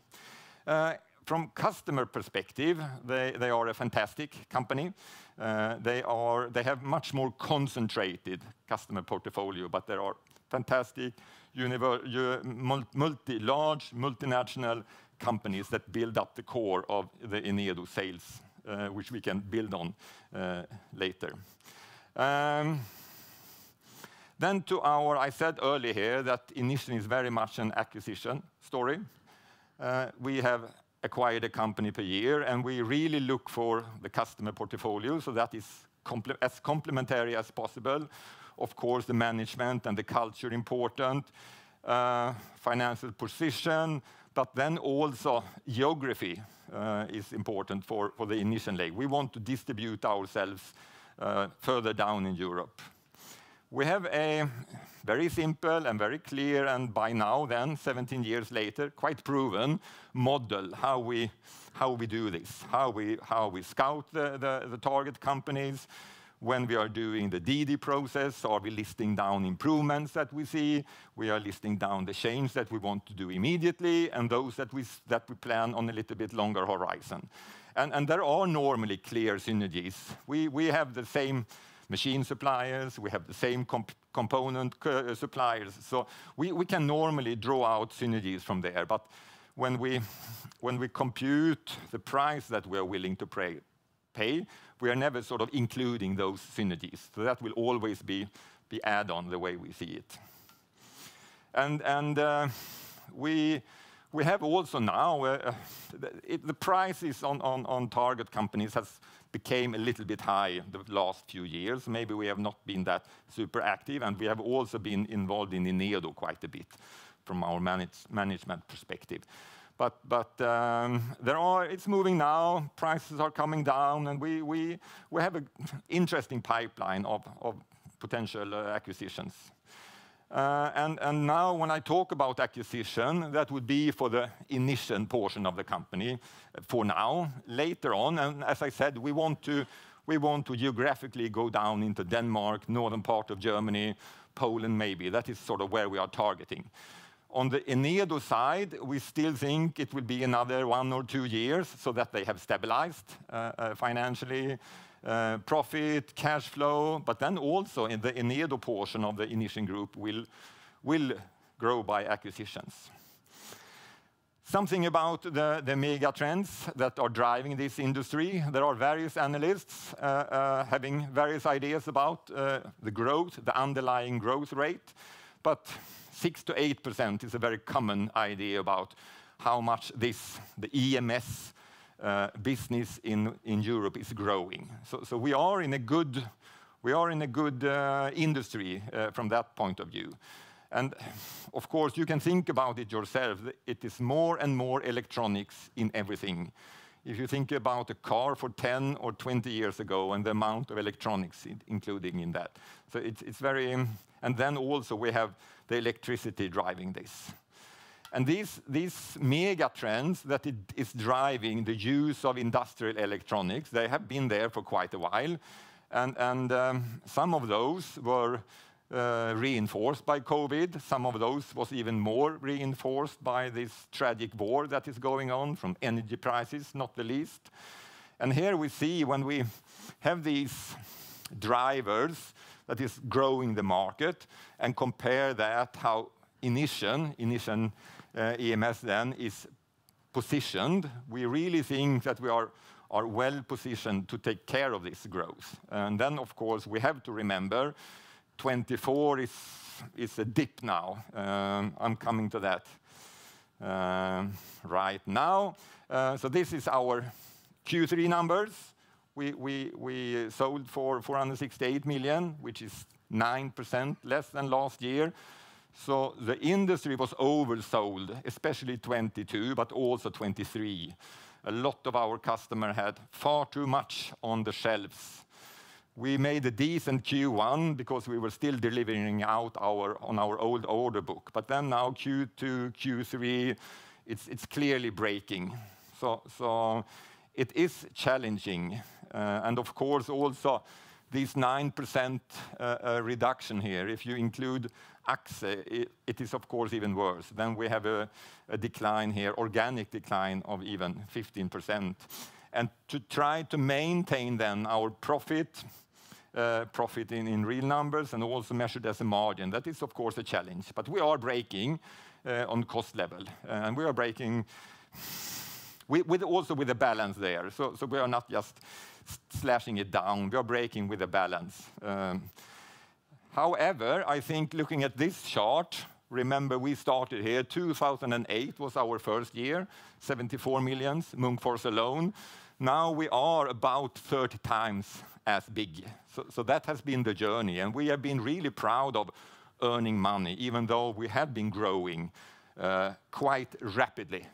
From customer perspective, they are a fantastic company. They have much more concentrated customer portfolio, but there are fantastic large multinational companies that build up the core of the Enedo sales, which we can build on later. Then to I said earlier here that Inission is very much an acquisition story. We have acquired a company per year, and we really look for the customer portfolio, so that is as complementary as possible. Of course, the management and the culture important, financial position, but then also geography is important for the Inission leg. We want to distribute ourselves further down in Europe. We have a very simple and very clear, and by now then, 17 years later, quite proven model how we do this, how we scout the target companies. When we are doing the DD process, are we listing down improvements that we see? We are listing down the change that we want to do immediately, and those that we plan on a little bit longer horizon. And there are normally clear synergies. We have the same machine suppliers, we have the same component suppliers, so we can normally draw out synergies from there. But when we compute the price that we are willing to pay, we are never sort of including those synergies. So that will always be add-on the way we see it. And we have also now the prices on target companies has became a little bit high the last few years. Maybe we have not been that super active, and we have also been involved in Enedo quite a bit from our management perspective. But it's moving now. Prices are coming down, and we have an interesting pipeline of potential acquisitions. And now when I talk about acquisition, that would be for the Inission portion of the company for now. Later on, and as I said, we want to geographically go down into Denmark, northern part of Germany, Poland maybe. That is sort of where we are targeting. On the Enedo side, we still think it will be another 1 or 2 years so that they have stabilized financially, profit, cash flow, but then also in the Enedo portion of the Inission group will grow by acquisitions. Something about the mega trends that are driving this industry. There are various analysts having various ideas about the growth, the underlying growth rate, but 6 to 8% is a very common idea about how much the EMS business in Europe is growing. So we are in a good industry from that point of view. And of course, you can think about it yourself. It is more and more electronics in everything. If you think about a car for 10 or 20 years ago and the amount of electronics including in that. So it's very, and then also we have the electricity driving this. And these mega trends that it is driving the use of industrial electronics, they have been there for quite a while. And some of those were reinforced by COVID. Some of those was even more reinforced by this tragic war that is going on from energy prices, not the least. And here we see when we have these drivers that is growing the market and compare that how Inission EMS then is positioned, we really think that we are well positioned to take care of this growth. And then, of course, we have to remember 24 is a dip now. I'm coming to that right now. So this is our Q3 numbers. We sold for 468 million, which is 9% less than last year. So the industry was oversold, especially 22, but also 23. A lot of our customers had far too much on the shelves. We made a decent Q1 because we were still delivering out on our old order book. But then now Q2, Q3, it's clearly breaking. So it is challenging. And of course also this 9% reduction here, if you include Aktier, it is of course even worse. Then we have a decline here, organic decline of even 15%. And to try to maintain then our profit in real numbers and also measured as a margin, that is of course a challenge. But we are breaking on cost level, and we are breaking also with a balance there. So we are not just slashing it down, we are breaking with a balance. However, I think looking at this chart, remember we started here, 2008 was our first year, 74 million, Munkfors alone. Now we are about 30 times as big. So that has been the journey, and we have been really proud of earning money, even though we have been growing quite rapidly.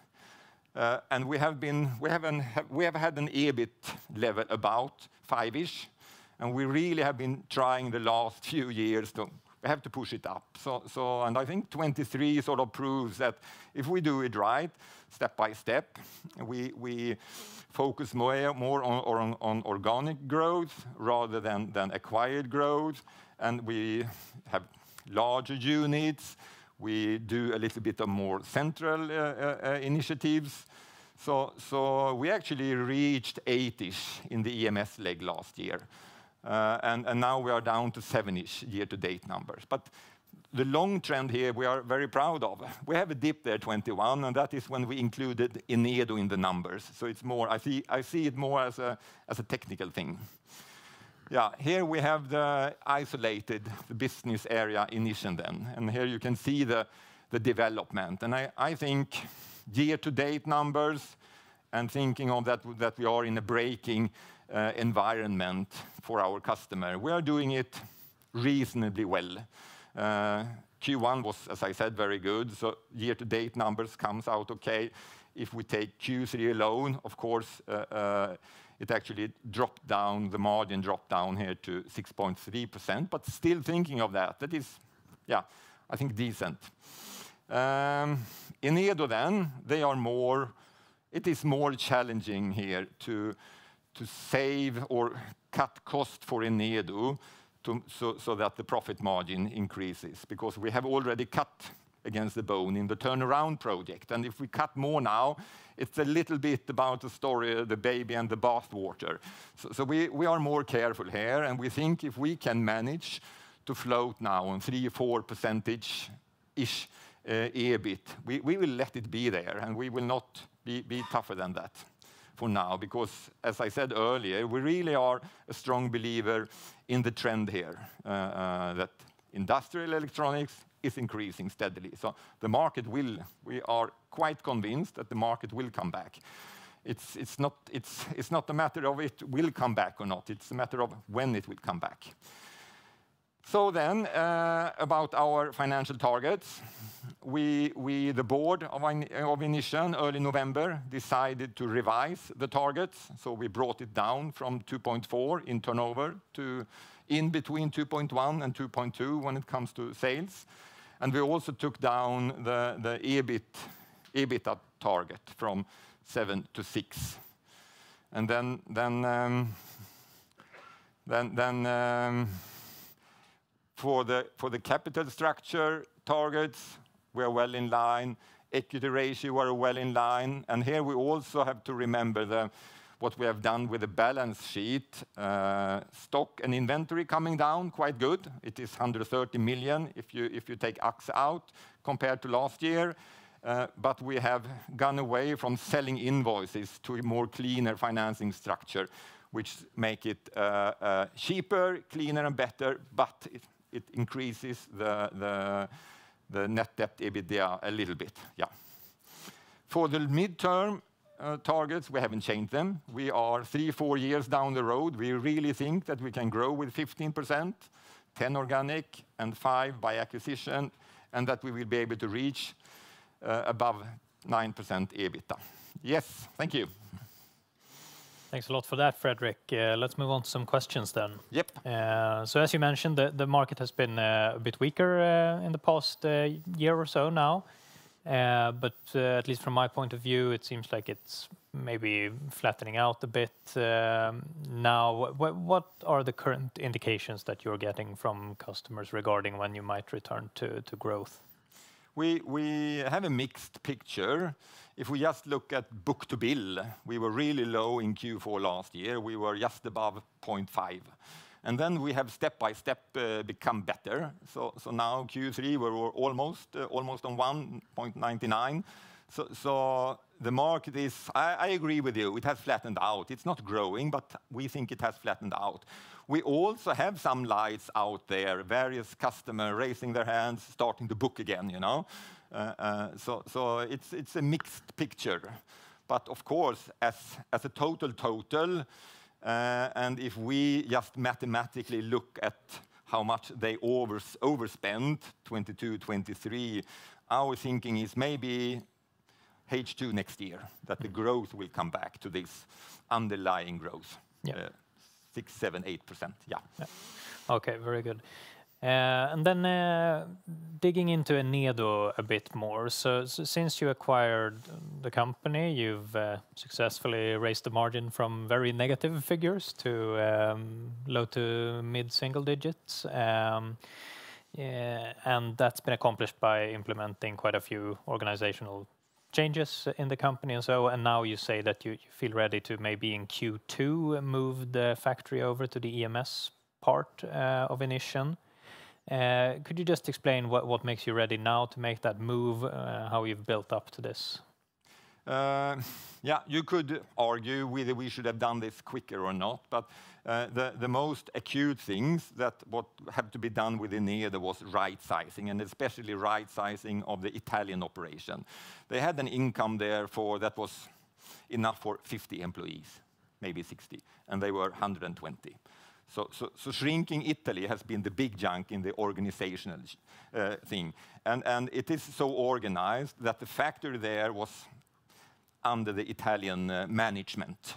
And we have had an EBIT level about 5-ish, and we really have been trying the last few years to have to push it up. And I think 23 sort of proves that if we do it right, step by step, we focus more on organic growth rather than acquired growth, and we have larger units. We do a little bit of more central initiatives. So we actually reached 8-ish in the EMS leg last year. And now we are down to 7-ish year-to-date numbers. But the long trend here we are very proud of. We have a dip there, 21, and that is when we included Enedo in the numbers. So it's more, I see it more as a technical thing. Yeah, here we have the isolated business area Inission then. And here you can see the development. And I think year-to-date numbers and thinking of that we are in a breaking environment for our customer, we are doing it reasonably well. Q1 was, as I said, very good. So year-to-date numbers comes out okay. If we take Q3 alone, of course, it actually dropped down, the margin dropped down here to 6.3%, but still thinking of that is, yeah, I think decent. Enedo then, it is more challenging here to save or cut cost for Enedo so that the profit margin increases, because we have already cut against the bone in the turnaround project. And if we cut more now, it's a little bit about the story, the baby and the bathwater. So we are more careful here, and we think if we can manage to float now on 3-4%-ish EBIT, we will let it be there, and we will not be tougher than that for now, because as I said earlier, we really are a strong believer in the trend here, that industrial electronics is increasing steadily. So the market we are quite convinced that the market will come back. It's not a matter of it will come back or not, it's a matter of when it will come back. So then, about our financial targets, the board of Inission early November decided to revise the targets. So we brought it down from 2.4 in turnover to in between 2.1 and 2.2 when it comes to sales. And we also took down the EBITDA target from 7 to 6. And then for the capital structure targets, we are well in line. Equity ratio, we are well in line. And here we also have to remember what we have done with the balance sheet. Stock and inventory coming down quite good. It is 130 million if you take Aktier out compared to last year. But we have gone away from selling invoices to a more cleaner financing structure, which make it cheaper, cleaner, and better, but it increases the net debt EBITDA a little bit. Yeah. For the midterm targets, we haven't changed them. We are 3-4 years down the road. We really think that we can grow with 15%, 10 organic, and 5 by acquisition, and that we will be able to reach above 9% EBITDA. Yes, thank you. Thanks a lot for that, Fredrik. Let's move on to some questions then. Yep. So as you mentioned, the market has been a bit weaker in the past year or so now. But at least from my point of view, it seems like it's maybe flattening out a bit now. What are the current indications that you're getting from customers regarding when you might return to growth? We have a mixed picture. If we just look at book-to-bill, we were really low in Q4 last year. We were just above 0.5. And then we have step by step become better. So now Q3 we were almost on 1.99. So the market is, I agree with you, it has flattened out. It's not growing, but we think it has flattened out. We also have some lights out there, various customers raising their hands, starting to book again, you know. So it's a mixed picture. But of course, as a total, and if we just mathematically look at how much they overspent, 22, 23, our thinking is maybe H2 next year, that the growth will come back to this underlying growth. Yeah. 6, 7, 8%, yeah. Okay, very good. And then digging into Enedo a bit more. So since you acquired the company, you've successfully raised the margin from very negative figures to low to mid single digits. And that's been accomplished by implementing quite a few organizational changes in the company and so, and now you say that you feel ready to maybe in Q2 move the factory over to the EMS part of Inission. Could you just explain what makes you ready now to make that move, how you've built up to this? Yeah, you could argue whether we should have done this quicker or not, but the most acute things that what have to be done within Enedo was right sizing, and especially right sizing of the Italian operation. They had an income there that was enough for 50 employees, maybe 60, and they were 120. So shrinking Italy has been the big junk in the organizational thing. And it is so organized that the factory there was under the Italian management.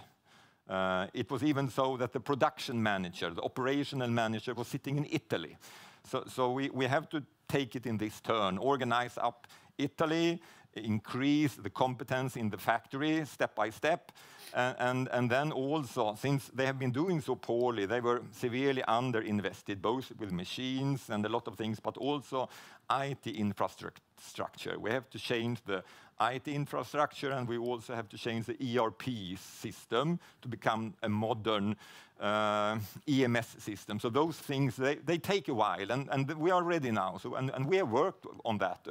It was even so that the production manager, the operational manager, was sitting in Italy. So we have to take it in this turn, organize up Italy, increase the competence in the factory step by step. And then also, since they have been doing so poorly, they were severely underinvested, both with machines and a lot of things, but also IT infrastructure. We have to change the IT infrastructure, and we also have to change the ERP system to become a modern EMS system. So those things, they take a while, and we are ready now. So, and we have worked on that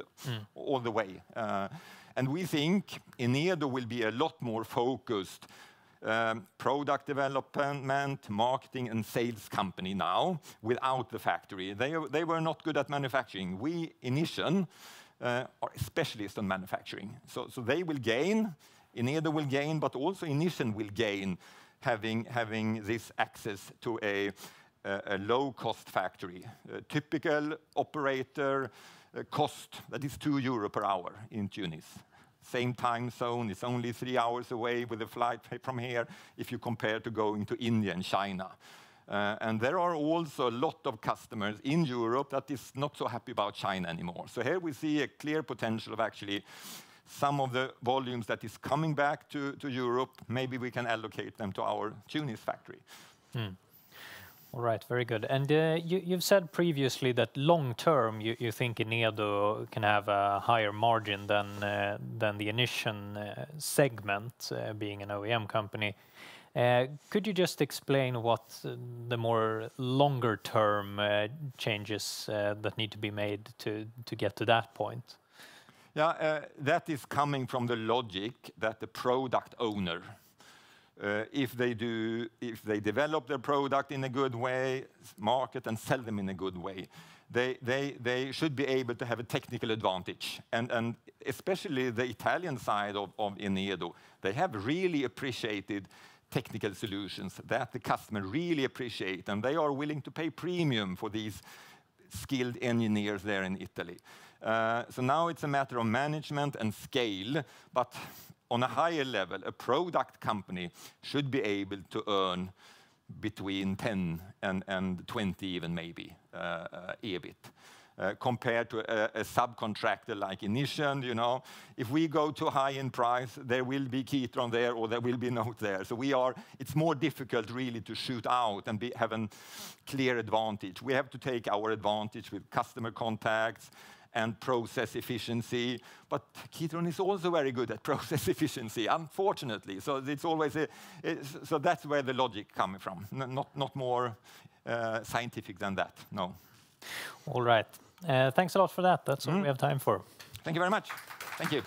all the way. And we think Enedo will be a lot more focused product development, marketing, and sales company now without the factory. They were not good at manufacturing. We, Inission, are specialists on manufacturing. So they will gain, Enedo will gain, but also Inission will gain having this access to a low-cost factory. A typical operator cost, that is €2 per hour in Tunis. Same time zone, it's only 3 hours away with a flight from here if you compare to going to India and China. And there are also a lot of customers in Europe that is not so happy about China anymore. So here we see a clear potential of actually some of the volumes that is coming back to Europe, maybe we can allocate them to our Tunis factory. All right, very good. And you've said previously that long term you think Enedo can have a higher margin than the Inission segment, being an OEM company. Could you just explain what the more longer term changes that need to be made to get to that point? Yeah, that is coming from the logic that the product owner, if they develop their product in a good way, market and sell them in a good way, they should be able to have a technical advantage. And especially the Italian side of Enedo, they have really appreciated technical solutions that the customer really appreciate, and they are willing to pay premium for these skilled engineers there in Italy. So now it's a matter of management and scale, but on a higher level, a product company should be able to earn between 10 and 20 even maybe EBIT. compared to a subcontractor like Inission, you know. If we go too high in price, there will be Kitron there or there will be NOTE there. So it's more difficult really to shoot out and have a clear advantage. We have to take our advantage with customer contacts and process efficiency, but Kitron is also very good at process efficiency, unfortunately. So it's always so that's where the logic coming from, not more scientific than that. No. All right. Thanks a lot for that. That's all we have time for. Thank you very much. Thank you.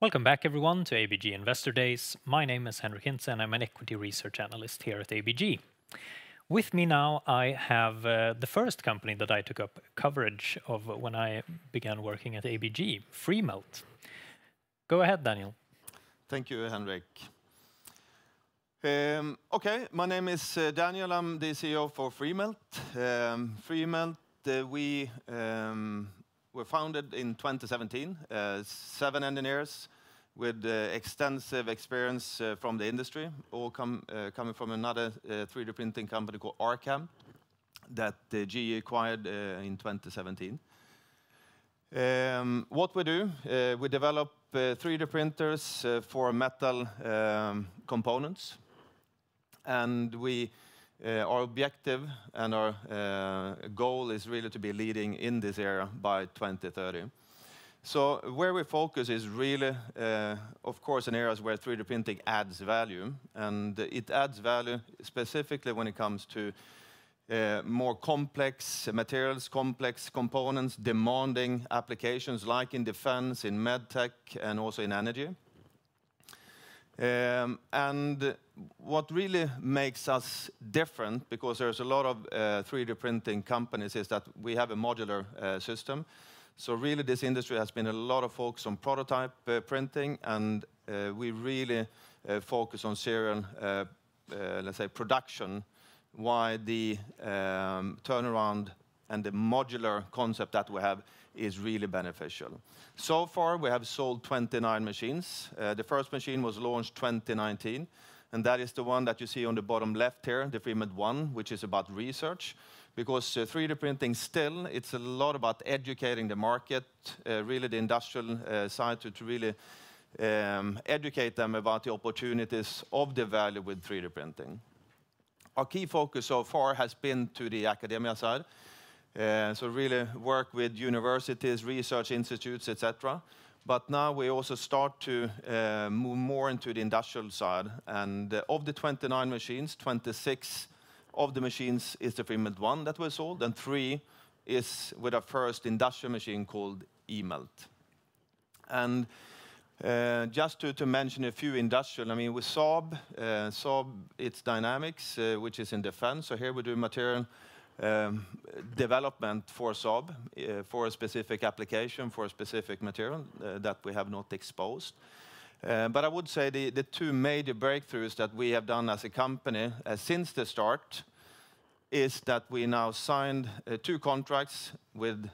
Welcome back, everyone, to ABG Investor Days. My name is Henrik Hintze, and I'm an equity research analyst here at ABG. With me now, I have the first company that I took up coverage of when I began working at ABG, Freemelt. Go ahead, Daniel. Thank you, Henrik. Okay, my name is Daniel. I'm the CEO for Freemelt. Freemelt, we were founded in 2017, 7 engineers with extensive experience from the industry, all coming from another 3D printing company called Arcam that GE acquired in 2017. What we do, we develop 3D printers for metal components, and our objective and our goal is really to be leading in this area by 2030. So where we focus is really, of course, in areas where 3D printing adds value, and it adds value specifically when it comes to more complex materials, complex components, demanding applications like in defense, in medtech, and also in energy. And what really makes us different, because there's a lot of 3D printing companies, is that we have a modular system. So really this industry has been a lot of focus on prototype printing, and we really focus on serial, let's say, production, why the turnaround and the modular concept that we have is really beneficial. So far, we have sold 29 machines. The first machine was launched 2019, and that is the one that you see on the bottom left here, the Freemelt 1, which is about research. Because 3D printing still, it's a lot about educating the market, really the industrial side, to really educate them about the opportunities of the value with 3D printing. Our key focus so far has been to the academia side. So really work with universities, research institutes, etc. But now we also start to move more into the industrial side. And of the 29 machines, 26 of the machines is the Freemelt 1 that was sold, and 3 is with our first industrial machine called eMelt. And just to mention a few industrial, I mean, with Saab, it's dynamics, which is in defense. So here we do material development for Saab, for a specific application, for a specific material that we have not exposed. But I would say the two major breakthroughs that we have done as a company since the start is that we now signed 2 contracts with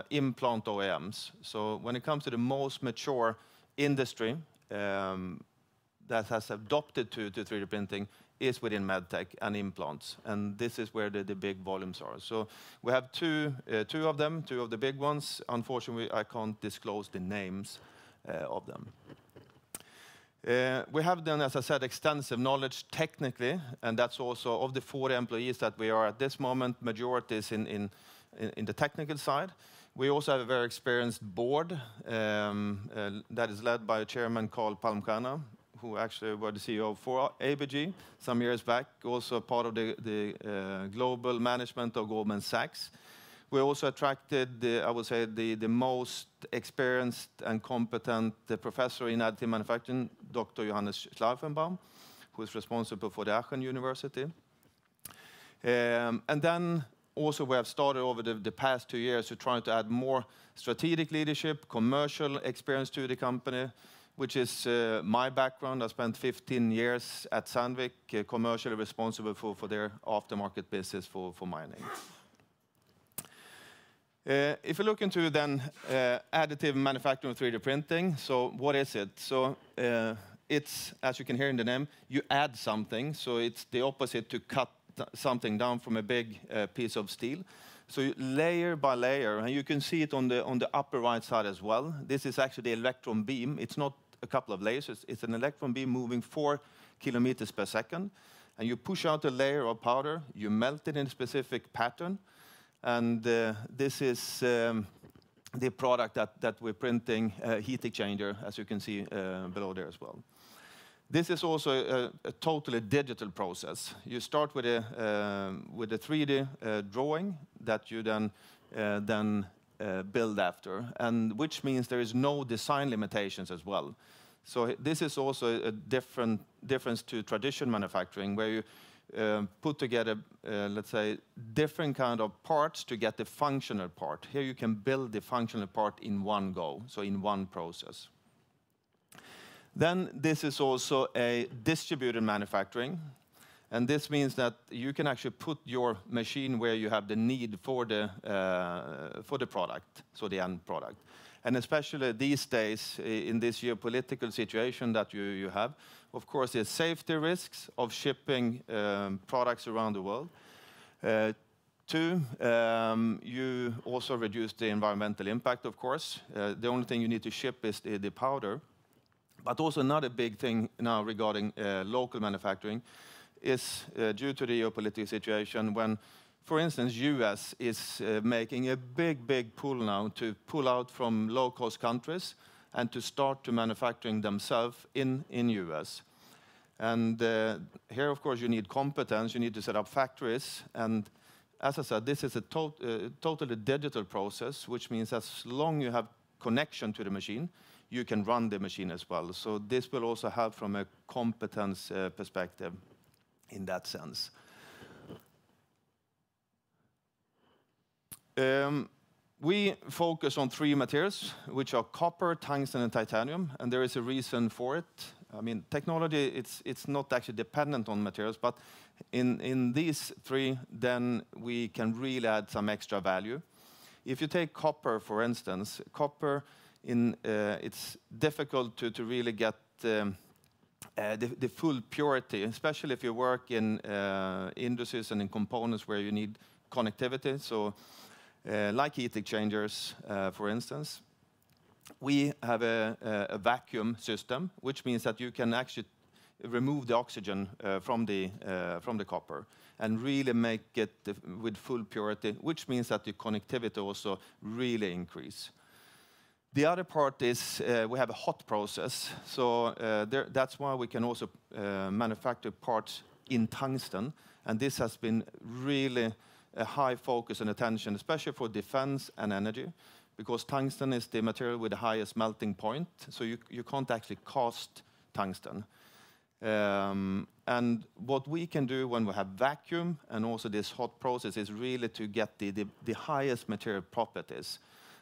implant OEMs. So when it comes to the most mature industry that has adopted to 3D printing is within medtech and implants, and this is where the big volumes are. So we have two of them, 2 of the big ones. Unfortunately, I can't disclose the names of them. We have then, as I said, extensive knowledge technically, and that's also of the 40 employees that we are at this moment, majority is in the technical side. We also have a very experienced board that is led by a chairman called Palmstierna, who actually were the CEO for ABG some years back, also part of the global management of Goldman Sachs. We also attracted, I would say, the most experienced and competent professor in additive manufacturing, Dr. Johannes Schleifenbaum, who is responsible for the Aachen University. And then also we have started over the past 2 years to try to add more strategic leadership, commercial experience to the company, which is my background. I spent 15 years at Sandvik, commercially responsible for their aftermarket business for mining. If you look into then additive manufacturing 3D printing, so what is it? So it's, as you can hear in the name, you add something. So it's the opposite to cut something down from a big piece of steel. So you layer by layer, and you can see it on the upper right side as well. This is actually the electron beam. It's not a couple of layers. It's an electron beam moving 4 kilometers per second. And you push out a layer of powder. You melt it in a specific pattern. And this is the product that we're printing, heat exchanger, as you can see below there as well. This is also a totally digital process. You start with a 3D drawing that you then build after, and which means there is no design limitations as well. So this is also a difference to traditional manufacturing, where you put together, let's say, different kind of parts to get the functional part. Here you can build the functional part in one go, so in one process. Then this is also a distributed manufacturing. And this means that you can actually put your machine where you have the need for the product, so the end product. And especially these days, in this geopolitical situation that you have, of course, there's safety risks of shipping products around the world. Two, you also reduce the environmental impact, of course. The only thing you need to ship is the powder. But also another big thing now regarding local manufacturing is due to the geopolitical situation when, for instance, US is making a big pull now to pull out from low-cost countries and to start to manufacturing themselves in US. And here, of course, you need competence, you need to set up factories. And as I said, this is a totally digital process, which means as long as you have connection to the machine, you can run the machine as well. So this will also help from a competence perspective in that sense. We focus on three materials, which are copper, tungsten, and titanium, and there is a reason for it. I mean, technology, it's not actually dependent on materials, but in these three, then we can really add some extra value. If you take copper, for instance, copper, it's difficult to really get the full purity, especially if you work in industries and in components where you need connectivity. So, like heat exchangers, for instance, we have a vacuum system, which means that you can actually remove the oxygen from the copper and really make it with full purity, which means that the connectivity also really increase. The other part is we have a hot process, so that's why we can also manufacture parts in tungsten, and this has been really a high focus and attention, especially for defense and energy, because tungsten is the material with the highest melting point, so you can't actually cast tungsten. And what we can do when we have vacuum and also this hot process is really to get the highest material properties.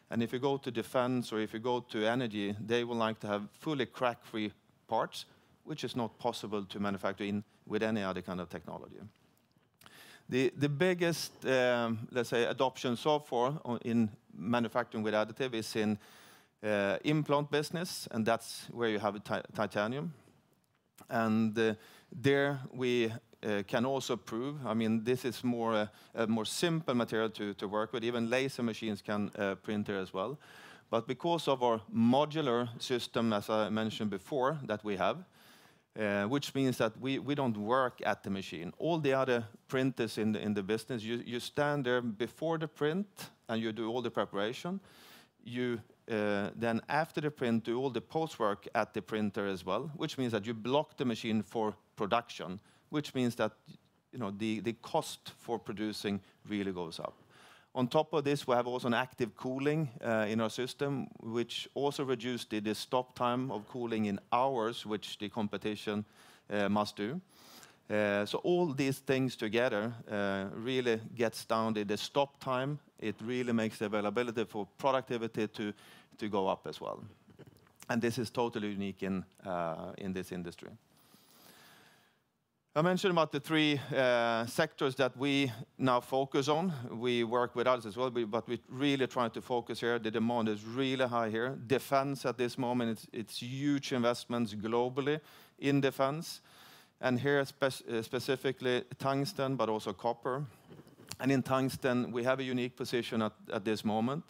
And if you go to defense or if you go to energy, they would like to have fully crack-free parts, which is not possible to manufacture with any other kind of technology. The biggest, let's say, adoption so far in manufacturing with additive is in implant business, and that's where you have titanium. And there we can also prove, I mean, this is a more simple material to work with. Even laser machines can print here as well. But because of our modular system, as I mentioned before, that we have, which means that we don't work at the machine. All the other printers in the business, you stand there before the print and you do all the preparation. You then after the print do all the post-work at the printer as well, which means that you block the machine for production, which means that the cost for producing really goes up. On top of this, we have also an active cooling in our system, which also reduced the stop time of cooling in hours, which the competition must do. So all these things together really gets down the stop time. It really makes the availability for productivity to go up as well. And this is totally unique in this industry. I mentioned about the three sectors that we now focus on. We work with others as well, but we really try to focus here. The demand is really high here. Defense at this moment, it's huge investments globally in defense. And here specifically tungsten, but also copper. And in tungsten, we have a unique position at this moment.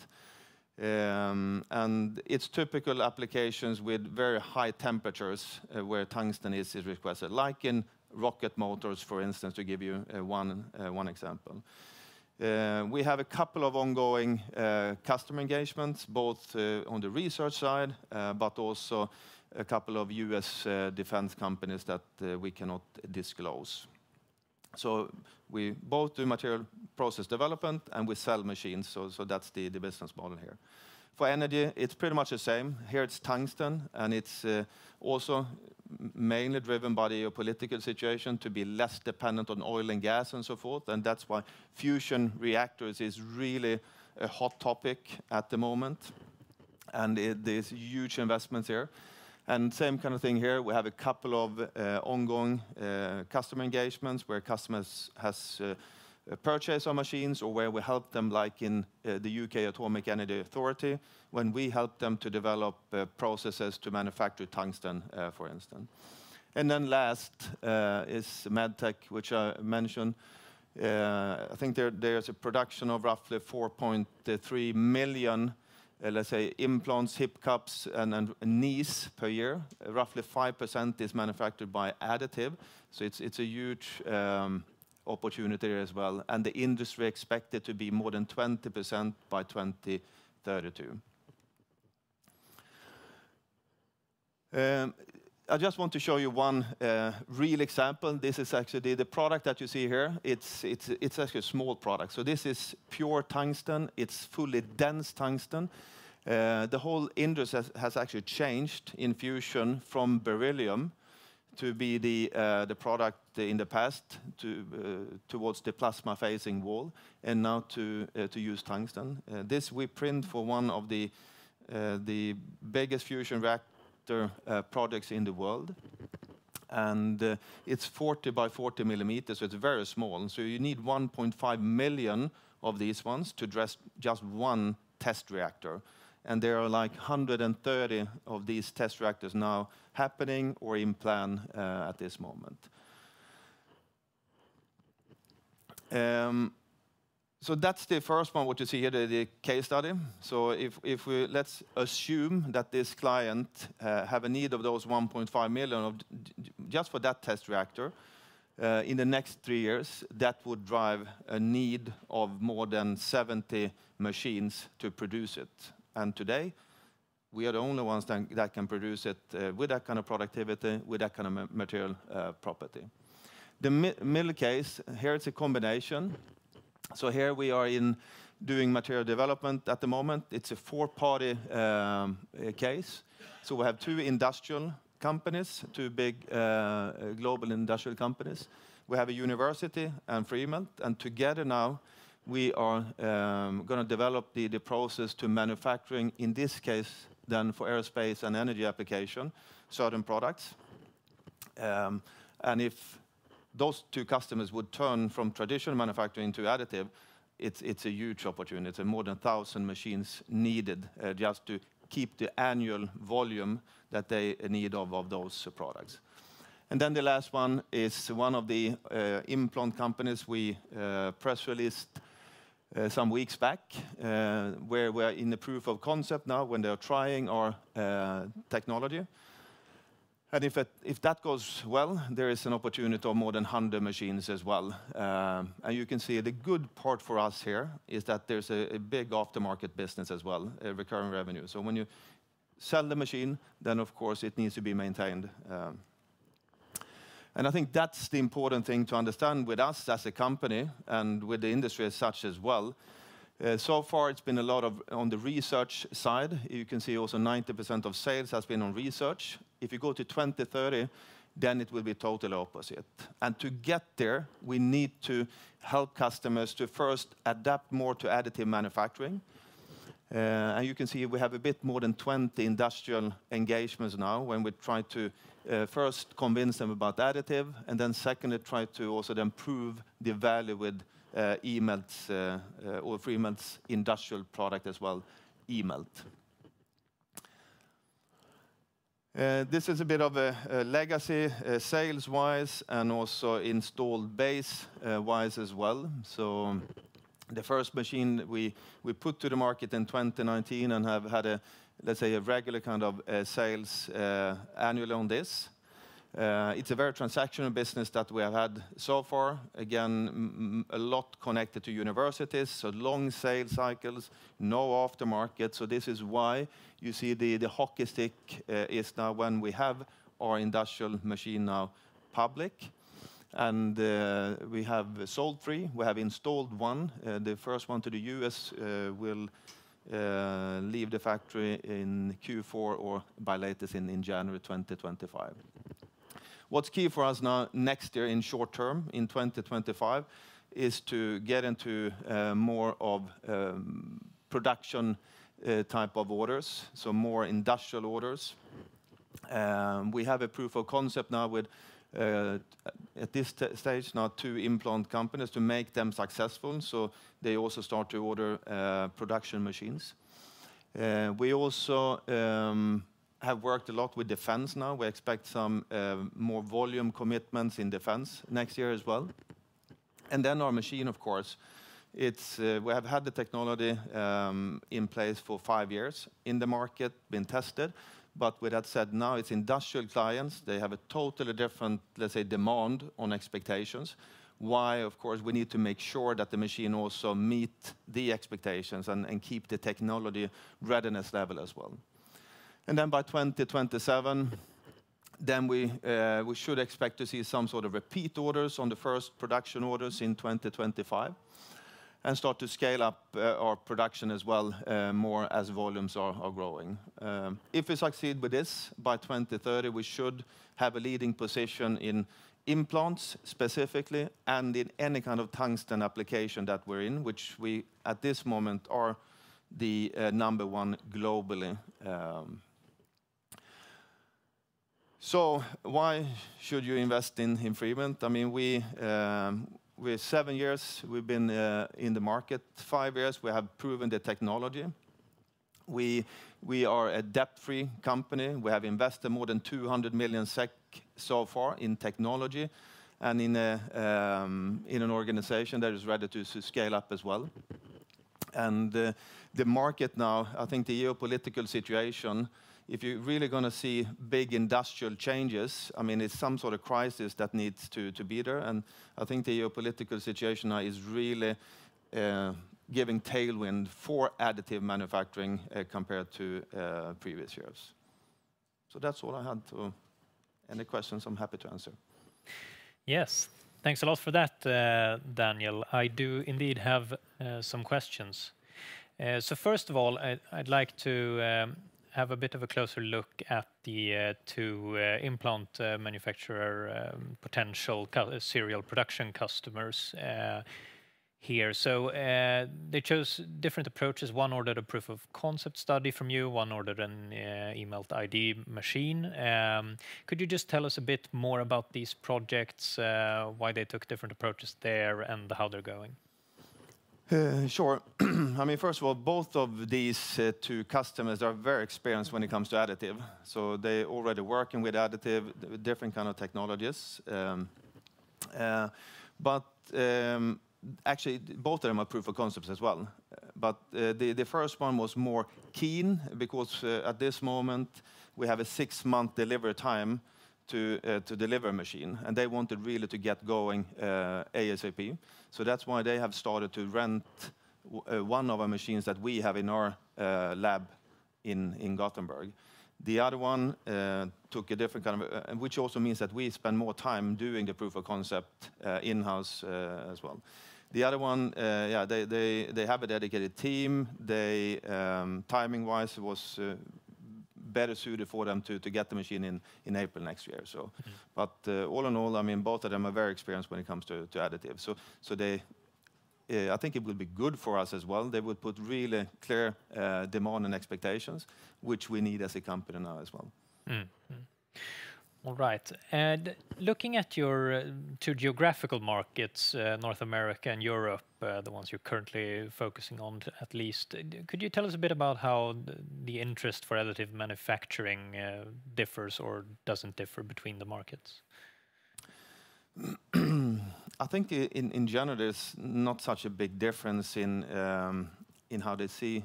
And it's typical applications with very high temperatures where tungsten is requested, like in rocket motors, for instance, to give you one example. We have a couple of ongoing customer engagements, both on the research side, but also a couple of US defense companies that we cannot disclose. So we both do material process development and we sell machines, so that's the business model here. For energy, it's pretty much the same. Here it's tungsten, and it's also mainly driven by the geopolitical situation to be less dependent on oil and gas and so forth, and that's why fusion reactors is really a hot topic at the moment, and there's huge investments here. And same kind of thing here. We have a couple of ongoing customer engagements where customers has purchased our machines, or where we help them, like in the UK Atomic Energy Authority, when we help them to develop processes to manufacture tungsten, for instance. And then last is medtech, which I mentioned. I think there's a production of roughly 4.3 million, let's say, implants, hip cups, and knees per year. Roughly 5% is manufactured by additive, so it's a huge opportunity as well. And the industry expected to be more than 20% by 2032. I just want to show you one real example. This is actually the product that you see here. It's actually a small product. So this is pure tungsten. It's fully dense tungsten. The whole industry has actually changed in fusion from beryllium to be the product in the past towards the plasma-facing wall, and now to use tungsten. This we print for one of the biggest fusion reactor projects in the world, and it's 40 by 40 millimeters, so it's very small. So you need 1.5 million of these ones to dress just one test reactor. And there are like 130 of these test reactors now happening or in plan at this moment. So that's the first one, what you see here, the case study. So if we, let's assume that this client have a need of those 1.5 million of just for that test reactor, in the next 3 years, that would drive a need of more than 70 machines to produce it. And today, we are the only ones that can produce it with that kind of productivity, with that kind of material property. The middle case, here it's a combination. So here we are in doing material development at the moment. It's a four-party case. So we have two industrial companies, two big global industrial companies. We have a university and Fremont, and together now, we are going to develop the process to manufacturing, in this case, then for aerospace and energy application, certain products. And if those two customers would turn from traditional manufacturing to additive, it's a huge opportunity. It's more than 1,000 machines needed just to keep the annual volume that they need of those products. And then the last one is one of the implant companies we press released some weeks back, where we're in the proof of concept now when they're trying our technology. And if that goes well, there is an opportunity of more than 100 machines as well. And you can see the good part for us here is that there's a big aftermarket business as well, a recurring revenue. So when you sell the machine, then of course it needs to be maintained. And I think that's the important thing to understand with us as a company and with the industry as such as well. So far, it's been a lot of on the research side. You can see also 90% of sales has been on research. If you go to 2030, then it will be totally opposite. And to get there, we need to help customers to first adapt more to additive manufacturing. And you can see we have a bit more than 20 industrial engagements now when we try to first convince them about additive, and then secondly try to also then prove the value with eMELT's or Fremont's industrial product as well, eMELT. This is a bit of a legacy sales-wise and also installed base-wise as well. So the first machine we put to the market in 2019 and have had a, let's say, a regular kind of sales annually on this. It's a very transactional business that we have had so far. Again, a lot connected to universities, so long sales cycles, no aftermarket. So this is why you see the hockey stick is now when we have our industrial machine now public. And we have sold 3. We have installed 1. The first one to the US will leave the factory in Q4 or by latest in January 2025. What's key for us now next year in short term, in 2025, is to get into more of production type of orders, so more industrial orders. We have a proof of concept now with, at this stage now, 2 implant companies to make them successful, so they also start to order production machines. We also have worked a lot with defense now. We expect some more volume commitments in defense next year as well. And then our machine, of course, it's we have had the technology in place for 5 years in the market, been tested. But with that said, now it's industrial clients. They have a totally different, let's say, demand on expectations. Why, of course, we need to make sure that the machine also meet the expectations and keep the technology readiness level as well. And then by 2027, then we should expect to see some sort of repeat orders on the first production orders in 2025 and start to scale up our production as well more as volumes are growing. If we succeed with this, by 2030, we should have a leading position in implants specifically and in any kind of tungsten application that we're in, which we, at this moment, are the #1 globally. So why should you invest in Freemelt? I mean, we're 7 years, we've been in the market. 5 years, we have proven the technology. We are a debt-free company. We have invested more than 200 million SEK so far in technology and in an organization that is ready to scale up as well. And the market now, I think the geopolitical situation, if you're really going to see big industrial changes, I mean, it's some sort of crisis that needs to be there. And I think the geopolitical situation now is really giving tailwind for additive manufacturing compared to previous years. So that's all I had. Any questions, I'm happy to answer. Yes, thanks a lot for that, Daniel. I do indeed have some questions. So first of all, I'd like to have a bit of a closer look at the 2 implant manufacturer potential serial production customers here. So they chose different approaches. One ordered a proof of concept study from you, one ordered an eMELT ID machine. Could you just tell us a bit more about these projects, why they took different approaches there and how they're going? Sure. I mean, first of all, both of these 2 customers are very experienced when it comes to additive. So they're already working with additive, different kind of technologies. But actually, both of them are proof of concepts as well. But the first one was more keen because at this moment, we have a 6-month delivery time to deliver a machine. And they wanted really to get going ASAP. So that's why they have started to rent one of our machines that we have in our lab in Gothenburg. The other one took a different kind of, which also means that we spend more time doing the proof of concept in-house as well. The other one, yeah, they have a dedicated team. They, timing-wise, was better suited for them to get the machine in April next year. So, but all in all, I mean, both of them are very experienced when it comes to additive. So they, I think it will be good for us as well. They would put really clear demand and expectations, which we need as a company now as well. All right. And looking at your 2 geographical markets, North America and Europe, the ones you're currently focusing on at least, could you tell us a bit about how the interest for additive manufacturing differs or doesn't differ between the markets? I think in general, there's not such a big difference in how they see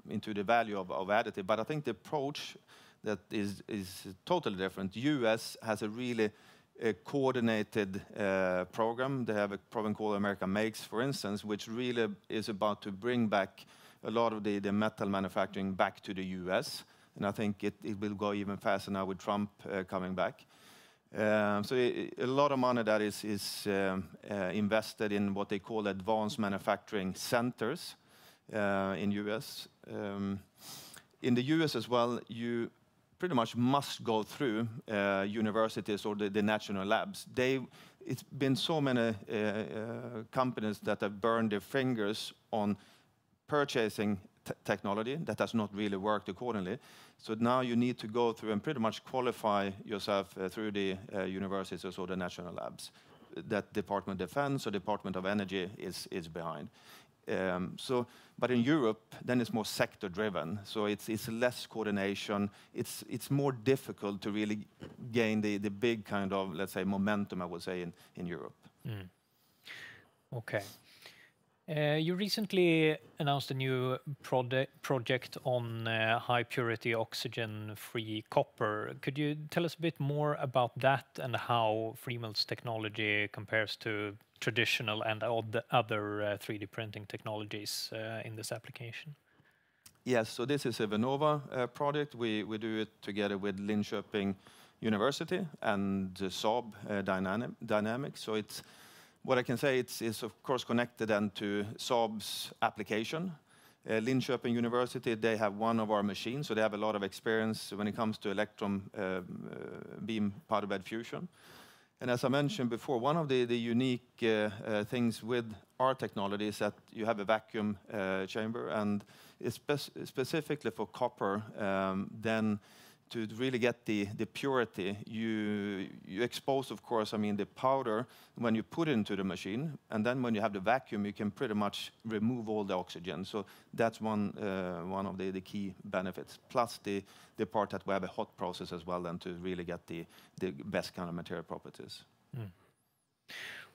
into the value of additive. But I think the approach that is totally different. US has a really coordinated program. They have a program called America Makes, for instance, which really is about to bring back a lot of the metal manufacturing back to the US. And I think it will go even faster now with Trump coming back. So a lot of money that is invested in what they call advanced manufacturing centers. in US. In the US as well, you pretty much must go through universities or the national labs. It's been so many companies that have burned their fingers on purchasing technology that has not really worked accordingly. So now you need to go through and pretty much qualify yourself through the universities or the national labs that Department of Defense or Department of Energy is behind. But in Europe, then it's more sector-driven, so it's less coordination. It's more difficult to really gain the big kind of, let's say, momentum, I would say, in Europe. Mm. Okay. You recently announced a new project on high-purity oxygen-free copper. Could you tell us a bit more about that and how Freemelt's technology compares to traditional and other 3D printing technologies in this application? Yes, so this is a Vinnova project. We do it together with Linköping University and Saab Dynamics. So it's what I can say, it's of course connected then to Saab's application. Linköping University, they have one of our machines, so they have a lot of experience when it comes to electron beam powder bed fusion. And as I mentioned before, one of the unique things with our technology is that you have a vacuum chamber, and it's specifically for copper, then to really get the purity, you expose, of course, I mean, the powder when you put it into the machine, and then when you have the vacuum, you can pretty much remove all the oxygen. So that's one of the key benefits, plus the part that we have a hot process as well, and to really get the best kind of material properties. Mm.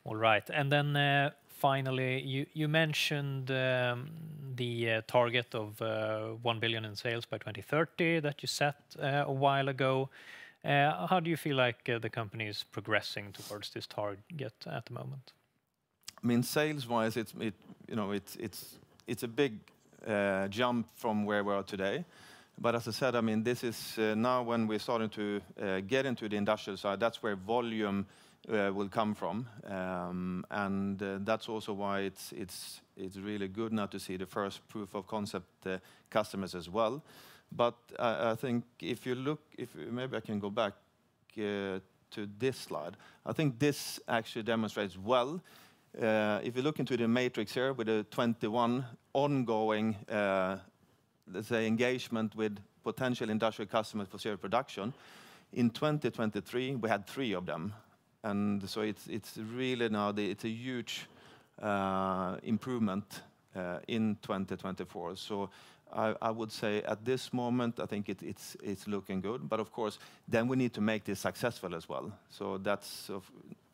All right, and then finally, you mentioned the target of 1 billion in sales by 2030 that you set a while ago. How do you feel like the company is progressing towards this target at the moment? I mean, sales-wise, it's a big jump from where we are today. But as I said, I mean, this is now when we're starting to get into the industrial side, that's where volume will come from, and that's also why it's really good now to see the first proof of concept customers as well. But I think if maybe I can go back to this slide. I think this actually demonstrates well. If you look into the matrix here with the 21 ongoing, let's say, engagement with potential industrial customers for serial production, in 2023 we had 3 of them. And so it's really now it's a huge improvement in 2024. So I would say at this moment I think it's looking good. But of course then we need to make this successful as well. So that's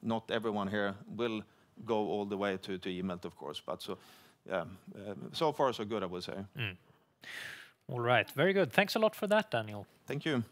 not everyone here will go all the way to eMELT, of course. But so yeah, so far so good, I would say. Mm. All right, very good. Thanks a lot for that, Daniel. Thank you.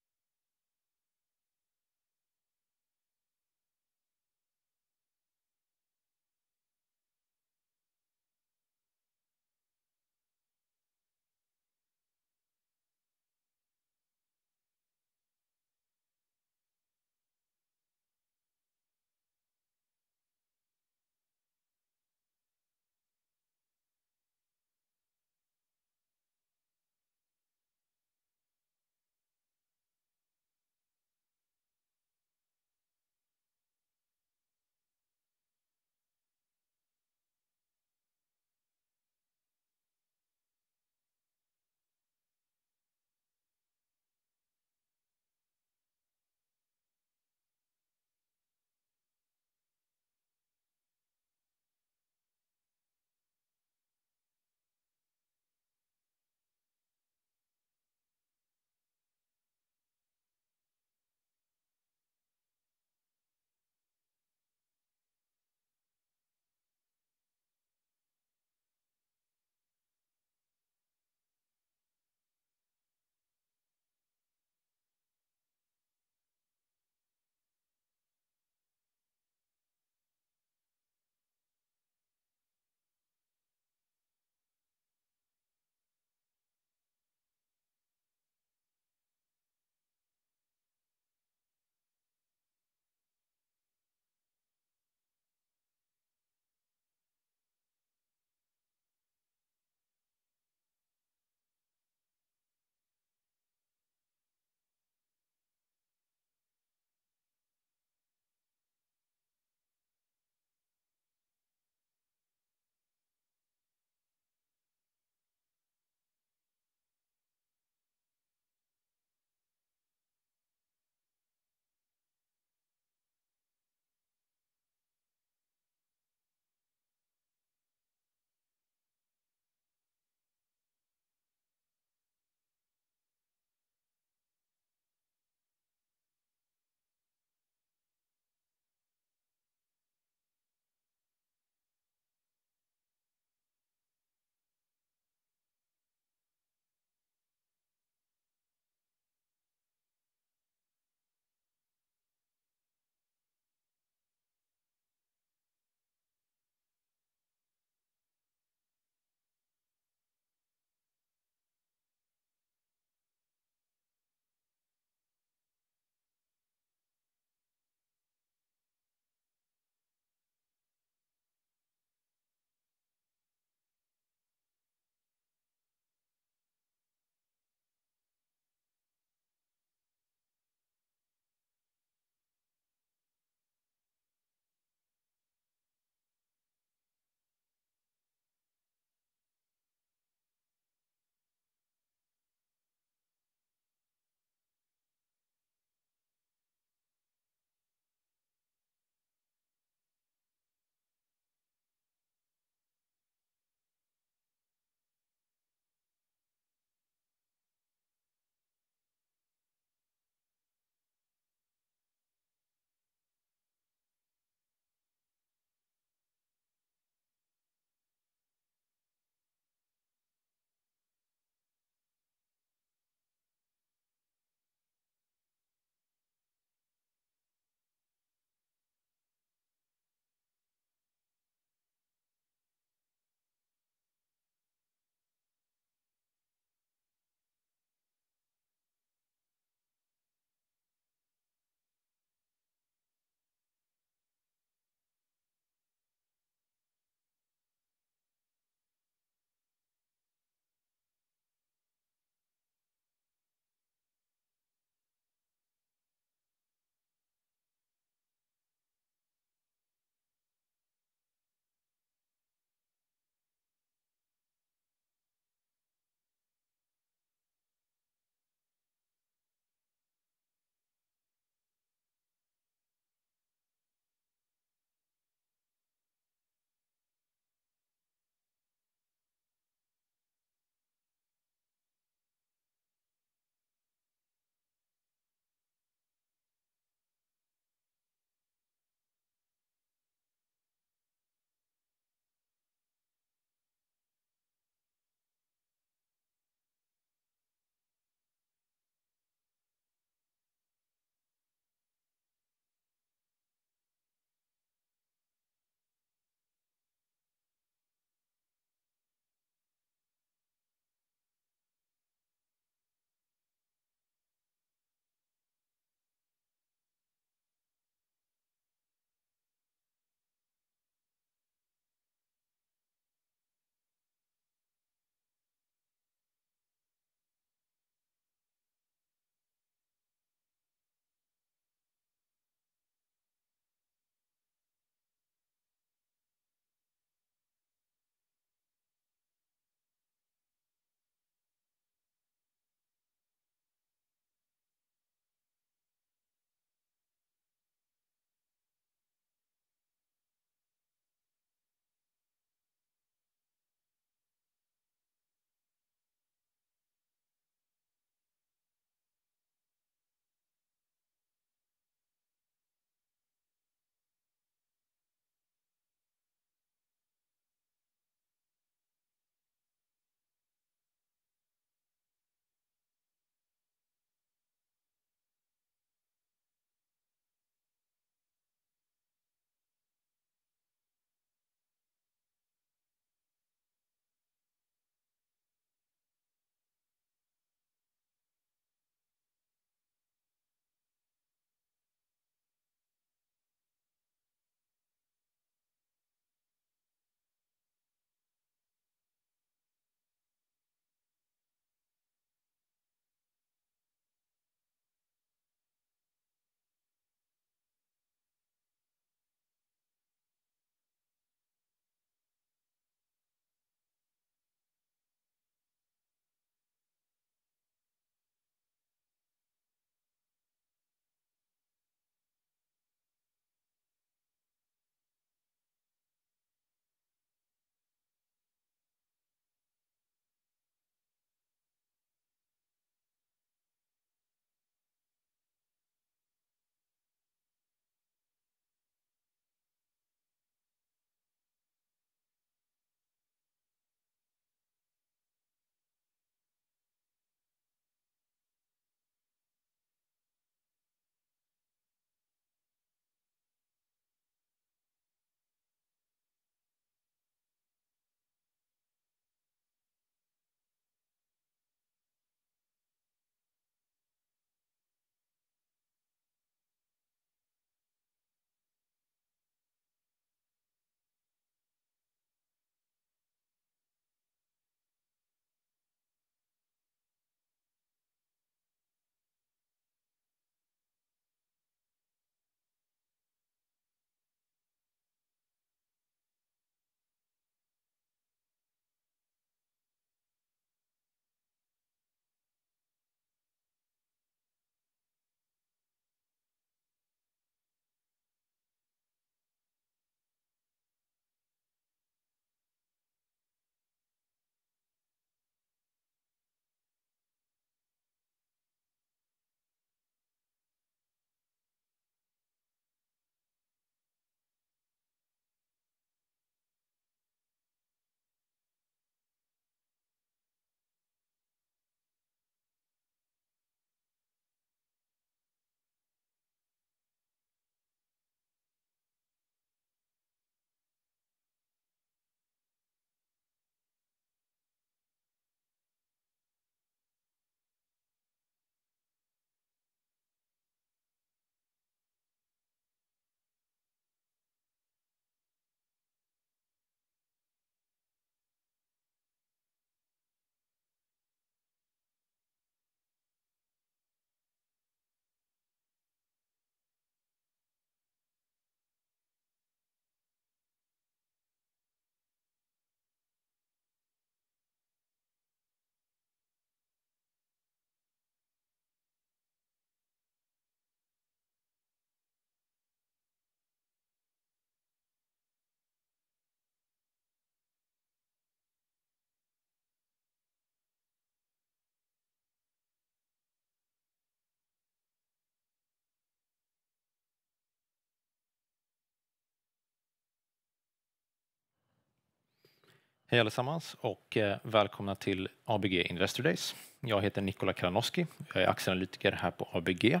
Hej allesammans och välkomna till ABG Investor Days. Jag heter Nikola Kranoski, jag är aktieanalytiker här på ABG.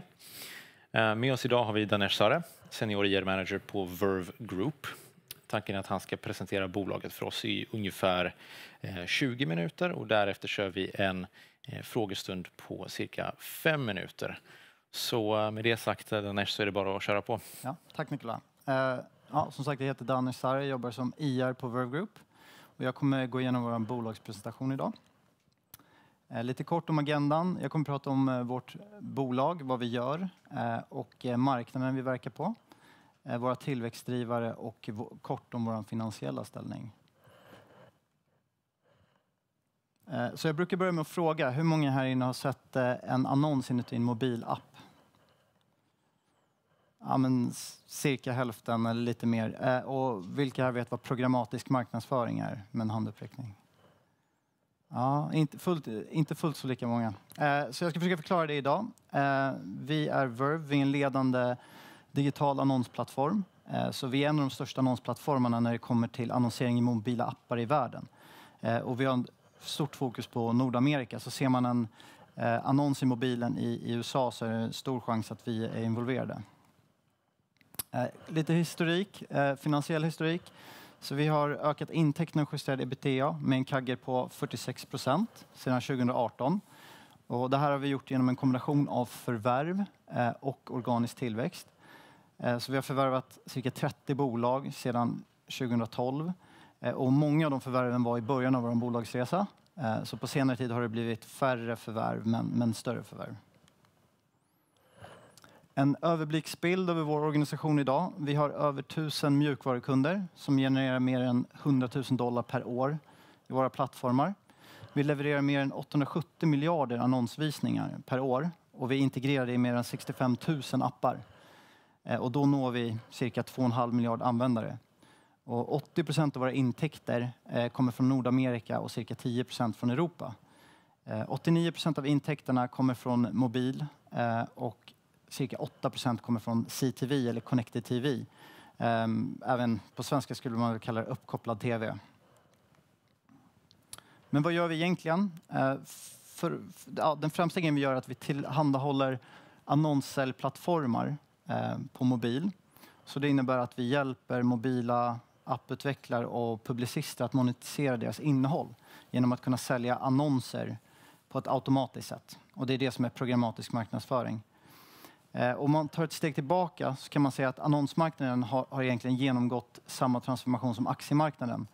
Med oss idag har vi Danesh Sare, senior IR-manager på Verve Group. Tanken är att han ska presentera bolaget för oss i ungefär 20 minuter och därefter kör vi en frågestund på cirka 5 minuter. Så med det sagt, Danesh, så är det bara att köra på. Ja, tack Nikola. Som sagt, jag heter Danesh Sare, jobbar som IR på Verve Group. Och jag kommer gå igenom vår bolagspresentation idag. Lite kort om agendan. Jag kommer prata om vårt bolag, vad vi gör och marknaden vi verkar på. Våra tillväxtdrivare och kort om vår finansiella ställning. Så jag brukar börja med att fråga, hur många här inne har sett en annons inuti en mobilapp? Ja, men cirka hälften eller lite mer. Och vilka här vet vad programmatisk marknadsföring är med en handuppräckning? Ja, inte fullt så lika många. Så jag ska försöka förklara det idag. Vi är Verve, vi är en ledande digital annonsplattform. Så vi är en av de största annonsplattformarna när det kommer till annonsering i mobila appar i världen. Och vi har en stort fokus på Nordamerika. Så ser man en annons i mobilen i USA så är det stor chans att vi är involverade. Lite historik, finansiell historik. Så vi har ökat intäkterna och justerat EBITDA med en CAGR på 46% sedan 2018. Och det här har vi gjort genom en kombination av förvärv och organisk tillväxt. Så vi har förvärvat cirka 30 bolag sedan 2012. Och många av de förvärven var i början av vår bolagsresa. Så på senare tid har det blivit färre förvärv men större förvärv. En överblicksbild över vår organisation idag. Vi har över 1000 mjukvarukunder som genererar mer än $100,000 per år i våra plattformar. Vi levererar mer än 870 miljarder annonsvisningar per år och vi är integrerade i mer än 65 000 appar. Och då når vi cirka 2,5 miljarder användare. Och 80% av våra intäkter kommer från Nordamerika och cirka 10% från Europa. 89% av intäkterna kommer från mobil och cirka 8% kommer från CTV eller Connected TV. Även på svenska skulle man kalla det uppkopplad TV. Men vad gör vi egentligen? Den främsta grejen vi gör är att vi tillhandahåller annonssäljplattformar på mobil. Så det innebär att vi hjälper mobila apputvecklare och publicister att monetisera deras innehåll genom att kunna sälja annonser på ett automatiskt sätt. Och det är det som är programmatisk marknadsföring. Om man tar ett steg tillbaka så kan man säga att annonsmarknaden har egentligen genomgått samma transformation som aktiemarknaden.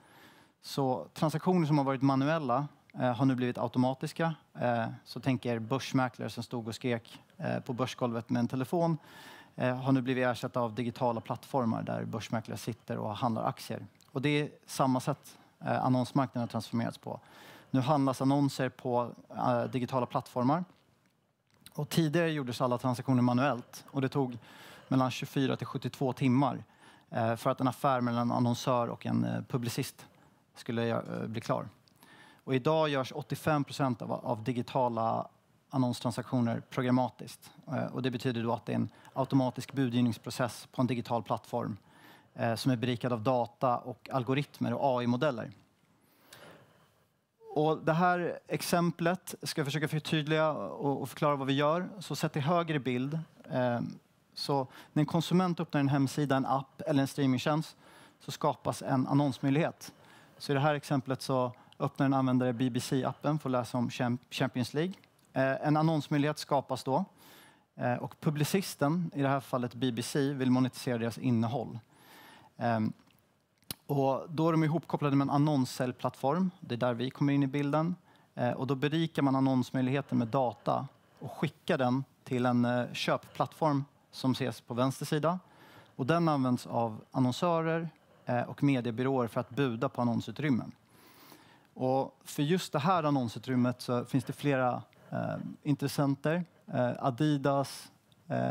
Så transaktioner som har varit manuella har nu blivit automatiska. Så tänker börsmäklare som stod och skrek på börsgolvet med en telefon har nu blivit ersatta av digitala plattformar där börsmäklare sitter och handlar aktier. Och det är samma sätt annonsmarknaden har transformerats på. Nu handlas annonser på digitala plattformar. Och tidigare gjordes alla transaktioner manuellt och det tog mellan 24 till 72 timmar för att en affär mellan en annonsör och en publicist skulle bli klar. Och idag görs 85% av digitala annonstransaktioner programmatiskt. Och det betyder då att det är en automatisk budgivningsprocess på en digital plattform som är berikad av data och algoritmer och AI-modeller. Och det här exemplet ska jag försöka förtydliga och förklara vad vi gör. Så sett i högre bild, så när en konsument öppnar en hemsida, en app eller en streamingtjänst så skapas en annonsmöjlighet. Så i det här exemplet så öppnar en användare BBC-appen för att läsa om Champions League. En annonsmöjlighet skapas då och publicisten, i det här fallet BBC, vill monetisera deras innehåll. Och då är de ihopkopplade med en annonssäljplattform. Det är där vi kommer in i bilden. Och då berikar man annonsmöjligheten med data och skickar den till en köpplattform som ses på vänster sida. Och den används av annonsörer och mediebyråer för att buda på annonsutrymmen. Och för just det här annonsutrymmet så finns det flera intressenter. Adidas,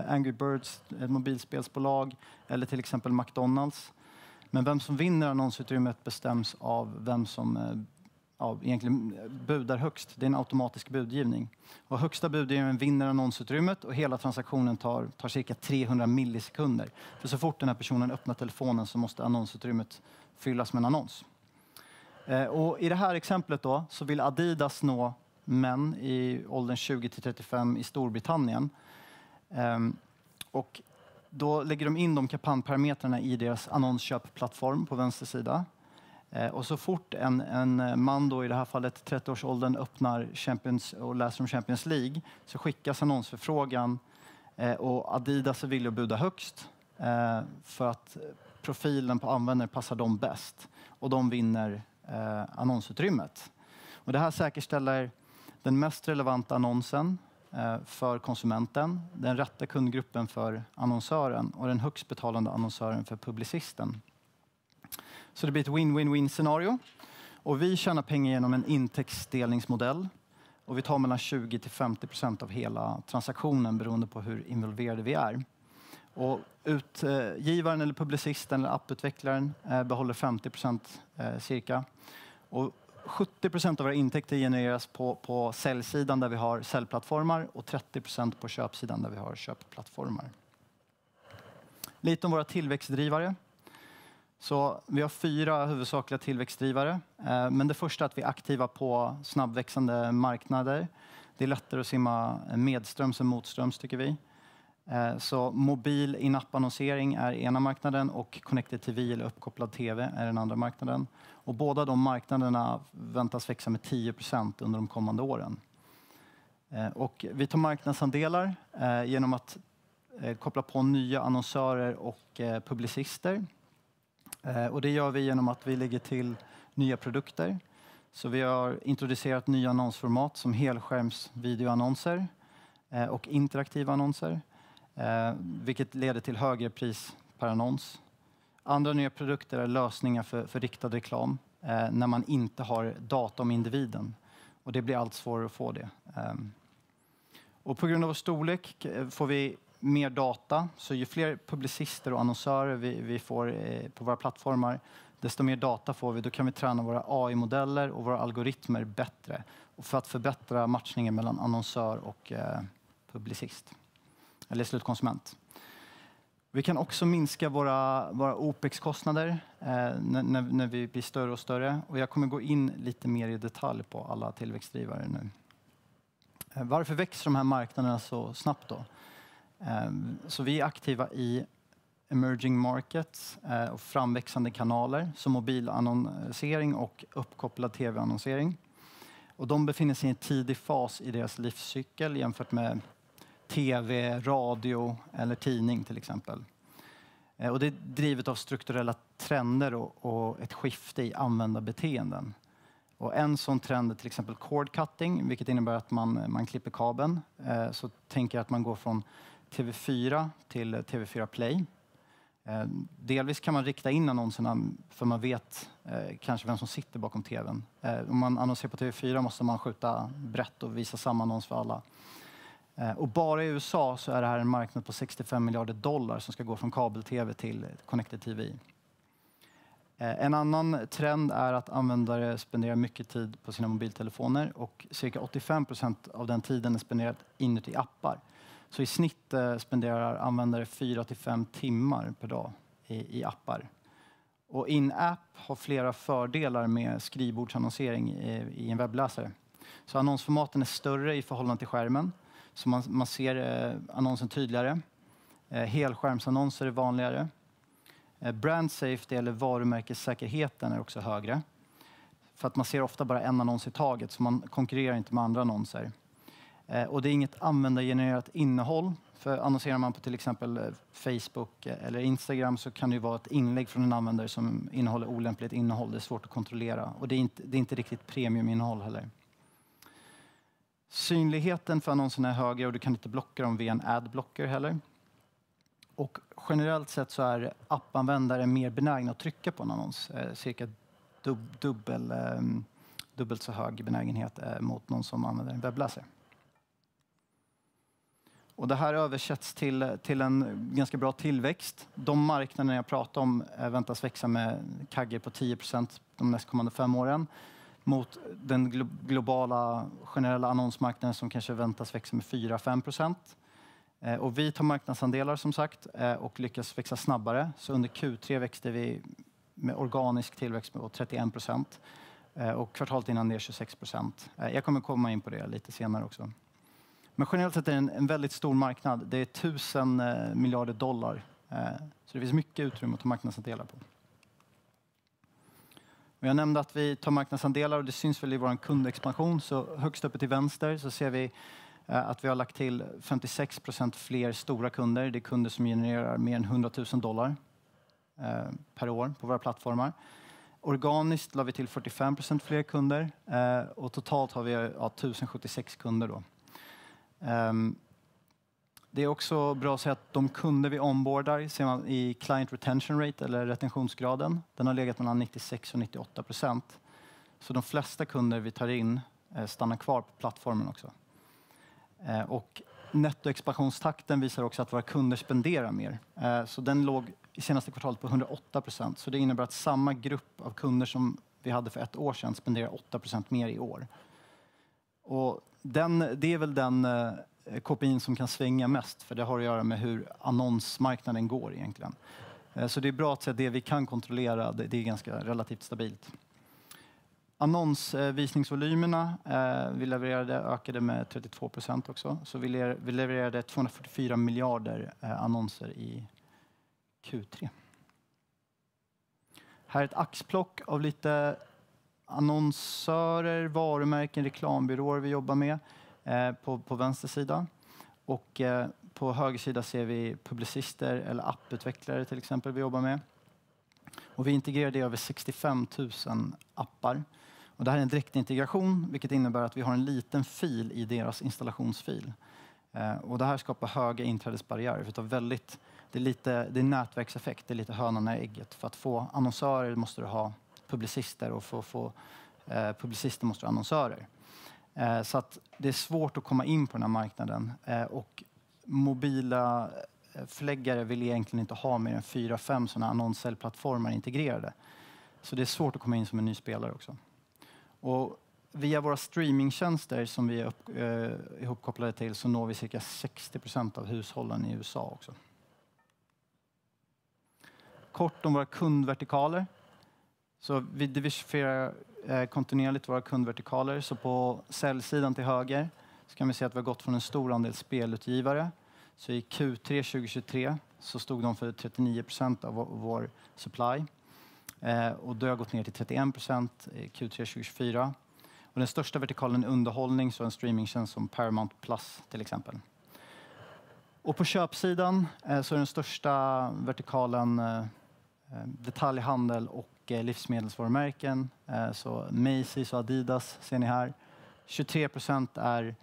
Angry Birds, ett mobilspelsbolag eller till exempel McDonalds. Men vem som vinner annonsutrymmet bestäms av vem som egentligen budar högst. Det är en automatisk budgivning. Och högsta budgivningen vinner annonsutrymmet och hela transaktionen tar cirka 300 millisekunder. För så fort den här personen öppnar telefonen så måste annonsutrymmet fyllas med en annons. Och i det här exemplet då, så vill Adidas nå män i åldern 20-35 i Storbritannien. Och då lägger de in de kampanjparametrarna i deras annonsköpplattform på vänster sida. Och så fort en man då i det här fallet 30-årsåldern öppnar Champions och läser om Champions League, så skickas annonsförfrågan och Adidas är villig att buda högst för att profilen på användare passar dem bäst. Och de vinner annonsutrymmet. Och det här säkerställer den mest relevanta annonsen för konsumenten, den rätta kundgruppen för annonsören och den högst betalande annonsören för publicisten. Så det blir ett win-win-win scenario. Och vi tjänar pengar genom en intäktsdelningsmodell. Och vi tar mellan 20-50% av hela transaktionen beroende på hur involverade vi är. Och utgivaren eller publicisten eller apputvecklaren behåller 50% cirka. Och 70% av våra intäkter genereras på säljsidan där vi har säljplattformar och 30% på köpsidan där vi har köpplattformar. Lite om våra tillväxtdrivare. Så vi har 4 huvudsakliga tillväxtdrivare. Men det första är att vi är aktiva på snabbväxande marknader. Det är lättare att simma medströms än motströms tycker vi. Så mobil in-app-annonsering är ena marknaden och Connected TV eller uppkopplad TV är den andra marknaden. Och båda de marknaderna väntas växa med 10% under de kommande åren. Och vi tar marknadsandelar genom att koppla på nya annonsörer och publicister. Och det gör vi genom att vi lägger till nya produkter. Så vi har introducerat nya annonsformat som helskärmsvideoannonser och interaktiva annonser. Vilket leder till högre pris per annons. Andra nya produkter är lösningar för riktad reklam när man inte har data om individen. Och det blir allt svårare att få det. Och på grund av vår storlek får vi mer data. Så ju fler publicister och annonsörer vi får på våra plattformar, desto mer data får vi. Då kan vi träna våra AI-modeller och våra algoritmer bättre. Och för att förbättra matchningen mellan annonsör och publicist. Eller slutkonsument. Vi kan också minska våra OPEX-kostnader när vi blir större och större. Och jag kommer gå in lite mer i detalj på alla tillväxtdrivare nu. Varför växer de här marknaderna så snabbt då? Så vi är aktiva i emerging markets och framväxande kanaler som mobilannonsering och uppkopplad tv-annonsering. Och de befinner sig i en tidig fas i deras livscykel jämfört med tv, radio eller tidning till exempel. Och det är drivet av strukturella trender och ett skifte i användarbeteenden. Och en sån trend är till exempel cord cutting, vilket innebär att man klipper kabeln. Så tänker jag att man går från TV4 till TV4 Play. Delvis kan man rikta in annonserna för man vet kanske vem som sitter bakom tvn. Om man annonserar på TV4 måste man skjuta brett och visa samma annons för alla. Och bara i USA så är det här en marknad på $65 miljarder som ska gå från kabel-tv till Connected TV. En annan trend är att användare spenderar mycket tid på sina mobiltelefoner och cirka 85% av den tiden är spenderad inuti appar. Så i snitt spenderar användare 4-5 timmar per dag i appar. Och in-app har flera fördelar med skrivbordsannonsering i en webbläsare. Så annonsformaten är större i förhållande till skärmen. Så man ser annonsen tydligare. Helskärmsannonser är vanligare. Brand safety eller varumärkessäkerheten är också högre. För att man ser ofta bara en annons i taget så man konkurrerar inte med andra annonser. Och det är inget användargenererat innehåll. För annonserar man på till exempel Facebook eller Instagram så kan det ju vara ett inlägg från en användare som innehåller olämpligt innehåll. Det är svårt att kontrollera och det är inte riktigt premiuminnehåll heller. Synligheten för annonserna är högre och du kan inte blocka dem via en adblocker heller. Och generellt sett så är appanvändare mer benägna att trycka på en annons. Cirka dubbelt så hög benägenhet mot någon som använder en webbläsare. Och det här översätts till en ganska bra tillväxt. De marknader jag pratar om väntas växa med CAGR på 10% de nästkommande 5 åren. Mot den globala generella annonsmarknaden som kanske väntas växa med 4-5%. Och vi tar marknadsandelar som sagt och lyckas växa snabbare. Så under Q3 växte vi med organisk tillväxt med 31%. Och kvartalet innan det är 26%. Jag kommer komma in på det lite senare också. Men generellt sett är det en väldigt stor marknad. Det är 1000 miljarder dollar. Så det finns mycket utrymme att ta marknadsandelar på. Och jag nämnde att vi tar marknadsandelar och det syns väl i vår kundexpansion. Så högst uppe till vänster så ser vi att vi har lagt till 56% fler stora kunder. Det är kunder som genererar mer än 100 000 dollar per år på våra plattformar. Organiskt la vi till 45% fler kunder och totalt har vi 1076 kunder då. Det är också bra att säga att de kunder vi onboardar ser man i client retention rate eller retentionsgraden. Den har legat mellan 96 och 98%. Så de flesta kunder vi tar in stannar kvar på plattformen också. Och nettoexpansionstakten visar också att våra kunder spenderar mer. Så den låg i senaste kvartalet på 108%. Så det innebär att samma grupp av kunder som vi hade för ett år sedan spenderar 8% mer i år. Och det är väl den KPI:n som kan svänga mest. För det har att göra med hur annonsmarknaden går egentligen. Så det är bra att säga att det vi kan kontrollera, det är ganska relativt stabilt. Annonsvisningsvolymerna vi levererade ökade med 32% också. Så vi levererade 244 miljarder annonser i Q3. Här är ett axplock av lite annonsörer, varumärken, reklambyråer vi jobbar med på vänster sida. Och på höger sida ser vi publicister eller apputvecklare till exempel vi jobbar med. Och vi integrerar det över 65 000 appar. Och det här är en direktintegration, vilket innebär att vi har en liten fil i deras installationsfil. Och det här skapar höga inträdesbarriärer. Det är nätverkseffekt, det är lite hönan i ägget. För att få annonsörer måste du ha publicister och för att få publicister måste du ha annonsörer. Så att det är svårt att komma in på den här marknaden. Och mobila förläggare vill egentligen inte ha mer än 4-5 sådana annonssäljplattformar integrerade. Så det är svårt att komma in som en ny spelare också. Och via våra streamingtjänster som vi är ihopkopplade till så når vi cirka 60% av hushållen i USA också. Kort om våra kundvertikaler. Så vi diversifierar kontinuerligt våra kundvertikaler. Så på säljsidan till höger så kan vi se att vi har gått från en stor andel spelutgivare. Så i Q3 2023 så stod de för 39% av vår supply. Och det har gått ner till 31% i Q3 2024. Och den största vertikalen är underhållning, så en streamingtjänst som Paramount Plus till exempel. Och på köpsidan så är den största vertikalen detaljhandel och livsmedelsvarumärken. Så Macy's och Adidas ser ni här. 23% är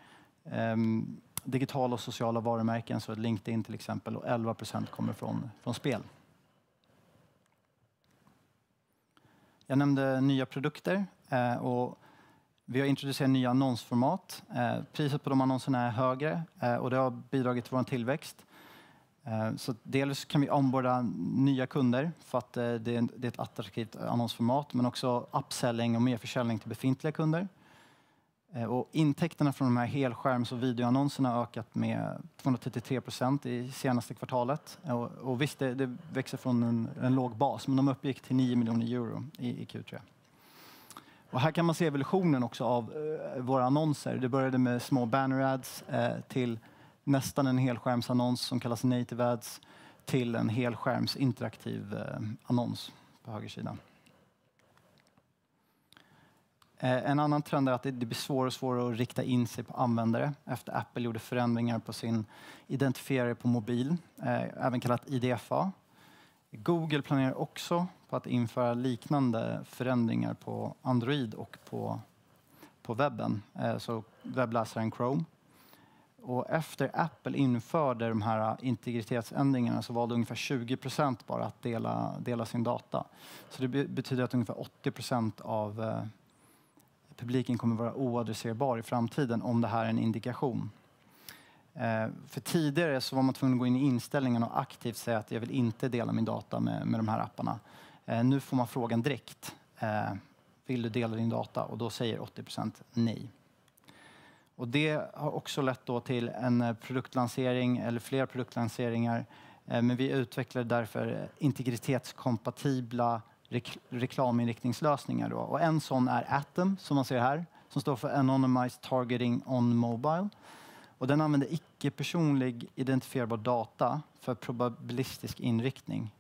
digitala och sociala varumärken, så LinkedIn till exempel. Och 11% kommer från spel. Jag nämnde nya produkter och vi har introducerat nya annonsformat. Priset på de annonserna är högre och det har bidragit till vår tillväxt. Så dels kan vi onboarda nya kunder för att det är ett attraktivt annonsformat, men också upselling och mer försäljning till befintliga kunder. Och intäkterna från de här helskärms- och videoannonserna har ökat med 233% i senaste kvartalet. Och visst, det växer från en låg bas, men de uppgick till 9 miljoner euro i Q3. Och här kan man se evolutionen också av våra annonser. Det började med små banner ads till nästan en helskärmsannons som kallas native ads till en helskärms interaktiv annons på högersidan. En annan trend är att det blir svårare och svårare att rikta in sig på användare efter Apple gjorde förändringar på sin identifierare på mobil, även kallat IDFA. Google planerar också på att införa liknande förändringar på Android och på webben, så webbläsaren Chrome. Och efter Apple införde de här integritetsändringarna så valde ungefär 20% bara att dela sin data. Så det betyder att ungefär 80% av publiken kommer vara oadresserbar i framtiden om det här är en indikation. För tidigare så var man tvungen att gå in i inställningen och aktivt säga att jag vill inte dela min data med de här apparna. Nu får man frågan direkt. Vill du dela din data? Och då säger 80% nej. Och det har också lett då till en produktlansering eller fler produktlanseringar. Men vi utvecklar därför integritetskompatibla reklaminriktningslösningar. Då. Och en sån är Atom, som man ser här, som står för Anonymized Targeting on Mobile. Och den använder icke-personlig identifierbar data för probabilistisk inriktning.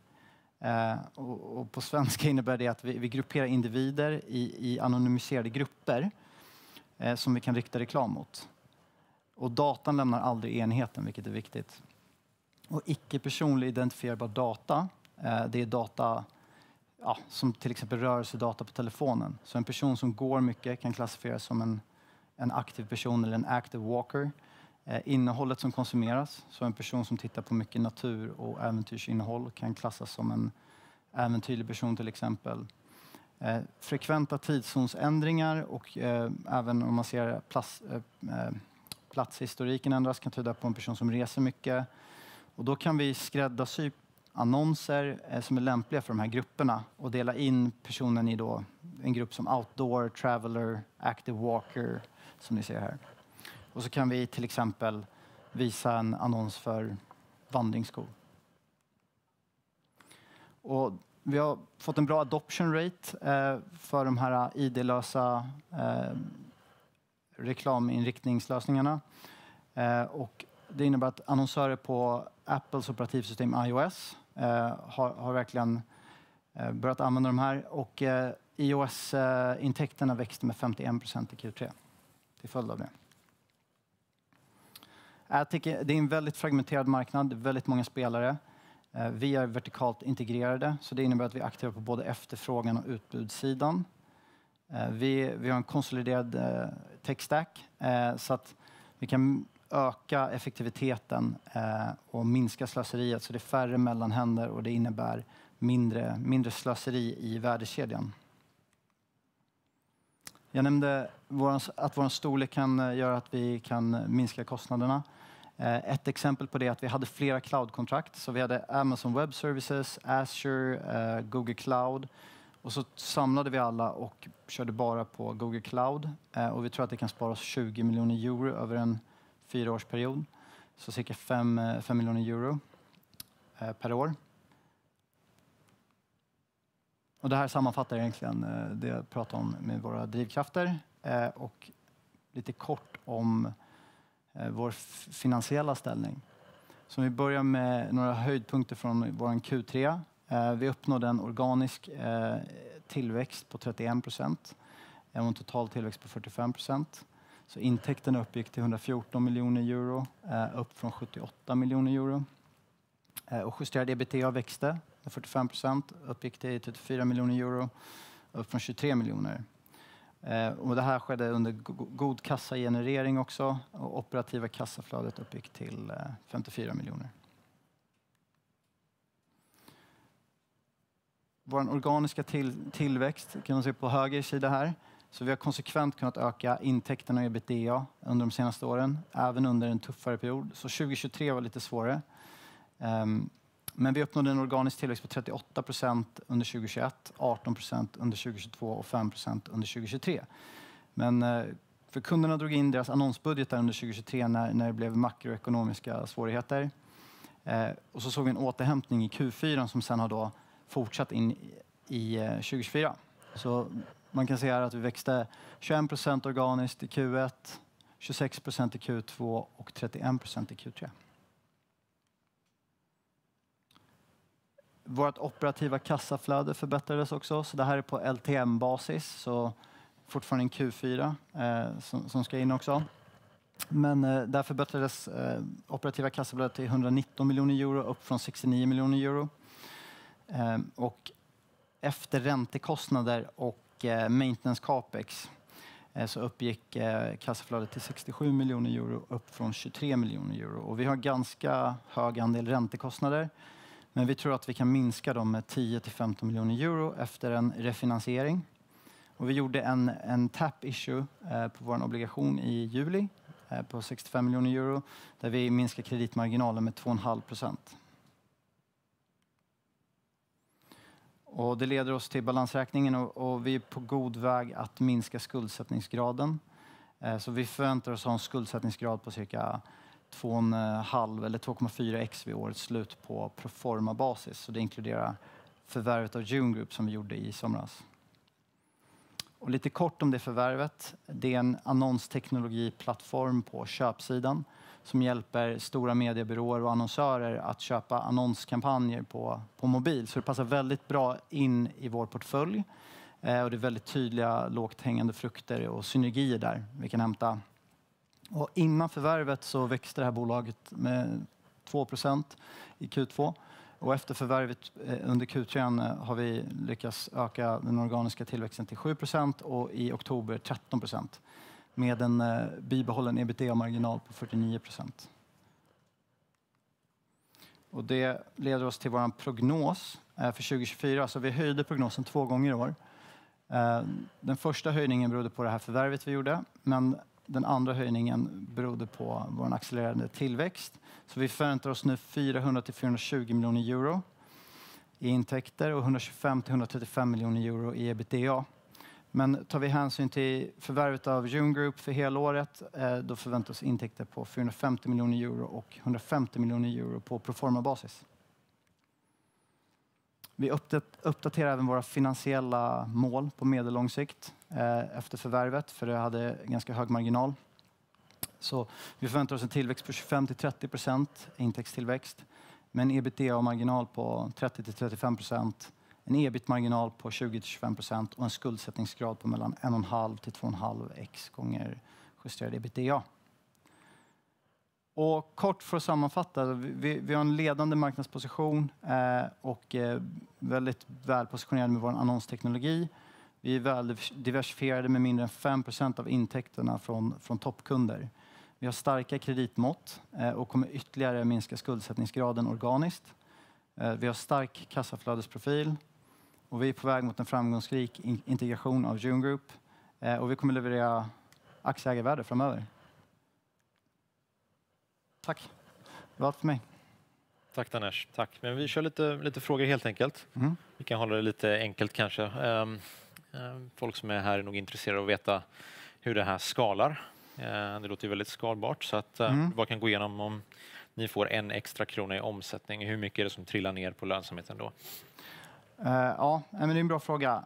Och på svenska innebär det att vi grupperar individer i anonymiserade grupper som vi kan rikta reklam mot. Och datan lämnar aldrig enheten, vilket är viktigt. Och icke-personlig identifierbar data, det är data som till exempel rörelsedata på telefonen. Så en person som går mycket kan klassificeras som en aktiv person eller en active walker. Innehållet som konsumeras, så en person som tittar på mycket natur och äventyrsinnehåll kan klassas som en äventyrlig person till exempel. Frekventa tidszonsändringar och även om man ser platshistoriken ändras kan tyda på en person som reser mycket. Och då kan vi skräddarsy annonser som är lämpliga för de här grupperna och dela in personen i då en grupp som outdoor, traveler, active walker som ni ser här. Och så kan vi till exempel visa en annons för vandringsskor. Och vi har fått en bra adoption rate för de här ID-lösa reklaminriktningslösningarna. Och det innebär att annonsörer på Apples operativsystem iOS har verkligen börjat använda de här. Och iOS-intäkterna växte med 51% i Q3 till följd av det. Det är en väldigt fragmenterad marknad, väldigt många spelare. Vi är vertikalt integrerade, så det innebär att vi är aktiva på både efterfrågan och utbudssidan. Vi har en konsoliderad tech-stack så att vi kan öka effektiviteten och minska slöseriet. Så det är färre mellanhänder och det innebär mindre slöseri i värdekedjan. Jag nämnde att vår storlek kan göra att vi kan minska kostnaderna. Ett exempel på det är att vi hade flera cloud-kontrakt. Så vi hade Amazon Web Services, Azure, Google Cloud. Och så samlade vi alla och körde bara på Google Cloud. Och vi tror att det kan spara oss 20 miljoner euro över en 4-årsperiod. Så cirka 5 miljoner euro per år. Och det här sammanfattar egentligen det jag pratade om med våra drivkrafter. Och lite kort om vår finansiella ställning. Så vi börjar med några höjdpunkter från vår Q3. Vi uppnådde en organisk tillväxt på 31%. Och en total tillväxt på 45%. Så intäkten uppgick till 114 miljoner euro, upp från 78 miljoner euro. Och justerad ebitda växte med 45%, uppgick till 34 miljoner euro, upp från 23 miljoner. Och det här skedde under god kassagenerering också, och operativa kassaflödet uppgick till 54 miljoner. Vår organiska tillväxt kan man se på höger sida här. Så vi har konsekvent kunnat öka intäkterna och ebitda under de senaste åren, även under en tuffare period. Så 2023 var lite svårare. Men vi uppnådde en organisk tillväxt på 38% under 2021, 18% under 2022 och 5% under 2023. Men för kunderna drog in deras annonsbudgetar under 2023 när det blev makroekonomiska svårigheter. Och så såg vi en återhämtning i Q4 som sen har då fortsatt in i 2024. Så man kan se här att vi växte 21% organiskt i Q1, 26% i Q2 och 31% i Q3. Vårt operativa kassaflöde förbättrades också, så det här är på LTM-basis, så fortfarande en Q4 som ska in också. Men där förbättrades operativa kassaflödet till 119 miljoner euro, upp från 69 miljoner euro. Och efter räntekostnader och maintenance capex så uppgick kassaflödet till 67 miljoner euro, upp från 23 miljoner euro. Och vi har ganska hög andel räntekostnader. Men vi tror att vi kan minska dem med 10-15 miljoner euro efter en refinansiering. Och vi gjorde en tap issue på vår obligation i juli på 65 miljoner euro. Där vi minskar kreditmarginalen med 2,5%. Och det leder oss till balansräkningen och vi är på god väg att minska skuldsättningsgraden. Så vi förväntar oss ha en skuldsättningsgrad på cirka 2,5 eller 2,4x vid årets slut på proforma basis. Så det inkluderar förvärvet av June Group som vi gjorde i somras. Och lite kort om det förvärvet. Det är en annonsteknologiplattform på köpsidan som hjälper stora mediebyråer och annonsörer att köpa annonskampanjer på mobil. Så det passar väldigt bra in i vår portfölj. Och det är väldigt tydliga lågt hängande frukter och synergier där vi kan hämta. Och innan förvärvet så växte det här bolaget med 2% i Q2. Och efter förvärvet under Q3 har vi lyckats öka den organiska tillväxten till 7% och i oktober 13%. Med en bibehållen ebitda-marginal på 49%. Och det leder oss till vår prognos för 2024. Så vi höjde prognosen 2 gånger i år. Den första höjningen berodde på det här förvärvet vi gjorde. Men den andra höjningen berodde på vår accelererande tillväxt. Så vi förväntar oss nu 400-420 miljoner euro i intäkter och 125-135 miljoner euro i ebitda. Men tar vi hänsyn till förvärvet av June Group för hela året, då förväntar oss intäkter på 450 miljoner euro och 150 miljoner euro på proforma-basis. Vi uppdaterar även våra finansiella mål på medellång sikt efter förvärvet, för det hade ganska hög marginal. Så vi förväntar oss en tillväxt på 25-30% intäktstillväxt, med en ebitda-marginal på 30-35%, en ebit-marginal på 20-25% och en skuldsättningsgrad på mellan 1,5 till 2,5x gånger justerad ebitda. Och kort för att sammanfatta, vi har en ledande marknadsposition och väldigt väl positionerade med vår annonsteknologi. Vi är väl diversifierade med mindre än 5% av intäkterna från toppkunder. Vi har starka kreditmått och kommer ytterligare minska skuldsättningsgraden organiskt. Vi har stark kassaflödesprofil och vi är på väg mot en framgångsrik integration av June Group. Och vi kommer leverera aktieägarvärde framöver. Tack. Det var allt för mig. Tack Danesh. Tack. Men vi kör lite frågor helt enkelt. Vi kan hålla det lite enkelt kanske. Folk som är här är nog intresserade av att veta hur det här skalar. Det låter ju väldigt skalbart, så att bara kan gå igenom om ni får 1 extra krona i omsättning. Hur mycket är det som trillar ner på lönsamheten då? Ja, men det är en bra fråga.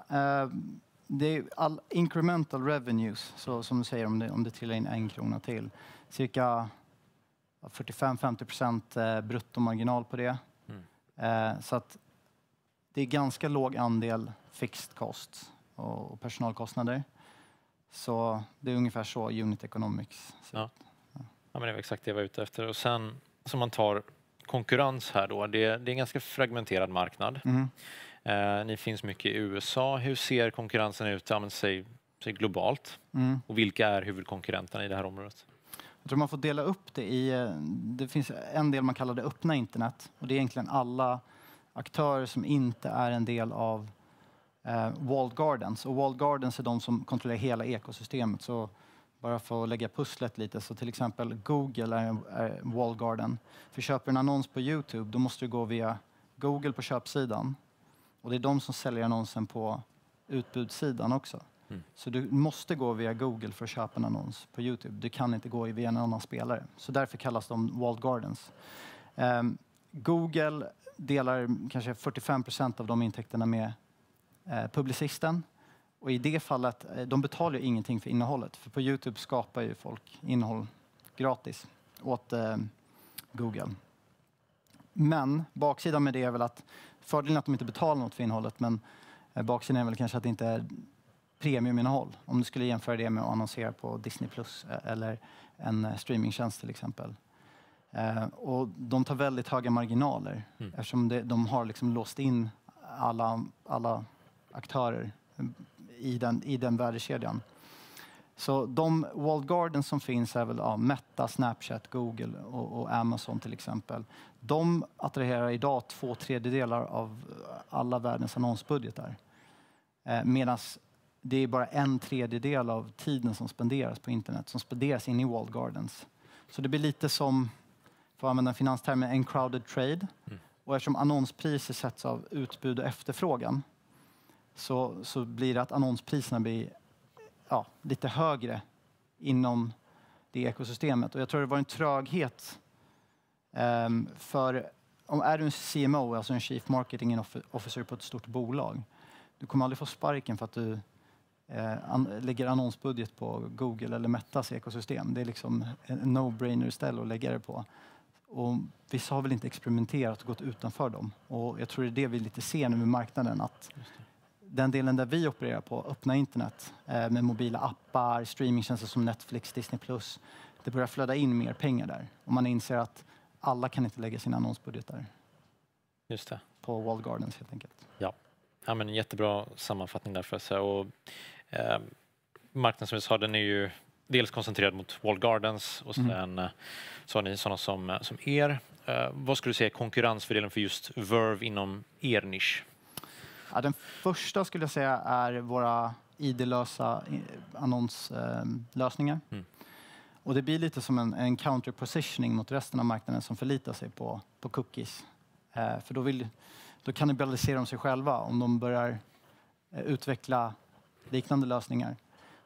Det är all incremental revenues, så som du säger, om det trillar in 1 krona till. Cirka 45-50% bruttomarginal på det. Så att det är ganska låg andel fixed costs och personalkostnader. Så det är ungefär så unit economics. Ja, men det var exakt det jag var ute efter. Och sen som man tar konkurrens här då, det är en ganska fragmenterad marknad. Ni finns mycket i USA. Hur ser konkurrensen ut, säg globalt? Och vilka är huvudkonkurrenterna i det här området? Jag tror man får dela upp det i, det finns en del man kallar det öppna internet. Och det är egentligen alla aktörer som inte är en del av walled gardens. Och walled gardens är de som kontrollerar hela ekosystemet. Så bara för att lägga pusslet lite, så till exempel Google är walled garden. För köper en annons på YouTube, då måste du gå via Google på köpsidan. Och det är de som säljer annonsen på utbudssidan också. Så du måste gå via Google för att köpa en annons på YouTube. Du kan inte gå via en annan spelare. Så därför kallas de walled gardens. Google delar kanske 45% av de intäkterna med publicisten. Och i det fallet, de betalar ju ingenting för innehållet. För på YouTube skapar ju folk innehåll gratis åt Google. Men baksidan med det är väl att fördelen att de inte betalar något för innehållet, men baksidan är väl kanske att det inte är premiuminnehåll. Om du skulle jämföra det med att annonsera på Disney Plus eller en streamingtjänst till exempel. Och de tar väldigt höga marginaler eftersom de har liksom låst in alla aktörer i den värdekedjan. Så de walled gardens som finns är väl Meta, Snapchat, Google och Amazon till exempel. De attraherar idag 2/3 av alla världens annonsbudgetar. Medan det är bara 1/3 av tiden som spenderas på internet som spenderas in i walled gardens. Så det blir lite som, för att använda finanstermen, en crowded trade. Och eftersom annonspriser sätts av utbud och efterfrågan så blir det att annonspriserna blir lite högre inom det ekosystemet. Och jag tror det var en tröghet för är du en CMO, alltså en Chief Marketing Officer på ett stort bolag, du kommer aldrig få sparken för att du lägger annonsbudget på Google eller Metas ekosystem. Det är liksom en no-brainer ställe att lägga det på. Och vissa har väl inte experimenterat och gått utanför dem. Och jag tror det är det vi lite ser nu med marknaden, att den delen där vi opererar på, öppna internet med mobila appar, streamingtjänster som Netflix, Disney+, det börjar flöda in mer pengar där. Och man inser att alla kan inte lägga sina annonsbudgetar. Just det. På walled gardens helt enkelt. Ja, men jättebra sammanfattning därför. Och marknaden som vi sa, den är ju dels koncentrerad mot walled gardens och sen så har ni sådana som er. Vad skulle du säga är konkurrensfördelen för just Verve inom er nisch? Ja, den första skulle jag säga är våra ID-lösa annonslösningar. Och det blir lite som en counter-positioning mot resten av marknaden som förlitar sig på cookies. För då kannibaliserar de sig själva om de börjar utveckla liknande lösningar.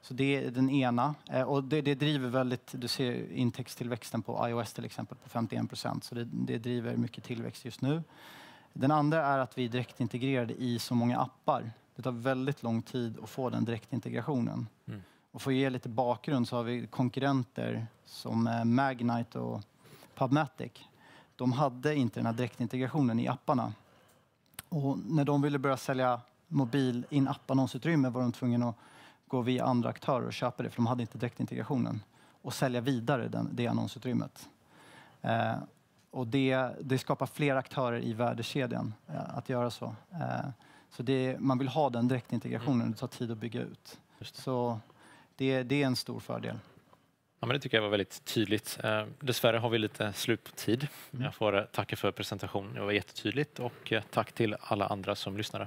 Så det är den ena. Och det driver väldigt, du ser intäktstillväxten på iOS till exempel på 51%. Så det driver mycket tillväxt just nu. Den andra är att vi är direktintegrerade i så många appar. Det tar väldigt lång tid att få den direktintegrationen. Och för att ge lite bakgrund så har vi konkurrenter som Magnite och PubMatic. De hade inte den här direktintegrationen i apparna. Och när de ville börja sälja mobil in-app-annonsutrymme var de tvungna att gå via andra aktörer och köpa det, för de hade inte direktintegrationen. Och sälja vidare det annonsutrymmet. Och det skapar fler aktörer i värdekedjan att göra så. Så man vill ha den direktintegrationen, det tar tid att bygga ut. Så det är en stor fördel. Ja, men det tycker jag var väldigt tydligt. Dessvärre har vi lite slut på tid. Jag får tacka för presentationen, det var jättetydligt, och tack till alla andra som lyssnade.